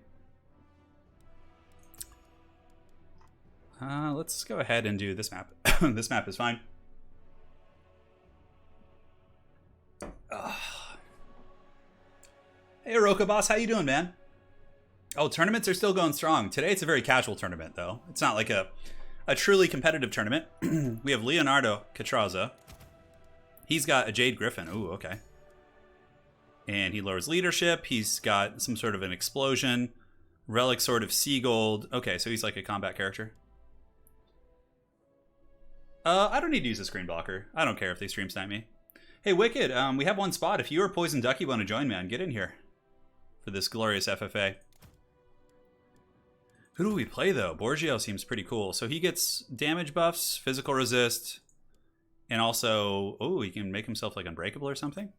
Let's go ahead and do this map. This map is fine. Hey, Oroka Boss, how you doing, man? Oh, tournaments are still going strong. Today it's a very casual tournament, though. It's not like a truly competitive tournament. We have Leonardo Catraza. He's got a Jade Griffin. Ooh, okay. And he lowers leadership. He's got some sort of an explosion. Relic Sword of Seagold. Okay, so he's like a combat character. I don't need to use a screen blocker. I don't care if they stream snipe me. Hey, Wicked, we have one spot. If you or Poison Ducky want to join, man, get in here for this glorious FFA. Who do we play, though? Borgio seems pretty cool. So he gets damage buffs, physical resist, and also, oh, he can make himself like unbreakable or something.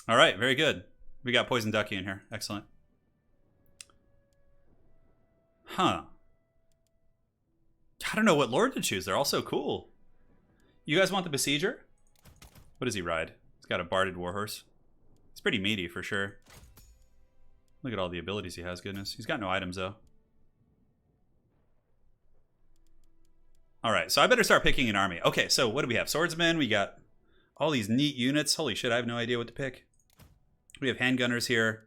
All right, very good. We got Poison Ducky in here. Excellent. Huh. I don't know what lord to choose. They're all so cool. You guys want the Besieger? What does he ride? He's got a Barded Warhorse. He's pretty meaty for sure. Look at all the abilities he has. Goodness. He's got no items, though. All right, so I better start picking an army. Okay, so what do we have? Swordsmen. We got all these neat units. Holy shit, I have no idea what to pick. We have handgunners here.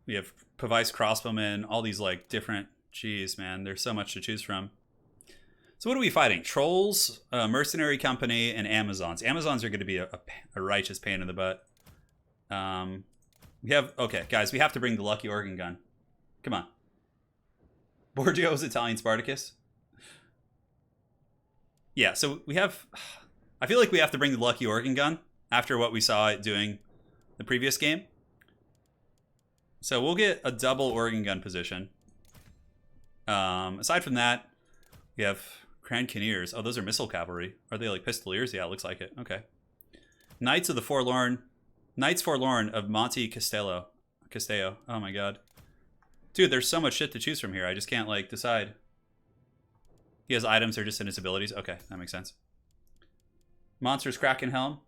We have Pavice crossbowmen. All these, like, different... Jeez, man. There's so much to choose from. So what are we fighting? Trolls, Mercenary Company, and Amazons. Amazons are going to be a righteous pain in the butt. We have... Okay, guys, we have to bring the Lucky Organ Gun. Come on. Borgio's Italian Spartacus. Yeah, so we have... I feel like we have to bring the Lucky Organ Gun after what we saw it doing the previous game. So we'll get a double Organ Gun position. Aside from that, we have Grand Canneers. Oh, those are missile cavalry. Are they like pistoliers? Yeah, it looks like it. Okay. Knights of the Forlorn. Knights Forlorn of Monte Castello. Oh my god. Dude, there's so much shit to choose from here. I just can't like decide. He has items or just in his abilities. Okay, that makes sense. Monsters Kraken Helm.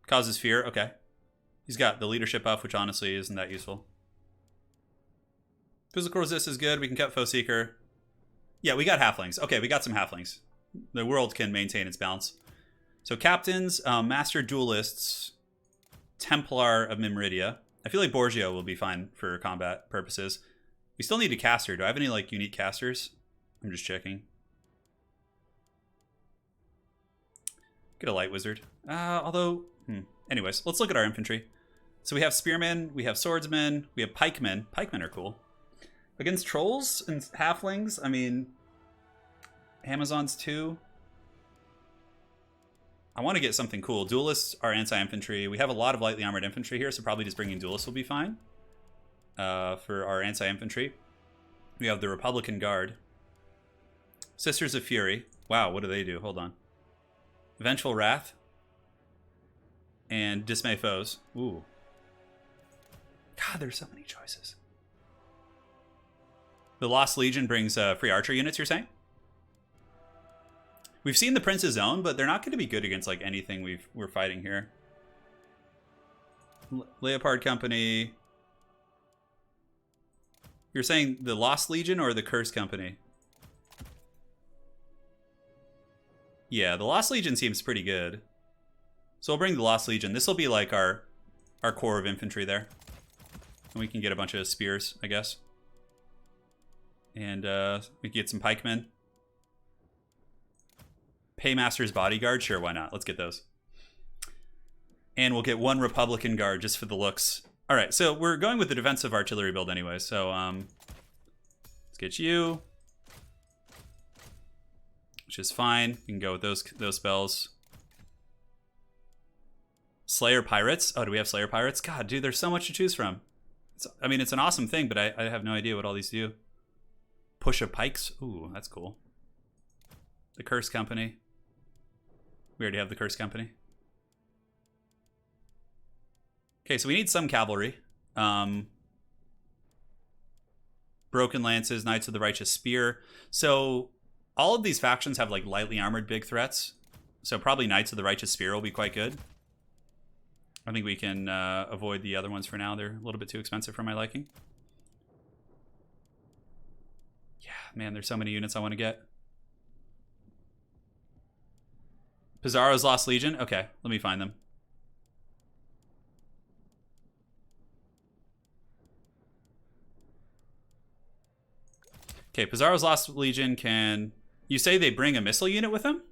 Causes fear. Okay. He's got the leadership buff, which honestly isn't that useful. Physical resist is good. We can cut Foe Seeker. Yeah, we got Halflings. Okay, we got some Halflings. The world can maintain its balance. So Captains, Master Duelists, Templar of Mimridia. I feel like Borgio will be fine for combat purposes. We still need a caster. Do I have any like unique casters? I'm just checking. Get a Light Wizard. Although, anyways, let's look at our infantry. So we have Spearmen, we have Swordsmen, we have Pikemen. Pikemen are cool. Against Trolls and Halflings, I mean, Amazons too. I want to get something cool. Duelists are anti-infantry. We have a lot of lightly armored infantry here, so probably just bringing Duelists will be fine. For our anti-infantry. We have the Republican Guard. Sisters of Fury. Wow, what do they do? Hold on. Vengeful Wrath. And Dismay Foes. Ooh. God, there's so many choices. The Lost Legion brings free archer units, you're saying? We've seen the Prince's Own, but they're not going to be good against like anything we're fighting here. Leopard Company. You're saying the Lost Legion or the Curse Company? Yeah, the Lost Legion seems pretty good. So we'll bring the Lost Legion. This will be like our core of infantry there. And we can get a bunch of spears, I guess. And we can get some pikemen. Paymaster's Bodyguard? Sure, why not? Let's get those. And we'll get one Republican Guard just for the looks. All right, so we're going with the defensive artillery build anyway. So let's get you. Which is fine. You can go with those spells. Slayer Pirates. Oh, do we have Slayer Pirates? God, dude, there's so much to choose from. I mean, it's an awesome thing, but I have no idea what all these do. Push of Pikes. Ooh, that's cool. The Curse Company. We already have the Curse Company. Okay, so we need some cavalry. Broken Lances, Knights of the Righteous Spear. So all of these factions have like lightly armored big threats. So probably Knights of the Righteous Spear will be quite good. I think we can avoid the other ones for now. They're a little bit too expensive for my liking. Yeah, man, there's so many units I want to get. Pizarro's Lost Legion? Okay, let me find them. Okay, Pizarro's Lost Legion can... You say they bring a missile unit with them?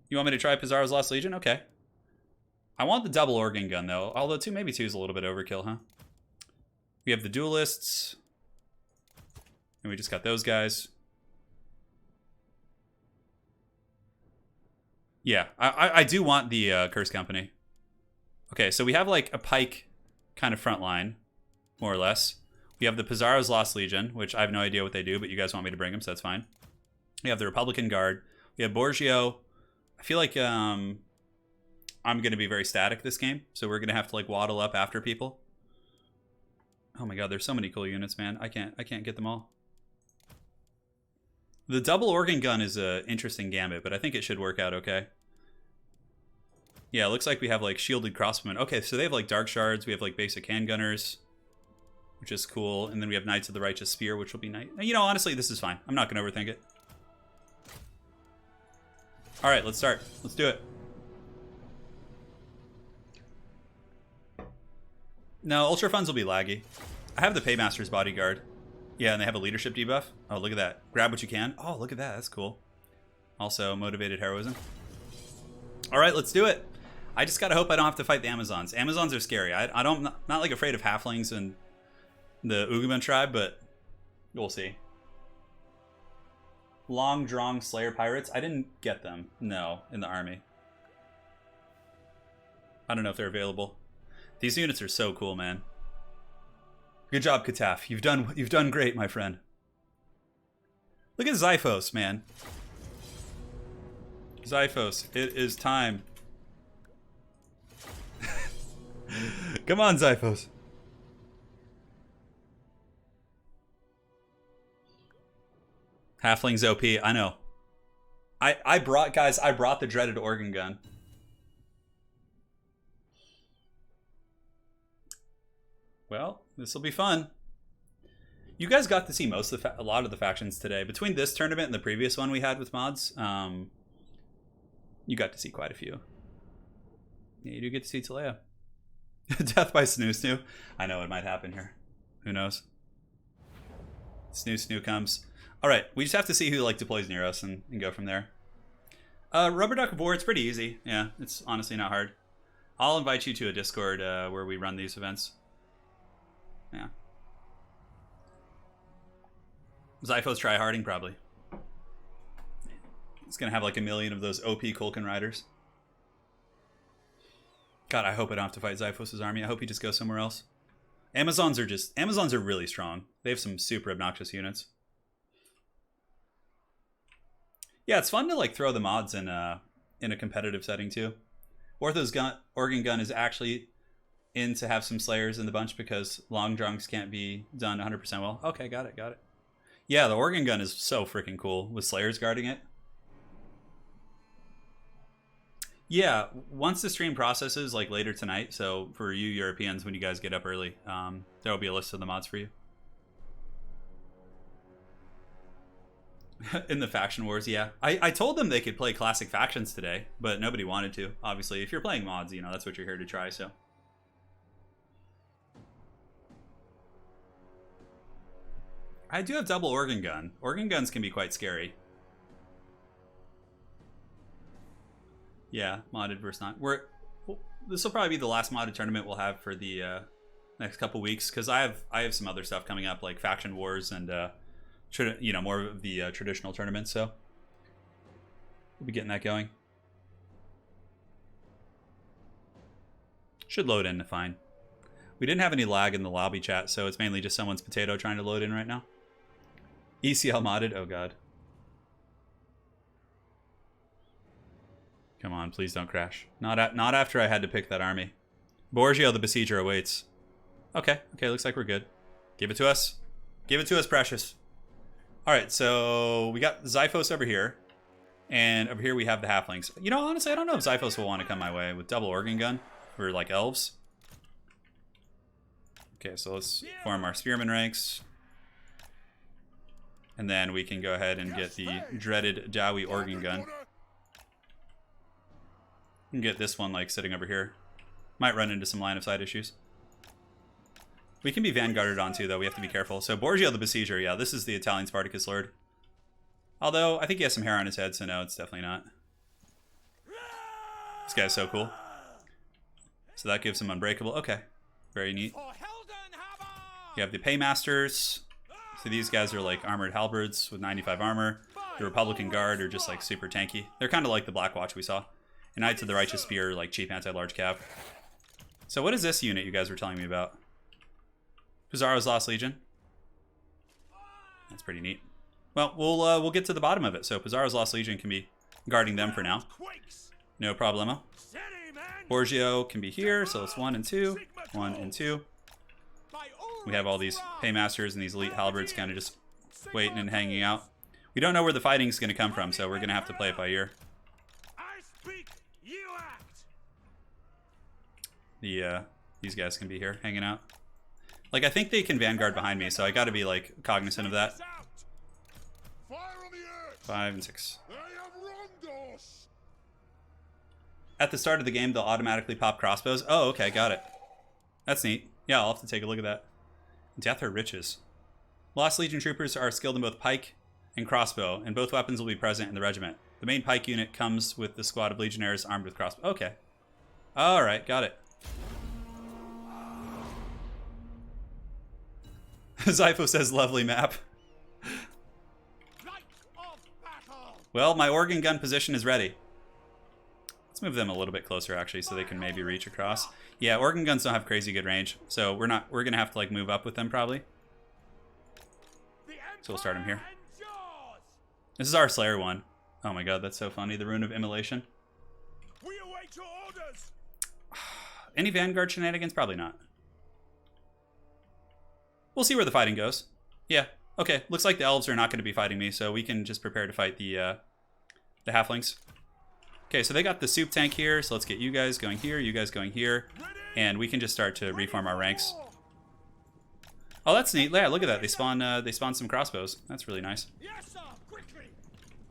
You want me to try Pizarro's Lost Legion? Okay. I want the double organ gun, though. Although maybe two is a little bit overkill, huh? We have the duelists. And we just got those guys. Yeah, I do want the Curse Company. Okay, so we have like a pike kind of front line, more or less. We have the Pizarro's Lost Legion, which I have no idea what they do, but you guys want me to bring them, so that's fine. We have the Republican Guard. We have Borgio. I feel like I'm going to be very static this game, so we're going to have to like waddle up after people. Oh my god, there's so many cool units, man. I can't get them all. The double organ gun is an interesting gambit, but I think it should work out okay. Yeah, it looks like we have like shielded crossbowmen. Okay, so they have like dark shards. We have like basic handgunners, which is cool. And then we have Knights of the Righteous Spear, which will be nice. You know, honestly, this is fine. I'm not going to overthink it. All right, let's start. Let's do it. No, Ultra Funds will be laggy. I have the Paymaster's Bodyguard. Yeah, and they have a leadership debuff. Oh, look at that. Grab what you can. Oh, look at that. That's cool. Also, motivated heroism. All right, let's do it. I just gotta hope I don't have to fight the Amazons. Amazons are scary. I'm not like afraid of Halflings and the Ugaman tribe, but we'll see. Long Drong Slayer Pirates. I didn't get them. No, in the army. I don't know if they're available. These units are so cool, man. Good job, Kataf. You've done great, my friend. Look at Xiphos, man. Xiphos, it is time. Come on, Xiphos. Halflings OP, I know. I brought the dreaded organ gun. Well, this will be fun. You guys got to see a lot of the factions today. Between this tournament and the previous one we had with mods, you got to see quite a few. Yeah, you do get to see Talea. Death by Snoo Snoo. I know it might happen here. Who knows? Snoo Snoo comes. All right, we just have to see who like deploys near us and go from there. Rubber Duck of War, it's pretty easy. Yeah, it's honestly not hard. I'll invite you to a Discord where we run these events. Yeah. Xiphos tryharding, probably. It's gonna have like a million of those OP Kulkin riders. God, I hope I don't have to fight Xiphos' army. I hope he just goes somewhere else. Amazons are really strong. They have some super obnoxious units. Yeah, it's fun to like throw the mods in a competitive setting too. Ortho's organ gun is actually in to have some Slayers in the bunch because long drunks can't be done 100% well. Okay, got it, got it. Yeah, the organ gun is so freaking cool with Slayers guarding it. Yeah, once the stream processes, like later tonight, so for you Europeans, when you guys get up early, there will be a list of the mods for you. In the faction wars, yeah. I told them they could play classic factions today, but nobody wanted to. Obviously, if you're playing mods, you know, that's what you're here to try, so. I do have double organ gun. Organ guns can be quite scary. Yeah, modded versus not. This will probably be the last modded tournament we'll have for the next couple weeks because I have some other stuff coming up like faction wars and you know, more of the traditional tournaments. So we'll be getting that going. Should load in fine. We didn't have any lag in the lobby chat, so it's mainly just someone's potato trying to load in right now. ECL modded. Oh god. Come on, please don't crash. Not after I had to pick that army. Borgio the Besieger awaits. Okay, looks like we're good. Give it to us. Give it to us, precious. Alright, so we got Xiphos over here. And over here we have the Halflings. You know, honestly, I don't know if Xiphos will want to come my way with double organ gun for like elves. Okay, so let's form our spearman ranks. And then we can go ahead and get the dreaded Dowie organ gun. And get this one like sitting over here. Might run into some line of sight issues. We can be vanguarded on too, though. We have to be careful. So Borgio the Besieger, yeah, this is the Italian Spartacus Lord. Although I think he has some hair on his head, so no, it's definitely not. This guy's so cool. So that gives him unbreakable. Okay, very neat. You have the Paymasters. So these guys are like armored halberds with 95 armor. The Republican Guard are just like super tanky. They're kind of like the Black Watch we saw. And Knights of the Righteous Spear, like cheap anti-large cap. So what is this unit you guys were telling me about? Pizarro's Lost Legion. That's pretty neat. Well, we'll get to the bottom of it. So Pizarro's Lost Legion can be guarding them for now. No problemo. Borgio can be here, so it's 1 and 2. 1 and 2. We have all these Paymasters and these elite halberds kind of just waiting and hanging out. We don't know where the fighting's going to come from, so we're going to have to play it by ear. These guys can be here, hanging out. Like, I think they can vanguard behind me, so I gotta be, like, cognizant of that. 5 and 6. At the start of the game, they'll automatically pop crossbows. Oh, okay, got it. That's neat. Yeah, I'll have to take a look at that. Death or Riches. Lost Legion troopers are skilled in both pike and crossbow, and both weapons will be present in the regiment. The main pike unit comes with the squad of legionnaires armed with crossbow. Okay. Alright, got it. Xiphos says lovely map. Well, my organ gun position is ready. Let's move them a little bit closer actually so they can maybe reach across. Yeah, organ guns don't have crazy good range, so we're gonna have to like move up with them probably. So we'll start them here. This is our Slayer one. Oh my god, that's so funny. The Rune of Immolation. We await your orders. Any Vanguard shenanigans? Probably not. We'll see where the fighting goes. Yeah, okay. Looks like the elves are not going to be fighting me, so we can just prepare to fight the halflings. Okay, so they got the soup tank here, so let's get you guys going here, you guys going here, and we can just start to reform our ranks. Oh, that's neat. Yeah, look at that. They spawn some crossbows. That's really nice.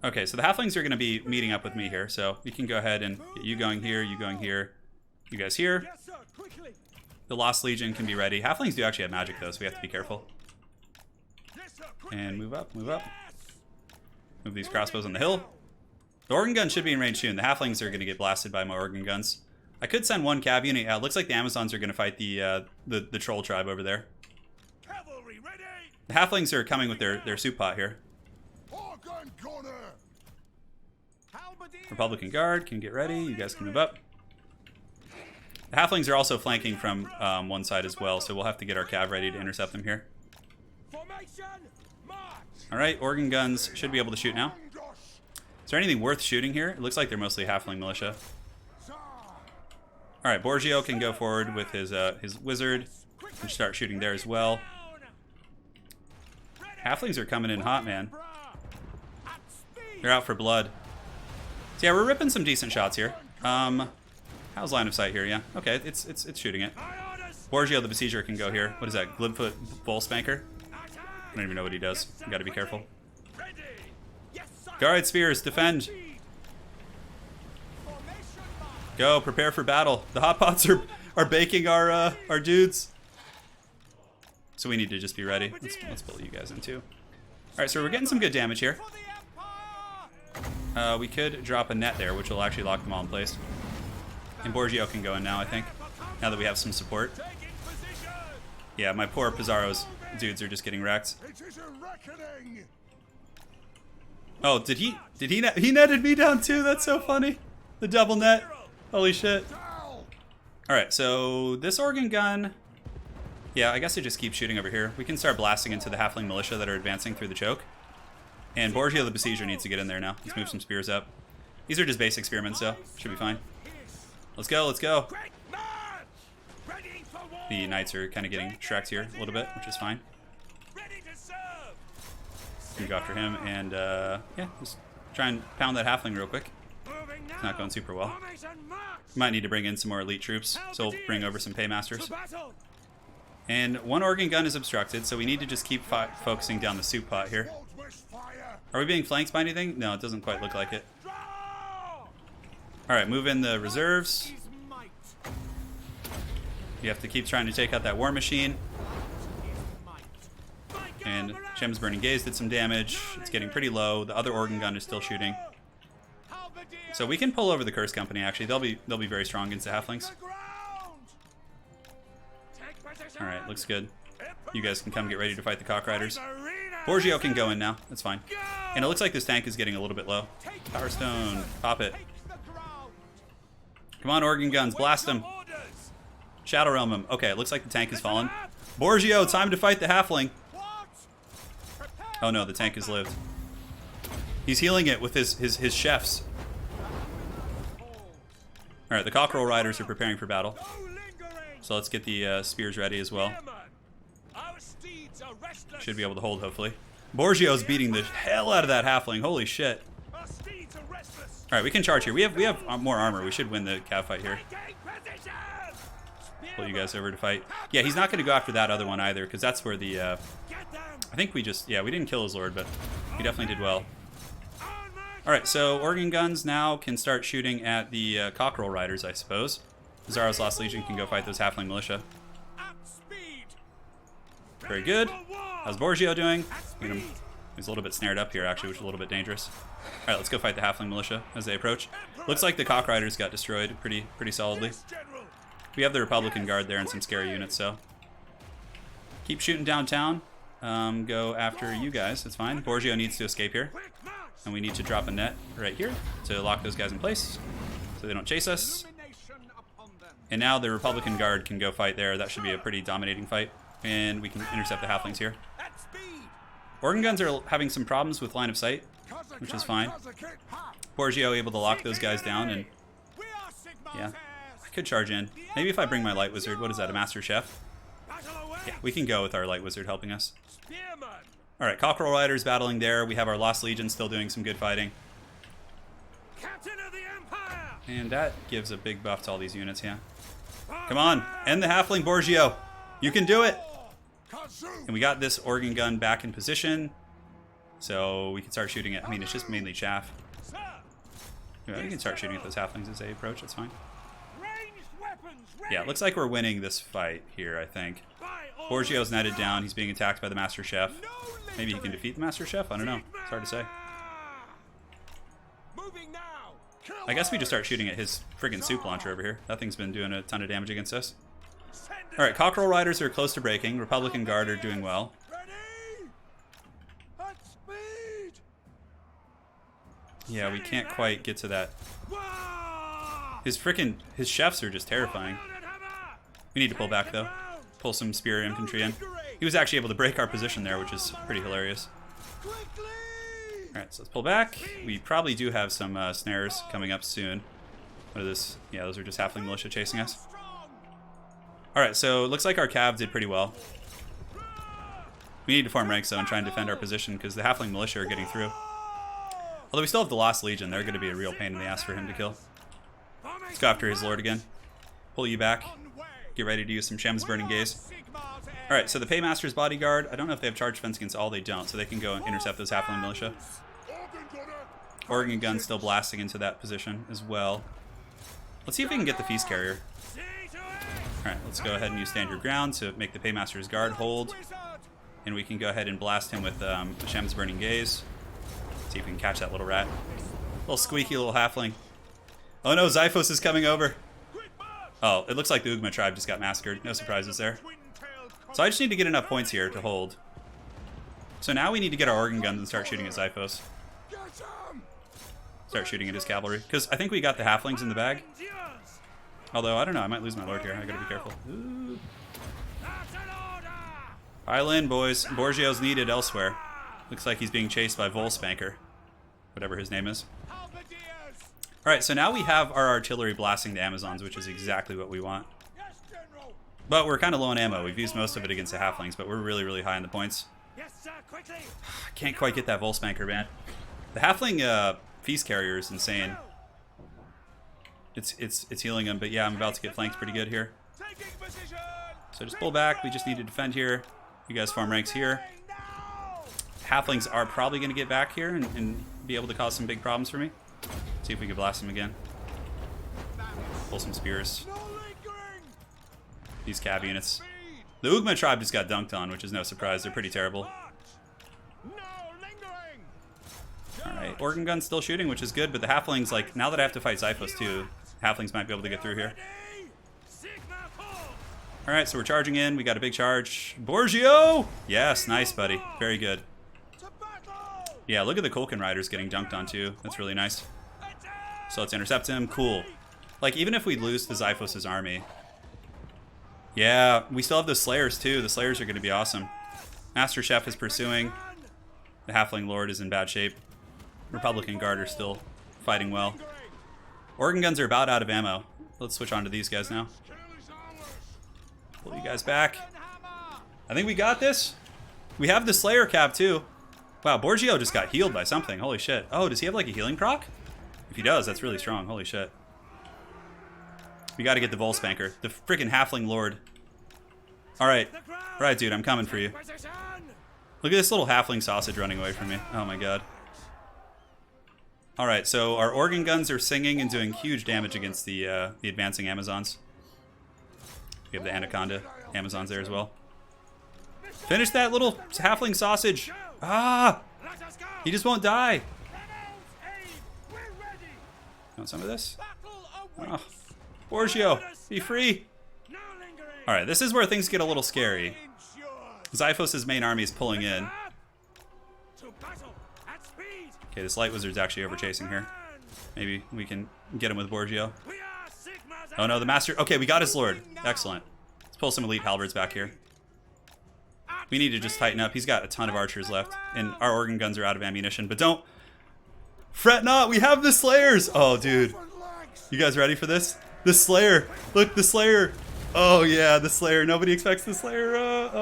Okay, so the halflings are going to be meeting up with me here, so we can go ahead and get you going here, you going here, you guys here. The Lost Legion can be ready. Halflings do actually have magic though, so we have to be careful. And move up, move up. Move these crossbows on the hill. The organ gun should be in range soon. The halflings are going to get blasted by my organ guns. I could send one cav unit. It looks like the Amazons are going to fight the troll tribe over there. The halflings are coming with their soup pot here. Republican Guard can get ready. You guys can move up. The halflings are also flanking from one side as well, so we'll have to get our cav ready to intercept them here. Alright, organ guns should be able to shoot now. Is there anything worth shooting here? It looks like they're mostly halfling militia. All right, Borgio can go forward with his wizard and start shooting there as well. Halflings are coming in hot, man. They're out for blood. So yeah, we're ripping some decent shots here. How's line of sight here? Yeah, okay, it's shooting it. Borgio the Besieger can go here. What is that? Glibfoot Bull Spanker? I don't even know what he does. You gotta be careful. Guard spears, defend. Go, prepare for battle. The hot pots are baking our dudes. So we need to just be ready. Let's pull you guys in too. Alright, so we're getting some good damage here. We could drop a net there, which will actually lock them all in place. And Borgio can go in now, I think. Now that we have some support. Yeah, my poor Pizarro's dudes are just getting wrecked. Oh, did he netted me down too? That's so funny. The double net. Holy shit. Alright, so this organ gun... Yeah, I guess it just keeps shooting over here. We can start blasting into the Halfling militia that are advancing through the choke. And Borgio the Besieger needs to get in there now. Let's move some spears up. These are just basic spearmen, so should be fine. Let's go, let's go. The knights are kind of getting shreked here a little bit, which is fine. We go after him and, yeah, just try and pound that Halfling real quick. It's not going super well. Might need to bring in some more elite troops, so we'll bring over some paymasters. And one organ gun is obstructed, so we need to just keep focusing down the soup pot here. Are we being flanked by anything? No, it doesn't quite look like it. Alright, move in the reserves. You have to keep trying to take out that war machine. And Shem's Burning Gaze did some damage. It's getting pretty low. The other organ gun is still shooting. So we can pull over the Curse Company, actually. They'll be very strong against the Halflings. Alright, looks good. You guys can come get ready to fight the Cockriders. Borgio can go in now. That's fine. And it looks like this tank is getting a little bit low. Power Stone. Pop it. Come on, organ guns. Blast them. Shadow Realm him. Okay, it looks like the tank has fallen. Borgio, time to fight the Halfling. Oh no, the tank has lived. He's healing it with his chefs. Alright, the Cockerel Riders are preparing for battle. So let's get the spears ready as well. Should be able to hold, hopefully. Borgio's beating the hell out of that Halfling. Holy shit. Alright, we can charge here. We have more armor. We should win the cav fight here. Pull you guys over to fight. Yeah, he's not going to go after that other one either, because that's where the... I think we just... Yeah, we didn't kill his lord, but he definitely did well. Alright, so organ guns now can start shooting at the Cockerel Riders, I suppose. Pizarro's Lost Legion can go fight those Halfling militia. Very good. How's Borgio doing? He's a little bit snared up here, actually, which is a little bit dangerous. Alright, let's go fight the Halfling militia as they approach. Looks like the Cockriders got destroyed pretty solidly. We have the Republican Guard there and some scary units, so... Keep shooting downtown. Go after you guys, that's fine. Borgio needs to escape here. And we need to drop a net right here to lock those guys in place so they don't chase us. And now the Republican Guard can go fight there. That should be a pretty dominating fight. And we can intercept the Halflings here. Organ guns are having some problems with line of sight, which is fine. Borgio able to lock those guys down, and yeah, I could charge in. Maybe if I bring my Light Wizard. What is that, a Master Chef? Yeah, we can go with our Light Wizard helping us. Alright, Cockerel Riders battling there. We have our Lost Legion still doing some good fighting. And that gives a big buff to all these units, yeah. Come on, end the Halfling, Borgio. You can do it! And we got this organ gun back in position. So we can start shooting it. I mean, it's just mainly chaff. Yeah, we can start shooting at those Halflings as they approach, it's fine. Yeah, it looks like we're winning this fight here, I think. Borgio's netted down. He's being attacked by the Master Chef. Maybe he can defeat the Master Chef? I don't know. It's hard to say. I guess we just start shooting at his friggin' soup launcher over here. That thing's been doing a ton of damage against us. Alright, Cockerel Riders are close to breaking. Republican Guard are doing well. Yeah, we can't quite get to that. His chefs are just terrifying. We need to pull back though. Pull some spear infantry in. He was actually able to break our position there, which is pretty hilarious. Alright, so let's pull back. We probably do have some snares coming up soon. What are this? Yeah, those are just halfling militia chasing us. Alright, so it looks like our cav did pretty well. We need to form ranks, though, and try and defend our position, because the halfling militia are getting through. Although we still have the Lost Legion, they're going to be a real pain in the ass for him to kill. Let's go after his lord again. Pull you back. Get ready to use some Shem's Burning Gaze. Alright, so the Paymaster's Bodyguard, I don't know if they have charge defense against all, they don't, so they can go and intercept those halfling militia. Organ Gun still blasting into that position as well. Let's see if we can get the Feast Carrier. Alright, let's go ahead and use Stand Your Ground to make the Paymaster's Guard hold. And we can go ahead and blast him with Shem's Burning Gaze. See if we can catch that little rat. Little squeaky little halfling. Oh no, Xiphos is coming over. Oh, it looks like the Ugma tribe just got massacred. No surprises there. So I just need to get enough points here to hold. So now we need to get our organ guns and start shooting at Xiphos. Start shooting at his cavalry. Because I think we got the halflings in the bag. Although, I don't know, I might lose my lord here. I gotta be careful. Ooh. Pile in, boys. Borgio's needed elsewhere. Looks like he's being chased by Volspanker. Whatever his name is. Alright, so now we have our artillery blasting the Amazons, which is exactly what we want. But we're kind of low on ammo. We've used most of it against the halflings, but we're really, really high on the points. Can't quite get that Volspanker, man. The halfling Feast Carrier is insane. It's healing him, but yeah, I'm about to get flanked pretty good here. So just pull back. We just need to defend here. You guys farm ranks here. Halflings are probably going to get back here and be able to cause some big problems for me. See if we can blast them again. Pull some spears. These cav units. The Ugma tribe just got dunked on, which is no surprise. They're pretty terrible. Alright, organ gun's still shooting, which is good, but the halflings, like, now that I have to fight Xiphos too, halflings might be able to get through here. Alright, so we're charging in. We got a big charge. Borgio! Yes, nice, buddy. Very good. Yeah, look at the Kulkin Riders getting dunked on too. That's really nice. So let's intercept him. Cool. Like, even if we lose to Xiphos' army. Yeah, we still have the Slayers too. The Slayers are going to be awesome. Master Chef is pursuing. The Halfling Lord is in bad shape. Republican Guard are still fighting well. Organ guns are about out of ammo. Let's switch on to these guys now. Pull you guys back. I think we got this. We have the Slayer Cav too. Wow, Borgio just got healed by something. Holy shit. Oh, does he have like a healing proc? If he does, that's really strong. Holy shit. We gotta get the Volspanker. The freaking Halfling Lord. Alright. Alright, dude, I'm coming for you. Look at this little halfling sausage running away from me. Oh my god. Alright, so our organ guns are singing and doing huge damage against the advancing Amazons. We have the Anaconda Amazons there as well. Finish that little halfling sausage! Ah! He just won't die! Want some of this? Oh. Borgio, be free! Alright, this is where things get a little scary. Xiphos' main army is pulling in. Okay, this Light Wizard's actually over chasing here. Maybe we can get him with Borgio. Oh no, the Master... Okay, we got his Lord. Excellent. Let's pull some Elite Halberds back here. We need to just tighten up. He's got a ton of archers left. And our organ guns are out of ammunition. But don't... Fret not, we have the Slayers! Oh, dude. You guys ready for this? The Slayer! Look, the Slayer! Oh yeah, the Slayer. Nobody expects the Slayer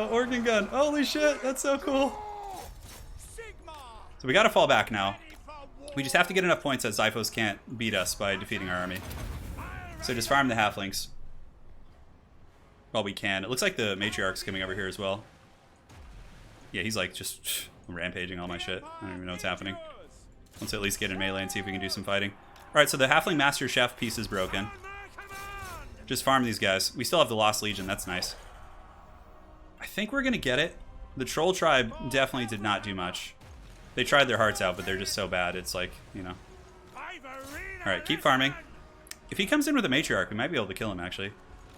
organ gun. Holy shit, that's so cool. So we gotta fall back now. We just have to get enough points that Xiphos can't beat us by defeating our army. So just farm the halflings. Well, we can. It looks like the Matriarch's coming over here as well. Yeah, he's like just rampaging all my shit. I don't even know what's happening. Let's at least get in melee and see if we can do some fighting. Alright, so the Halfling Master Chef piece is broken. Just farm these guys. We still have the Lost Legion. That's nice. I think we're going to get it. The Troll Tribe definitely did not do much. They tried their hearts out, but they're just so bad. It's like, you know. Alright, keep farming. If he comes in with a Matriarch, we might be able to kill him, actually.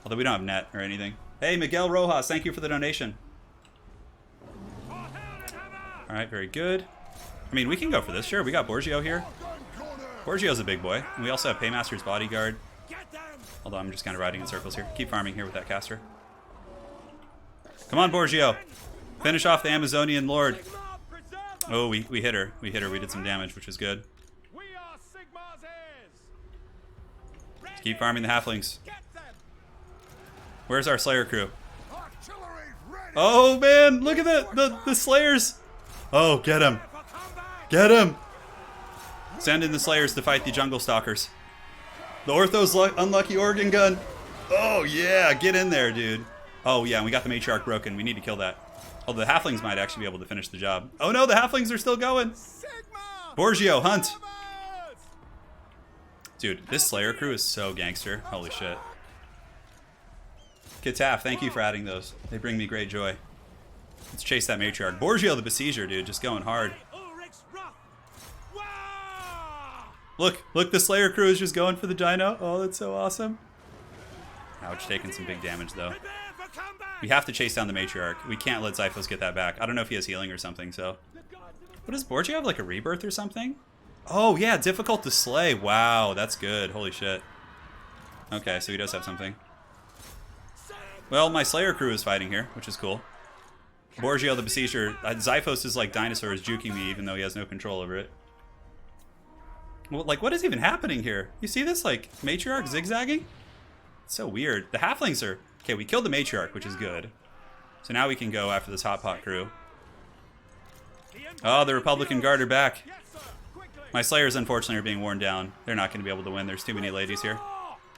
Although we don't have net or anything. Hey, Miguel Rojas, thank you for the donation. Alright, very good. I mean, we can go for this. Sure, we got Borgio here. Borgio's a big boy. And we also have Paymaster's Bodyguard. Although I'm just kind of riding in circles here. Keep farming here with that caster. Come on, Borgio. Finish off the Amazonian Lord. Oh, we hit her. We hit her. We did some damage, which is good. Keep farming the halflings. Where's our Slayer crew? Oh man, look at the Slayers. Oh, get him. Get him. Send in the Slayers to fight the Jungle Stalkers. The Ortho's unlucky organ gun. Oh yeah, get in there, dude. Oh yeah, and we got the matriarch broken. We need to kill that. Oh, the halflings might actually be able to finish the job. Oh no, the halflings are still going. Borgio, hunt. Dude, this Slayer crew is so gangster. Holy shit. Kitaf, thank you for adding those. They bring me great joy. Let's chase that matriarch. Borgio the Besieger, dude, just going hard. Look, the Slayer crew is just going for the dino. Oh, that's so awesome. Ouch, taking some big damage, though. We have to chase down the matriarch. We can't let Zyphos get that back. I don't know if he has healing or something, so... What does Borgio have, like a rebirth or something? Oh, yeah, difficult to slay. Wow, that's good. Holy shit. Okay, so he does have something. Well, my Slayer crew is fighting here, which is cool. Borgio the Besieger. Zyphos is like dinosaur is juking me, even though he has no control over it. Well, like, what is even happening here? You see this, like, matriarch zigzagging? It's so weird. The halflings are... Okay, we killed the matriarch, which is good. So now we can go after this hot pot crew. Oh, the Republican Guard are back. My Slayers, unfortunately, are being worn down. They're not going to be able to win. There's too many ladies here.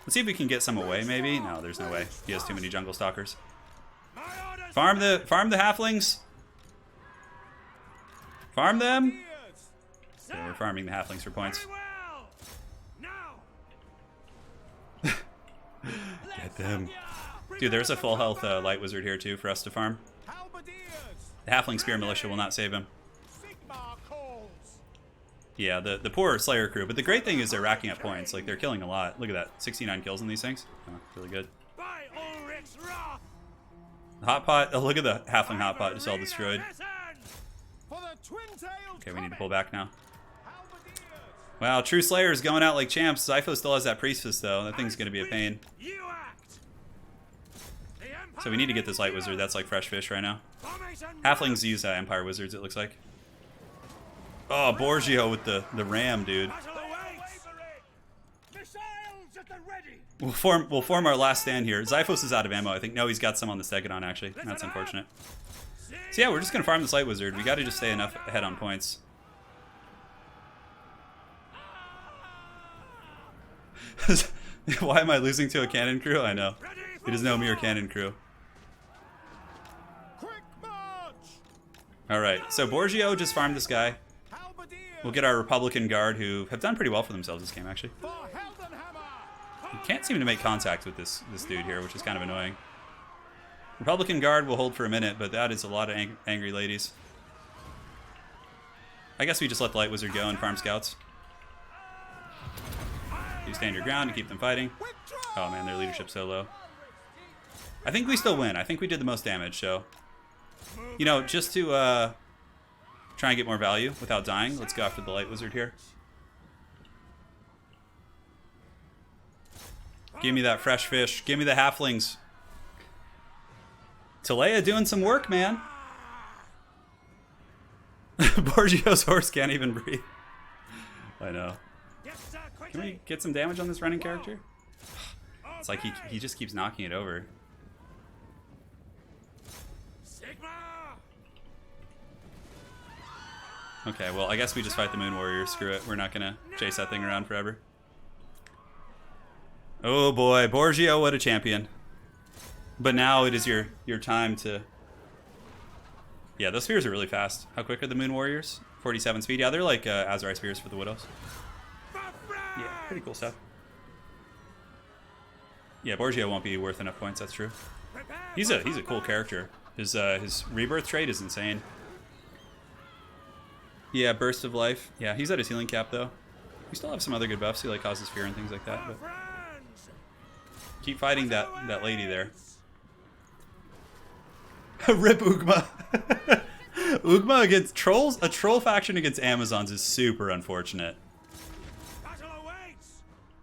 Let's see if we can get some away, maybe. No, there's no way. He has too many jungle stalkers. Farm the halflings. Farm them. Yeah, we're farming the halflings for points. Get them. Dude, there's a full health light wizard here too for us to farm. The halfling spear militia will not save him. Yeah, the poor Slayer crew. But the great thing is they're racking up points. Like, they're killing a lot. Look at that. 69 kills in these things. Oh, really good. Hot pot. Oh, look at the halfling hot pot just all destroyed. Okay, we need to pull back now. Wow, true Slayers going out like champs. Zyphos still has that priestess, though. That thing's going to be a pain. So we need to get this light wizard. That's like fresh fish right now. Halflings use Empire wizards, it looks like. Oh, Borgio with the ram, dude. We'll form our last stand here. Zyphos is out of ammo, I think. No, he's got some on the Stegodon, actually. That's unfortunate. So yeah, we're just going to farm this light wizard. We got to just stay enough ahead on points. Why am I losing to a cannon crew? I know. It is no mere cannon crew. Alright, so Borgio just farmed this guy. We'll get our Republican Guard, who have done pretty well for themselves this game, actually. We can't seem to make contact with this dude here, which is kind of annoying. Republican Guard will hold for a minute, but that is a lot of angry ladies. I guess we just let the Light Wizard go and farm scouts. You stand your ground and keep them fighting. Oh man, their leadership's so low. I think we still win. I think we did the most damage, so... You know, just to try and get more value without dying, let's go after the Light Wizard here. Give me that fresh fish. Give me the halflings. Talea doing some work, man. Borgio's horse can't even breathe. I know. Can we get some damage on this running character? It's like he just keeps knocking it over. Okay, well, I guess we just fight the Moon Warrior. Screw it. We're not going to chase that thing around forever. Oh boy, Borgio, what a champion. But now it is your time to... Yeah, those spears are really fast. How quick are the Moon Warriors? 47 speed. Yeah, they're like Azrai spears for the Widows. Yeah, pretty cool stuff. Yeah, Borgio won't be worth enough points, that's true. He's a cool character. His rebirth trait is insane. Yeah, Burst of Life. Yeah, he's at his healing cap, though. We still have some other good buffs. He like causes fear and things like that. But keep fighting that lady there. Rip Ugma. Ugma against trolls. A troll faction against Amazons is super unfortunate.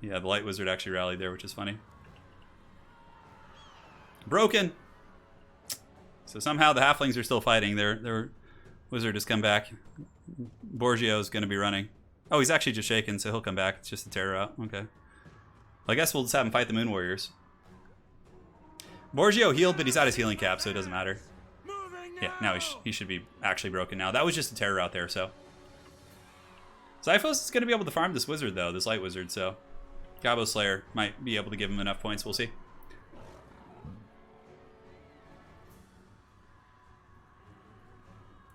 Yeah, the Light Wizard actually rallied there, which is funny. Broken. So somehow the halflings are still fighting. Their wizard has come back. Borgio is going to be running. Oh, he's actually just shaken, so he'll come back. It's just to tear her out. Okay. I guess we'll just have him fight the Moon Warriors. Borgio healed, but he's out his healing cap, so it doesn't matter. Yeah, now he should be actually broken now. That was just a terror out there, so. Xiphos is going to be able to farm this wizard, though, this light wizard, so. Gabo Slayer might be able to give him enough points, we'll see.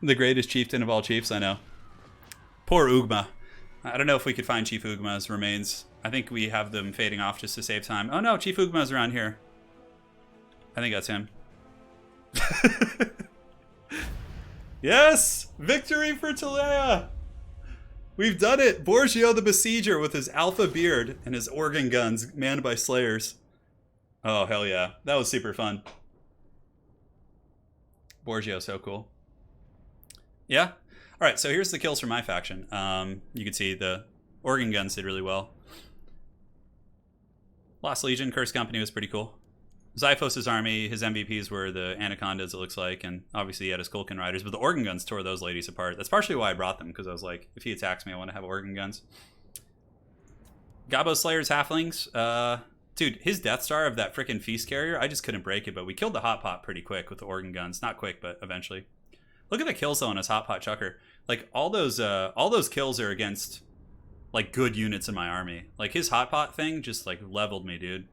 The greatest chieftain of all chiefs, I know. Poor Ugma. I don't know if we could find Chief Ugma's remains. I think we have them fading off just to save time. Oh no, Chief Ugma's around here. I think that's him. Yes! Victory for Talea! We've done it! Borgio the Besieger with his alpha beard and his organ guns manned by slayers. Oh, hell yeah. That was super fun. Borgio, so cool. Yeah? Alright, so here's the kills from my faction. You can see the organ guns did really well. Lost Legion, Curse Company was pretty cool. Xiphos' army, his MVPs were the Anacondas, it looks like, and obviously he had his Kulkin Riders, but the organ guns tore those ladies apart. That's partially why I brought them, because I was like, if he attacks me, I want to have organ guns. Gabo Slayer's Halflings. Dude, his Death Star of that frickin' Feast Carrier, I just couldn't break it, but we killed the Hot Pot pretty quick with the organ guns. Not quick, but eventually. Look at the kills though on his Hot Pot Chucker. Like, all those kills are against, like, good units in my army. Like, his Hot Pot thing just, like, leveled me, dude.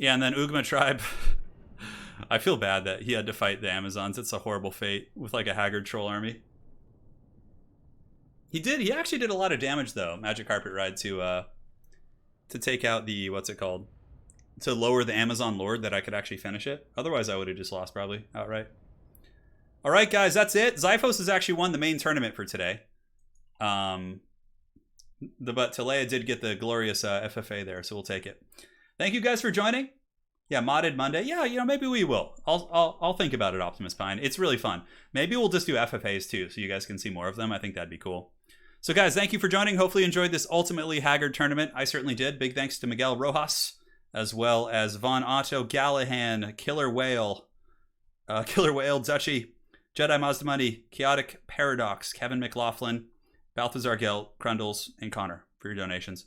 Yeah, and then Ugma Tribe. I feel bad that he had to fight the Amazons. It's a horrible fate with, like, a Haggard Troll army. He actually did a lot of damage, though, Magic Carpet Ride, to take out the, what's it called? To lower the Amazon Lord that I could actually finish it. Otherwise, I would have just lost, probably, outright. All right, guys, that's it. Xiphos has actually won the main tournament for today. But Talea did get the glorious FFA there, so we'll take it. Thank you guys for joining. Yeah, modded Monday. Yeah, you know, maybe we will. I'll think about it, Optimus Pine. It's really fun. Maybe we'll just do FFAs too, so you guys can see more of them. I think that'd be cool. So guys, thank you for joining. Hopefully you enjoyed this Ultimately Haggard tournament. I certainly did. Big thanks to Miguel Rojas, as well as Von Otto, Gallahan, Killer Whale, Dutchy, Jedi Mazdamani, Chaotic Paradox, Kevin McLaughlin, Balthazar Gell, Crundles, and Connor for your donations.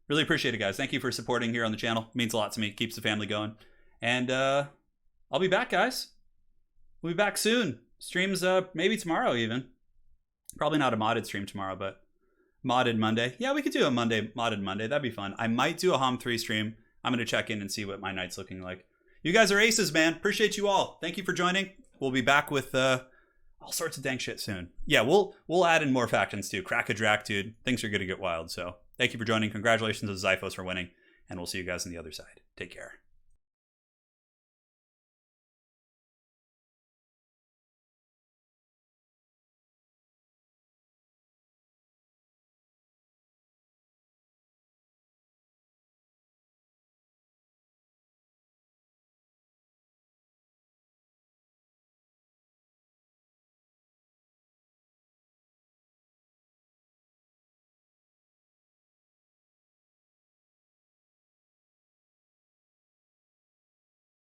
Really appreciate it, guys. Thank you for supporting here on the channel. It means a lot to me. Keeps the family going. And I'll be back, guys. We'll be back soon. Streams maybe tomorrow even. Probably not a modded stream tomorrow, but modded Monday. Yeah, we could do a modded Monday. That'd be fun. I might do a HOM 3 stream. I'm going to check in and see what my night's looking like. You guys are aces, man. Appreciate you all. Thank you for joining. We'll be back with all sorts of dang shit soon. Yeah, we'll add in more factions too. Crack a Drac, dude. Things are going to get wild, so... Thank you for joining. Congratulations to Xiphos for winning. And we'll see you guys on the other side. Take care.